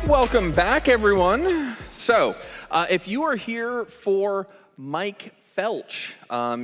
[SPEAKER 1] Welcome back, everyone. So, if you are here for Mike Felch,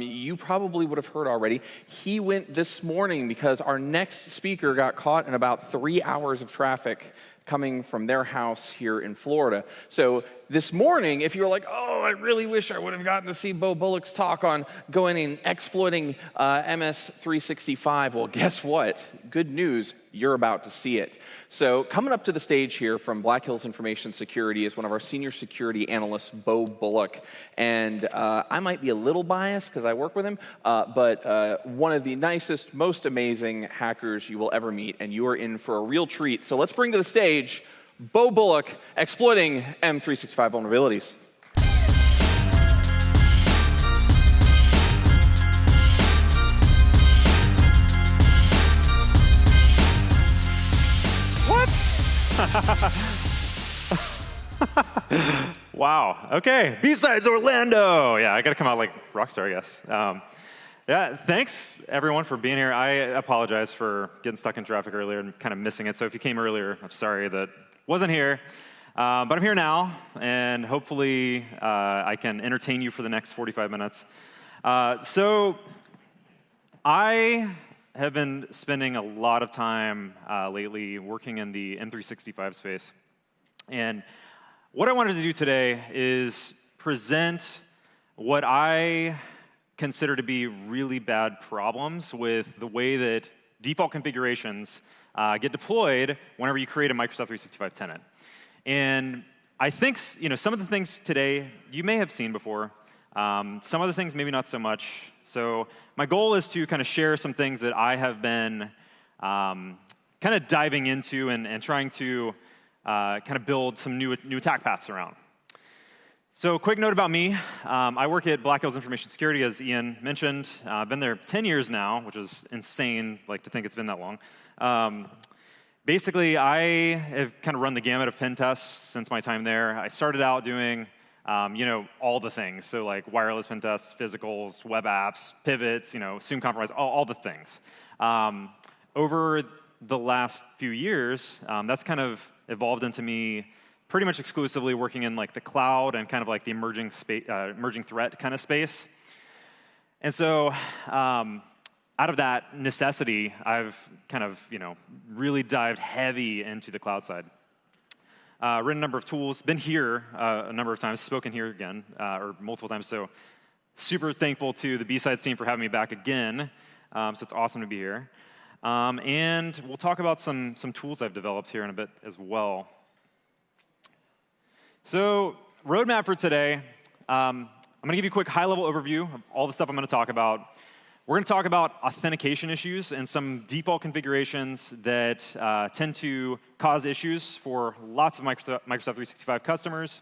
[SPEAKER 1] you probably would have heard already. He went this morning because our next speaker got caught in about 3 hours of traffic coming from their house here in Florida. So this morning, if you were like, oh, I really wish I would have gotten to see Bo Bullock's talk on going and exploiting MS365, well, guess what? Good news, you're about to see it. So coming up to the stage here from Black Hills Information Security is one of our senior security analysts, Bo Bullock. And I might be a little biased because I work with him, but one of the nicest, most amazing hackers you will ever meet, and you are in for a real treat. So let's bring to the stage Bo Bullock, exploiting M365 vulnerabilities.
[SPEAKER 6] Wow. Okay. BSides Orlando. Yeah, I got to come out like rockstar, I guess. Yeah, thanks everyone for being here. I apologize for getting stuck in traffic earlier and kind of missing it. So if you came earlier, I'm sorry that wasn't here. But I'm here now, and hopefully I can entertain you for the next 45 minutes. So I have been spending a lot of time lately working in the M365 space. And what I wanted to do today is present what I consider to be really bad problems with the way that default configurations get deployed whenever you create a Microsoft 365 tenant. And I think some of the things today you may have seen before. Some other things maybe not so much. So my goal is to kind of share some things that I have been kind of diving into and trying to kind of build some new attack paths around. So quick note about me. I work at Black Hills Information Security, as Ian mentioned. I've been there 10 years now, which is insane, like to think it's been that long. Basically, I have kind of run the gamut of pen tests since my time there. I started out doing all the things. So like wireless pen tests, physicals, web apps, pivots, assume compromise, all the things. Over the last few years, that's kind of evolved into me pretty much exclusively working in like the cloud and kind of like the emerging threat kind of space. And so out of that necessity, I've kind of really dived heavy into the cloud side. Written a number of tools, been here a number of times, spoken here again, or multiple times. So super thankful to the BSides team for having me back again. So it's awesome to be here. And we'll talk about some tools I've developed here in a bit as well. So roadmap for today, I'm going to give you a quick high-level overview of all the stuff I'm going to talk about. We're going to talk about authentication issues and some default configurations that tend to cause issues for lots of Microsoft 365 customers.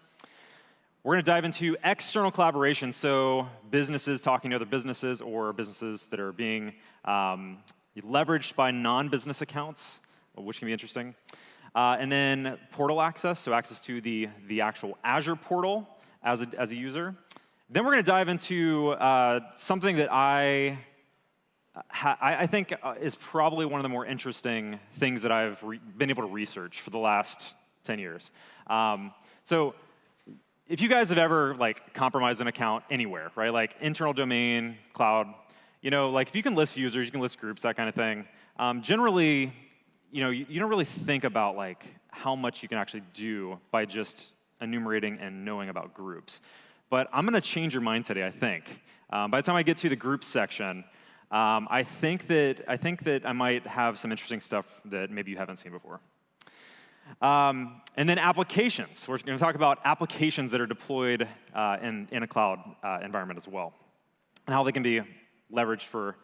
[SPEAKER 6] We're going to dive into external collaboration, so businesses talking to other businesses or businesses that are being leveraged by non-business accounts, which can be interesting. And then portal access, so access to the actual Azure portal as a user. Then we're going to dive into something that I think is probably one of the more interesting things that I've been able to research for the last 10 years. So if you guys have ever compromised an account anywhere, right, like internal domain, cloud, like if you can list users, you can list groups, that kind of thing. Generally, you don't really think about how much you can actually do by just enumerating and knowing about groups. But I'm going to change your mind today, I think. By the time I get to the groups section, I think that I might have some interesting stuff that maybe you haven't seen before. And then applications. We're going to talk about applications that are deployed in a cloud environment as well, and how they can be leveraged for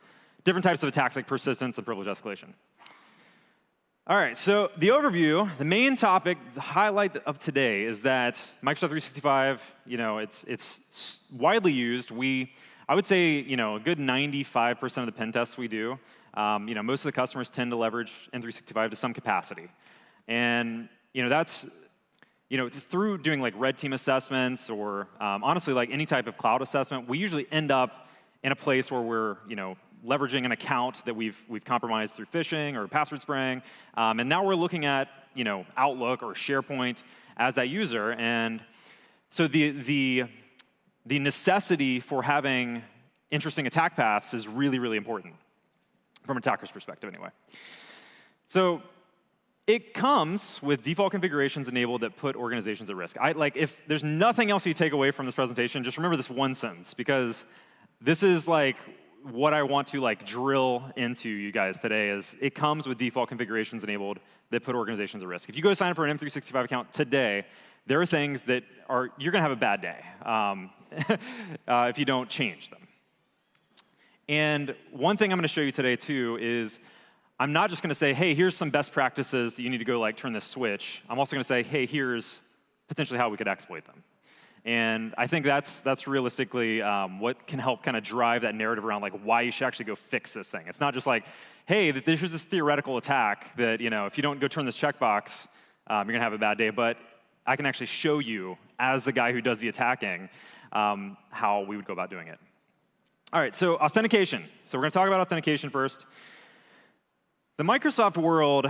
[SPEAKER 6] different types of attacks like persistence and privilege escalation. All right, so the overview, the main topic, the highlight of today is that Microsoft 365, it's widely used. I would say, a good 95% of the pen tests we do, most of the customers tend to leverage M365 to some capacity. And, that's, through doing red team assessments or honestly any type of cloud assessment, we usually end up in a place where we're, leveraging an account that we've compromised through phishing or password spraying. And now we're looking at Outlook or SharePoint as that user. And so the necessity for having interesting attack paths is really, really important from an attacker's perspective anyway. So it comes with default configurations enabled that put organizations at risk. If there's nothing else you take away from this presentation, just remember this one sentence, because this is what I want to drill into you guys today. Is it comes with default configurations enabled that put organizations at risk. If you go sign up for an M365 account today, there are things that you're going to have a bad day if you don't change them. And one thing I'm going to show you today too is I'm not just going to say, hey, here's some best practices that you need to go turn this switch. I'm also going to say, hey, here's potentially how we could exploit them. And I think that's realistically what can help kind of drive that narrative around why you should actually go fix this thing. It's not just hey, there's this theoretical attack that if you don't go turn this checkbox, you're going to have a bad day. But I can actually show you, as the guy who does the attacking, how we would go about doing it. All right, so authentication. So we're going to talk about authentication first. The Microsoft world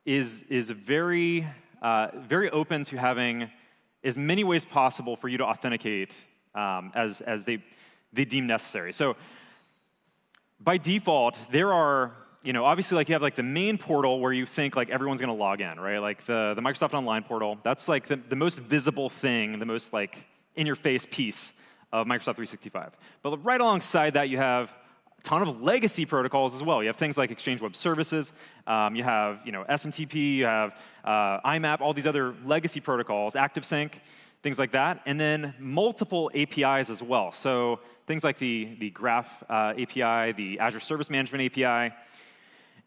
[SPEAKER 6] is very open to having as many ways possible for you to authenticate as they deem necessary. So by default, there are, obviously you have the main portal where you think everyone's going to log in, right? The Microsoft Online portal. That's the most visible thing, the most in-your-face piece of Microsoft 365. But right alongside that, you have ton of legacy protocols as well. You have things like Exchange Web Services, you have SMTP, you have IMAP, all these other legacy protocols, ActiveSync, things like that, and then multiple APIs as well. So things like the Graph API, the Azure Service Management API.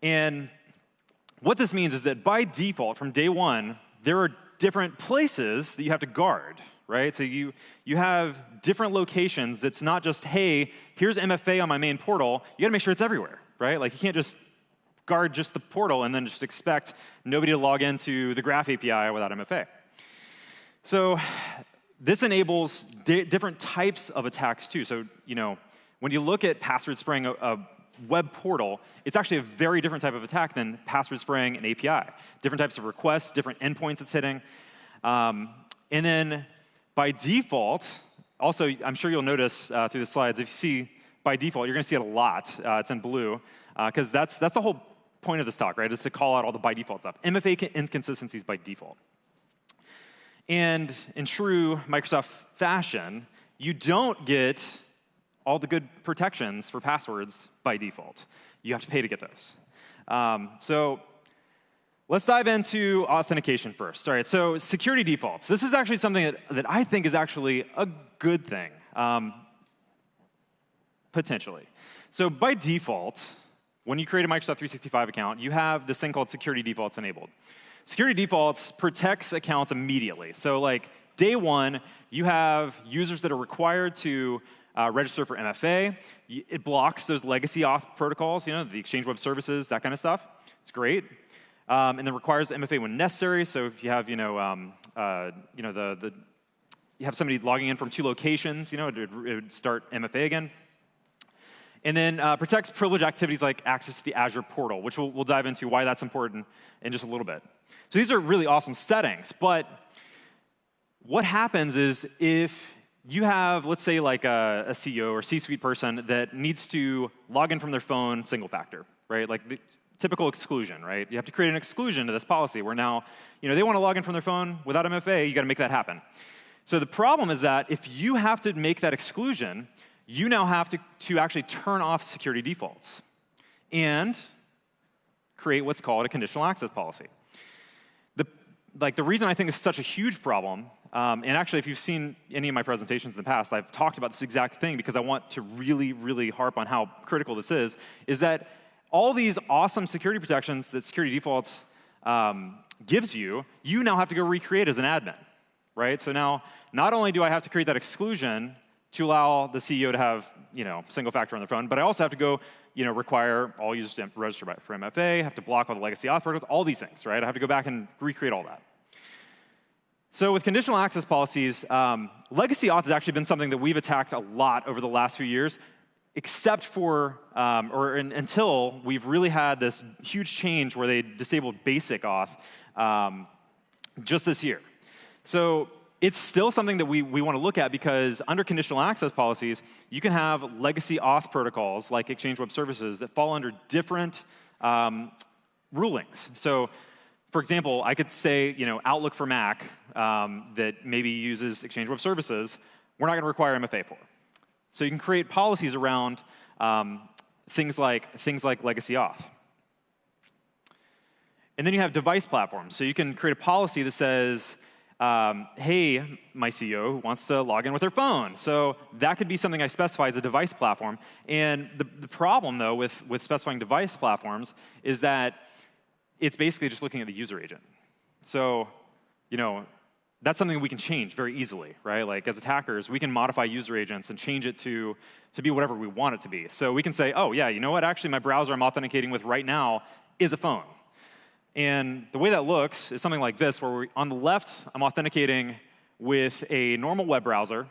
[SPEAKER 6] And what this means is that by default, from day one, there are different places that you have to guard. Right? So you have different locations that's not just, hey, here's MFA on my main portal. You got to make sure it's everywhere, right? You can't just guard just the portal and then just expect nobody to log into the Graph API without MFA. So this enables different types of attacks too. So when you look at password spraying a web portal, it's actually a very different type of attack than password spraying an API. Different types of requests, different endpoints it's hitting. And then by default, also, I'm sure you'll notice through the slides, if you see by default, you're going to see it a lot. It's in blue, because that's the whole point of this talk, right, is to call out all the by default stuff. MFA inconsistencies by default. And in true Microsoft fashion, you don't get all the good protections for passwords by default. You have to pay to get those. So let's dive into authentication first. All right, so security defaults. This is actually something that I think is actually a good thing, potentially. So by default, when you create a Microsoft 365 account, you have this thing called security defaults enabled. Security defaults protects accounts immediately. So day one, you have users that are required to register for MFA. It blocks those legacy auth protocols, the Exchange Web Services, that kind of stuff. It's great. And then requires MFA when necessary. So if you have, you have somebody logging in from 2 locations, it would start MFA again. And then protects privileged activities like access to the Azure portal, which we'll dive into why that's important in just a little bit. So these are really awesome settings. But what happens is if you have, let's say, a CEO or C-suite person that needs to log in from their phone single factor, right? The typical exclusion, right? You have to create an exclusion to this policy where now, they want to log in from their phone without MFA, you got to make that happen. So the problem is that if you have to make that exclusion, you now have to actually turn off security defaults and create what's called a conditional access policy. The reason I think it's such a huge problem, and actually if you've seen any of my presentations in the past, I've talked about this exact thing because I want to really, really harp on how critical this is that all these awesome security protections that security defaults gives you, you now have to go recreate as an admin, right? So now, not only do I have to create that exclusion to allow the CEO to have, single factor on their phone, but I also have to go, require all users to register for MFA, have to block all the legacy auth protocols, all these things, right? I have to go back and recreate all that. So with conditional access policies, legacy auth has actually been something that we've attacked a lot over the last few years. except for, until we've really had this huge change where they disabled basic auth just this year. So it's still something that we want to look at because under conditional access policies, you can have legacy auth protocols like Exchange Web Services that fall under different rulings. So for example, I could say, Outlook for Mac that maybe uses Exchange Web Services, we're not going to require MFA for. So you can create policies around things like legacy auth. And then you have device platforms. So you can create a policy that says, hey, my CEO wants to log in with their phone. So that could be something I specify as a device platform. And the problem, though, with specifying device platforms is that it's basically just looking at the user agent. So, that's something we can change very easily, right? Like as attackers, we can modify user agents and change it to be whatever we want it to be. So we can say, oh yeah, you know what? Actually, my browser I'm authenticating with right now is a phone. And the way that looks is something like this, where on the left, I'm authenticating with a normal web browser,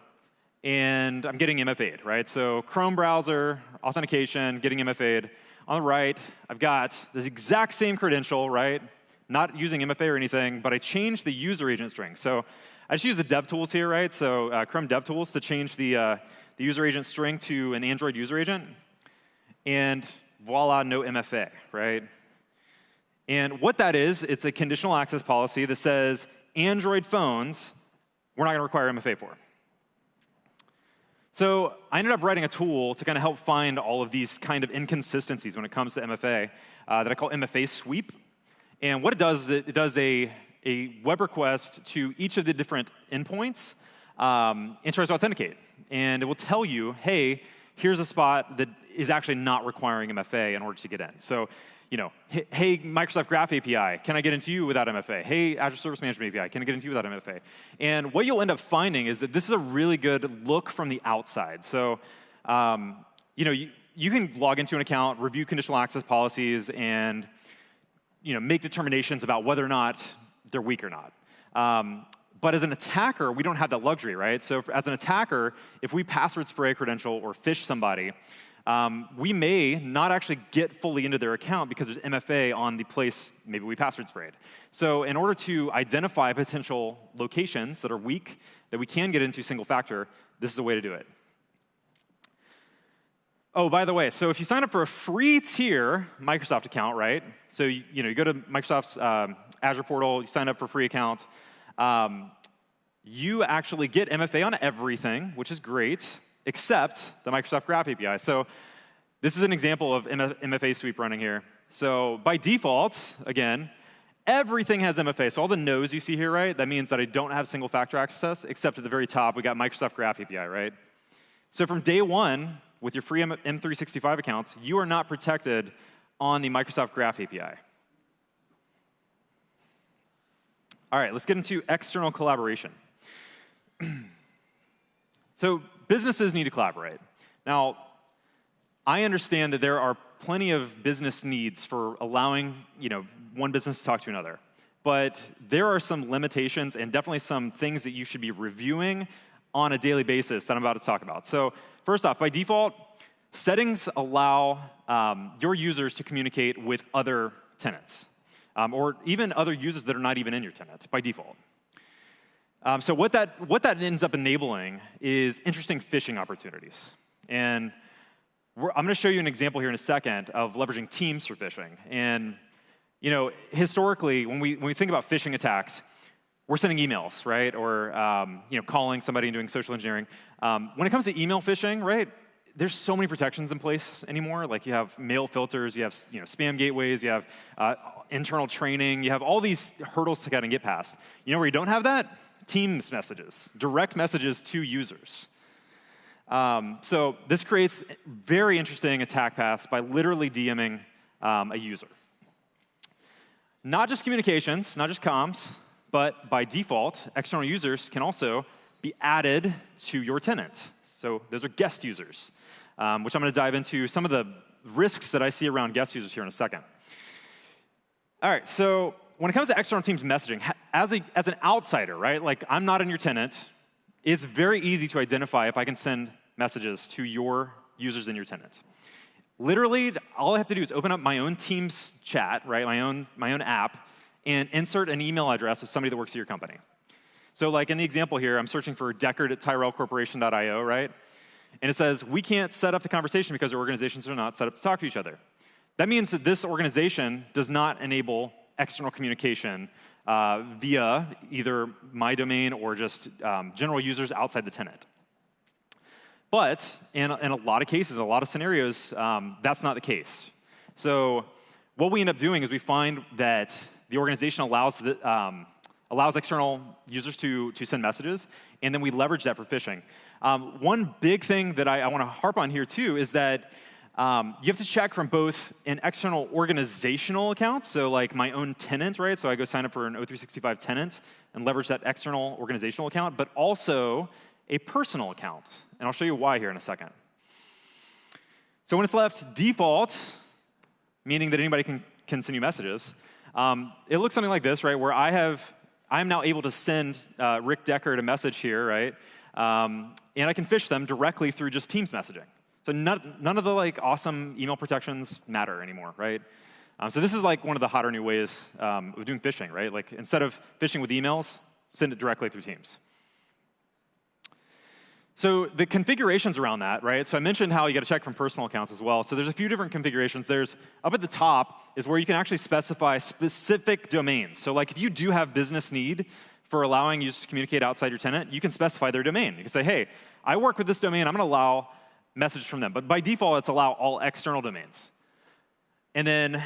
[SPEAKER 6] and I'm getting MFA'd, right? So Chrome browser, authentication, getting MFA'd. On the right, I've got this exact same credential, right? Not using MFA or anything, but I changed the user agent string. So I just use the DevTools here, right? So Chrome DevTools to change the user agent string to an Android user agent. And voila, no MFA, right? And what that is, it's a conditional access policy that says Android phones, we're not going to require MFA for. So I ended up writing a tool to kind of help find all of these kind of inconsistencies when it comes to MFA that I call MFA sweep. And what it does is it does a web request to each of the different endpoints and tries to authenticate. And it will tell you, hey, here's a spot that is actually not requiring MFA in order to get in. So, hey, Microsoft Graph API, can I get into you without MFA? Hey, Azure Service Management API, can I get into you without MFA? And what you'll end up finding is that this is a really good look from the outside. So, you can log into an account, review conditional access policies, and make determinations about whether or not they're weak or not. But as an attacker, we don't have that luxury, right? So as an attacker, if we password spray a credential or phish somebody, we may not actually get fully into their account because there's MFA on the place maybe we password sprayed. So in order to identify potential locations that are weak, that we can get into single factor, this is a way to do it. Oh, by the way, so if you sign up for a free tier Microsoft account, right? So you go to Microsoft's Azure portal, you sign up for a free account. You actually get MFA on everything, which is great, except the Microsoft Graph API. So this is an example of MFA sweep running here. So by default, again, everything has MFA. So all the no's you see here, right? That means that I don't have single factor access, except at the very top, we got Microsoft Graph API, right? So from day one, with your free M365 accounts, you are not protected on the Microsoft Graph API. All right, let's get into external collaboration. So businesses need to collaborate. Now, I understand that there are plenty of business needs for allowing one business to talk to another. But there are some limitations and definitely some things that you should be reviewing on a daily basis that I'm about to talk about. So first off, by default, settings allow your users to communicate with other tenants, or even other users that are not even in your tenant by default. So what that ends up enabling is interesting phishing opportunities. And I'm going to show you an example here in a second of leveraging Teams for phishing. And historically, when we think about phishing attacks, we're sending emails, right? Or calling somebody and doing social engineering. When it comes to email phishing, right? There's so many protections in place anymore. Like you have mail filters, you have spam gateways, you have internal training, you have all these hurdles to kind of get past. You know where you don't have that? Teams messages, direct messages to users. So this creates very interesting attack paths by literally DMing a user. Not just communications, not just comms, but by default, external users can also be added to your tenant. So those are guest users, which I'm going to dive into some of the risks that I see around guest users here in a second. All right, so when it comes to external Teams messaging, as an outsider, right, like I'm not in your tenant, it's very easy to identify if I can send messages to your users in your tenant. Literally, all I have to do is open up my own Teams chat, right, my own app, and insert an email address of somebody that works at your company. So like in the example here, I'm searching for deckard@tyrellcorporation.io, right? And it says, we can't set up the conversation because our organizations are not set up to talk to each other. That means that this organization does not enable external communication via either my domain or just general users outside the tenant. But in a lot of cases, a lot of scenarios, that's not the case. So what we end up doing is we find that the organization allows external users to send messages, and then we leverage that for phishing. One big thing that I want to harp on here, too, is that you have to check from both an external organizational account, so like my own tenant, right? So I go sign up for an O365 tenant and leverage that external organizational account, but also a personal account. And I'll show you why here in a second. So when it's left default, meaning that anybody can send you messages, it looks something like this, right? Where I'm now able to send Rick Deckard a message here, right? And I can phish them directly through just Teams messaging. So none of the like awesome email protections matter anymore, right? So this is like one of the hotter new ways of doing phishing, right? Like instead of phishing with emails, send it directly through Teams. So the configurations around that, right? So I mentioned how you got to check from personal accounts as well. So there's a few different configurations. There's up at the top is where you can actually specify specific domains. So like if you do have business need for allowing users to communicate outside your tenant, you can specify their domain. You can say, hey, I work with this domain. I'm going to allow message from them. But by default, it's allow all external domains. And then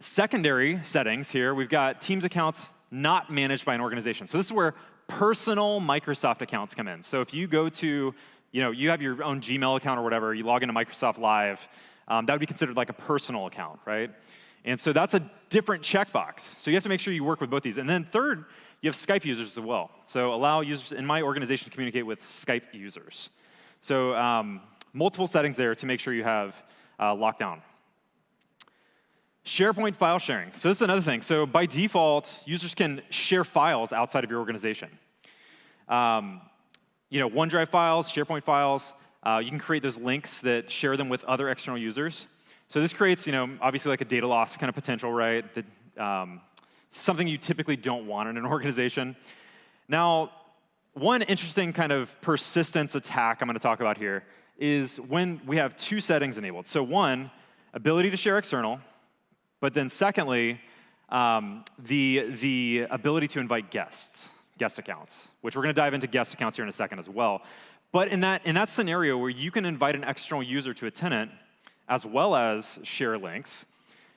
[SPEAKER 6] secondary settings here, we've got Teams accounts not managed by an organization. So this is where personal Microsoft accounts come in. So if you go to, you have your own Gmail account or whatever, you log into Microsoft Live, that would be considered like a personal account, right? And so that's a different checkbox. So you have to make sure you work with both these. And then third, you have Skype users as well. So allow users in my organization to communicate with Skype users. So multiple settings there to make sure you have lockdown. SharePoint file sharing. So this is another thing. So by default, users can share files outside of your organization. OneDrive files, SharePoint files. You can create those links that share them with other external users. So this creates, obviously like a data loss kind of potential, right? That, something you typically don't want in an organization. Now, one interesting kind of persistence attack I'm going to talk about here is when we have two settings enabled. So one, ability to share external. But then secondly, the ability to invite guest accounts, which we're going to dive into guest accounts here in a second as well. But in that scenario where you can invite an external user to a tenant as well as share links,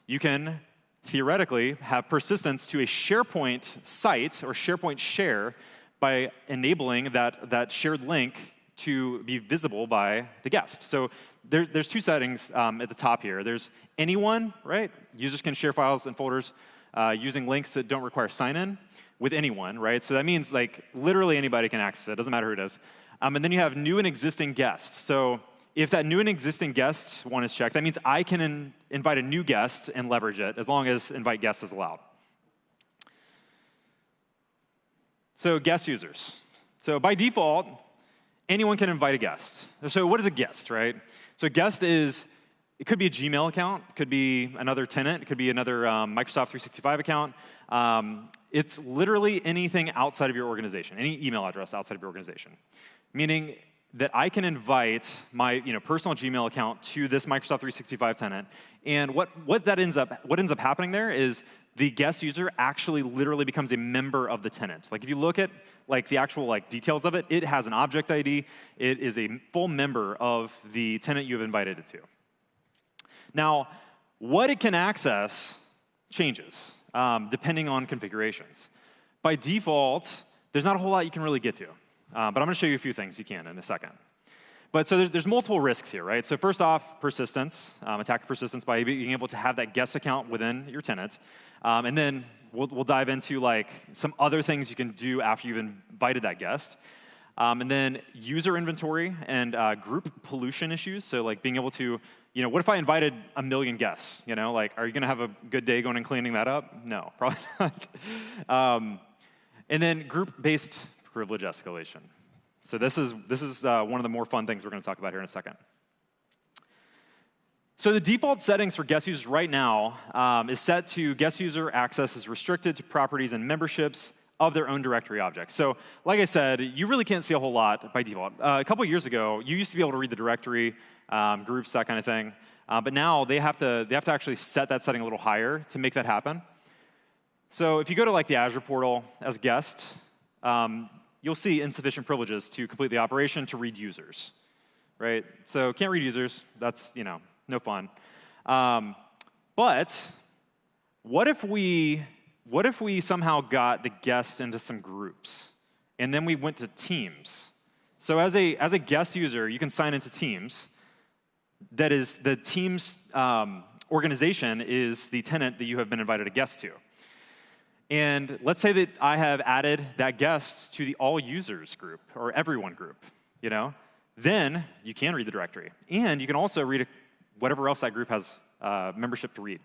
[SPEAKER 6] you can theoretically have persistence to a SharePoint site or SharePoint share by enabling that shared link to be visible by the guest. So there's two settings at the top here. There's anyone, right? Users can share files and folders using links that don't require sign-in with anyone, right? So that means like literally anybody can access it. Doesn't matter who it is. And then you have new and existing guests. So if that new and existing guest one is checked, that means I can invite a new guest and leverage it as long as invite guests is allowed. So guest users. So by default, anyone can invite a guest. So what is a guest, right? So a guest it could be a Gmail account, it could be another tenant, it could be another Microsoft 365 account. It's literally anything outside of your organization, any email address outside of your organization. Meaning that I can invite my personal Gmail account to this Microsoft 365 tenant, and what ends up happening there is the guest user actually literally becomes a member of the tenant. Like if you look at like the actual like details of it, it has an object ID. It is a full member of the tenant you have invited it to. Now, what it can access changes depending on configurations. By default, there's not a whole lot you can really get to, but I'm going to show you a few things you can in a second. But so there's multiple risks here, right? So first off, persistence, attacker persistence by being able to have that guest account within your tenant. And then we'll dive into like some other things you can do after you've invited that guest. And then user inventory and group pollution issues. So like being able to, what if I invited 1 million guests? Like, are you going to have a good day going and cleaning that up? No, probably not. And then group-based privilege escalation. So this is one of the more fun things we're going to talk about here in a second. So the default settings for guest users right now is set to guest user access is restricted to properties and memberships of their own directory objects. So like I said, you really can't see a whole lot by default. A couple years ago, you used to be able to read the directory, groups, that kind of thing. But now they have to actually set that setting a little higher to make that happen. So if you go to like the Azure portal as a guest, you'll see insufficient privileges to complete the operation to read users, right? So can't read users. That's no fun. But what if we somehow got the guest into some groups, and then we went to teams? So as a guest user, you can sign into teams. That is, the team's organization is the tenant that you have been invited a guest to. And let's say that I have added that guest to the all users group or everyone group, then you can read the directory. And you can also read whatever else that group has membership to read.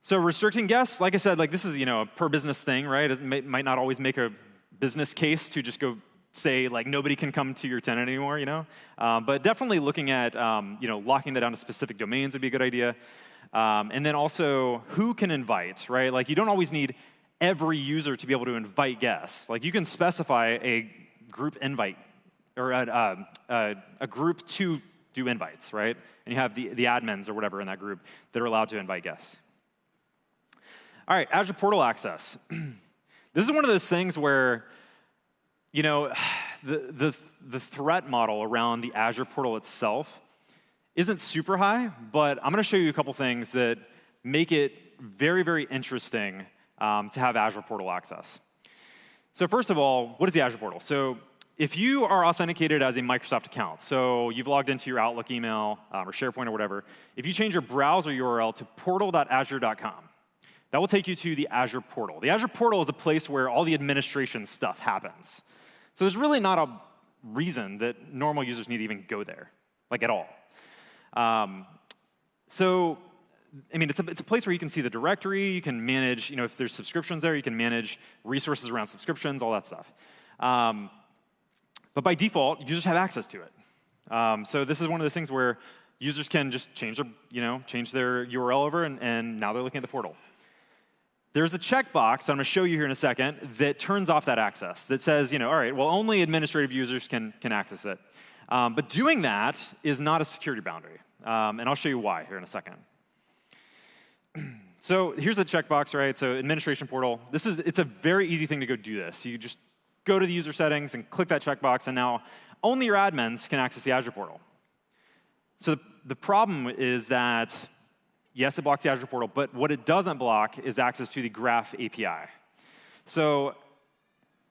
[SPEAKER 6] So restricting guests, like I said, this is a per business thing, right? It might not always make a business case to just go say nobody can come to your tenant anymore, but definitely looking at locking that down to specific domains would be a good idea. And then also who can invite, right? You don't always need every user to be able to invite guests. You can specify a group invite or a group to do invites, right? And you have the admins or whatever in that group that are allowed to invite guests. All right, Azure Portal access. This is one of those things where the threat model around the Azure portal itself isn't super high, but I'm going to show you a couple things that make it very, very interesting to have Azure portal access. So first of all, what is the Azure portal? So if you are authenticated as a Microsoft account, so you've logged into your Outlook email or SharePoint or whatever, if you change your browser URL to portal.azure.com, that will take you to the Azure portal. The Azure portal is a place where all the administration stuff happens. So there's really not a reason that normal users need to even go there, at all. It's a place where you can see the directory, you can manage, if there's subscriptions there, you can manage resources around subscriptions, all that stuff. But by default, users have access to it. So this is one of those things where users can just change their URL over, and now they're looking at the portal. There's a checkbox that I'm going to show you here in a second that turns off that access, that says, all right, well, only administrative users can access it. But doing that is not a security boundary. And I'll show you why here in a second. So here's the checkbox, right? So administration portal. It's a very easy thing to go do this. You just go to the user settings and click that checkbox, and now only your admins can access the Azure portal. So the problem is that, yes, it blocks the Azure portal, but what it doesn't block is access to the Graph API. So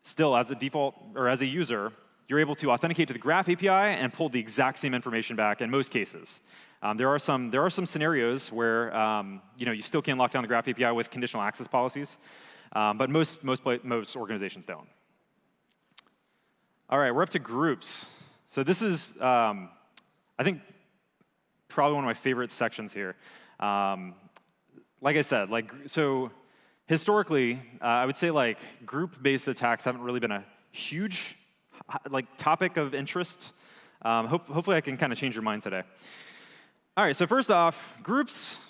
[SPEAKER 6] still, as a default or as a user, you're able to authenticate to the Graph API and pull the exact same information back in most cases. There are some scenarios where you still can lock down the Graph API with conditional access policies, but most organizations don't. All right, we're up to groups. So this is, I think, probably one of my favorite sections here. Like I said, so historically, I would say group-based attacks haven't really been a huge topic of interest. Hopefully I can kind of change your mind today. All right, so first off, groups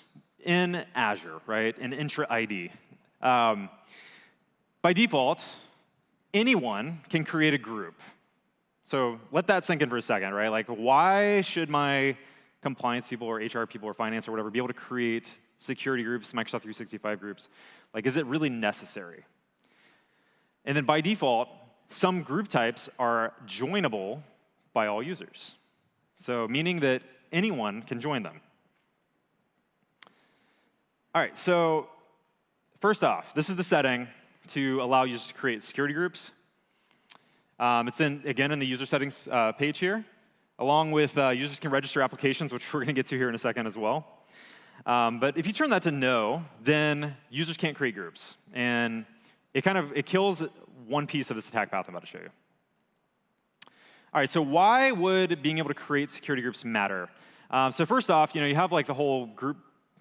[SPEAKER 6] in Azure, right, in Intra ID. By default, anyone can create a group. So let that sink in for a second, right? Why should my compliance people or HR people or finance or whatever be able to create security groups, Microsoft 365 groups? Is it really necessary? And then by default, some group types are joinable by all users. So meaning that anyone can join them. All right, so first off, this is the setting to allow users to create security groups. It's again in the user settings page here, along with users can register applications, which we're going to get to here in a second as well. But if you turn that to no, then users can't create groups. And it kills one piece of this attack path I'm about to show you. All right, so why would being able to create security groups matter? So first off, you have the whole group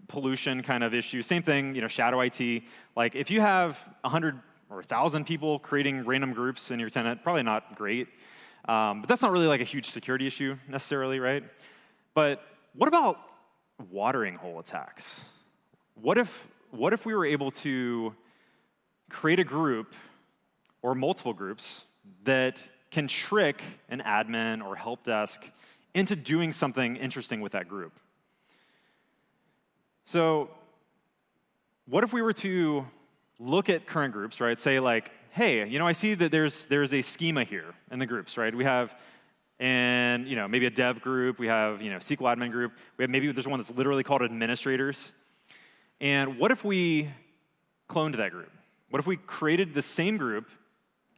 [SPEAKER 6] pollution kind of issue. Same thing, shadow IT. If you have 100 1,000 people creating random groups in your tenant, probably not great. But that's not really like a huge security issue necessarily, right? But what about watering hole attacks? What if we were able to create a group or multiple groups that can trick an admin or help desk into doing something interesting with that group? So what if we were to look at current groups, right? Say like, hey, I see that there's a schema here in the groups, right? We have maybe a dev group, we have SQL admin group, maybe there's one that's literally called administrators. And what if we cloned that group? What if we created the same group,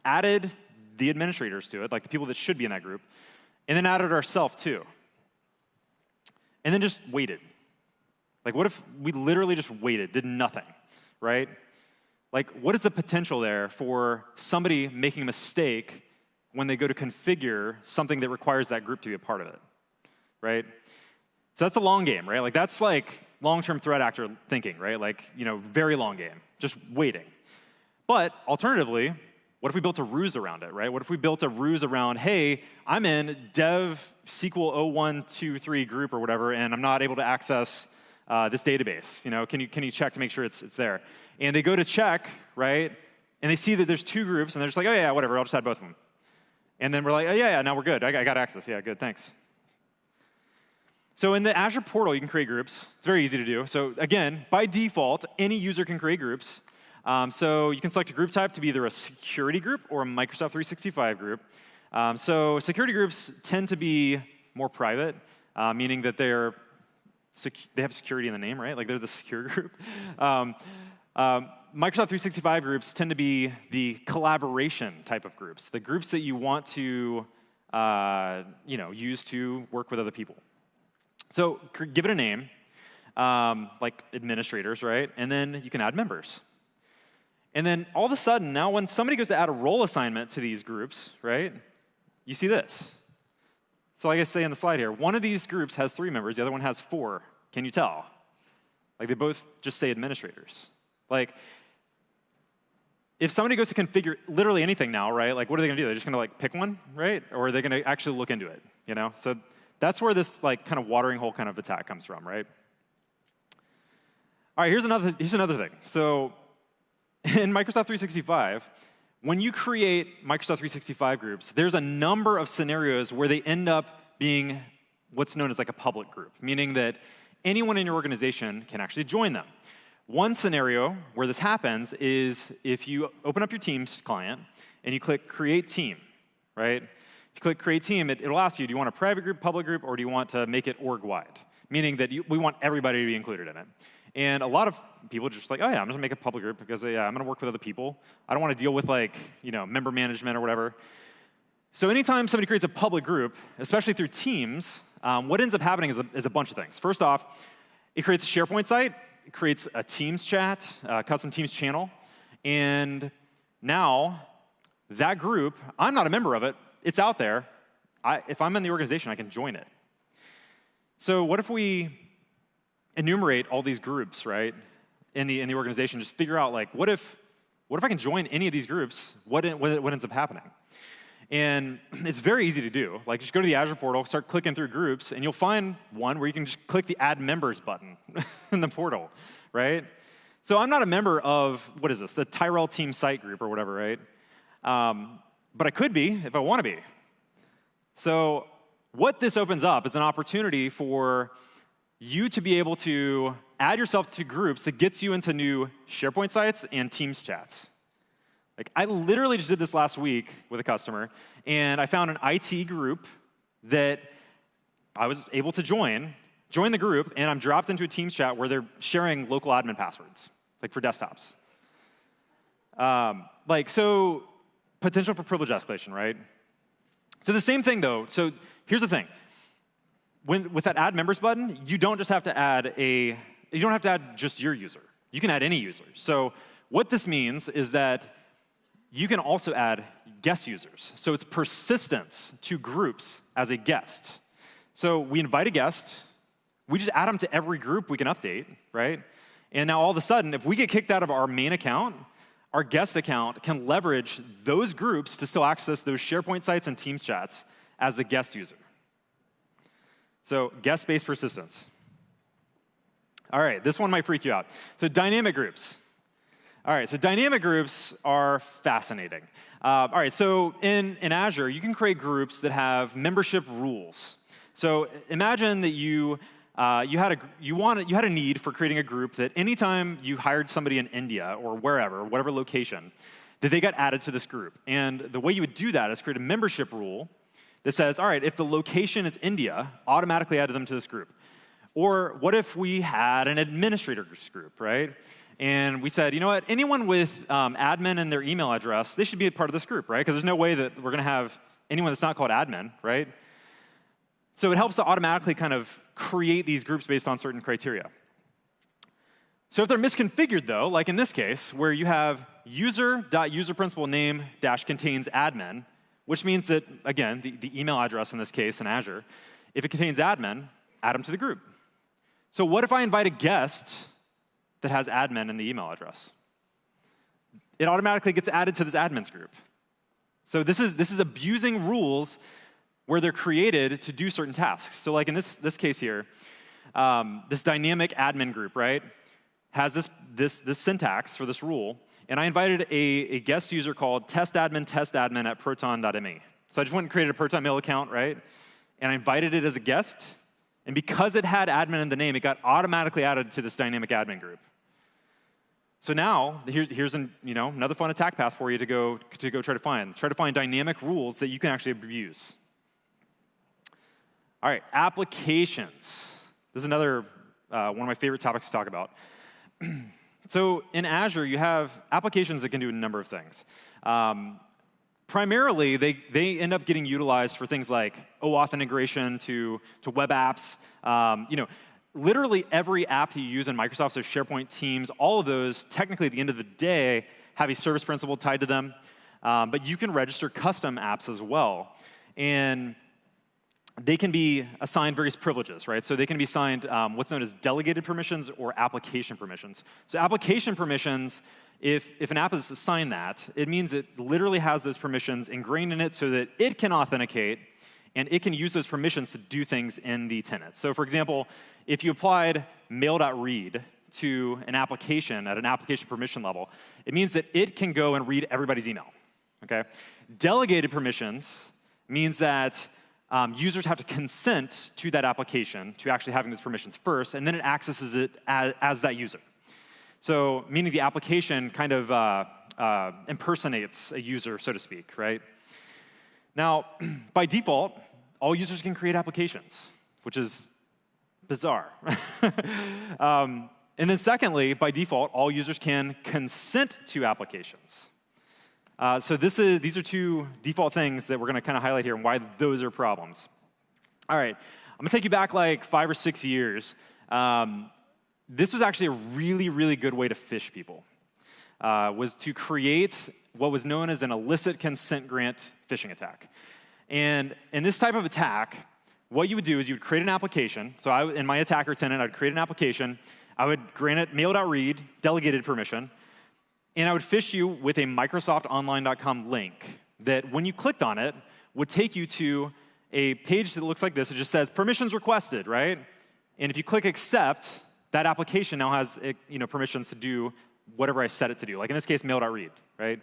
[SPEAKER 6] added the administrators to it, like the people that should be in that group, and then added ourselves too? And then just waited. Like, what if we literally just waited, did nothing, right? Like, what is the potential there for somebody making a mistake when they go to configure something that requires that group to be a part of it, right? So that's a long game, right? Like, that's like long-term threat actor thinking, right? Like, very long game, just waiting. But alternatively, what if we built a ruse around it, right? What if we built a ruse around, hey, I'm in dev SQL 0123 group or whatever, and I'm not able to access this database. Can you check to make sure it's there? And they go to check, right? And they see that there's two groups, and they're just like, oh yeah, whatever, I'll just add both of them. And then we're like, oh yeah, now we're good. I got access. Yeah, good, thanks. So in the Azure portal, you can create groups. It's very easy to do. So again, by default, any user can create groups. So you can select a group type to be either a security group or a Microsoft 365 group. So security groups tend to be more private, meaning that they have security in the name, right? Like they're the secure group. Microsoft 365 groups tend to be the collaboration type of groups, the groups that you want to use to work with other people. So give it a name, like administrators, right? And then you can add members. And then all of a sudden, now when somebody goes to add a role assignment to these groups, right, you see this. So like I say in the slide here, one of these groups has 3 members, the other one has 4. Can you tell? Like they both just say administrators. Like if somebody goes to configure literally anything now, right, like what are they going to do? They're just going to like pick one, right? Or are they going to actually look into it, So that's where this like kind of watering hole kind of attack comes from, right? All right, here's another thing. So in Microsoft 365, when you create Microsoft 365 groups, there's a number of scenarios where they end up being what's known as like a public group, meaning that anyone in your organization can actually join them. One scenario where this happens is if you open up your Teams client and you click Create Team, right? If you click Create Team, it'll ask you, do you want a private group, public group, or do you want to make it org-wide? Meaning that we want everybody to be included in it. And a lot of people are just like, oh yeah, I'm just gonna make a public group because yeah, I'm gonna work with other people. I don't want to deal with like, member management or whatever. So anytime somebody creates a public group, especially through Teams, what ends up happening is a bunch of things. First off, it creates a SharePoint site, it creates a Teams chat, a custom Teams channel, and now that group, I'm not a member of it, it's out there. If I'm in the organization, I can join it. So what if we enumerate all these groups, right, in the organization, just figure out like, what if I can join any of these groups? What ends up happening? And it's very easy to do. Like, just go to the Azure portal, start clicking through groups, and you'll find one where you can just click the Add Members button in the portal, right? So I'm not a member of, what is this, the Tyrell Team Site group or whatever, right? But I could be if I want to be. So what this opens up is an opportunity for you to be able to add yourself to groups that gets you into new SharePoint sites and Teams chats. Like, I literally just did this last week with a customer, and I found an IT group that I was able to join the group, and I'm dropped into a Teams chat where they're sharing local admin passwords, like for desktops. So potential for privilege escalation, right? So the same thing, though. So here's the thing. With that Add Members button, you don't have to add just your user. You can add any user. So what this means is that you can also add guest users. So it's persistence to groups as a guest. So we invite a guest, we just add them to every group we can update, right? And now all of a sudden, if we get kicked out of our main account, our guest account can leverage those groups to still access those SharePoint sites and Teams chats as the guest user. So guest-based persistence. All right, this one might freak you out. So dynamic groups. All right, so dynamic groups are fascinating. All right, so in Azure, you can create groups that have membership rules. So imagine that you had a need for creating a group that anytime you hired somebody in India or wherever, whatever location, that they got added to this group. And the way you would do that is create a membership rule that says, all right, if the location is India, automatically add them to this group. Or what if we had an administrators group, right? And we said, you know what, anyone with admin in their email address, they should be a part of this group, right? Because there's no way that we're going to have anyone that's not called admin, right? So it helps to automatically kind of create these groups based on certain criteria. So if they're misconfigured, though, like in this case, where you have user.userprinciplename -contains admin, which means that, again, the email address in this case in Azure, if it contains admin, add them to the group. So what if I invite a guest that has admin in the email address? It automatically gets added to this admins group. So this is abusing rules where they're created to do certain tasks. So like in this case here, this dynamic admin group, right, has this syntax for this rule, and I invited a guest user called testadmin at proton.me. So I just went and created a Proton Mail account, right, and I invited it as a guest, and because it had admin in the name, it got automatically added to this dynamic admin group. So now, here's another fun attack path for you to go try to find. Try to find dynamic rules that you can actually abuse. All right, applications. This is another one of my favorite topics to talk about. So in Azure, you have applications that can do a number of things. Primarily, they end up getting utilized for things like OAuth integration to web apps. Literally every app that you use in Microsoft, so SharePoint, Teams, all of those, technically at the end of the day, have a service principal tied to them. But you can register custom apps as well. And they can be assigned various privileges, right? So they can be assigned what's known as delegated permissions or application permissions. So application permissions, if an app is assigned that, it means it literally has those permissions ingrained in it so that it can authenticate and it can use those permissions to do things in the tenant. So for example, if you applied mail.read to an application at an application permission level, it means that it can go and read everybody's email, okay? Delegated permissions means that users have to consent to that application to actually having those permissions first, and then it accesses it as that user. So meaning the application kind of impersonates a user, so to speak, right? Now, by default, all users can create applications, which is bizarre. And then secondly, by default, all users can consent to applications. So these are two default things that we're going to kind of highlight here and why those are problems. All right, I'm going to take you back like 5 or 6 years. This was actually a really, really good way to phish people, was to create what was known as an illicit consent grant phishing attack. And in this type of attack, what you would do is you would create an application. So in my attacker tenant, I'd create an application. I would grant it mail.read, delegated permission, and I would phish you with a MicrosoftOnline.com link that, when you clicked on it, would take you to a page that looks like this. It just says permissions requested, right? And if you click accept, that application now has permissions to do whatever I set it to do. Like in this case, mail.read, right?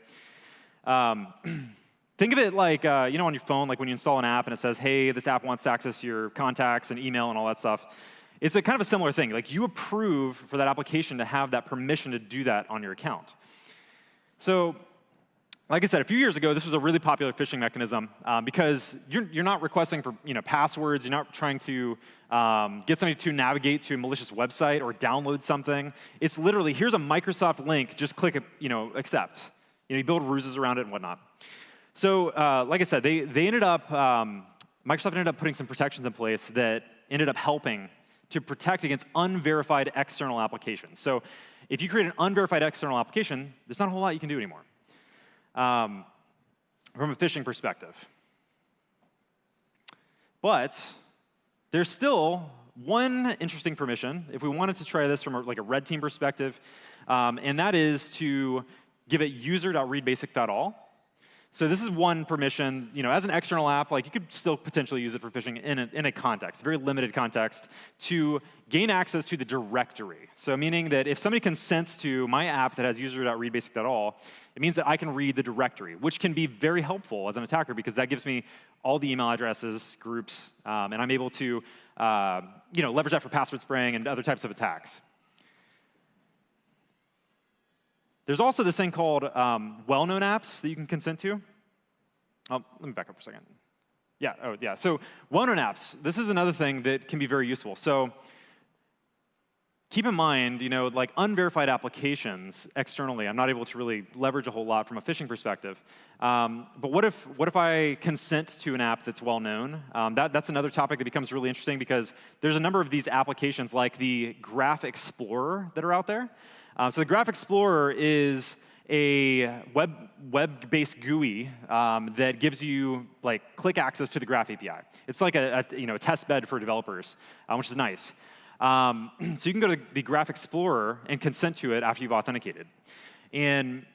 [SPEAKER 6] Think of it like on your phone, like when you install an app and it says, hey, this app wants to access your contacts and email and all that stuff. It's a kind of a similar thing. Like you approve for that application to have that permission to do that on your account. So, like I said, a few years ago, this was a really popular phishing mechanism because you're not requesting for passwords. You're not trying to get somebody to navigate to a malicious website or download something. It's literally, here's a Microsoft link. Just click accept. You build ruses around it and whatnot. So, like I said, Microsoft ended up putting some protections in place that ended up helping to protect against unverified external applications. So if you create an unverified external application, there's not a whole lot you can do anymore from a phishing perspective. But there's still one interesting permission if we wanted to try this from a red team perspective, and that is to give it user.readbasic.all. So this is one permission. As an external app, like you could still potentially use it for phishing in a context, a very limited context, to gain access to the directory. So meaning that if somebody consents to my app that has user.readbasic.all, it means that I can read the directory, which can be very helpful as an attacker because that gives me all the email addresses, groups, and I'm able to leverage that for password spraying and other types of attacks. There's also this thing called well-known apps that you can consent to. Oh, let me back up for a second. Yeah, so well-known apps. This is another thing that can be very useful. So keep in mind, like unverified applications externally, I'm not able to really leverage a whole lot from a phishing perspective. But what if I consent to an app that's well-known? That's another topic that becomes really interesting because there's a number of these applications like the Graph Explorer that are out there. So the Graph Explorer is a web-based GUI that gives you like click access to the Graph API. It's like a test bed for developers, which is nice. So you can go to the Graph Explorer and consent to it after you've authenticated. And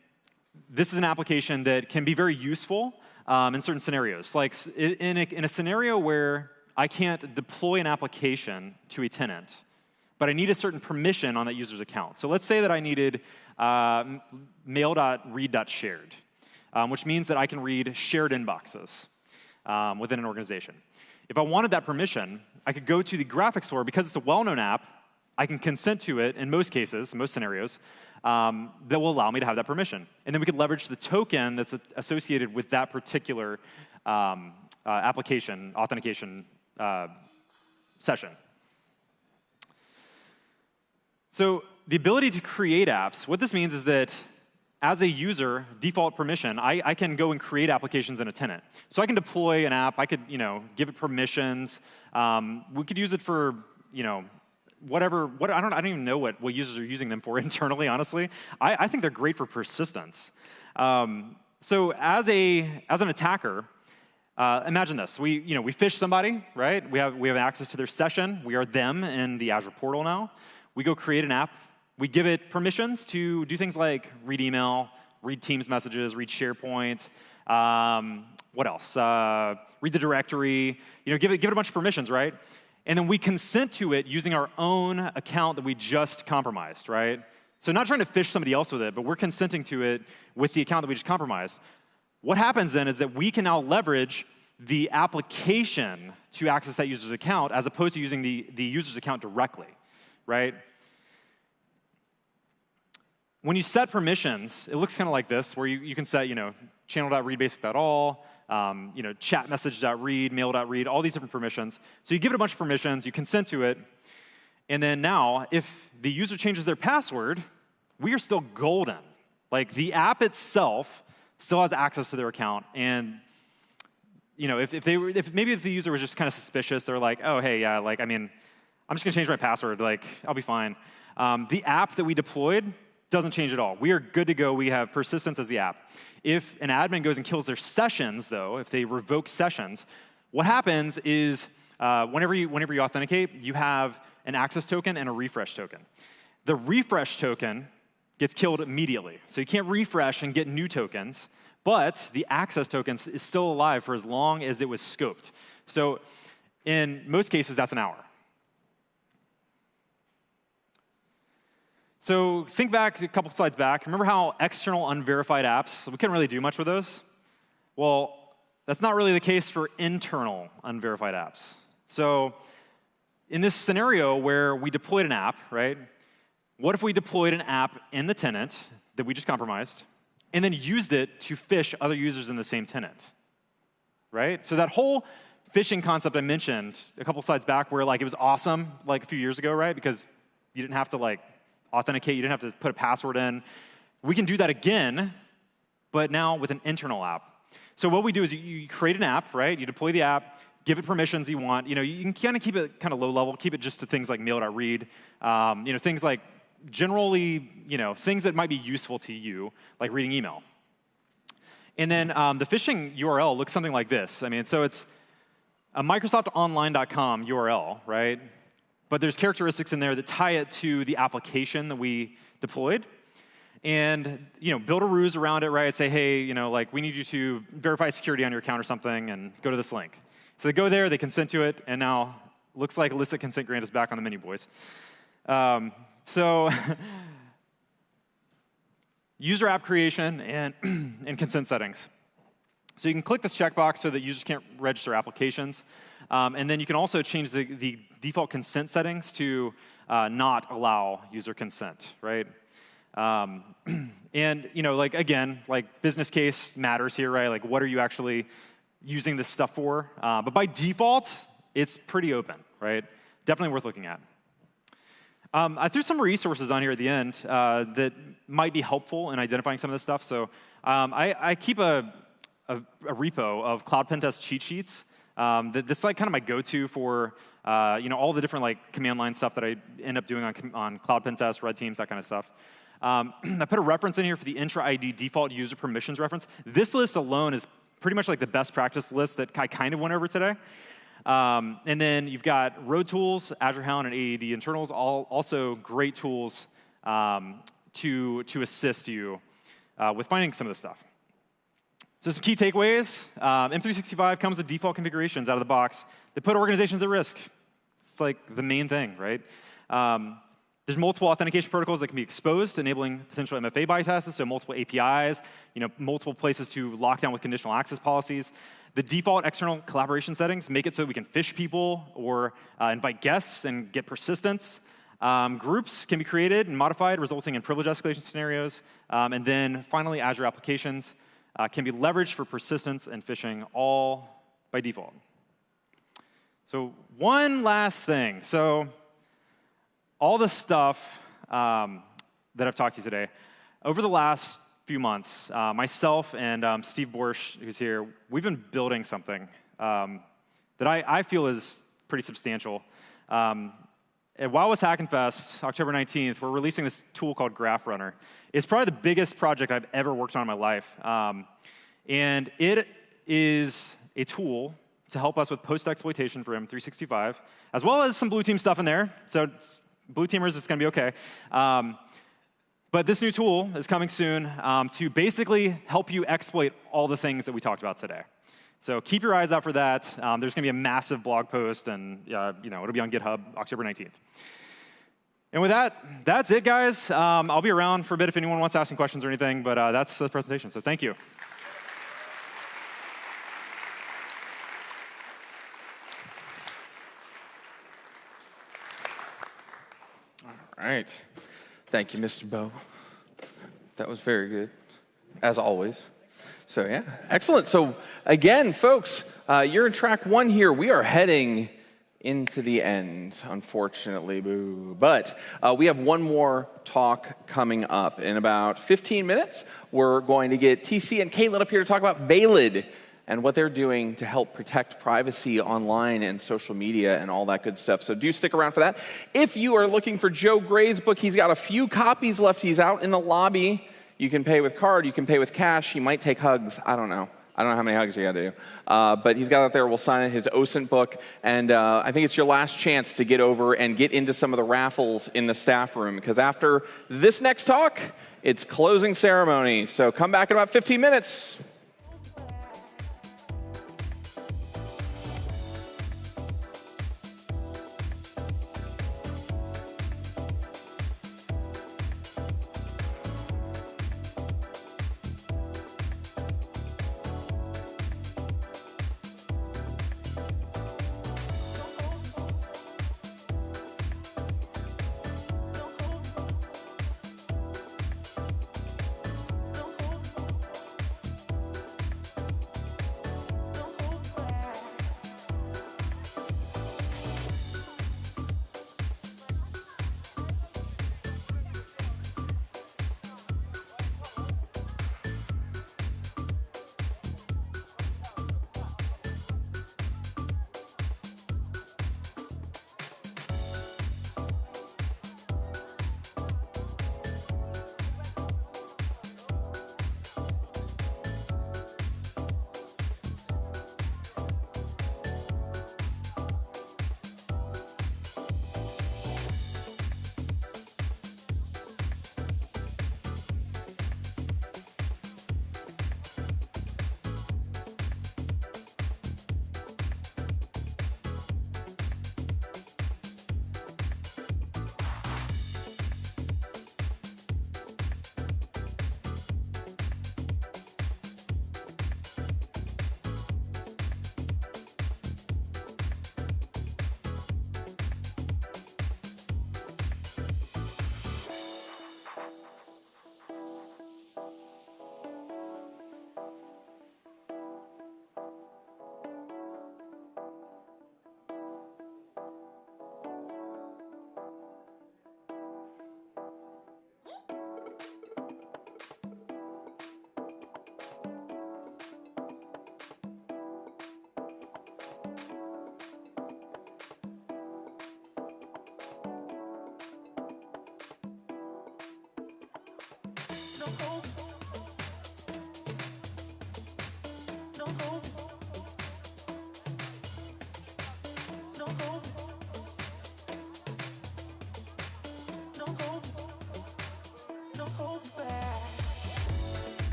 [SPEAKER 6] this is an application that can be very useful in certain scenarios. Like in a scenario where I can't deploy an application to a tenant, but I need a certain permission on that user's account. So let's say that I needed mail.read.shared, which means that I can read shared inboxes within an organization. If I wanted that permission, I could go to the Graph Explorer. Because it's a well-known app, I can consent to it in most cases, most scenarios, that will allow me to have that permission. And then we could leverage the token that's associated with that particular application authentication session. So the ability to create apps, what this means is that as a user, default permission, I can go and create applications in a tenant. So I can deploy an app, I could give it permissions. We could use it for whatever. I don't even know what users are using them for internally, honestly. I think they're great for persistence. So as an attacker, imagine this. We phish somebody, right? We have access to their session. We are them in the Azure portal now. We go create an app. We give it permissions to do things like read email, read Teams messages, read SharePoint. What else? Read the directory. Give it a bunch of permissions, right? And then we consent to it using our own account that we just compromised, right? So not trying to phish somebody else with it, but we're consenting to it with the account that we just compromised. What happens then is that we can now leverage the application to access that user's account as opposed to using the user's account directly. Right? When you set permissions, it looks kind of like this, where you can set, channel.readbasic.all, chat message.read, mail.read, all these different permissions. So you give it a bunch of permissions, you consent to it, and then now, if the user changes their password, we are still golden. Like the app itself still has access to their account, and if the user was just kind of suspicious, they're like, oh hey, yeah, I'm just going to change my password. I'll be fine. The app that we deployed doesn't change at all. We are good to go. We have persistence as the app. If an admin goes and kills their sessions, though, if they revoke sessions, what happens is whenever you authenticate, you have an access token and a refresh token. The refresh token gets killed immediately. So you can't refresh and get new tokens, but the access token is still alive for as long as it was scoped. So in most cases, that's an hour. So think back a couple slides back. Remember how external unverified apps, we couldn't really do much with those? Well, that's not really the case for internal unverified apps. So in this scenario where we deployed an app, right? What if we deployed an app in the tenant that we just compromised and then used it to phish other users in the same tenant, right? So that whole phishing concept I mentioned a couple slides back where it was awesome a few years ago, right? Because you didn't have to authenticate, you didn't have to put a password in. We can do that again, but now with an internal app. So what we do is you create an app, right? You deploy the app, give it permissions you want. You can kind of keep it kind of low level, keep it just to things like mail.read, things like generally, things that might be useful to you, like reading email. And then the phishing URL looks something like this. So it's a microsoftonline.com URL, right? But there's characteristics in there that tie it to the application that we deployed. and build a ruse around it, right? Say, hey, like we need you to verify security on your account or something, and go to this link. So they go there, they consent to it, and now looks like illicit consent grant is back on the menu, boys. So user app creation and consent settings. So you can click this checkbox so that users can't register applications. And then you can also change the default consent settings to not allow user consent, right? And like again, like business case matters here, right? Like what are you actually using this stuff for? But by default, it's pretty open, right? Definitely worth looking at. I threw some resources on here at the end that might be helpful in identifying some of this stuff. So I keep a repo of Cloud Pentest cheat sheets. That's like kind of my go-to for all the different like command line stuff that I end up doing on Cloud Pentest, red teams, that kind of stuff. I put a reference in here for the intra ID default user permissions reference. This list alone is pretty much like the best practice list that I kind of went over today. And then you've got road tools, Azure Hound, and AAD internals, all also great tools to assist you with finding some of this stuff. So some key takeaways. M365 comes with default configurations out of the box that put organizations at risk. It's like the main thing, right? There's multiple authentication protocols that can be exposed, enabling potential MFA bypasses, so multiple APIs, multiple places to lock down with conditional access policies. The default external collaboration settings make it so we can phish people or invite guests and get persistence. Groups can be created and modified, resulting in privilege escalation scenarios. And then finally, Azure applications can be leveraged for persistence and phishing, all by default. So one last thing. So all the stuff that I've talked to you today, over the last few months, myself and Steve Borsch, who's here, we've been building something that I feel is pretty substantial. At WowWas Hackin' Fest, October 19th, we're releasing this tool called Graph Runner. It's probably the biggest project I've ever worked on in my life. And it is a tool to help us with post-exploitation for M365, as well as some blue team stuff in there. So blue teamers, it's going to be OK. But this new tool is coming soon to basically help you exploit all the things that we talked about today. So keep your eyes out for that. There's going to be a massive blog post, and it'll be on GitHub October 19th. And with that, that's it, guys. I'll be around for a bit if anyone wants to ask some questions or anything, but that's the presentation. So thank you.
[SPEAKER 1] All right. Thank you, Mr. Bowe. That was very good, as always. So yeah, excellent. So again, folks, you're in track 1 here. We are heading into the end, unfortunately, boo. But we have one more talk coming up. In about 15 minutes, we're going to get TC and Caitlin up here to talk about Valid and what they're doing to help protect privacy online and social media and all that good stuff. So do stick around for that. If you are looking for Joe Gray's book, he's got a few copies left. He's out in the lobby. You can pay with card. You can pay with cash. He might take hugs. I don't know. I don't know how many hugs you got to do. But he's got it there. We'll sign his OSINT book. And I think it's your last chance to get over and get into some of the raffles in the staff room. Because after this next talk, it's closing ceremony. So come back in about 15 minutes.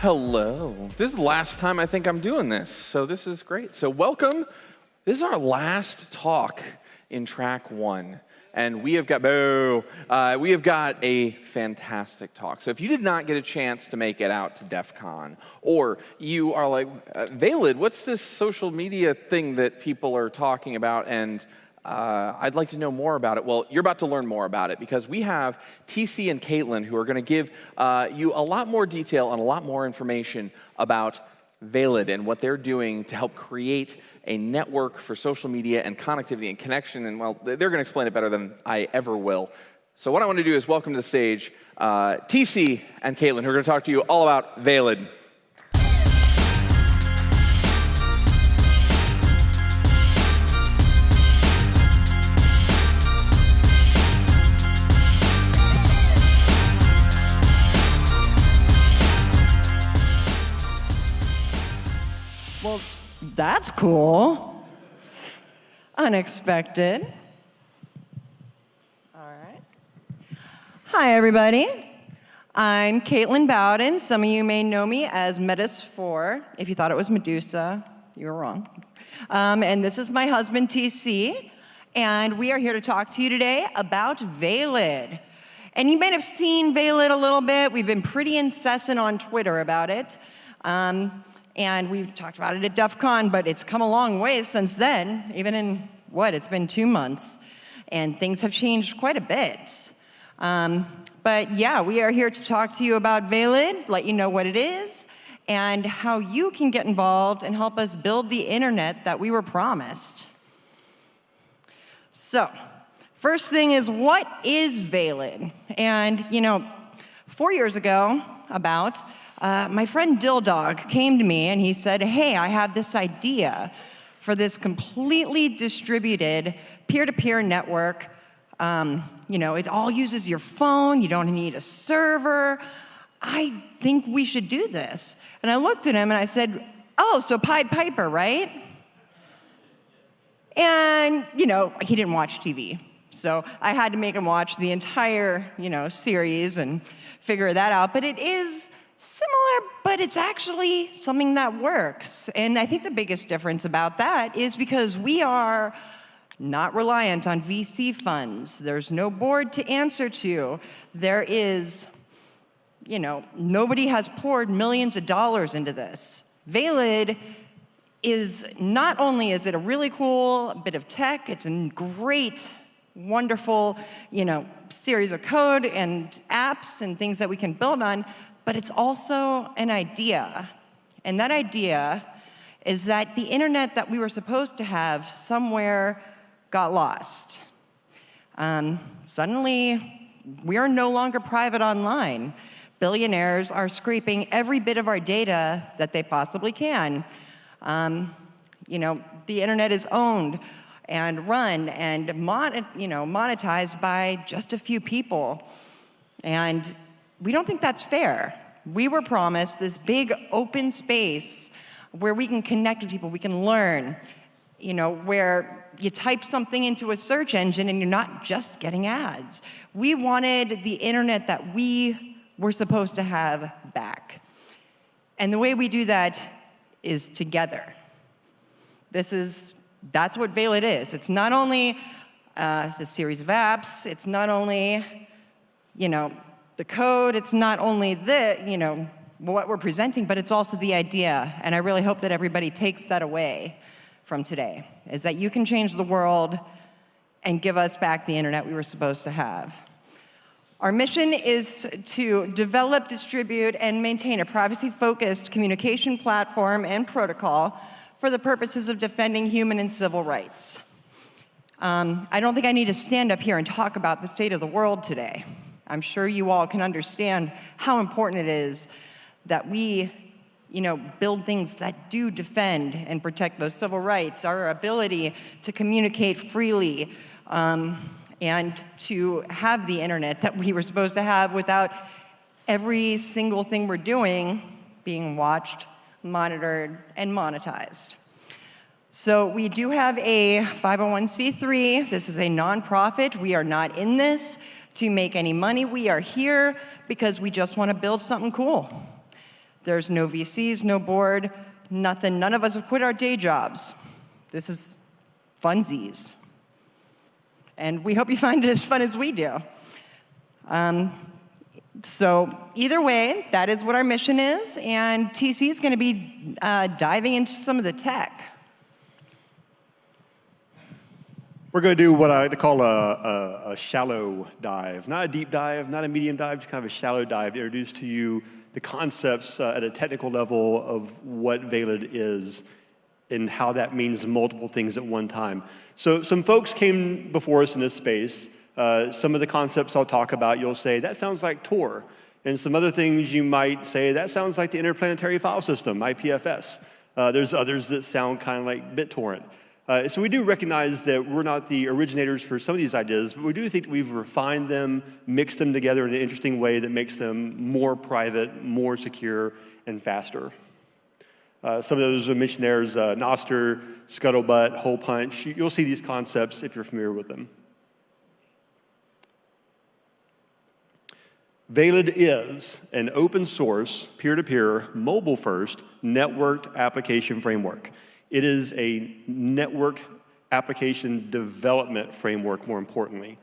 [SPEAKER 1] Hello. This is the last time I think I'm doing this, so this is great. So welcome. This is our last talk in track 1. And we have got a fantastic talk. So if you did not get a chance to make it out to DEF CON, or you are like, Valid, what's this social media thing that people are talking about, and I'd like to know more about it. Well, you're about to learn more about it because we have TC and Caitlin who are going to give you a lot more detail and a lot more information about Valid and what they're doing to help create a network for social media and connectivity and connection. And, well, they're going to explain it better than I ever will. So what I want to do is welcome to the stage TC and Caitlin, who are going to talk to you all about Valid.
[SPEAKER 13] Well, that's cool. Unexpected. All right. Hi, everybody. I'm Caitlin Bowden. Some of you may know me as Metis4. If you thought it was Medusa, you were wrong. And this is my husband, TC. And we are here to talk to you today about Valid. And you might have seen Valid a little bit. We've been pretty incessant on Twitter about it. And we've talked about it at DEF CON, but it's come a long way since then, even in, it's been 2 months. And things have changed quite a bit. But yeah, we are here to talk to you about Valid, let you know what it is, and how you can get involved and help us build the internet that we were promised. So, first thing is, what is Valid? And, 4 years ago, my friend Dildog came to me and he said, hey, I have this idea for this completely distributed peer-to-peer network. It all uses your phone. You don't need a server. I think we should do this. And I looked at him and I said, oh, so Pied Piper, right? And, he didn't watch TV. So I had to make him watch the entire, series and figure that out. But it is similar, but it's actually something that works. And I think the biggest difference about that is because we are not reliant on VC funds. There's no board to answer to. There is, nobody has poured millions of dollars into this. Valid is not only is it a really cool bit of tech, it's a great, wonderful, series of code and apps and things that we can build on, but it's also an idea. And that idea is that the internet that we were supposed to have somewhere got lost. Suddenly, we are no longer private online. Billionaires are scraping every bit of our data that they possibly can. The internet is owned and run and monetized by just a few people. And we don't think that's fair. We were promised this big open space where we can connect with people, we can learn, where you type something into a search engine and you're not just getting ads. We wanted the internet that we were supposed to have back. And the way we do that is together. That's what Valid is. It's not only the series of apps, it's not only, the code, it's not only what we're presenting, but it's also the idea. And I really hope that everybody takes that away from today, is that you can change the world and give us back the internet we were supposed to have. Our mission is to develop, distribute, and maintain a privacy-focused communication platform and protocol for the purposes of defending human and civil rights. I don't think I need to stand up here and talk about the state of the world today. I'm sure you all can understand how important it is that we, build things that do defend and protect those civil rights, our ability to communicate freely, and to have the internet that we were supposed to have without every single thing we're doing being watched, monitored, and monetized. So we do have a 501c3. This is a nonprofit. We are not in this to make any money. We are here because we just want to build something cool. There's no VCs, no board, nothing. None of us have quit our day jobs. This is funsies. And we hope you find it as fun as we do. So either way, that is what our mission is, and TC is going to be diving into some of the tech.
[SPEAKER 14] We're going to do what I call a shallow dive. Not a deep dive, not a medium dive, just kind of a shallow dive to introduce to you the concepts at a technical level of what Valid is and how that means multiple things at one time. So some folks came before us in this space. Some of the concepts I'll talk about, you'll say, that sounds like Tor. And some other things you might say, that sounds like the Interplanetary File System, IPFS. There's others that sound kind of like BitTorrent. So we do recognize that we're not the originators for some of these ideas, but we do think that we've refined them, mixed them together in an interesting way that makes them more private, more secure, and faster. Some of those are mentioned there is Noster, Scuttlebutt, Hole Punch. You'll see these concepts if you're familiar with them. Valid is an open source, peer-to-peer, mobile-first, networked application framework. It is a network application development framework, more importantly.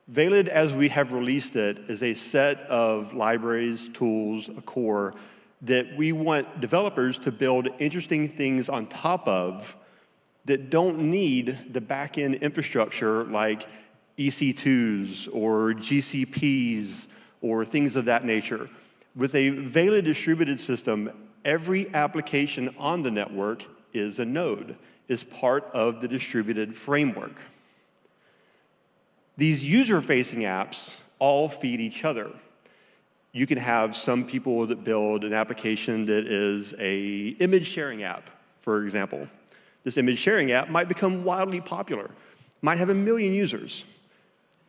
[SPEAKER 14] Valid, as we have released it, is a set of libraries, tools, a core that we want developers to build interesting things on top of that don't need the back-end infrastructure like EC2s or GCPs or things of that nature. With a Valid distributed system, every application on the network is a node, is part of the distributed framework. These user-facing apps all feed each other. You can have some people that build an application that is an image sharing app, for example. This image sharing app might become wildly popular, might have 1 million users.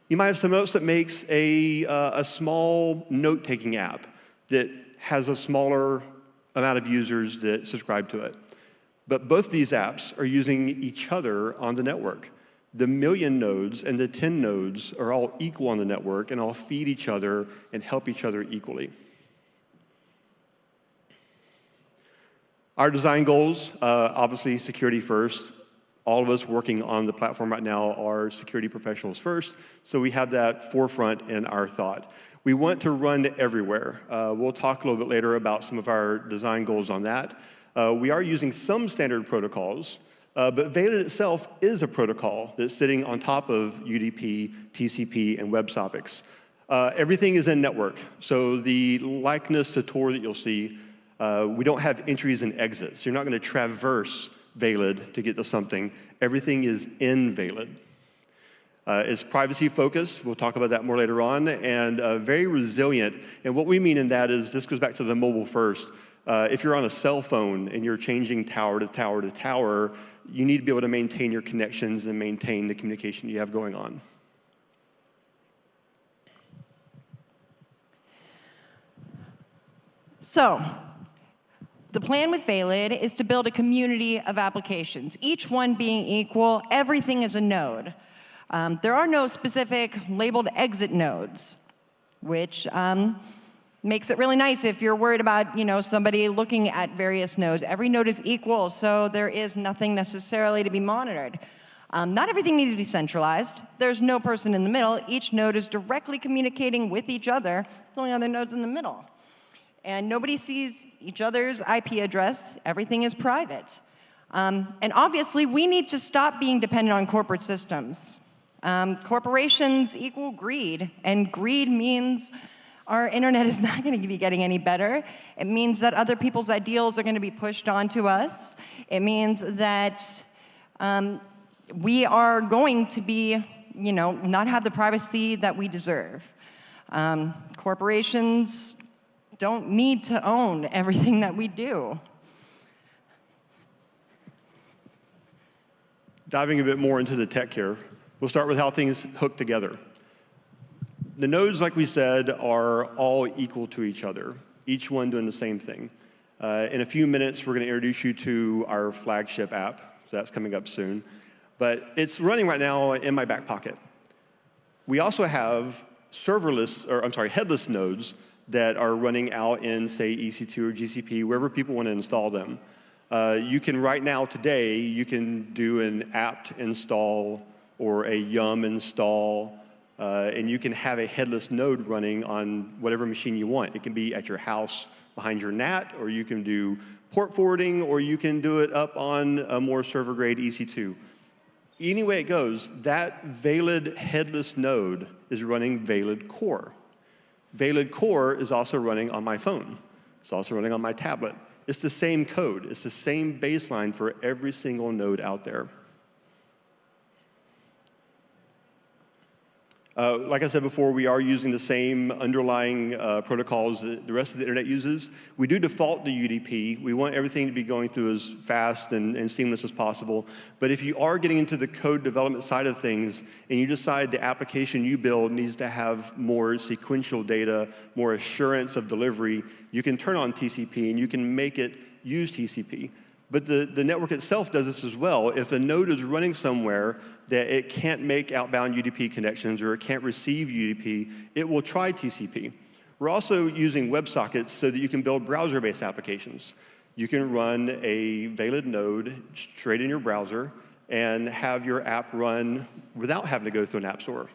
[SPEAKER 14] You might have someone else that makes a small note-taking app that has a smaller amount of users that subscribe to it. But both of these apps are using each other on the network. The 1 million nodes and the 10 nodes are all equal on the network and all feed each other and help each other equally. Our design goals, obviously security first. All of us working on the platform right now are security professionals first, so we have that forefront in our thought. We want to run everywhere. We'll talk a little bit later about some of our design goals on that. We are using some standard protocols, but Valid itself is a protocol that's sitting on top of UDP, TCP, and WebSockets. Everything is in network, so the likeness to Tor that you'll see, we don't have entries and exits. You're not going to traverse Valid to get to something. Everything is in Valid. It's privacy focused, we'll talk about that more later on, and very resilient. And what we mean in that is, this goes back to the mobile first. If you're on a cell phone and you're changing tower to tower to tower, you need to be able to maintain your connections and maintain the communication you have going on.
[SPEAKER 13] So, the plan with Valid is to build a community of applications, each one being equal. Everything is a node. There are no specific labeled exit nodes, which makes it really nice if you're worried about somebody looking at various nodes. Every node is equal, so there is nothing necessarily to be monitored. Not everything needs to be centralized. There's no person in the middle. Each node is directly communicating with each other. There's only other nodes in the middle. and nobody sees each other's IP address. Everything is private. And obviously, we need to stop being dependent on corporate systems. Corporations equal greed, and greed means our internet is not going to be getting any better. It means that other people's ideals are going to be pushed onto us. It means that we are going to be, not have the privacy that we deserve. Corporations don't need to own everything that we do.
[SPEAKER 14] Diving a bit more into the tech here, we'll start with how things hook together. The nodes, like we said, are all equal to each other, each one doing the same thing. In a few minutes, we're going to introduce you to our flagship app, so that's coming up soon. But it's running right now in my back pocket. We also have headless nodes that are running out in, say, EC2 or GCP, wherever people want to install them. You can right now, today, you can do an apt install or a yum install, and you can have a headless node running on whatever machine you want. It can be at your house behind your NAT, or you can do port forwarding, or you can do it up on a more server-grade EC2. Any way it goes, that Valid headless node is running Valid Core. Valid Core is also running on my phone. It's also running on my tablet. It's the same code. It's the same baseline for every single node out there. Like I said before, we are using the same underlying protocols that the rest of the internet uses. We do default to UDP. We want everything to be going through as fast and seamless as possible. But if you are getting into the code development side of things, and you decide the application you build needs to have more sequential data, more assurance of delivery, you can turn on TCP, and you can make it use TCP. But the network itself does this as well. If a node is running somewhere that it can't make outbound UDP connections or it can't receive UDP, it will try TCP. We're also using WebSockets so that you can build browser-based applications. You can run a Valid node straight in your browser and have your app run without having to go through an app store.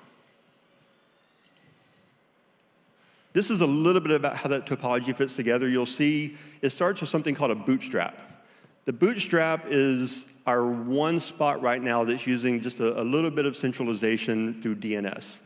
[SPEAKER 14] This is a little bit about how that topology fits together. You'll see it starts with something called a bootstrap. The bootstrap is our one spot right now that's using just a little bit of centralization through DNS.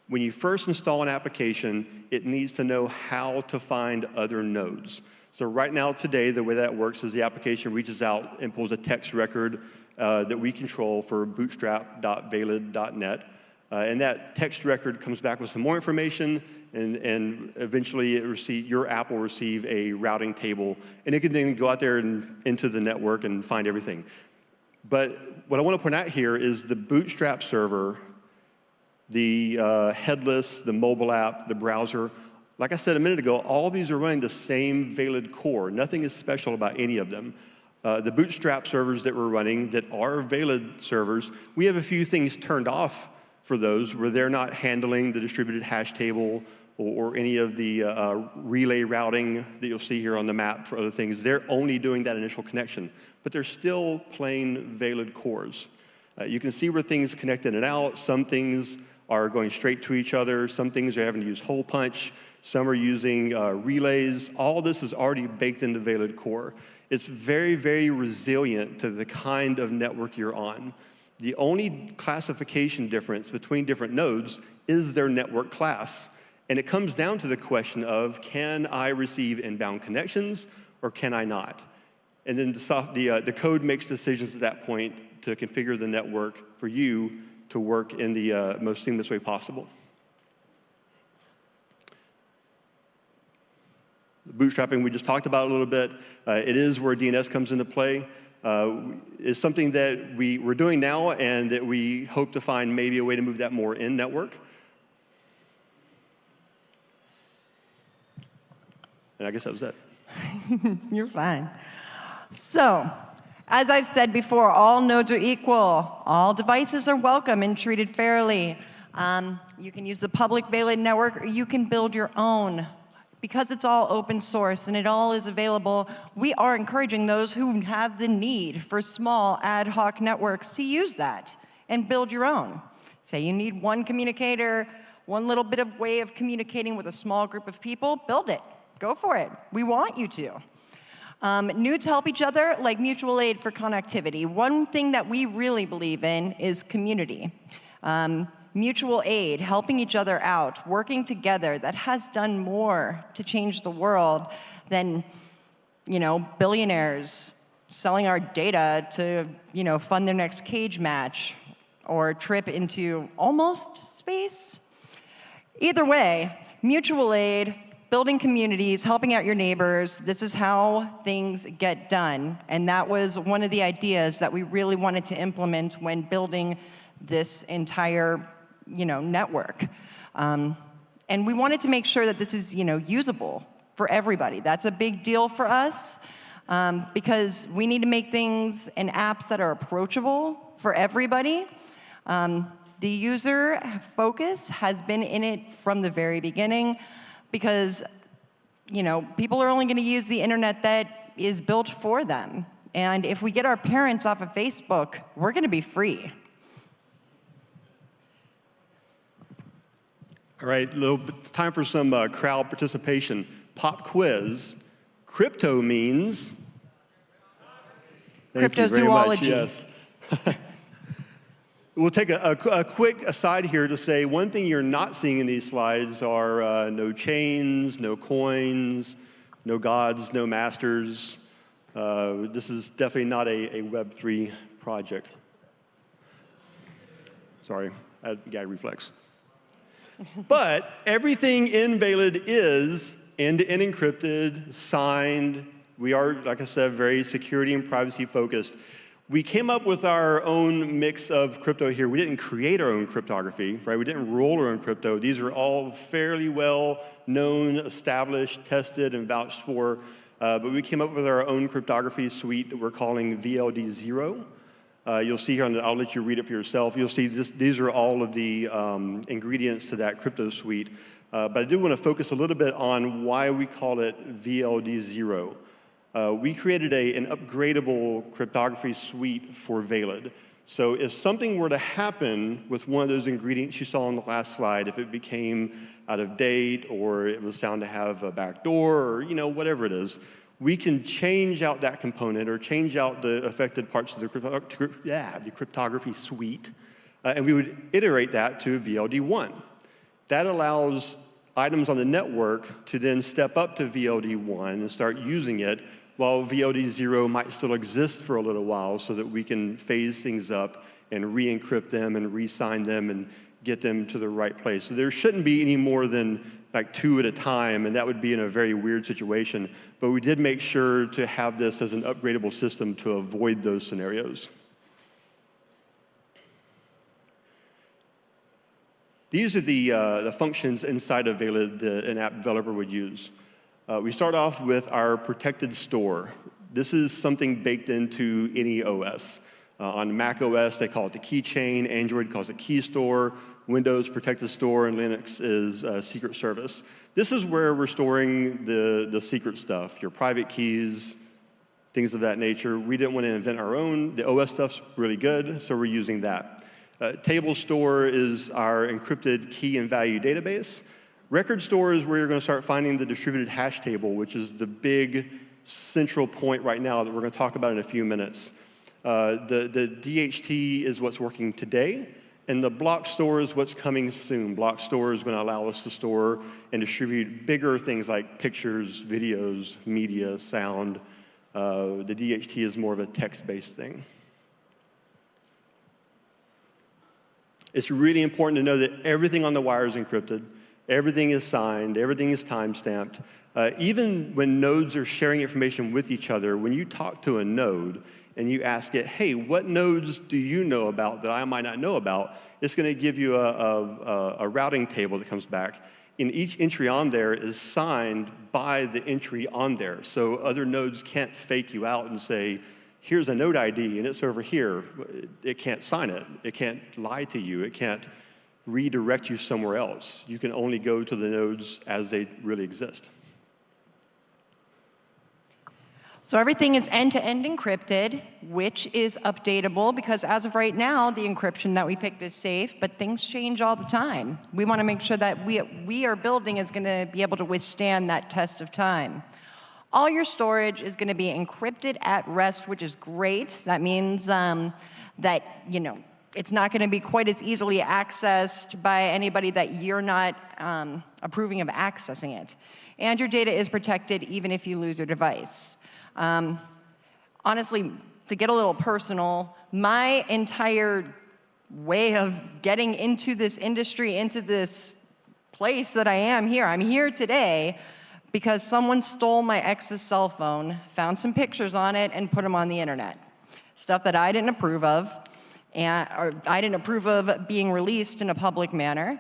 [SPEAKER 14] When you first install an application, it needs to know how to find other nodes. So right now, today, the way that works is the application reaches out and pulls a text record that we control for bootstrap.valid.net. And that text record comes back with some more information, and eventually your app will receive a routing table, and it can then go out there and into the network and find everything. But what I want to point out here is the Bootstrap server, the headless, the mobile app, the browser. Like I said a minute ago, all of these are running the same Valid core. Nothing is special about any of them. The Bootstrap servers that we're running that are Valid servers, we have a few things turned off for those where they're not handling the distributed hash table or any of the relay routing that you'll see here on the map for other things. They're only doing that initial connection, but they're still plain Valid cores. You can see where things connect in and out. Some things are going straight to each other. Some things are having to use hole punch. Some are using relays. All this is already baked into Valid core. It's very, very resilient to the kind of network you're on. The only classification difference between different nodes is their network class. And it comes down to the question of, can I receive inbound connections or can I not? And then the code makes decisions at that point to configure the network for you to work in the most seamless way possible. Bootstrapping, we just talked about a little bit. It is where DNS comes into play. Is something that we're doing now and that we hope to find maybe a way to move that more in network. And I guess that was it.
[SPEAKER 13] You're fine. So, as I've said before, all nodes are equal. All devices are welcome and treated fairly. You can use the public Valid network, or you can build your own. Because it's all open source and it all is available, we are encouraging those who have the need for small ad hoc networks to use that and build your own. Say you need one communicator, one little bit of way of communicating with a small group of people, build it. Go for it. We want you to. New to help each other, like mutual aid for connectivity. One thing that we really believe in is community. Mutual aid, helping each other out, working together, that has done more to change the world than, billionaires selling our data to, fund their next cage match or trip into almost space. Either way, mutual aid, building communities, helping out your neighbors, this is how things get done. And that was one of the ideas that we really wanted to implement when building this entire, network. And we wanted to make sure that this is, usable for everybody. That's a big deal for us because we need to make things and apps that are approachable for everybody. The user focus has been in it from the very beginning because, people are only going to use the internet that is built for them. And if we get our parents off of Facebook, we're going to be free.
[SPEAKER 14] All right, time for some crowd participation. Pop quiz. Crypto means? Thank you very much, yes. We'll take a quick aside here to say one thing you're not seeing in these slides are no chains, no coins, no gods, no masters. This is definitely not a Web3 project. Sorry, I had a gag reflex. But everything in Valid is end-to-end encrypted, signed. We are, like I said, very security and privacy focused. We came up with our own mix of crypto here. We didn't create our own cryptography, right? We didn't roll our own crypto. These are all fairly well known, established, tested, and vouched for. But we came up with our own cryptography suite that we're calling VLD0. You'll see here, I'll let you read it for yourself. You'll see these are all of the ingredients to that crypto suite. But I do want to focus a little bit on why we call it VLD0. We created an upgradable cryptography suite for Valid. So if something were to happen with one of those ingredients you saw on the last slide, if it became out of date or it was found to have a backdoor or whatever it is, we can change out that component or change out the affected parts of the cryptography suite, and we would iterate that to VLD1. That allows items on the network to then step up to VLD1 and start using it, while VLD0 might still exist for a little while so that we can phase things up and re-encrypt them and re-sign them and get them to the right place. So there shouldn't be any more than like 2 at a time, and that would be in a very weird situation. But we did make sure to have this as an upgradable system to avoid those scenarios. These are the functions inside of Valid that an app developer would use. We start off with our protected store. This is something baked into any OS. On Mac OS, they call it the keychain. Android calls it key store. Windows, protected store, and Linux is secret service. This is where we're storing the secret stuff, your private keys, things of that nature. We didn't want to invent our own. The OS stuff's really good, so we're using that. Table store is our encrypted key and value database. Record store is where you're going to start finding the distributed hash table, which is the big central point right now that we're going to talk about in a few minutes. The DHT is what's working today, and the block store is what's coming soon. Block store is going to allow us to store and distribute bigger things like pictures, videos, media, sound. The DHT is more of a text-based thing. It's really important to know that everything on the wire is encrypted. Everything is signed, everything is time-stamped. Even when nodes are sharing information with each other, when you talk to a node and you ask it, hey, what nodes do you know about that I might not know about? It's going to give you a routing table that comes back. And each entry on there is signed by the entry on there. So other nodes can't fake you out and say, here's a node ID and it's over here. It can't sign it. It can't lie to you. It can't redirect you somewhere else. You can only go to the nodes as they really exist.
[SPEAKER 13] So everything is end-to-end encrypted. which is updatable, because as of right now, the encryption that we picked is safe, but things change all the time. We want to make sure that we are building is going to be able to withstand that test of time. All your storage is going to be encrypted at rest, which is great. That means that, you know, it's not going to be quite as easily accessed by anybody that you're not approving of accessing it. And your data is protected even if you lose your device. Honestly, to get a little personal, my entire way of getting into this industry, into this place that I am here, I'm here today because someone stole my ex's cell phone, found some pictures on it, and put them on the internet. Stuff that I didn't approve of, or I didn't approve of being released in a public manner,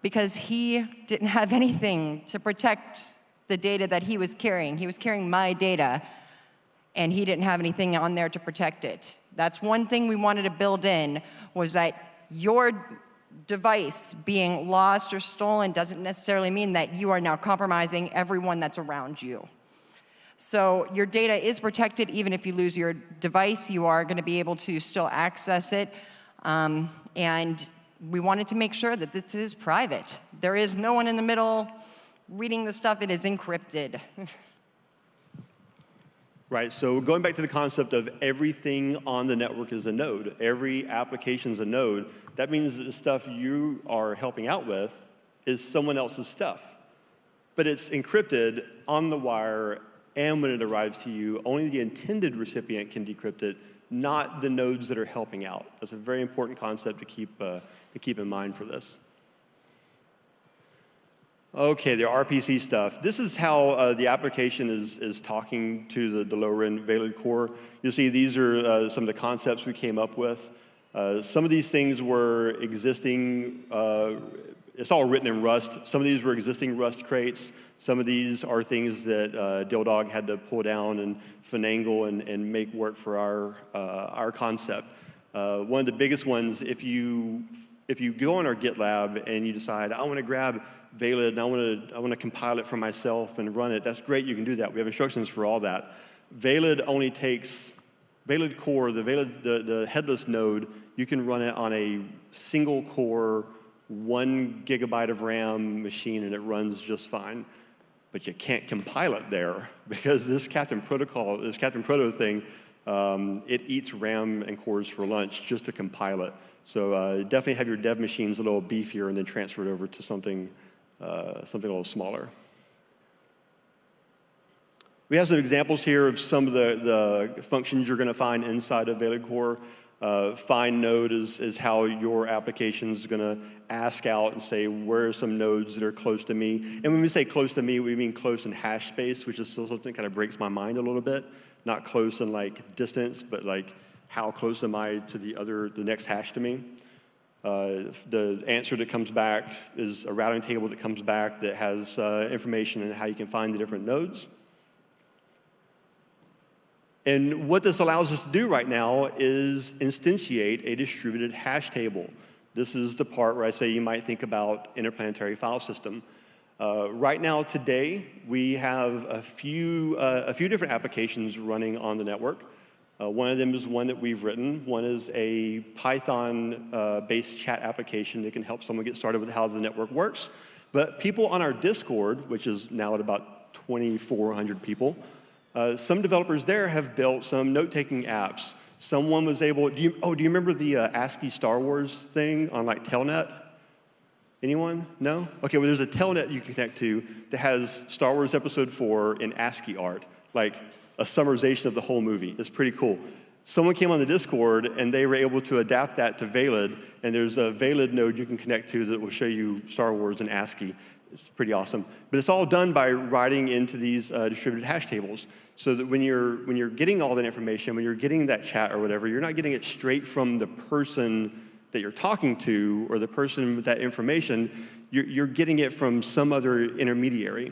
[SPEAKER 13] because he didn't have anything to protect the data that he was carrying. He was carrying my data, and he didn't have anything on there to protect it. That's one thing we wanted to build in, was that your device being lost or stolen doesn't necessarily mean that you are now compromising everyone that's around you. So your data is protected. Even if you lose your device, you are going to be able to still access it. And we wanted to make sure that this is private. There is no one in the middle reading the stuff. It is encrypted.
[SPEAKER 14] Right, so going back to the concept of everything on the network is a node, every application is a node, that means that the stuff you are helping out with is someone else's stuff. But it's encrypted on the wire, and when it arrives to you, only the intended recipient can decrypt it, not the nodes that are helping out. That's a very important concept to keep in mind for this. Okay, the RPC stuff. This is how the application is talking to the lower-end Valid core. You'll see these are some of the concepts we came up with. Some of these things were existing, it's all written in Rust. Some of these were existing Rust crates. Some of these are things that Dildog had to pull down and finagle and make work for our concept. One of the biggest ones, if you go on our GitLab and you decide, I want to grab Valid and I want to compile it for myself and run it, that's great, you can do that. We have instructions for all that. Valid only takes, Valid core, the headless node, you can run it on a single core, 1 gigabyte of RAM machine, and it runs just fine. But you can't compile it there because this Captain Proto thing, it eats RAM and cores for lunch just to compile it. So definitely have your dev machines a little beefier and then transfer it over to something a little smaller. We have some examples here of some of the functions you're going to find inside of Valid core. Find node is how your application is going to ask out and say, where are some nodes that are close to me? And when we say close to me, we mean close in hash space, which is still something that kind of breaks my mind a little bit. Not close in like distance, but like how close am I to the next hash to me? The answer that comes back is a routing table that comes back that has information on how you can find the different nodes. And what this allows us to do right now is instantiate a distributed hash table. This is the part where I say you might think about interplanetary file system. Right now, today, we have a few different applications running on the network. One of them is one that we've written. One is a Python-based chat application that can help someone get started with how the network works. But people on our Discord, which is now at about 2,400 people, some developers there have built some note-taking apps. Someone was able, do you remember the ASCII Star Wars thing on like Telnet? Anyone? No? Okay, well there's a Telnet you can connect to that has Star Wars Episode 4 in ASCII art, like a summarization of the whole movie. It's pretty cool. Someone came on the Discord and they were able to adapt that to Valid, and there's a Valid node you can connect to that will show you Star Wars in ASCII. It's pretty awesome. But it's all done by writing into these distributed hash tables, so that when you're getting all that information, when you're getting that chat or whatever, you're not getting it straight from the person that you're talking to or the person with that information. You're getting it from some other intermediary.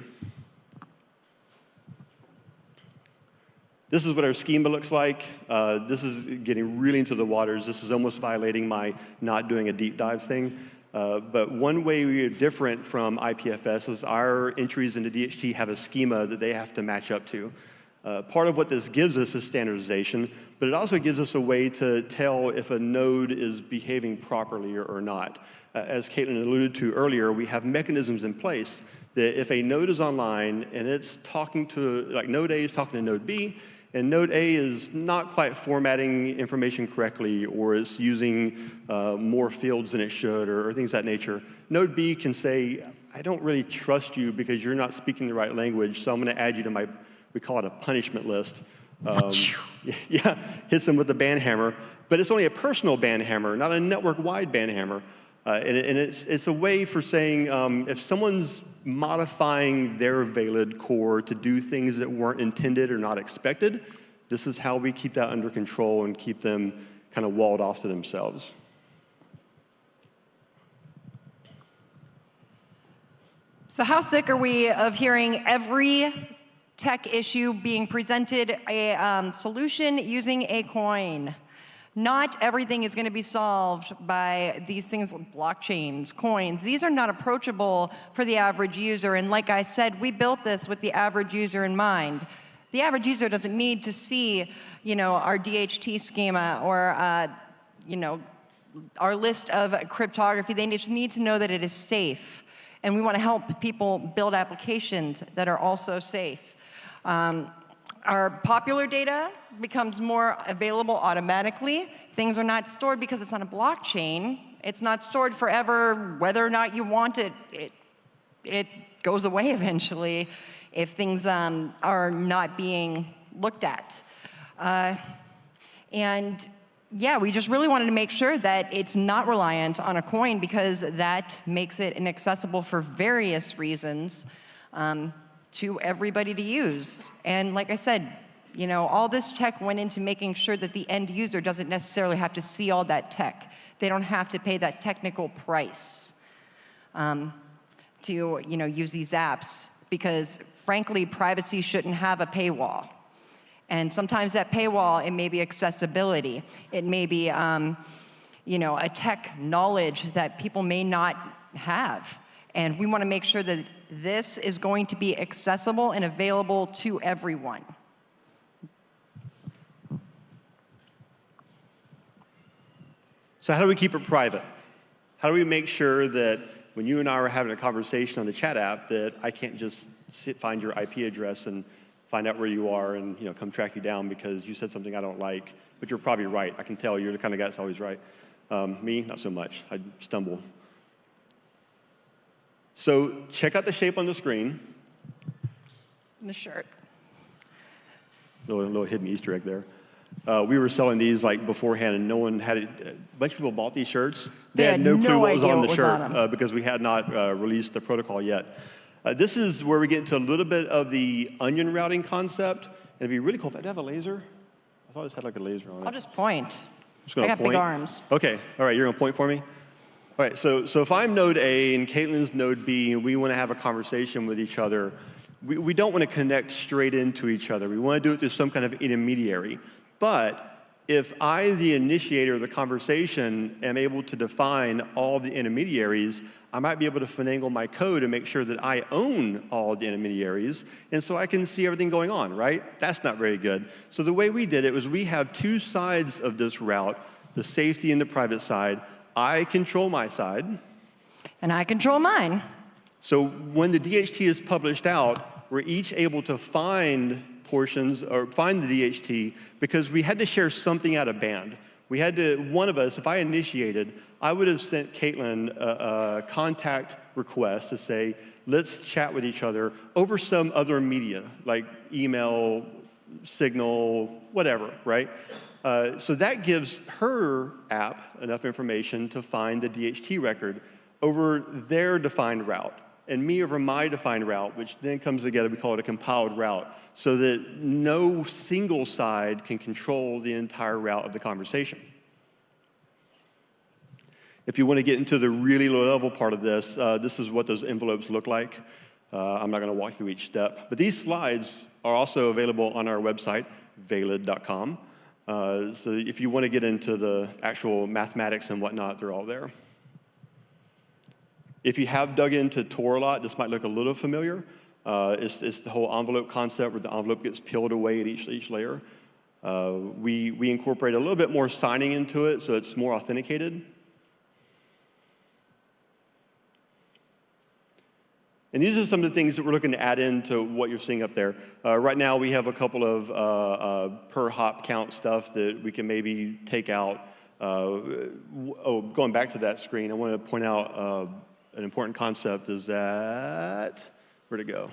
[SPEAKER 14] This is what our schema looks like. This is getting really into the waters. This is almost violating my not doing a deep dive thing. But one way we are different from IPFS is our entries into DHT have a schema that they have to match up to. Part of what this gives us is standardization, but it also gives us a way to tell if a node is behaving properly or not. As Caitlin alluded to earlier, we have mechanisms in place that if a node is online and it's talking to, like node A is talking to node B, and node A is not quite formatting information correctly, or is using more fields than it should, or things of that nature, node B can say, I don't really trust you because you're not speaking the right language, so I'm going to add you to my, we call it a punishment list. Yeah, hits them with the ban hammer, but it's only a personal ban hammer, not a network-wide ban hammer. And it's a way for saying if someone's modifying their valid core to do things that weren't intended or not expected, this is how we keep that under control and keep them kind of walled off to themselves.
[SPEAKER 13] So how sick are we of hearing every tech issue being presented a solution using a coin? Not everything is going to be solved by these things like blockchains, coins. These are not approachable for the average user. And like I said, we built this with the average user in mind. The average user doesn't need to see, our DHT schema or, our list of cryptography. They just need to know that it is safe. And we want to help people build applications that are also safe. Our popular data becomes more available automatically. Things are not stored because it's on a blockchain. It's not stored forever, whether or not you want it. It goes away eventually if things are not being looked at. And yeah, we just really wanted to make sure that it's not reliant on a coin because that makes it inaccessible for various reasons to everybody to use. And like I said, all this tech went into making sure that the end user doesn't necessarily have to see all that tech. They don't have to pay that technical price to use these apps because, frankly, privacy shouldn't have a paywall. And sometimes that paywall, it may be accessibility. It may be, a tech knowledge that people may not have. And we want to make sure that this is going to be accessible and available to everyone.
[SPEAKER 14] So how do we keep it private? How do we make sure that when you and I are having a conversation on the chat app that I can't just find your IP address and find out where you are and come track you down because you said something I don't like, but you're probably right. I can tell you're the kind of guy that's always right. Me, not so much. I stumble. So check out the shape on the screen.
[SPEAKER 13] The shirt.
[SPEAKER 14] Little hidden Easter egg there. We were selling these beforehand, and no one had it. A bunch of people bought these shirts. They had no clue what was on the shirt because we had not released the protocol yet. This is where we get into a little bit of the onion routing concept. And it'd be really cool if I have a laser. I thought this had like a laser on it.
[SPEAKER 13] I'll just point.
[SPEAKER 14] I
[SPEAKER 13] got big arms.
[SPEAKER 14] Okay, all right, you're gonna point for me? All right, so if I'm node A and Caitlin's node B and we want to have a conversation with each other, we don't want to connect straight into each other. We want to do it through some kind of intermediary. But if I, the initiator of the conversation, am able to define all the intermediaries, I might be able to finagle my code and make sure that I own all the intermediaries, and so I can see everything going on, right? That's not very good. So the way we did it was we have two sides of this route, the safety and the private side. I control my side.
[SPEAKER 13] And I control mine.
[SPEAKER 14] So when the DHT is published out, we're each able to find portions or find the DHT because we had to share something out of band. We had to, one of us, if I initiated, I would have sent Caitlin a contact request to say, let's chat with each other over some other media, like email, Signal, whatever, right? So that gives her app enough information to find the DHT record over their defined route, and me over my defined route, which then comes together, we call it a compiled route, so that no single side can control the entire route of the conversation. If you want to get into the really low-level part of this, this is what those envelopes look like. I'm not going to walk through each step, but these slides are also available on our website, valid.com. So if you want to get into the actual mathematics and whatnot, they're all there. If you have dug into Tor a lot, this might look a little familiar. It's the whole envelope concept where the envelope gets peeled away at each layer. We incorporate a little bit more signing into it, so it's more authenticated. And these are some of the things that we're looking to add into what you're seeing up there. Right now, we have a couple of per hop count stuff that we can maybe take out. Going back to that screen, I want to point out an important concept is that, where'd it go?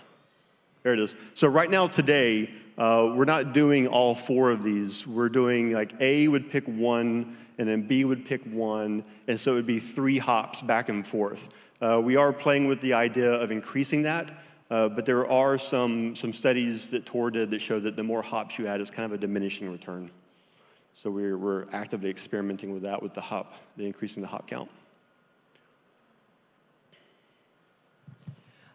[SPEAKER 14] There it is. So right now, today, we're not doing all 4 of these. We're doing like A would pick 1, and then B would pick 1, and so it would be 3 hops back and forth. We are playing with the idea of increasing that, but there are some studies that Tor did that show that the more hops you add, it's kind of a diminishing return. So we're actively experimenting with that with the increasing the hop count.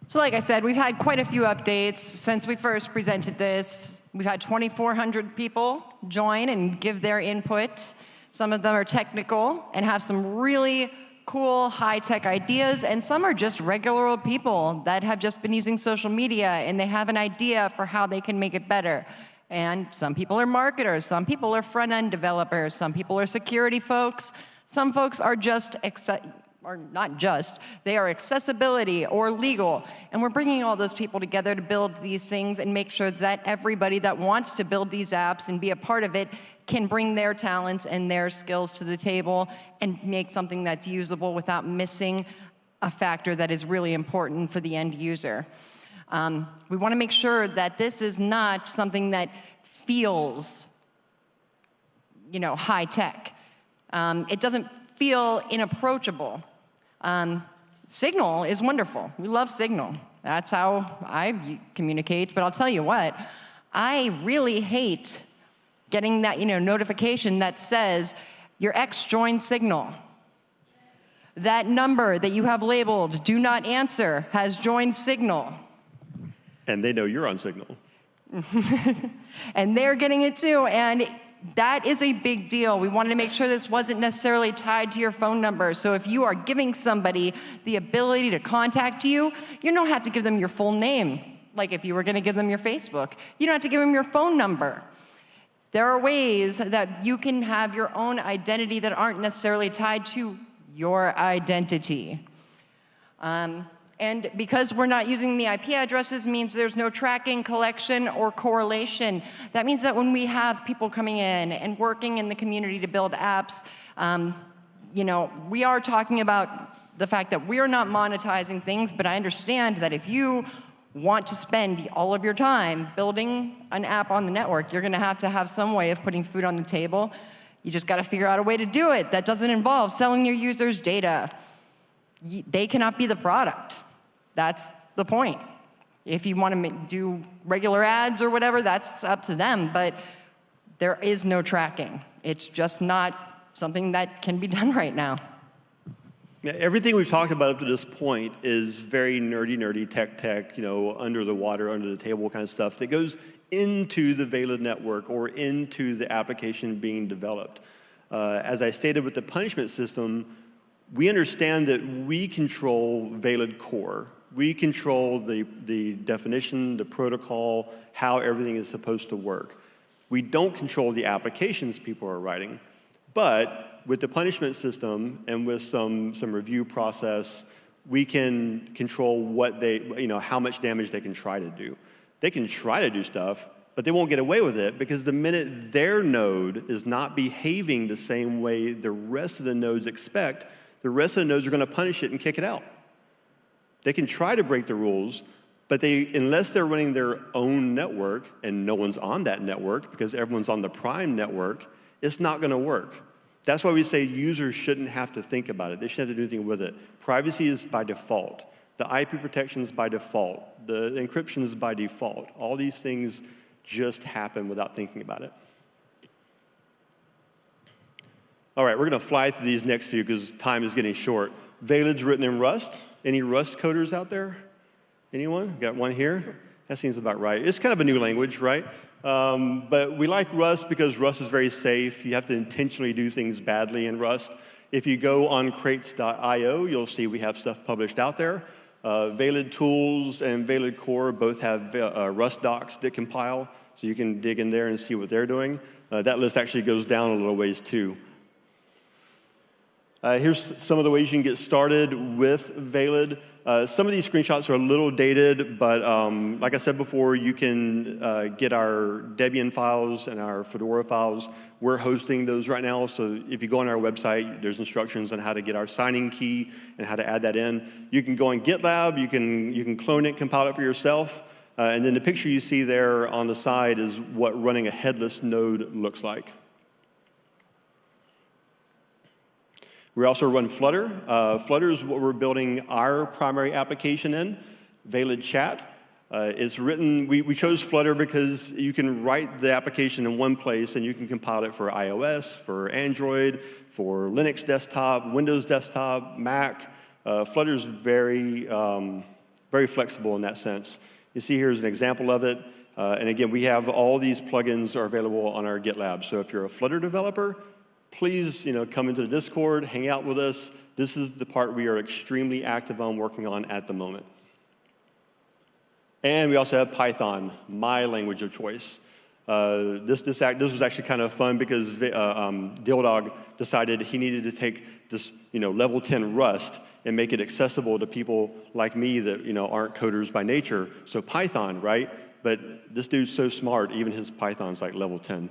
[SPEAKER 13] So like I said, we've had quite a few updates since we first presented this. We've had 2,400 people join and give their input. Some of them are technical and have some really cool high-tech ideas, and some are just regular old people that have just been using social media and they have an idea for how they can make it better. And some people are marketers, some people are front-end developers, some people are security folks, some folks are just or not just, they are accessibility or legal. And we're bringing all those people together to build these things and make sure that everybody that wants to build these apps and be a part of it can bring their talents and their skills to the table and make something that's usable without missing a factor that is really important for the end user. We want to make sure that this is not something that feels, high tech. It doesn't feel inapproachable. Signal is wonderful. We love Signal. That's how I communicate. But I'll tell you what, I really hate getting that notification that says your ex joined Signal. That number that you have labeled "Do Not Answer" has joined Signal.
[SPEAKER 14] And they know you're on Signal.
[SPEAKER 13] And they're getting it too. And that is a big deal. We wanted to make sure this wasn't necessarily tied to your phone number. So if you are giving somebody the ability to contact you, you don't have to give them your full name. Like if you were going to give them your Facebook, you don't have to give them your phone number. There are ways that you can have your own identity that aren't necessarily tied to your identity. And because we're not using the IP addresses means there's no tracking, collection, or correlation. That means that when we have people coming in and working in the community to build apps, we are talking about the fact that we are not monetizing things, but I understand that if you want to spend all of your time building an app on the network, you're gonna have to have some way of putting food on the table. You just gotta figure out a way to do it. That doesn't involve selling your users data. They cannot be the product. That's the point. If you want to do regular ads or whatever, that's up to them, but there is no tracking. It's just not something that can be done right now.
[SPEAKER 14] Yeah, everything we've talked about up to this point is very nerdy, tech, under the water, under the table kind of stuff that goes into the Valid network or into the application being developed. As I stated with the punishment system, we understand that we control Valid core. We control the definition, the protocol, how everything is supposed to work. We don't control the applications people are writing. But with the punishment system and with some review process, we can control what how much damage they can try to do. They can try to do stuff, but they won't get away with it because the minute their node is not behaving the same way the rest of the nodes expect, the rest of the nodes are going to punish it and kick it out. They can try to break the rules, but unless they're running their own network and no one's on that network because everyone's on the prime network, it's not going to work. That's why we say users shouldn't have to think about it. They shouldn't have to do anything with it. Privacy is by default. The IP protection is by default. The encryption is by default. All these things just happen without thinking about it. All right, we're going to fly through these next few because time is getting short. Valid's written in Rust. Any Rust coders out there? Anyone? Got one here? That seems about right. It's kind of a new language, right? But we like Rust because Rust is very safe. You have to intentionally do things badly in Rust. If you go on crates.io, you'll see we have stuff published out there. Valid Tools and Valid Core both have Rust docs that compile, so you can dig in there and see what they're doing. That list actually goes down a little ways too. Here's some of the ways you can get started with Valid. Some of these screenshots are a little dated, but like I said before, you can get our Debian files and our Fedora files. We're hosting those right now, so if you go on our website, there's instructions on how to get our signing key and how to add that in. You can go on GitLab, you can clone it, compile it for yourself, and then the picture you see there on the side is what running a headless node looks like. We also run Flutter. Flutter is what we're building our primary application in, Valid Chat. It's written, we chose Flutter because you can write the application in one place and you can compile it for iOS, for Android, for Linux desktop, Windows desktop, Mac. Flutter is very, very flexible in that sense. You see here is an example of it. And again, we have all these plugins are available on our GitLab. So if you're a Flutter developer, please, come into the Discord, hang out with us. This is the part we are extremely active on working on at the moment. And we also have Python, my language of choice. This was actually kind of fun because Dildog decided he needed to take this, level 10 Rust and make it accessible to people like me that, aren't coders by nature. So Python, right? But this dude's so smart, even his Python's like level 10.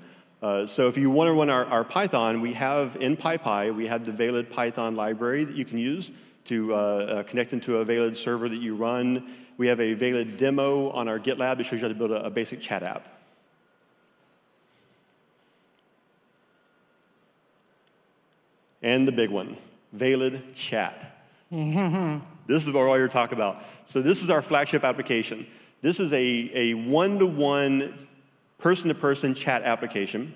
[SPEAKER 14] So if you want to run our Python, we have in PyPy, we have the Valid Python library that you can use to connect into a Valid server that you run. We have a Valid demo on our GitLab that shows you how to build a basic chat app. And the big one, Valid Chat. This is what we're all here to talk about. So this is our flagship application. This is a one-to-one person-to-person chat application,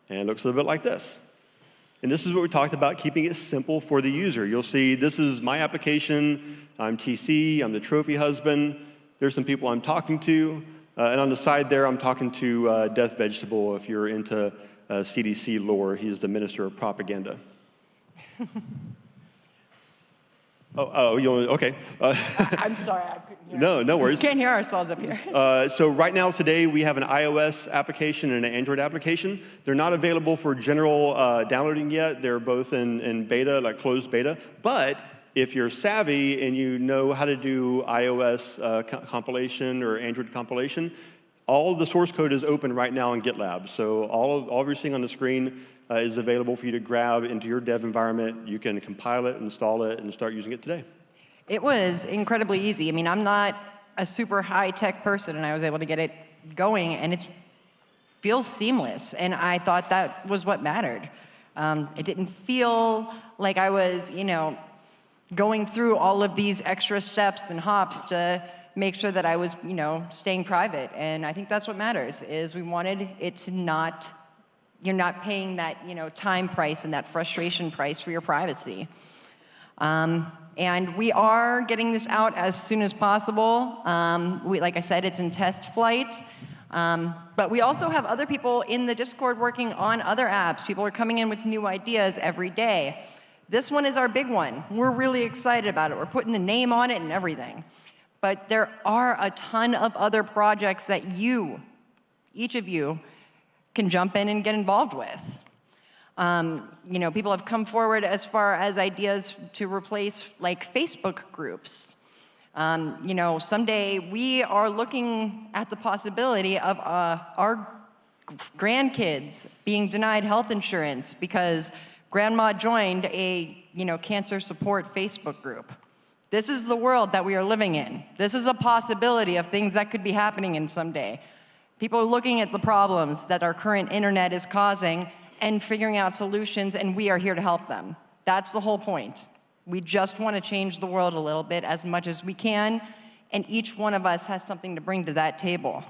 [SPEAKER 14] and it looks a little bit like this. And this is what we talked about, keeping it simple for the user. You'll see this is my application. I'm TC. I'm the trophy husband. There's some people I'm talking to. And on the side there, I'm talking to Death Vegetable. If you're into CDC lore, he's the minister of propaganda. Okay.
[SPEAKER 13] I'm sorry, I couldn't hear.
[SPEAKER 14] No worries.
[SPEAKER 13] We can't hear ourselves up here.
[SPEAKER 14] So right now, today, we have an iOS application and an Android application. They're not available for general downloading yet. They're both in beta, like closed beta. But if you're savvy and you know how to do iOS compilation or Android compilation, all of the source code is open right now in GitLab. So all of you're seeing on the screen is available for you to grab into your dev environment. You can compile it, install it, and start using it today.
[SPEAKER 13] It was incredibly easy. I mean, I'm not a super high-tech person, and I was able to get it going, and it feels seamless. And I thought that was what mattered. It didn't feel like I was, going through all of these extra steps and hops to make sure that I was, staying private. And I think that's what matters, is we wanted it to not, you're not paying that, time price and that frustration price for your privacy. And we are getting this out as soon as possible. Like I said, it's in test flight. But we also have other people in the Discord working on other apps. People are coming in with new ideas every day. This one is our big one. We're really excited about it. We're putting the name on it and everything. But there are a ton of other projects that each of you, can jump in and get involved with. People have come forward as far as ideas to replace like Facebook groups. Someday we are looking at the possibility of our grandkids being denied health insurance because grandma joined a cancer support Facebook group. This is the world that we are living in. This is a possibility of things that could be happening in someday. People are looking at the problems that our current internet is causing and figuring out solutions, and we are here to help them. That's the whole point. We just want to change the world a little bit as much as we can, and each one of us has something to bring to that table.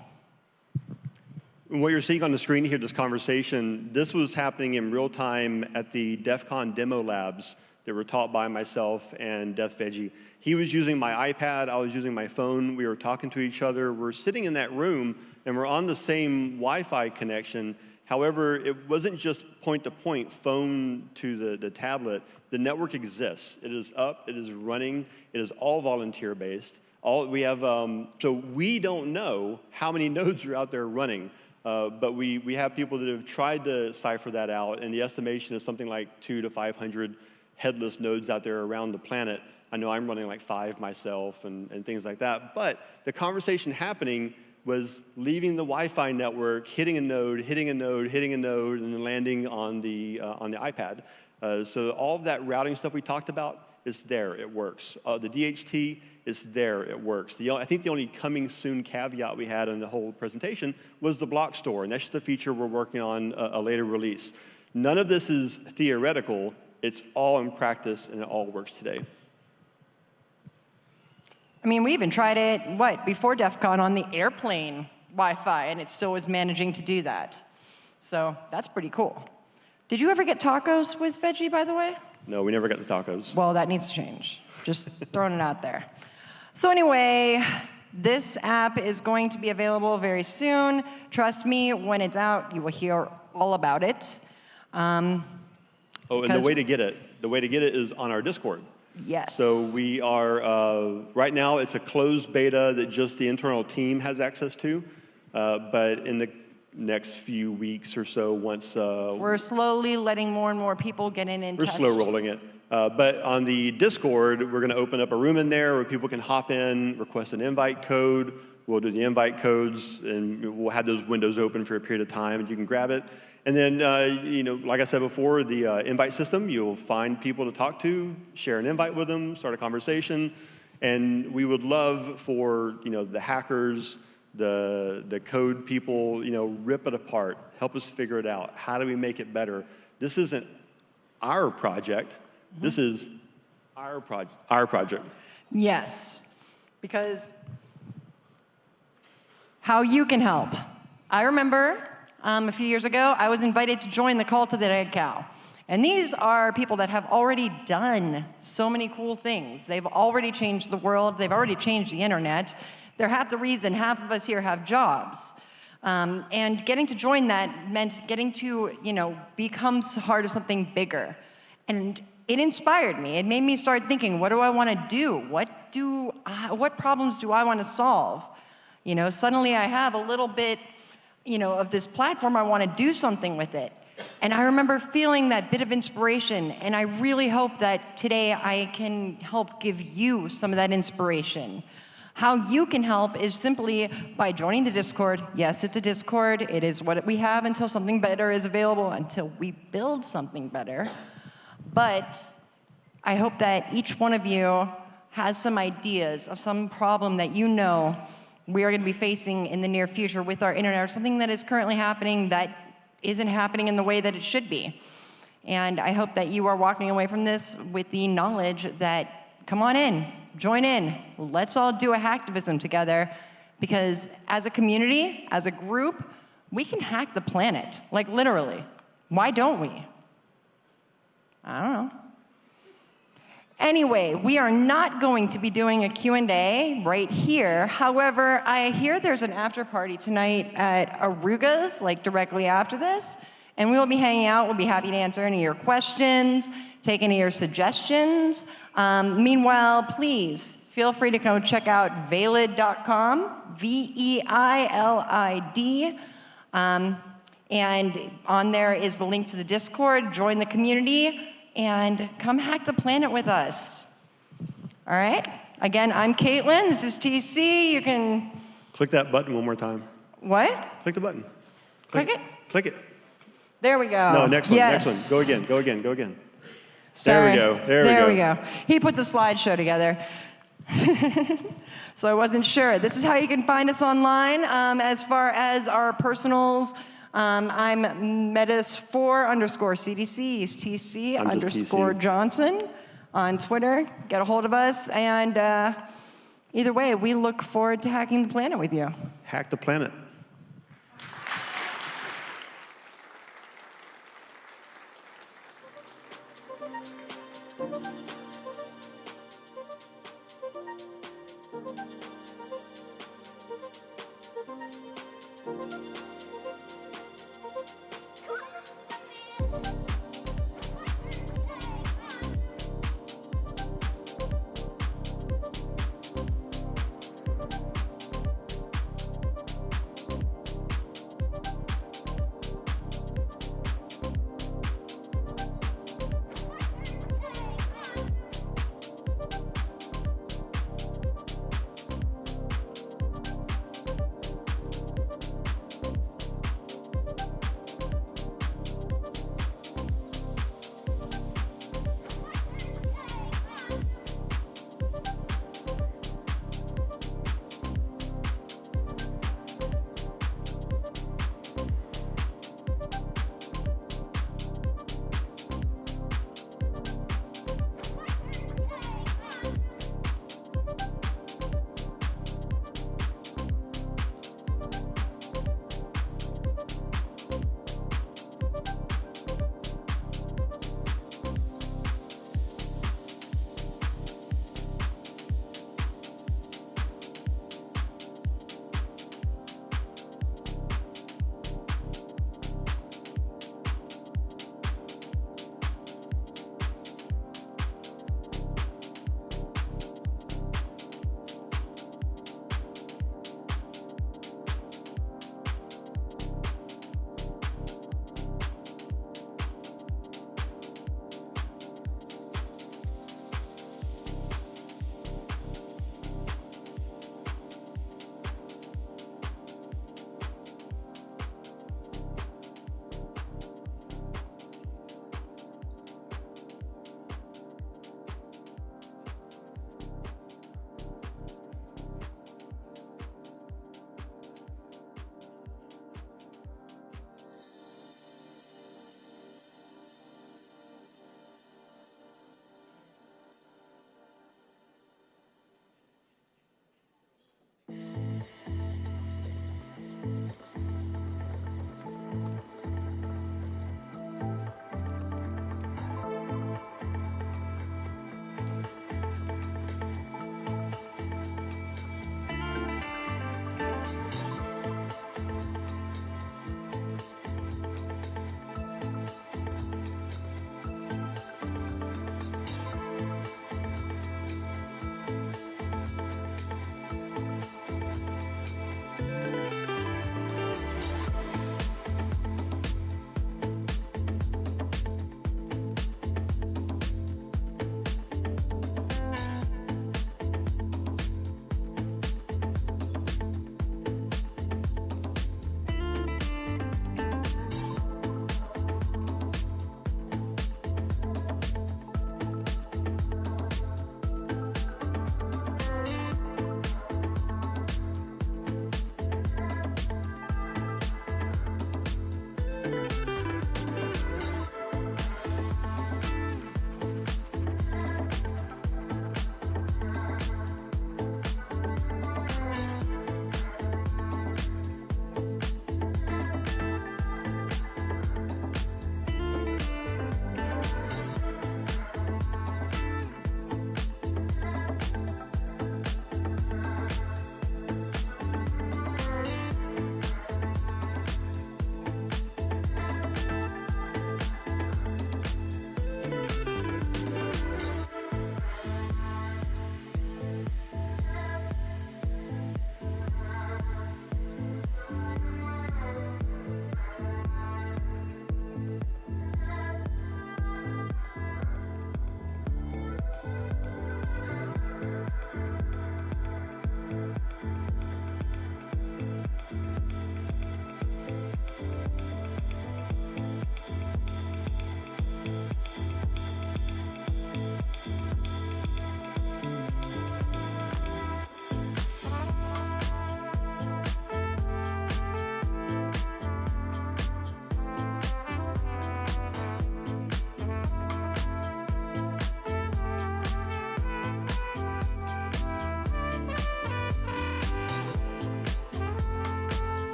[SPEAKER 14] What you're seeing on the screen here, this conversation, this was happening in real time at the DEF CON demo labs that were taught by myself and Death Veggie. He was using my iPad, I was using my phone, we were talking to each other, we're sitting in that room, and we're on the same Wi-Fi connection. However, it wasn't just point-to-point, phone to the tablet. The network exists. It is up, it is running, it is all volunteer-based. So we don't know how many nodes are out there running, but we have people that have tried to cipher that out, and the estimation is something like 200 to 500 headless nodes out there around the planet. I know I'm running like 5 myself and things like that, but the conversation happening was leaving the Wi-Fi network, hitting a node, hitting a node, hitting a node, and then landing on the iPad. So all of that routing stuff we talked about is there, it works. The DHT is there, it works. I think the only coming soon caveat we had in the whole presentation was the block store, and that's just a feature we're working on a later release. None of this is theoretical, it's all in practice, and it all works today.
[SPEAKER 13] I mean, we even tried it, before DEF CON on the airplane Wi-Fi, and it still was managing to do that. So that's pretty cool. Did you ever get tacos with Veggie, by the way?
[SPEAKER 14] No, we never got the tacos.
[SPEAKER 13] Well, that needs to change. Just throwing it out there. So anyway, this app is going to be available very soon. Trust me, when it's out, you will hear all about it.
[SPEAKER 14] And the way to get it is on our Discord.
[SPEAKER 13] Yes.
[SPEAKER 14] So we are, right now it's a closed beta that just the internal team has access to, but in the next few weeks or so, once...
[SPEAKER 13] we're slowly letting more and more people get in and test.
[SPEAKER 14] We're slow rolling it. But on the Discord, we're going to open up a room in there where people can hop in, request an invite code. We'll do the invite codes, and we'll have those windows open for a period of time, and you can grab it. And then, like I said before, the invite system, you'll find people to talk to, share an invite with them, start a conversation. And we would love for, the hackers, the code people, rip it apart, help us figure it out. How do we make it better? This isn't our project. This is our project.
[SPEAKER 13] Yes, because how you can help. I remember a few years ago, I was invited to join the Cult of the Dead Cow. And these are people that have already done so many cool things. They've already changed the world. They've already changed the internet. They're half the reason half of us here have jobs. And getting to join that meant getting to, become part of something bigger. And it inspired me. It made me start thinking, what do I want to do? What problems do I want to solve? Suddenly I have a little bit, of this platform, I want to do something with it. And I remember feeling that bit of inspiration, and I really hope that today I can help give you some of that inspiration. How you can help is simply by joining the Discord. Yes, it's a Discord. It is what we have until something better is available, until we build something better. But I hope that each one of you has some ideas of some problem that we are going to be facing in the near future with our internet, or something that is currently happening that isn't happening in the way that it should be. And I hope that you are walking away from this with the knowledge that, come on in, join in, let's all do a hacktivism together, because as a community, as a group, we can hack the planet, like literally. Why don't we? I don't know. Anyway, we are not going to be doing a Q&A right here. However, I hear there's an after party tonight at Aruga's, like directly after this, and we'll be hanging out. We'll be happy to answer any of your questions, take any of your suggestions. Meanwhile, please feel free to go check out veilid.com, V-E-I-L-I-D. And on there is the link to the Discord. Join the community and come hack the planet with us. All right? Again, I'm Caitlin. This is TC. You can...
[SPEAKER 14] Click that button one more time.
[SPEAKER 13] What?
[SPEAKER 14] Click the button.
[SPEAKER 13] Click it?
[SPEAKER 14] Click it.
[SPEAKER 13] There we go.
[SPEAKER 14] No, next one.
[SPEAKER 13] Yes.
[SPEAKER 14] Next one. Go again. Go again. Go again.
[SPEAKER 13] Sorry.
[SPEAKER 14] There we go.
[SPEAKER 13] There we go. He put the slideshow together. So I wasn't sure. This is how you can find us online. As far as our personals, I'm metis4_CDC, he's TC_ Johnson on Twitter. Get a hold of us, and either way, we look forward to hacking the planet with you.
[SPEAKER 14] Hack the planet.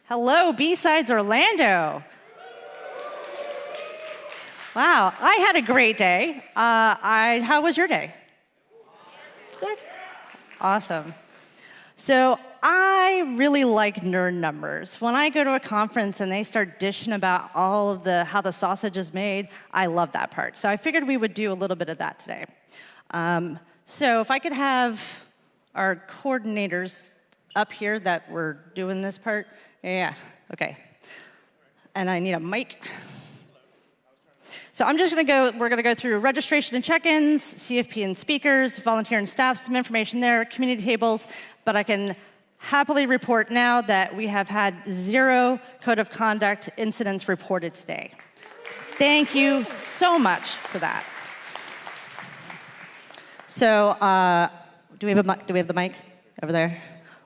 [SPEAKER 2] Hello, BSides Orlando. Wow, I had a great day. How was your day? Good. Awesome. So I really like nerd numbers. When I go to a conference and they start dishing about all of how the sausage is made, I love that part. So I figured we would do a little bit of that today. So if I could have our coordinators up here that were doing this part. Yeah, okay. And I need a mic. So we're gonna go through registration and check-ins, CFP and speakers, volunteer and staff, some information there, community tables, but I can happily report now that we have had 0 code of conduct incidents reported today. Thank you so much for that. So, do we have the mic over there?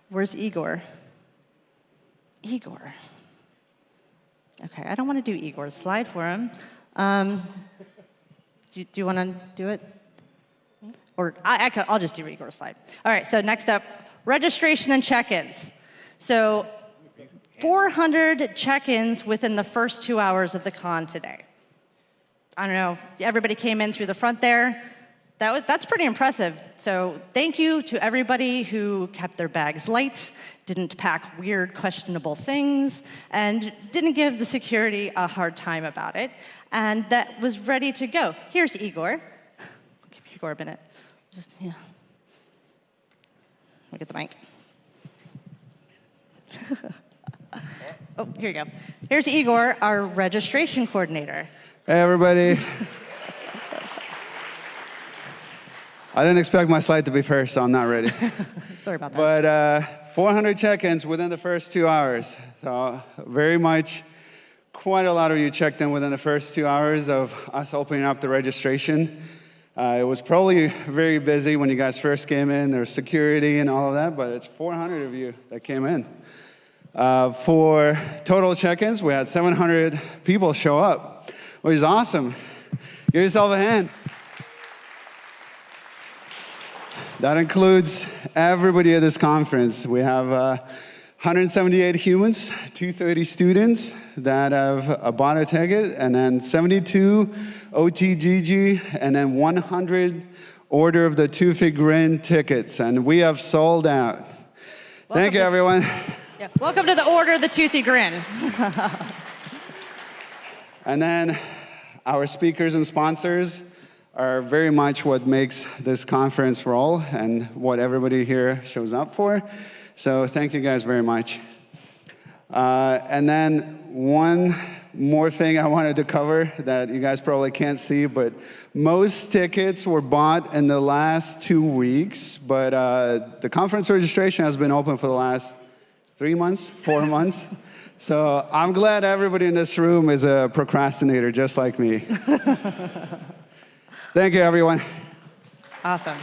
[SPEAKER 2] Where's Igor? Igor. Okay, I don't want to do Igor's slide for him. Do you want to do it? Or I'll just do Igor's slide. All right, so next up, registration and check-ins. So 400 check-ins within the first 2 hours of the con today. I don't know, everybody came in through the front there. That's pretty impressive. So thank you to everybody who kept their bags light, didn't pack weird, questionable things, and didn't give the security a hard time about it, and that was ready to go. Here's Igor. I'll give Igor a minute. Let me get the mic. Oh, here you go. Here's Igor, our registration coordinator.
[SPEAKER 15] Hey, everybody. I didn't expect my slide to be first, so I'm not ready.
[SPEAKER 2] Sorry about that.
[SPEAKER 15] But 400 check-ins within the first 2 hours. So very much, quite a lot of you checked in within the first 2 hours of us opening up the registration. It was probably very busy when you guys first came in. There was security and all of that, but it's 400 of you that came in. For total check-ins, we had 700 people show up, which is awesome. Give yourself a hand. That includes everybody at this conference. We have 178 humans, 230 students that have bought a ticket, and then 72 OTGG, and then 100 Order of the Toothy Grin tickets, and we have sold out. Thank you, everyone.
[SPEAKER 2] Yeah. Welcome to the Order of the Toothy Grin.
[SPEAKER 15] And then our speakers and sponsors are very much what makes this conference roll and what everybody here shows up for. So thank you guys very much. And then one more thing I wanted to cover that you guys probably can't see, but most tickets were bought in the last 2 weeks, but the conference registration has been open for the last 3 months, 4 months. So I'm glad everybody in this room is a procrastinator just like me. Thank you, everyone.
[SPEAKER 2] Awesome.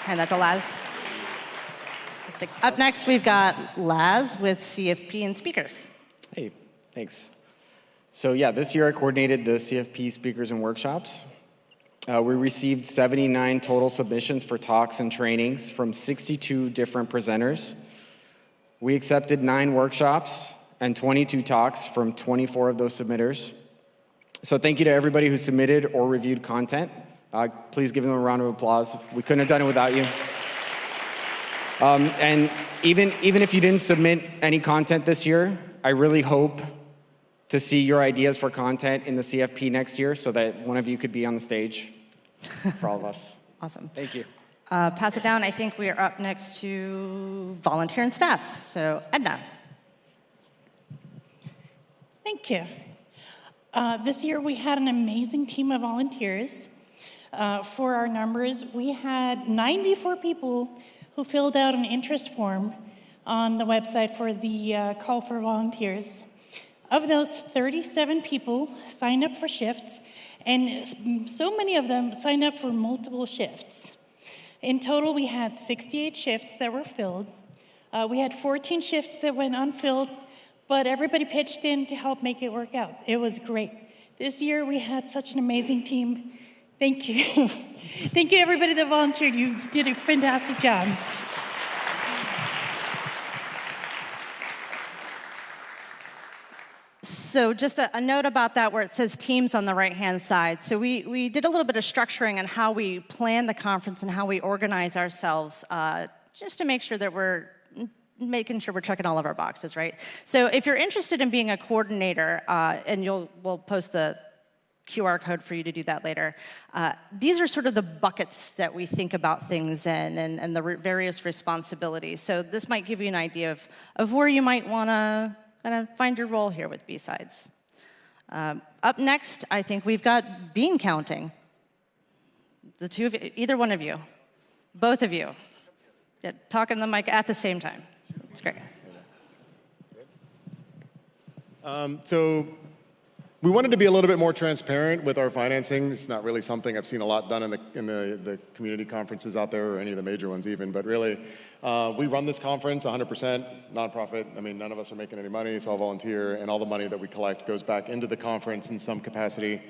[SPEAKER 2] Hand that to Laz. Up next, we've got Laz with CFP and speakers.
[SPEAKER 16] Hey, thanks. So yeah, this year I coordinated the CFP speakers and workshops. We received 79 total submissions for talks and trainings from 62 different presenters. We accepted 9 workshops and 22 talks from 24 of those submitters. So thank you to everybody who submitted or reviewed content. Please give them a round of applause. We couldn't have done it without you. And even if you didn't submit any content this year, I really hope to see your ideas for content in the CFP next year so that one of you could be on the stage for all of us.
[SPEAKER 2] Awesome.
[SPEAKER 16] Thank you.
[SPEAKER 2] Pass it down. I think we are up next to volunteer and staff. So Edna.
[SPEAKER 17] Thank you. This year we had an amazing team of volunteers. For our numbers, we had 94 people who filled out an interest form on the website for the call for volunteers. Of those, 37 people signed up for shifts, and so many of them signed up for multiple shifts. In total, we had 68 shifts that were filled. We had 14 shifts that went unfilled, but everybody pitched in to help make it work out. It was great. This year, we had such an amazing team. Thank you. Thank you, everybody that volunteered. You did a fantastic job.
[SPEAKER 2] So just a note about that where it says teams on the right-hand side. So we did a little bit of structuring on how we plan the conference and how we organize ourselves just to make sure that we're making sure we're checking all of our boxes, right? So if you're interested in being a coordinator, and we'll post the QR code for you to do that later. These are sort of the buckets that we think about things in and the various responsibilities. So this might give you an idea of where you might want to kind of find your role here with BSides. Up next, I think we've got bean counting. The two of you, either one of you, both of you, talking to the mic at the same time. It's great.
[SPEAKER 18] So we wanted to be a little bit more transparent with our financing. It's not really something I've seen a lot done in the community conferences out there, or any of the major ones even, but really, we run this conference 100% nonprofit. I mean, none of us are making any money, it's all volunteer, and all the money that we collect goes back into the conference in some capacity.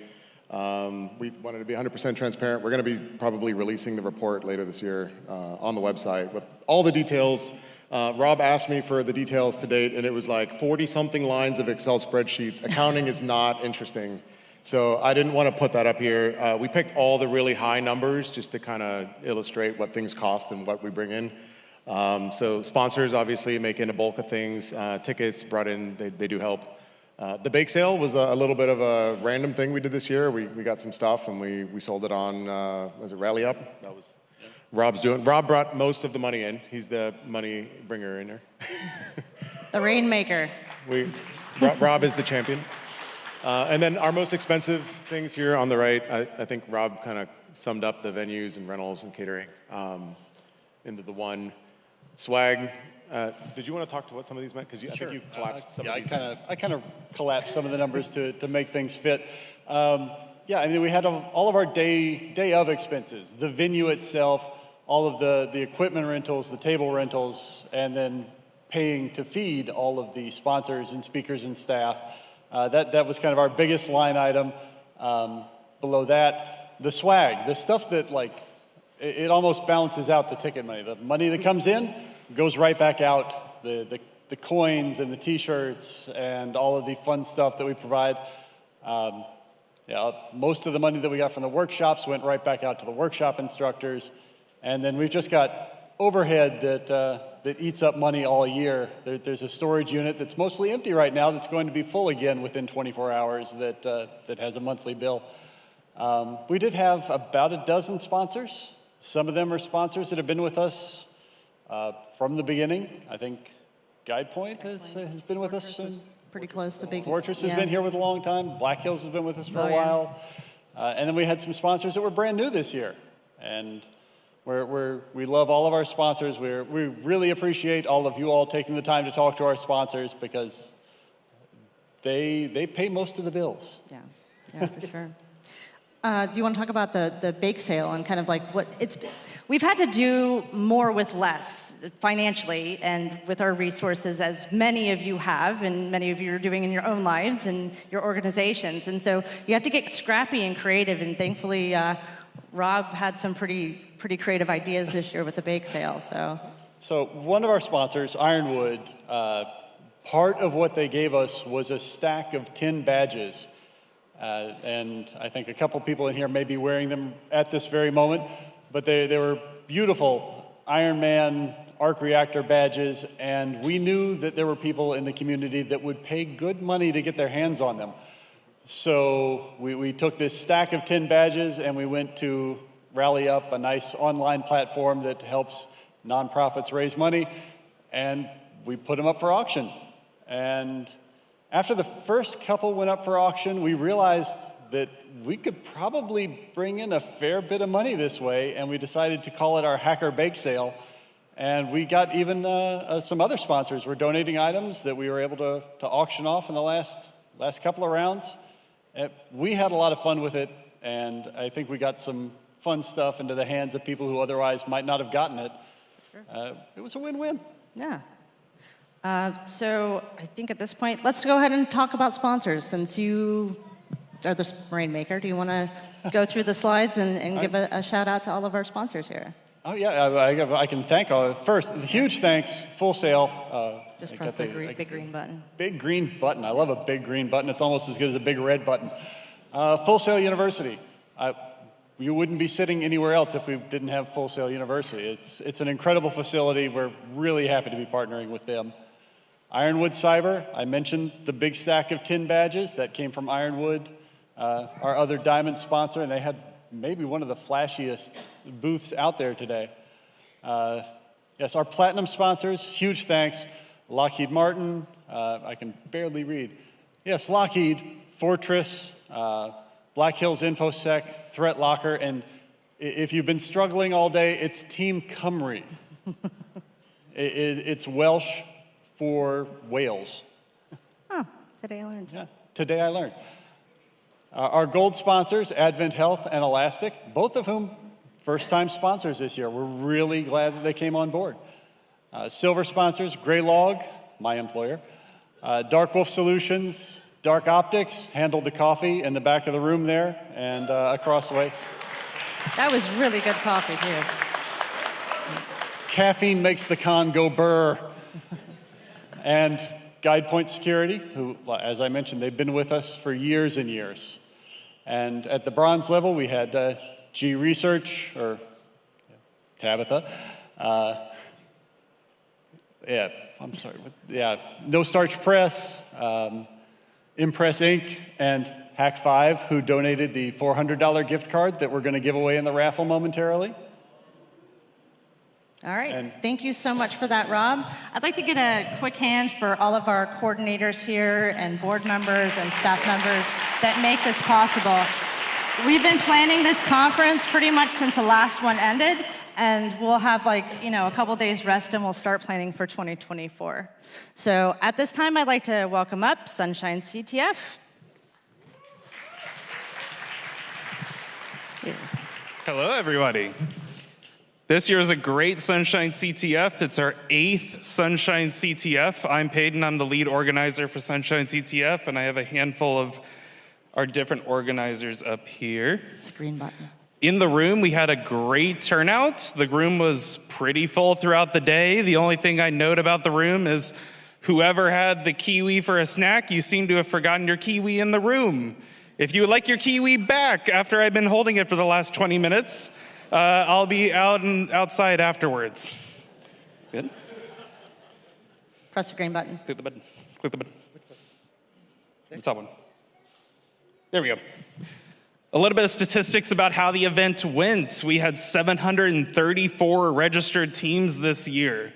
[SPEAKER 18] We wanted to be 100% transparent. We're gonna be probably releasing the report later this year on the website with all the details. Rob asked me for the details to date, and it was like 40-something lines of Excel spreadsheets. Accounting is not interesting, so I didn't want to put that up here. We picked all the really high numbers just to kind of illustrate what things cost and what we bring in. So sponsors obviously make in a bulk of things. Tickets brought in, they do help. The bake sale was a little bit of a random thing we did this year. We got some stuff and we sold it on, was it Rally Up? That was Rob brought most of the money in. He's the money bringer in there.
[SPEAKER 2] The rainmaker.
[SPEAKER 18] Rob is the champion. And then our most expensive things here on the right, I think Rob kind of summed up the venues and rentals and catering into the one. Swag. Did you want to talk to what some of these meant? Because I think you collapsed some of these.
[SPEAKER 19] I kind of collapsed some of the numbers to make things fit. Yeah, I mean, we had all of our day of expenses, the venue itself, all of the equipment rentals, the table rentals, and then paying to feed all of the sponsors and speakers and staff. That was kind of our biggest line item. Below that, the swag, the stuff that it almost balances out the ticket money. The money that comes in goes right back out. The coins and the T-shirts and all of the fun stuff that we provide. Yeah, most of the money that we got from the workshops went right back out to the workshop instructors. And then we've just got overhead that eats up money all year. There's a storage unit that's mostly empty right now that's going to be full again within 24 hours that has a monthly bill. We did have about a dozen sponsors. Some of them are sponsors that have been with us from the beginning. I think GuidePoint has been with us.
[SPEAKER 2] Pretty close to big.
[SPEAKER 19] Fortress has been here with a long time. Black Hills has been with us for a while. And then we had some sponsors that were brand new this year. And we love all of our sponsors. We really appreciate all of you all taking the time to talk to our sponsors because they pay most of the bills.
[SPEAKER 2] Yeah, for sure. Do you want to talk about the bake sale and kind of like what it's... We've had to do more with less financially and with our resources, as many of you have, and many of you are doing in your own lives and your organizations. And so you have to get scrappy and creative, and thankfully Rob had some pretty creative ideas this year with the bake sale.
[SPEAKER 19] So one of our sponsors, Ironwood, part of what they gave us was a stack of 10 badges. And I think a couple people in here may be wearing them at this very moment, but they were beautiful Ironman arc reactor badges, and we knew that there were people in the community that would pay good money to get their hands on them. So we took this stack of 10 badges and we went to Rally Up, a nice online platform that helps nonprofits raise money, and we put them up for auction. And after the first couple went up for auction, we realized that we could probably bring in a fair bit of money this way, and we decided to call it our Hacker Bake Sale. And we got even some other sponsors were donating items that we were able to auction off in the last couple of rounds. We had a lot of fun with it, and I think we got some fun stuff into the hands of people who otherwise might not have gotten it. Sure. It was a win-win.
[SPEAKER 2] Yeah. So I think at this point, let's go ahead and talk about sponsors. Since you are the rainmaker, do you want to go through the slides and give a shout out to all of our sponsors here?
[SPEAKER 19] Oh yeah, I can thank all. First, huge thanks, Full Sail.
[SPEAKER 2] Just press the big green button.
[SPEAKER 19] Big green button. I love a big green button. It's almost as good as a big red button. Full Sail University. You wouldn't be sitting anywhere else if we didn't have Full Sail University. It's an incredible facility. We're really happy to be partnering with them. Ironwood Cyber. I mentioned the big stack of tin badges that came from Ironwood, our other diamond sponsor, and they had maybe one of the flashiest booths out there today. Yes, our platinum sponsors, huge thanks. Lockheed Martin, I can barely read. Yes, Lockheed, Fortress, Black Hills InfoSec, Threat Locker, and if you've been struggling all day, it's Team Cymru. It's Welsh for Wales.
[SPEAKER 2] Oh, today I learned.
[SPEAKER 19] Yeah, today I learned. Our gold sponsors, Advent Health and Elastic, both of whom first-time sponsors this year. We're really glad that they came on board. Silver sponsors, Graylog, my employer, Dark Wolf Solutions, Dark Optics, handled the coffee in the back of the room there and across the way.
[SPEAKER 2] That was really good coffee, too.
[SPEAKER 19] Caffeine makes the con go burr. And GuidePoint Security, who, as I mentioned, they've been with us for years and years. And at the bronze level, we had G Research, or Tabitha. No Starch Press, Impress Inc., and Hack5, who donated the $400 gift card that we're going to give away in the raffle momentarily.
[SPEAKER 2] All right, thank you so much for that, Rob. I'd like to get a quick hand for all of our coordinators here and board members and staff members that make this possible. We've been planning this conference pretty much since the last one ended, and we'll have a couple days rest and we'll start planning for 2024. So at this time, I'd like to welcome up Sunshine CTF.
[SPEAKER 20] Hello, everybody. This year is a great Sunshine CTF. It's our 8th Sunshine CTF. I'm Peyton. I'm the lead organizer for Sunshine CTF, and I have a handful of our different organizers up here.
[SPEAKER 2] It's a green button.
[SPEAKER 20] In the room, we had a great turnout. The room was pretty full throughout the day. The only thing I note about the room is whoever had the kiwi for a snack, you seem to have forgotten your kiwi in the room. If you would like your kiwi back after I've been holding it for the last 20 minutes, I'll be outside afterwards. Good?
[SPEAKER 2] Press the green button.
[SPEAKER 20] Click the button. Click the button. The top one. There we go. A little bit of statistics about how the event went. We had 734 registered teams this year,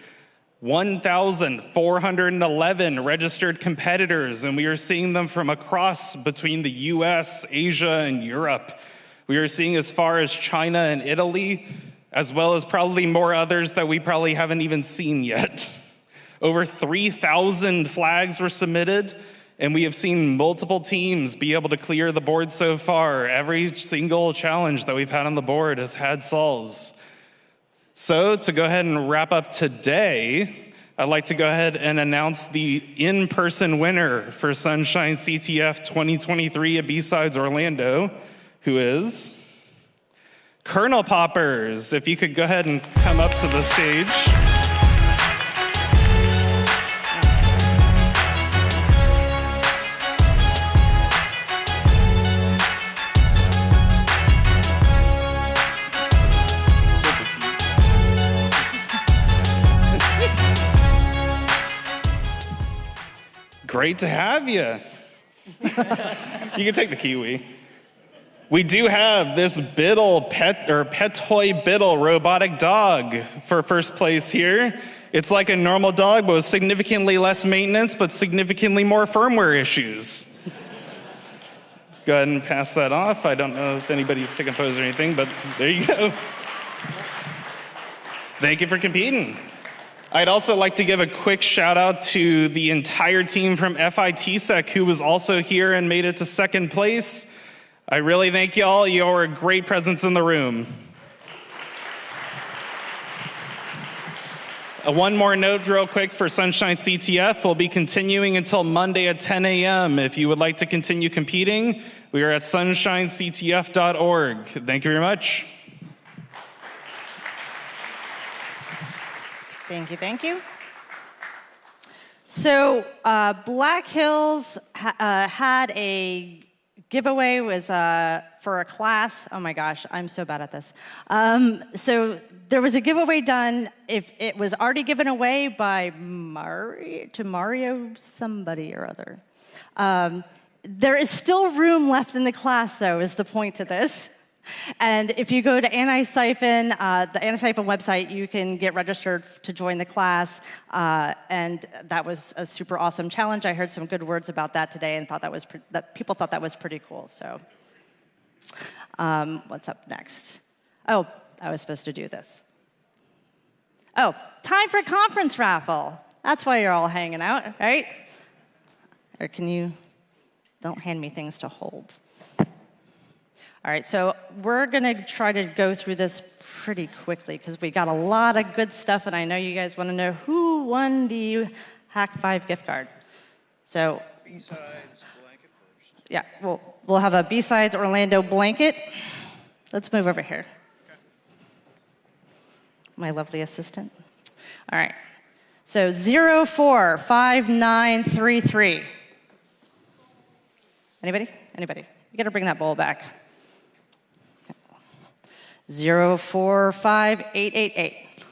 [SPEAKER 20] 1,411 registered competitors, and we are seeing them from across between the US, Asia, and Europe. We are seeing as far as China and Italy, as well as probably more others that we probably haven't even seen yet. Over 3,000 flags were submitted, and we have seen multiple teams be able to clear the board so far. Every single challenge that we've had on the board has had solves. So to go ahead and wrap up today, I'd like to go ahead and announce the in-person winner for Sunshine CTF 2023 at BSides Orlando, who is Colonel Poppers. If you could go ahead and come up to the stage. Great to have you. You can take the kiwi. We do have this Petoy Biddle robotic dog for first place here. It's like a normal dog, but with significantly less maintenance, but significantly more firmware issues. Go ahead and pass that off. I don't know if anybody's taking photos or anything, but there you go. Thank you for competing. I'd also like to give a quick shout out to the entire team from FITSec who was also here and made it to second place. I really thank y'all. You're a great presence in the room. One more note real quick for Sunshine CTF. We'll be continuing until Monday at 10 a.m. If you would like to continue competing, we are at sunshinectf.org. Thank you very much.
[SPEAKER 2] Thank you, thank you. So Black Hills had a giveaway was for a class. Oh my gosh, I'm so bad at this. So there was a giveaway done. If it was already given away by Mario somebody or other. There is still room left in the class, though, is the point to this. And if you go to Anti-Siphon, the Anti-Siphon website, you can get registered to join the class. And that was a super awesome challenge. I heard some good words about that today and thought that people thought that was pretty cool. So what's up next? Oh, I was supposed to do this. Oh, time for conference raffle. That's why you're all hanging out, right? Or can you, don't hand me things to hold. All right, so we're gonna try to go through this pretty quickly because we got a lot of good stuff and I know you guys wanna know who won the Hack 5 gift card. So,
[SPEAKER 21] BSides blanket first.
[SPEAKER 2] Yeah, we'll have a BSides Orlando blanket. Let's move over here. Okay. My lovely assistant. All right, so 045933. Anybody? Anybody? You gotta bring that bowl back. 045888.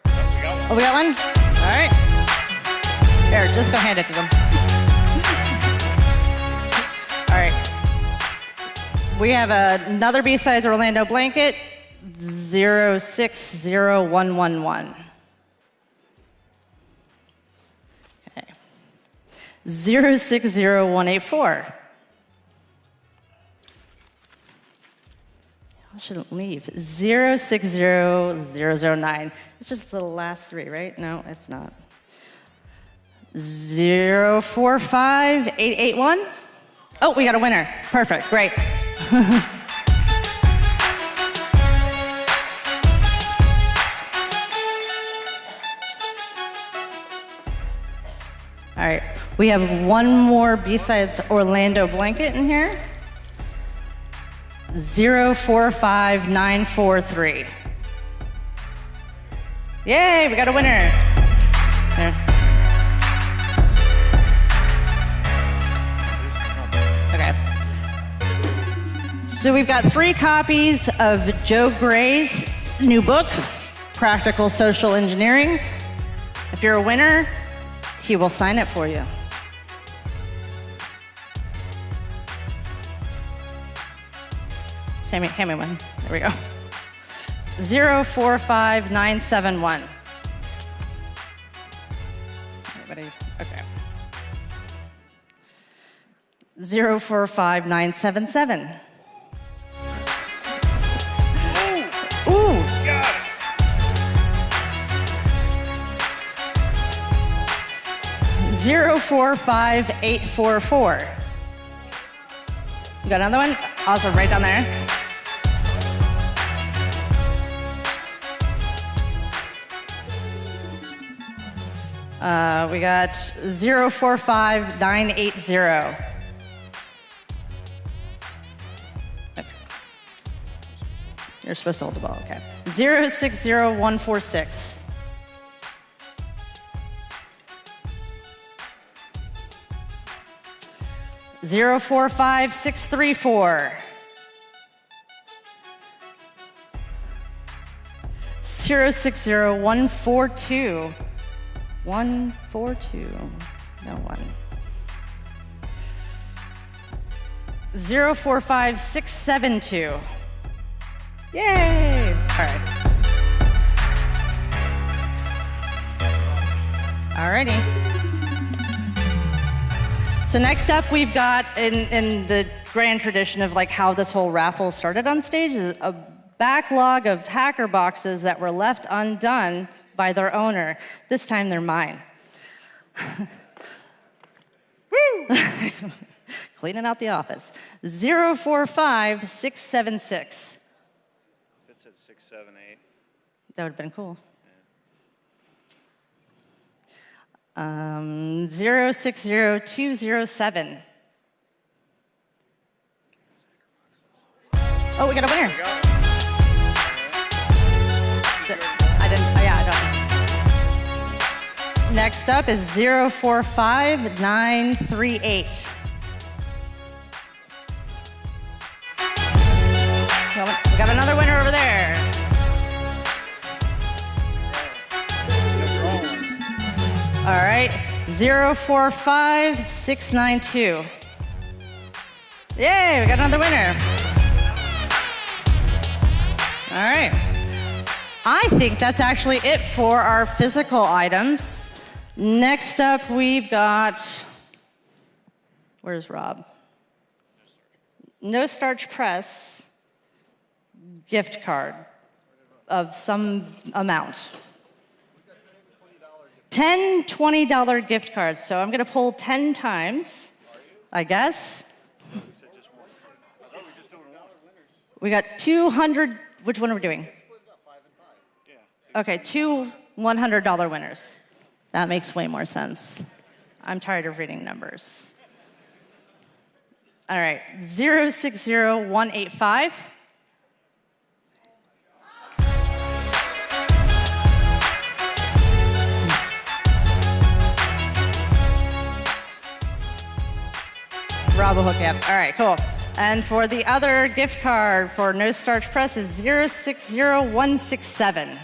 [SPEAKER 2] Oh, we got one? All right. Here, just go hand it to them. All right. We have another BSides Orlando blanket, 060111. Okay. 060184. I shouldn't leave. 060009. It's just the last three, right? No, it's not. 045881. Oh, we got a winner. Perfect, great. All right, we have one more BSides Orlando blanket in here. 045943. Yay, we got a winner. There. Okay. So we've got 3 copies of Joe Gray's new book, Practical Social Engineering. If you're a winner, he will sign it for you. Hand me one. There we go. 045971. Anybody? Okay. 045977. Ooh.
[SPEAKER 21] Got it.
[SPEAKER 2] 045844. You got another one? Also right down there. We got 045980. Okay. You're supposed to hold the ball, okay. 060146. Zero 45634. 060142. 142. No one. 045672. Yay! All right. Alrighty. So next up, we've got in the grand tradition of like how this whole raffle started on stage is a backlog of hacker boxes that were left undone by their owner. This time they're mine. Woo! Cleaning out the office. 045676.
[SPEAKER 21] That said 678.
[SPEAKER 2] That would have been cool. 060207. Oh, we got a winner. Next up is 045938. We got another winner over there. All right, 045692. Yay, we got another winner. All right. I think that's actually it for our physical items. Next up, we've got, where's Rob? No Starch Press gift card of some amount. 10 $20 gift cards. So I'm going to pull 10 times, I guess. We got 200. Which one are we doing? Okay, 2 $100 winners. That makes way more sense. I'm tired of reading numbers. All right, 060185. Rob will hook you up. All right, cool. And for the other gift card for No Starch Press is 060167.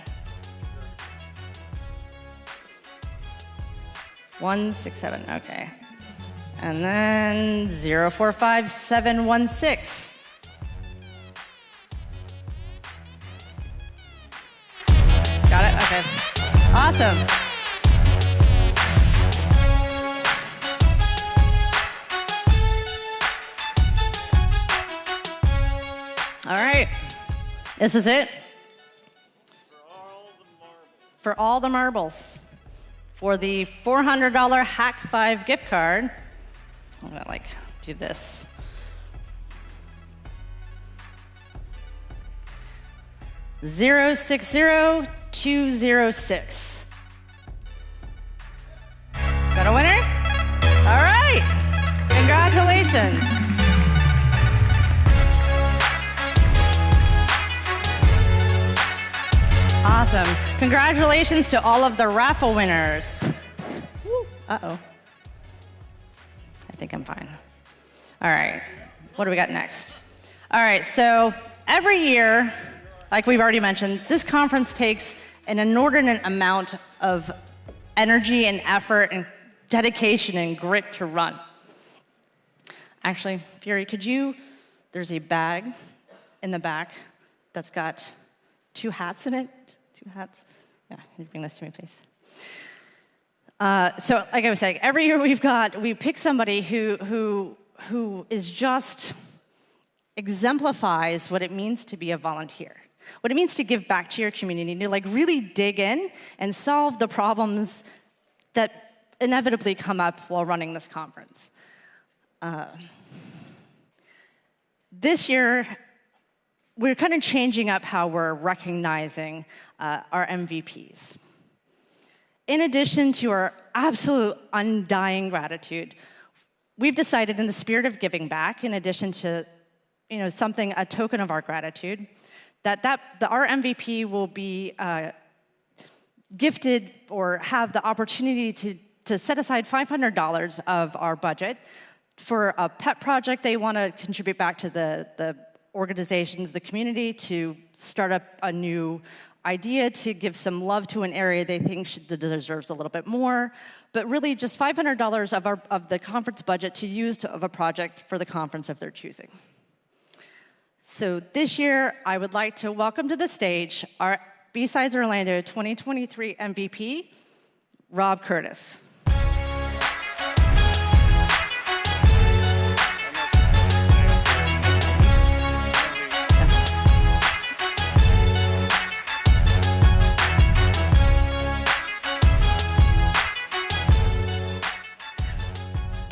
[SPEAKER 2] 167, okay. And then 045716. Got it? Okay. Awesome. All right. This is it. For all the marbles. For the $400 Hack 5 gift card, I'm gonna do this. $060206. Got a winner? All right. Congratulations. Awesome. Congratulations to all of the raffle winners. Uh-oh. I think I'm fine. All right. What do we got next? All right, so every year, like we've already mentioned, this conference takes an inordinate amount of energy and effort and dedication and grit to run. Actually, Fury, there's a bag in the back that's got 2 hats in it. 2 hats. Yeah, can you bring this to me, please? So, like I was saying, every year we pick somebody who is just exemplifies what it means to be a volunteer, what it means to give back to your community, to really dig in and solve the problems that inevitably come up while running this conference. This year, we're kind of changing up how we're recognizing our MVPs. In addition to our absolute undying gratitude, we've decided in the spirit of giving back, in addition to a token of our gratitude, that our MVP will be gifted or have the opportunity to set aside $500 of our budget for a pet project they want to contribute back to the organization, the community, to start up a new idea, to give some love to an area they think deserves a little bit more, but really just $500 of the conference budget to use of a project for the conference of their choosing. So this year, I would like to welcome to the stage our BSides Orlando 2023 MVP, Rob Curtis.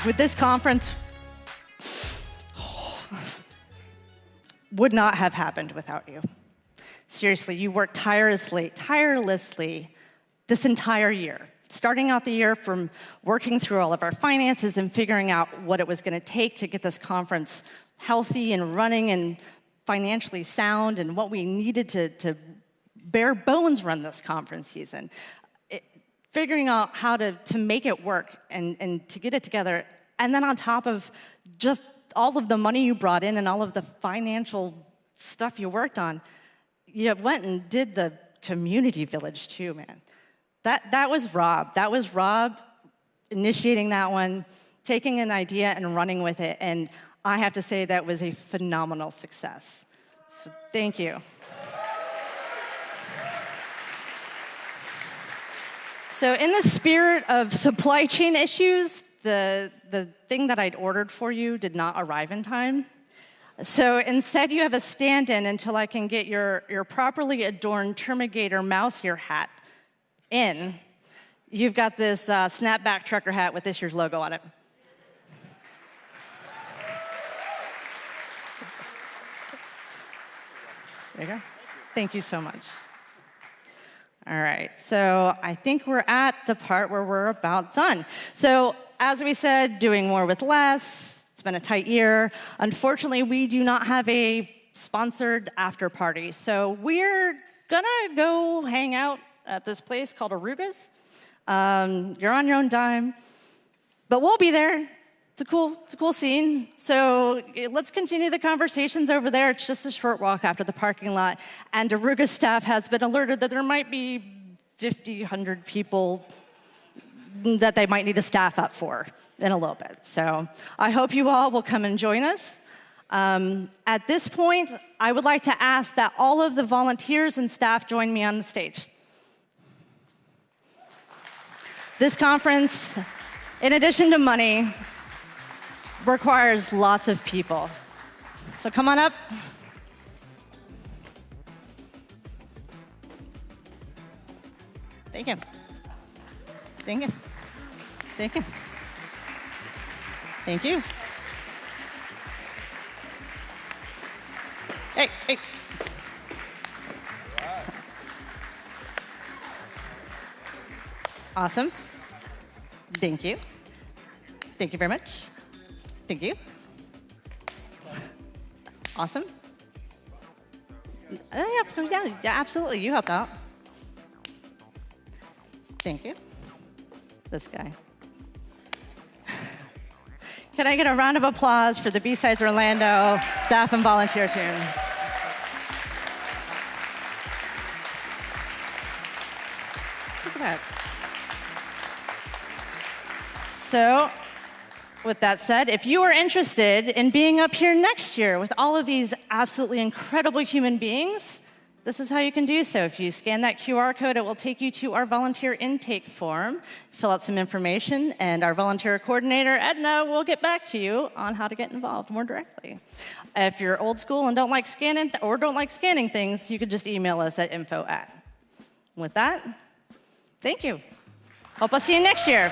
[SPEAKER 2] With this conference, would not have happened without you. Seriously, you worked tirelessly this entire year, starting out the year from working through all of our finances and figuring out what it was going to take to get this conference healthy and running and financially sound, and what we needed to bare bones run this conference season. figuring out how to make it work and to get it together. And then on top of just all of the money you brought in and all of the financial stuff you worked on, you went and did the community village too, man. That was Rob. That was Rob initiating that one, taking an idea and running with it. And I have to say that was a phenomenal success. So thank you. So in the spirit of supply chain issues, the thing that I'd ordered for you did not arrive in time. So instead, you have a stand-in until I can get your properly adorned Termigator mouse ear hat in. You've got this snapback trucker hat with this year's logo on it. There you go. Thank you so much. All right, so I think we're at the part where we're about done. So as we said, doing more with less. It's been a tight year. Unfortunately, we do not have a sponsored after party. So we're gonna go hang out at this place called Aruga's. You're on your own dime, but we'll be there. It's a cool scene. So let's continue the conversations over there. It's just a short walk after the parking lot. And Aruga staff has been alerted that there might be 50, 100 people that they might need to staff up for in a little bit. So I hope you all will come and join us. At this point, I would like to ask that all of the volunteers and staff join me on the stage. This conference, in addition to money, requires lots of people. So come on up. Thank you. Thank you. Thank you. Thank you. Hey, hey. Awesome. Thank you. Thank you very much. Thank you. Awesome. Yeah, absolutely. You helped out. Thank you. This guy. Can I get a round of applause for the BSides Orlando staff and volunteer team? Look at that. So, with that said, if you are interested in being up here next year with all of these absolutely incredible human beings, this is how you can do so. If you scan that QR code, it will take you to our volunteer intake form, fill out some information, and our volunteer coordinator, Edna, will get back to you on how to get involved more directly. If you're old school and don't like scanning things, you could just email us at info@. With that, thank you. Hope I'll see you next year.